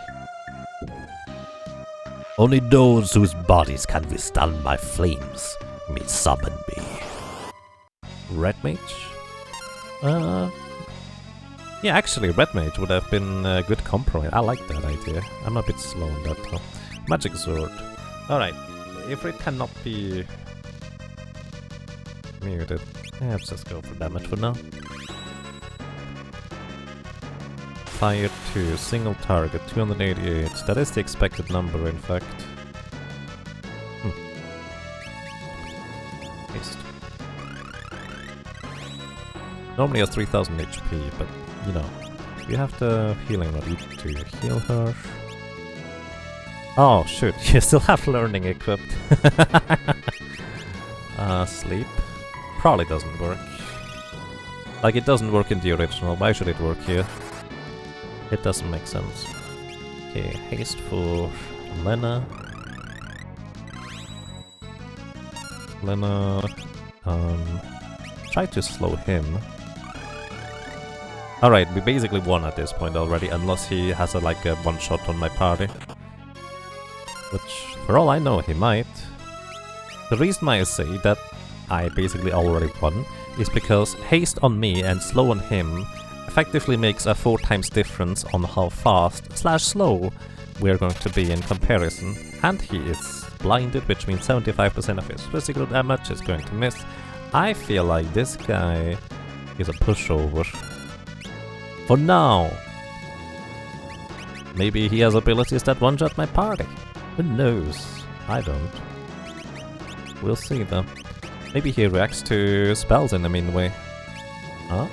Only those whose bodies can withstand my flames may summon me. Red mage? Yeah, actually, Red Mage would have been a good compromise. I like that idea. I'm a bit slow on that though. Magic Sword. Alright, Ifrit cannot be muted. Yeah, let's just go for damage for now. Fire 2, single target, 288. That is the expected number, in fact. Haste. Normally has 3000 HP, but you know, you have the healing ready to heal her. Oh shoot, you still have learning equipped. Sleep. Probably doesn't work. Like, it doesn't work in the original, why should it work here? It doesn't make sense. Okay, haste for Lena. Lena, try to slow him. Alright, we basically won at this point already, unless he has a one-shot on my party. Which, for all I know, he might. The reason why I say that I basically already won is because haste on me and slow on him effectively makes a 4 times difference on how fast/slow we're going to be in comparison. And he is blinded, which means 75% of his physical damage is going to miss. I feel like this guy is a pushover. For now. Maybe he has abilities that one-shot my party. Who knows? I don't. We'll see though. Maybe he reacts to spells in the meanwhile. Huh?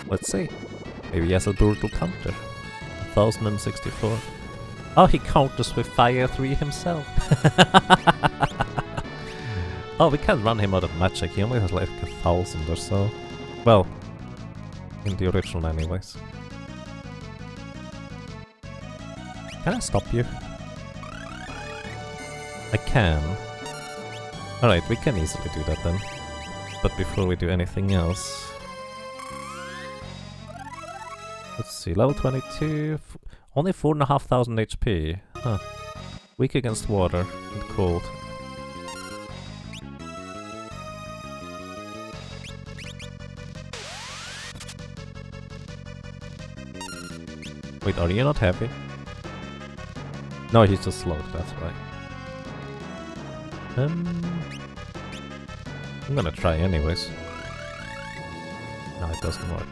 Let's see. Maybe he has a brutal counter. 1064. Oh, he counters with Fire 3 himself. Oh, we can't run him out of magic. He only has like 1000 or so. Well, in the original anyways. Can I stop you? I can. Alright, we can easily do that then. But before we do anything else... Let's see, level 22... Only 4,500 HP. Huh. Weak against water and cold. Wait, are you not heavy? No, he's just slowed, that's right. I'm gonna try anyways. No, it doesn't work.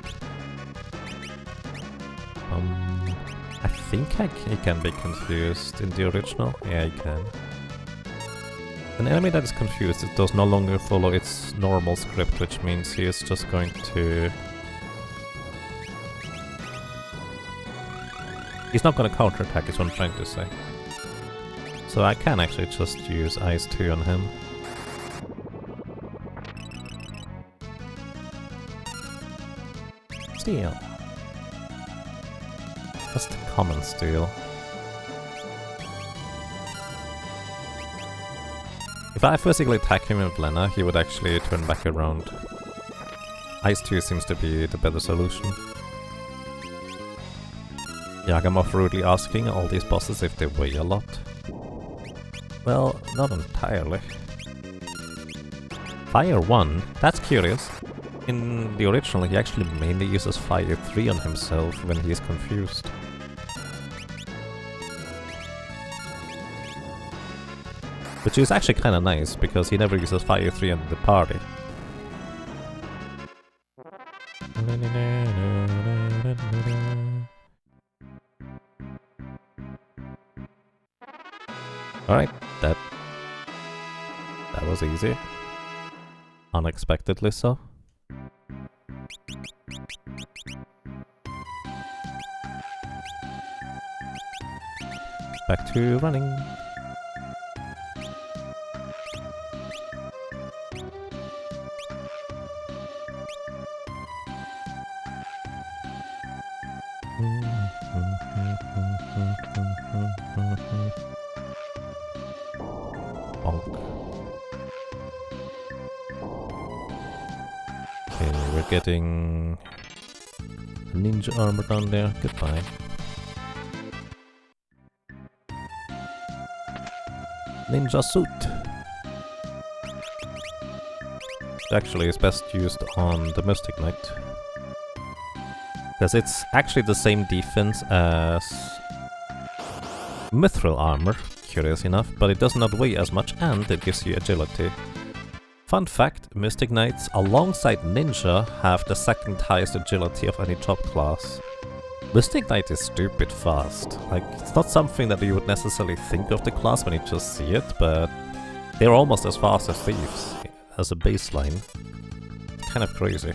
I think he can be confused in the original. Yeah, he can. An enemy that is confused, it does no longer follow its normal script, which means he is just going to... He's not gonna counterattack, is what I'm trying to say. So I can actually just use Ice 2 on him. Steel. That's the common steel. If I physically attack him with Lena, he would actually turn back around. Ice 2 seems to be the better solution. Yagamov rudely asking all these bosses if they weigh a lot. Well, not entirely. Fire 1? That's curious. In the original, he actually mainly uses Fire 3 on himself when he is confused. Which is actually kinda nice, because he never uses Fire 3 on the party. Alright, that was easy. Unexpectedly so. Back to running. Okay, we're getting ninja armor down there. Goodbye. Ninja suit. Actually, it's best used on the Mystic Knight. Because it's actually the same defense as Mithril armor, curious enough, but it does not weigh as much and it gives you agility. Fun fact, Mystic Knights alongside Ninja have the second highest agility of any top class. Mystic Knight is stupid fast. Like, it's not something that you would necessarily think of the class when you just see it, but they're almost as fast as thieves as a baseline. Kind of crazy.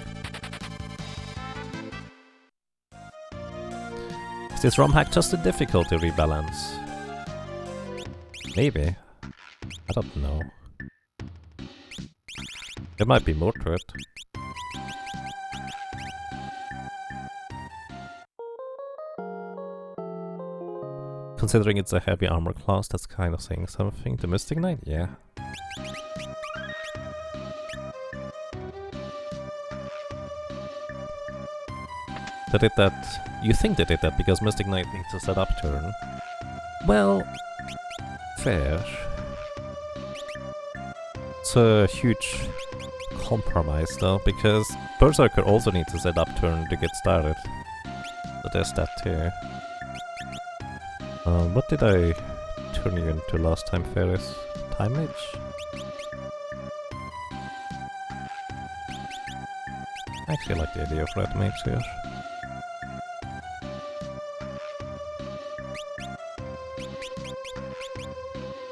Is this Romhack just a difficulty rebalance? Maybe. I don't know. There might be more to it. Considering it's a heavy armor class, that's kind of saying something. The Mystic Knight? Yeah. They did that... You think they did that because Mystic Knight needs a set upturn. Well... fair. It's a huge compromise though, because Berserker also needs a set upturn to get started. So there's that too. What did I turn you into last time, Ferris? Time Mage? I actually like the idea of Red Mage here.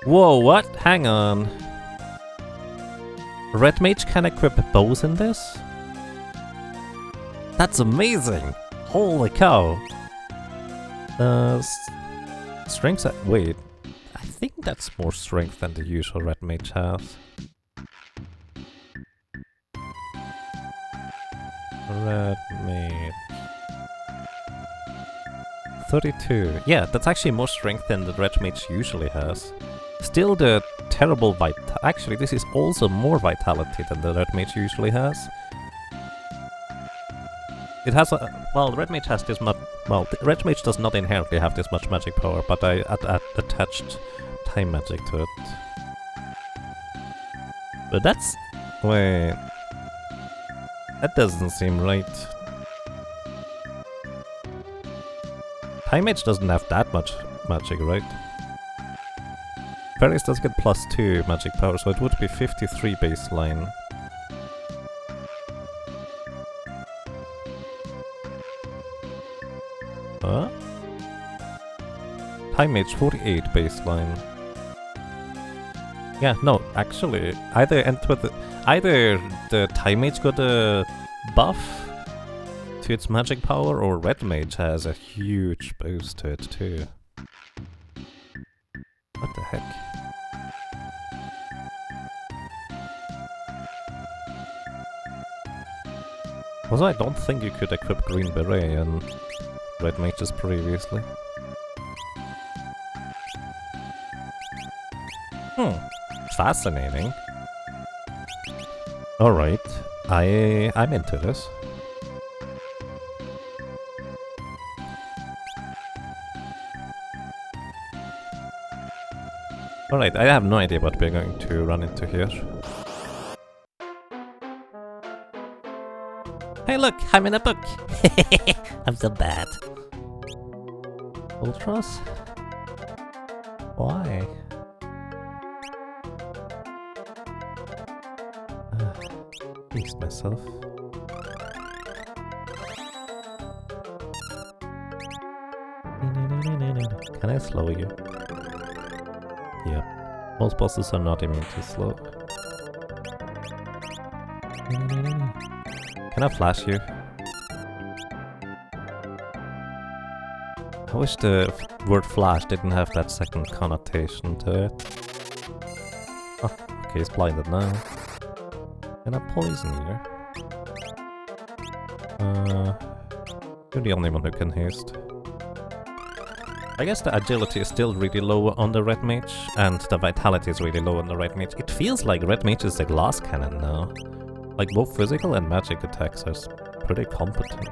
Whoa, what? Hang on. Red Mage can equip bows in this? That's amazing! Holy cow! Strength... wait. I think that's more strength than the usual Red Mage has. Red Mage... 32. Yeah, that's actually more strength than the Red Mage usually has. Still the terrible actually, this is also more vitality than the Red Mage usually has. It has a... well, Red Mage has this much... well, the Red Mage does not inherently have this much magic power, but I attached time magic to it. But that's... wait... that doesn't seem right. Time Mage doesn't have that much magic, right? Paris does get +2 magic power, so it would be 53 baseline. Huh? Time Mage 48 baseline. Yeah, no, actually, either the Time Mage got a buff to its magic power, or Red Mage has a huge boost to it too. What the heck? Also, I don't think you could equip Green Beret and Red Mages previously. Fascinating. Alright, I'm into this. Alright, I have no idea what we're going to run into here. Hey look, I'm in a book! I'm so bad. Ultras? Why? Please myself. Can I slow you? Yep. Most bosses are not immune to slow. Can I flash you? I wish the word flash didn't have that second connotation to it. Oh, okay, he's blinded now. Can I poison you? You're the only one who can haste. I guess the agility is still really low on the Red Mage, and the vitality is really low on the Red Mage. It feels like Red Mage is a glass cannon now. Like, both physical and magic attacks are pretty competent.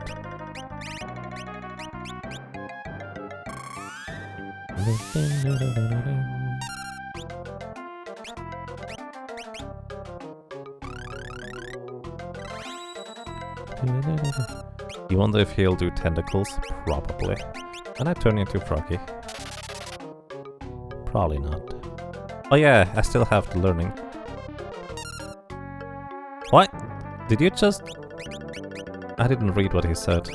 You wonder if he'll do tentacles? Probably. And I turn into Froggy. Probably not. Oh yeah, I still have the learning. What? Did you just... I didn't read what he said.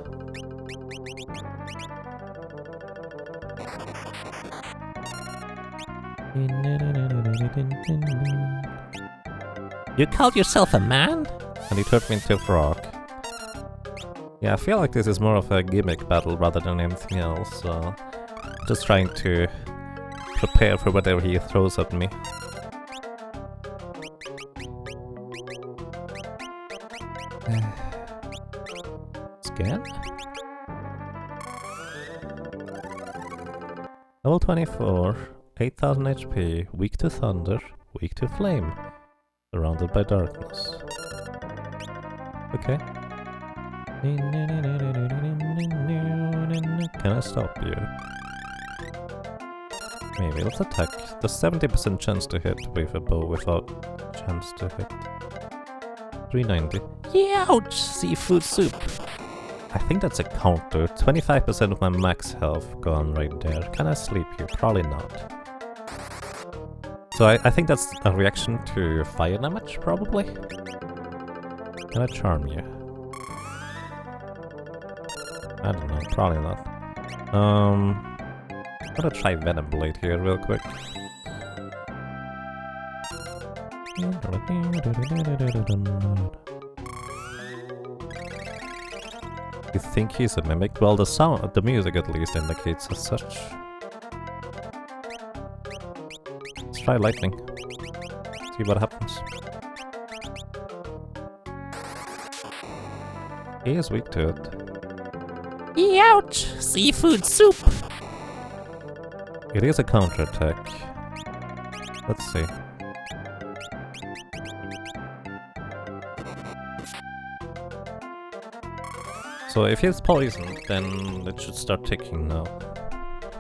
You called yourself a man? And he turned me into a frog. Yeah, I feel like this is more of a gimmick battle rather than anything else, so... just trying to prepare for whatever he throws at me. Scan? Level 24, 8000 HP, weak to thunder, weak to flame, surrounded by darkness. Okay. Can I stop you? Maybe. Let's attack. There's 70% chance to hit with a bow without chance to hit. 390. Ouch! Seafood soup! I think that's a counter. 25% of my max health gone right there. Can I sleep you? Probably not. So I think that's a reaction to fire damage, probably? Can I charm you? I don't know, probably not. I'm gonna try Venom Blade here real quick. You think he's a mimic? Well, the sound, the music at least indicates as such. Let's try lightning. See what happens. He is weak to it. Ouch! Seafood soup! It is a counterattack. Let's see. So if it's poisoned, then it should start ticking now.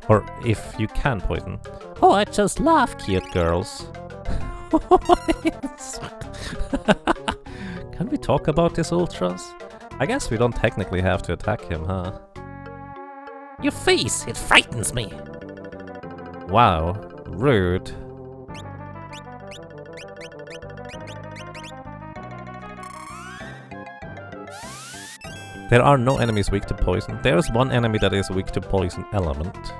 Or if you can poison. Oh, I just love cute girls. Can we talk about this ultras? I guess we don't technically have to attack him, huh? Your face, it frightens me. Wow, rude. There are no enemies weak to poison. There is one enemy that is weak to poison element.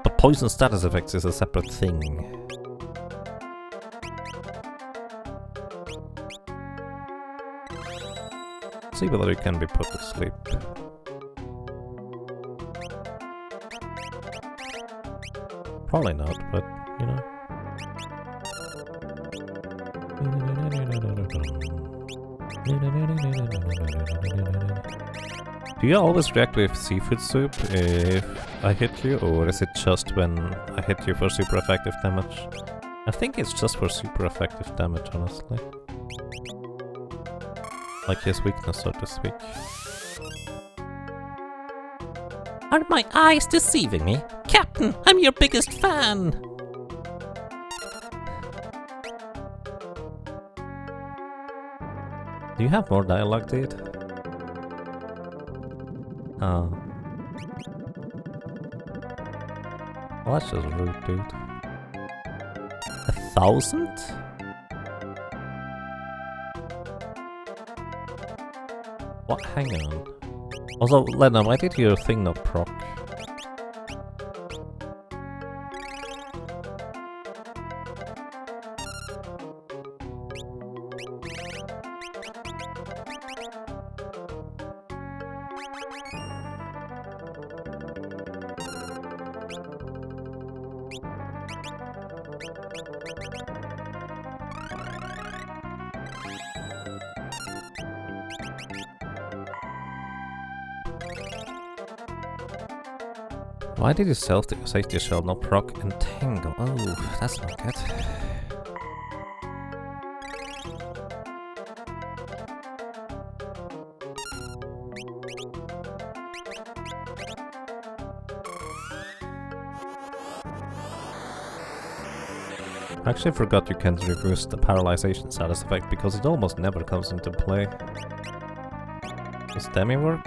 But poison status effects is a separate thing. See whether it can be put to sleep. Probably not, but you know. Do you always react with seafood soup if I hit you, or is it just when I hit you for super effective damage? I think it's just for super effective damage, honestly. Like his weakness, so to speak. Are my eyes deceiving me? Captain, I'm your biggest fan! Do you have more dialogue, dude? Oh. Well, that's just rude, dude. 1,000? What? Hang on. Also, Lena, why did your thing not proc? Why did you safety shell not proc and tangle? Oh, that's not good. I actually forgot you can't reverse the paralyzation status effect because it almost never comes into play. Does Demi work?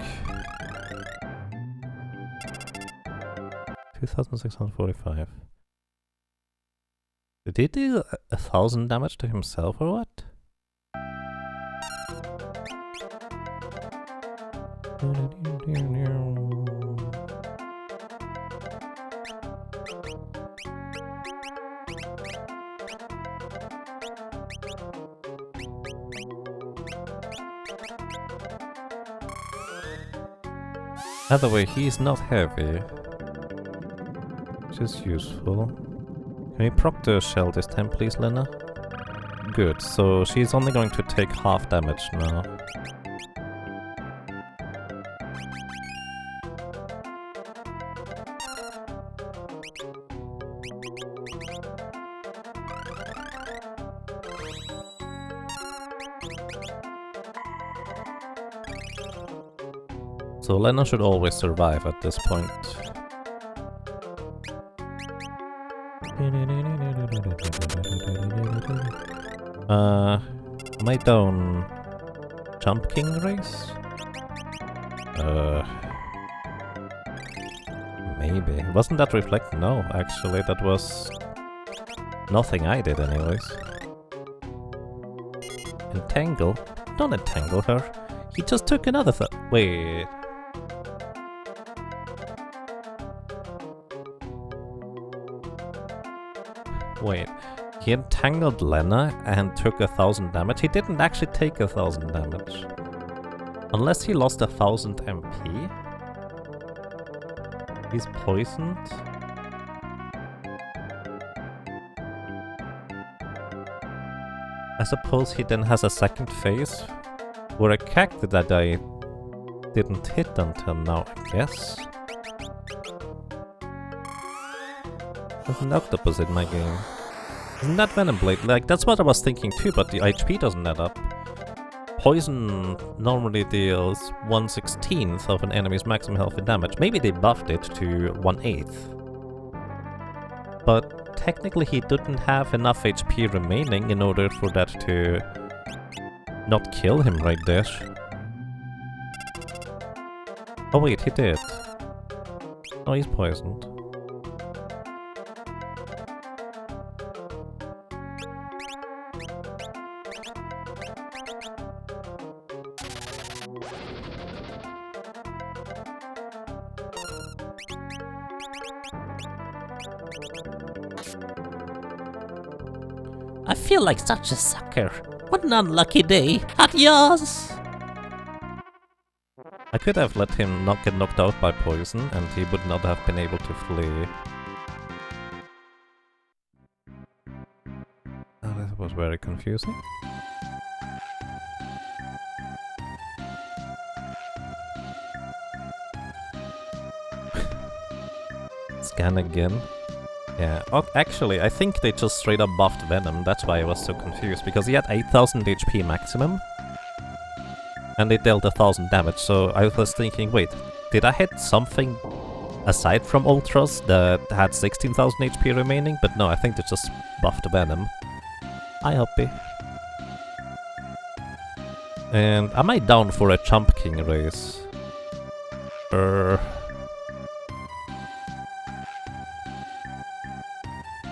2,645. Did he do 1,000 damage to himself or what? By the way, he's not heavy. Which is useful. Can you proc the shell this time, please, Lena? Good, so she's only going to take half damage now. So Lena should always survive at this point. Am I down Jump King race? Maybe. Wasn't that reflect? No, actually, that was nothing I did anyways. Entangle? Don't entangle her. He just took another wait. Wait. He entangled Lena and took 1000 damage. He didn't actually take 1000 damage. Unless he lost 1000 MP. He's poisoned. I suppose he then has a second phase where a cactus that I didn't hit until now, I guess. There's an octopus in my game. Isn't that Venom Blade? Like, that's what I was thinking too, but the HP doesn't add up. Poison normally deals 1/16th of an enemy's maximum health and damage. Maybe they buffed it to 1/8. But technically he didn't have enough HP remaining in order for that to not kill him right there. Oh wait, he did. Oh, he's poisoned. I feel like such a sucker. What an unlucky day. Adios! I could have let him not get knocked out by poison and he would not have been able to flee. Oh, that was very confusing. Scan again. Yeah, oh, actually, I think they just straight up buffed Venom, that's why I was so confused, because he had 8000 HP maximum, and it dealt 1000 damage, so I was thinking, wait, did I hit something aside from Ultras that had 16,000 HP remaining? But no, I think they just buffed Venom. Hi, Hoppy. And am I down for a Jump King race?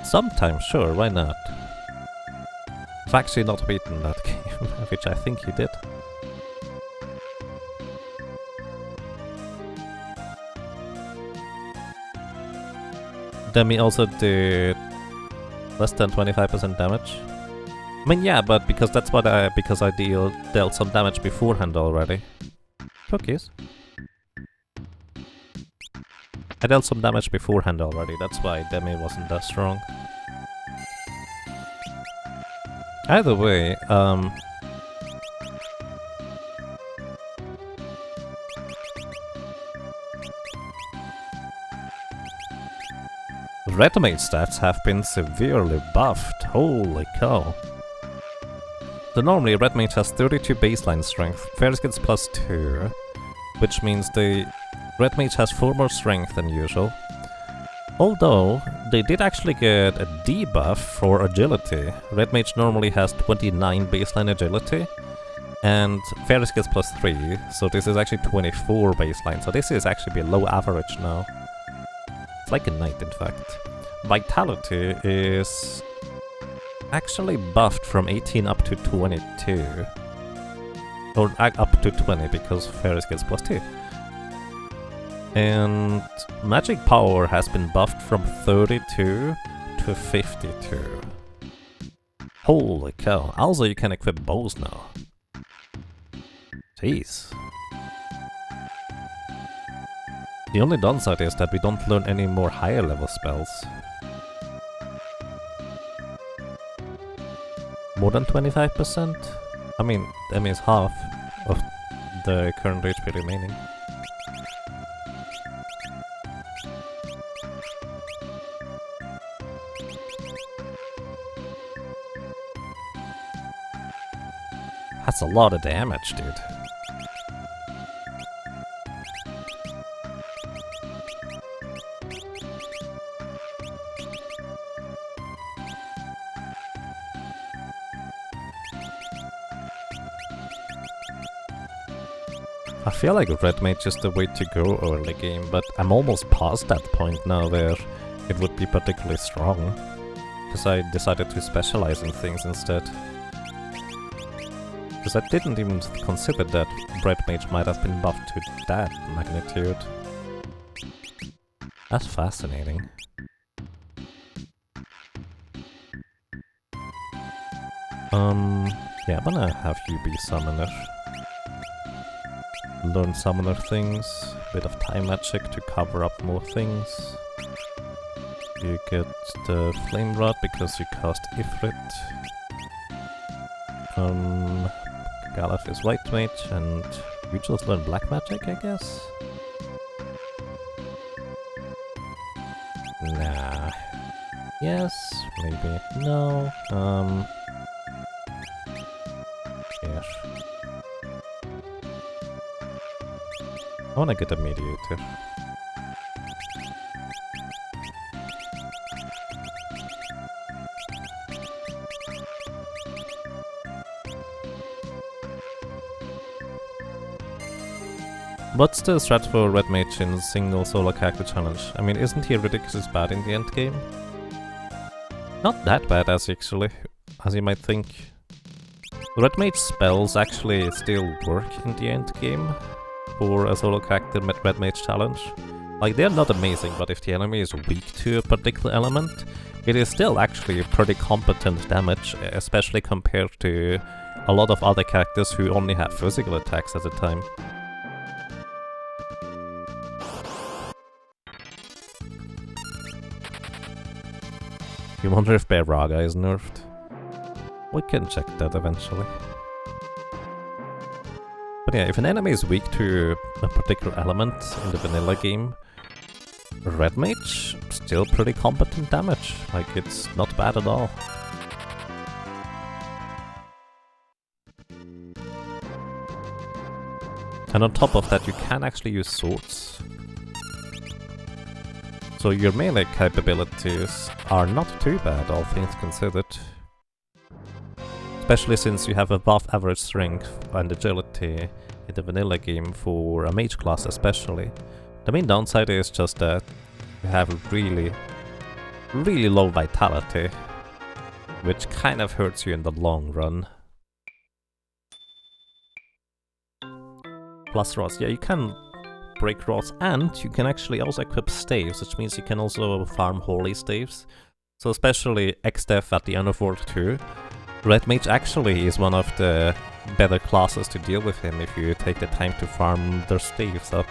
Sometimes, sure, why not? I've actually not beaten that game, which I think he did. Demi also did less than 25% damage. I mean, yeah, but because that's what because I dealt some damage beforehand already. Cookies. I dealt some damage beforehand already, that's why Demi wasn't that strong. Either way, Red Mage stats have been severely buffed, holy cow. So normally Red Mage has 32 baseline strength, Ferris gets +2, which means the Red Mage has 4 more strength than usual. Although, they did actually get a debuff for agility. Red Mage normally has 29 baseline agility, and Ferris gets +3, so this is actually 24 baseline, so this is actually below average now. It's like a knight, in fact. Vitality is actually buffed from 18 up to 22. Or up to 20, because Ferris gets +2. And magic power has been buffed from 32 to 52. Holy cow. Also, you can equip bows now. Jeez. The only downside is that we don't learn any more higher level spells. More than 25%? I mean, that means half of the current HP remaining. That's a lot of damage, dude. I feel like Red Mage is the way to go early game, but I'm almost past that point now where it would be particularly strong. Because I decided to specialize in things instead. Because I didn't even consider that Red Mage might have been buffed to that magnitude. That's fascinating. Yeah, I'm gonna have you be Summoner. Learn Summoner things, bit of time magic to cover up more things. You get the Flame Rod because you cast Ifrit. Galef is White Mage, and you just learn Black Magic, I guess? Nah. Yes, maybe. No. Yes. I wanna get a Mediator. What's the strat for Red Mage in single solo character challenge? I mean, isn't he ridiculously bad in the end game? Not that bad as you might think. Red Mage spells actually still work in the end game for a solo character Red Mage challenge. Like, they're not amazing, but if the enemy is weak to a particular element, it is still actually pretty competent damage, especially compared to a lot of other characters who only have physical attacks at the time. You wonder if Raga is nerfed? We can check that eventually. But yeah, if an enemy is weak to a particular element in the vanilla game, Red Mage, still pretty competent damage. Like, it's not bad at all. And on top of that, you can actually use swords. So your melee capabilities are not too bad, all things considered. Especially since you have above average strength and agility in the vanilla game for a mage class especially. The main downside is just that you have really low vitality, which kind of hurts you in the long run. Plus rods, yeah, you can break rods, and you can actually also equip staves, which means you can also farm holy staves. So especially X-Death at the Overworld 2, Red Mage actually is one of the better classes to deal with him if you take the time to farm their staves up.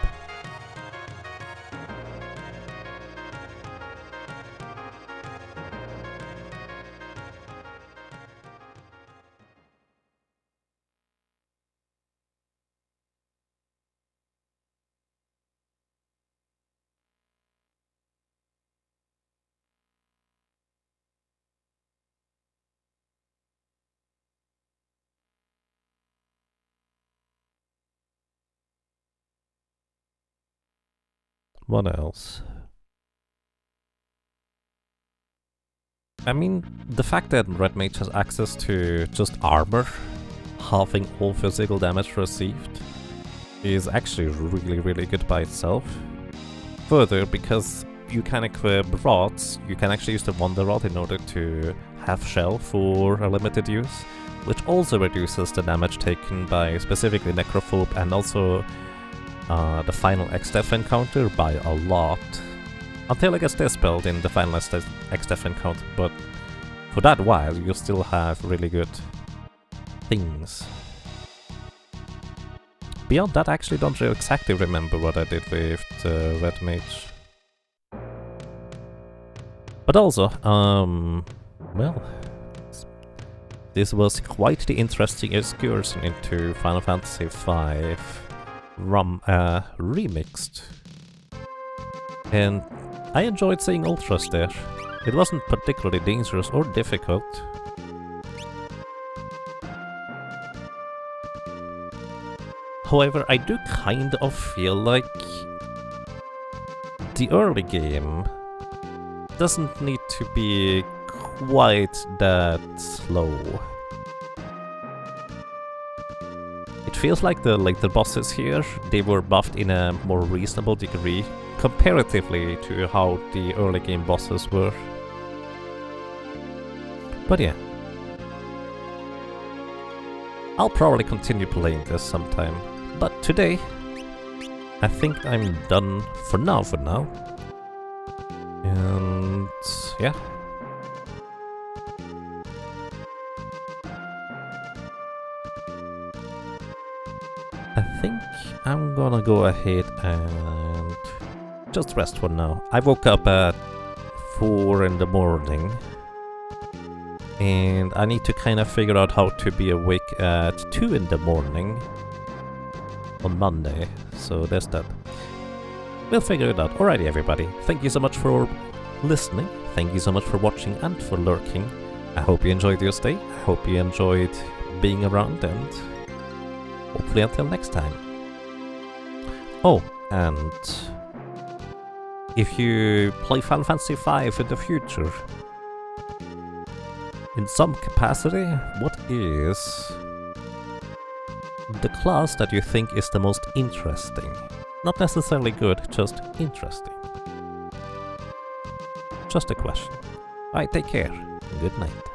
What else? I mean, the fact that Red Mage has access to just armor, halving all physical damage received, is actually really good by itself. Further, because you can equip rods, you can actually use the Wonder Rod in order to have shell for a limited use, which also reduces the damage taken by specifically Necrophobe and also the final X-Death encounter by a lot. Until it gets dispelled in the final X-Death encounter, but for that while you still have really good things. Beyond that, I actually don't really exactly remember what I did with the Red Mage. But also, well, this was quite the interesting excursion into Final Fantasy V remixed. And I enjoyed seeing ultras there. It wasn't particularly dangerous or difficult. However, I do kind of feel like the early game doesn't need to be quite that slow. It feels like the later bosses here, they were buffed in a more reasonable degree comparatively to how the early game bosses were. But yeah. I'll probably continue playing this sometime, but today I think I'm done for now. And yeah. I think I'm gonna go ahead and just rest for now. I woke up at 4 in the morning and I need to kind of figure out how to be awake at 2 in the morning on Monday, so there's that. We'll figure it out. Alrighty everybody, thank you so much for listening, thank you so much for watching and for lurking. I hope you enjoyed your stay, I hope you enjoyed being around, and hopefully until next time. Oh, and if you play Final Fantasy V in the future, in some capacity, what is the class that you think is the most interesting? Not necessarily good, just interesting. Just a question. Alright, take care. Good night.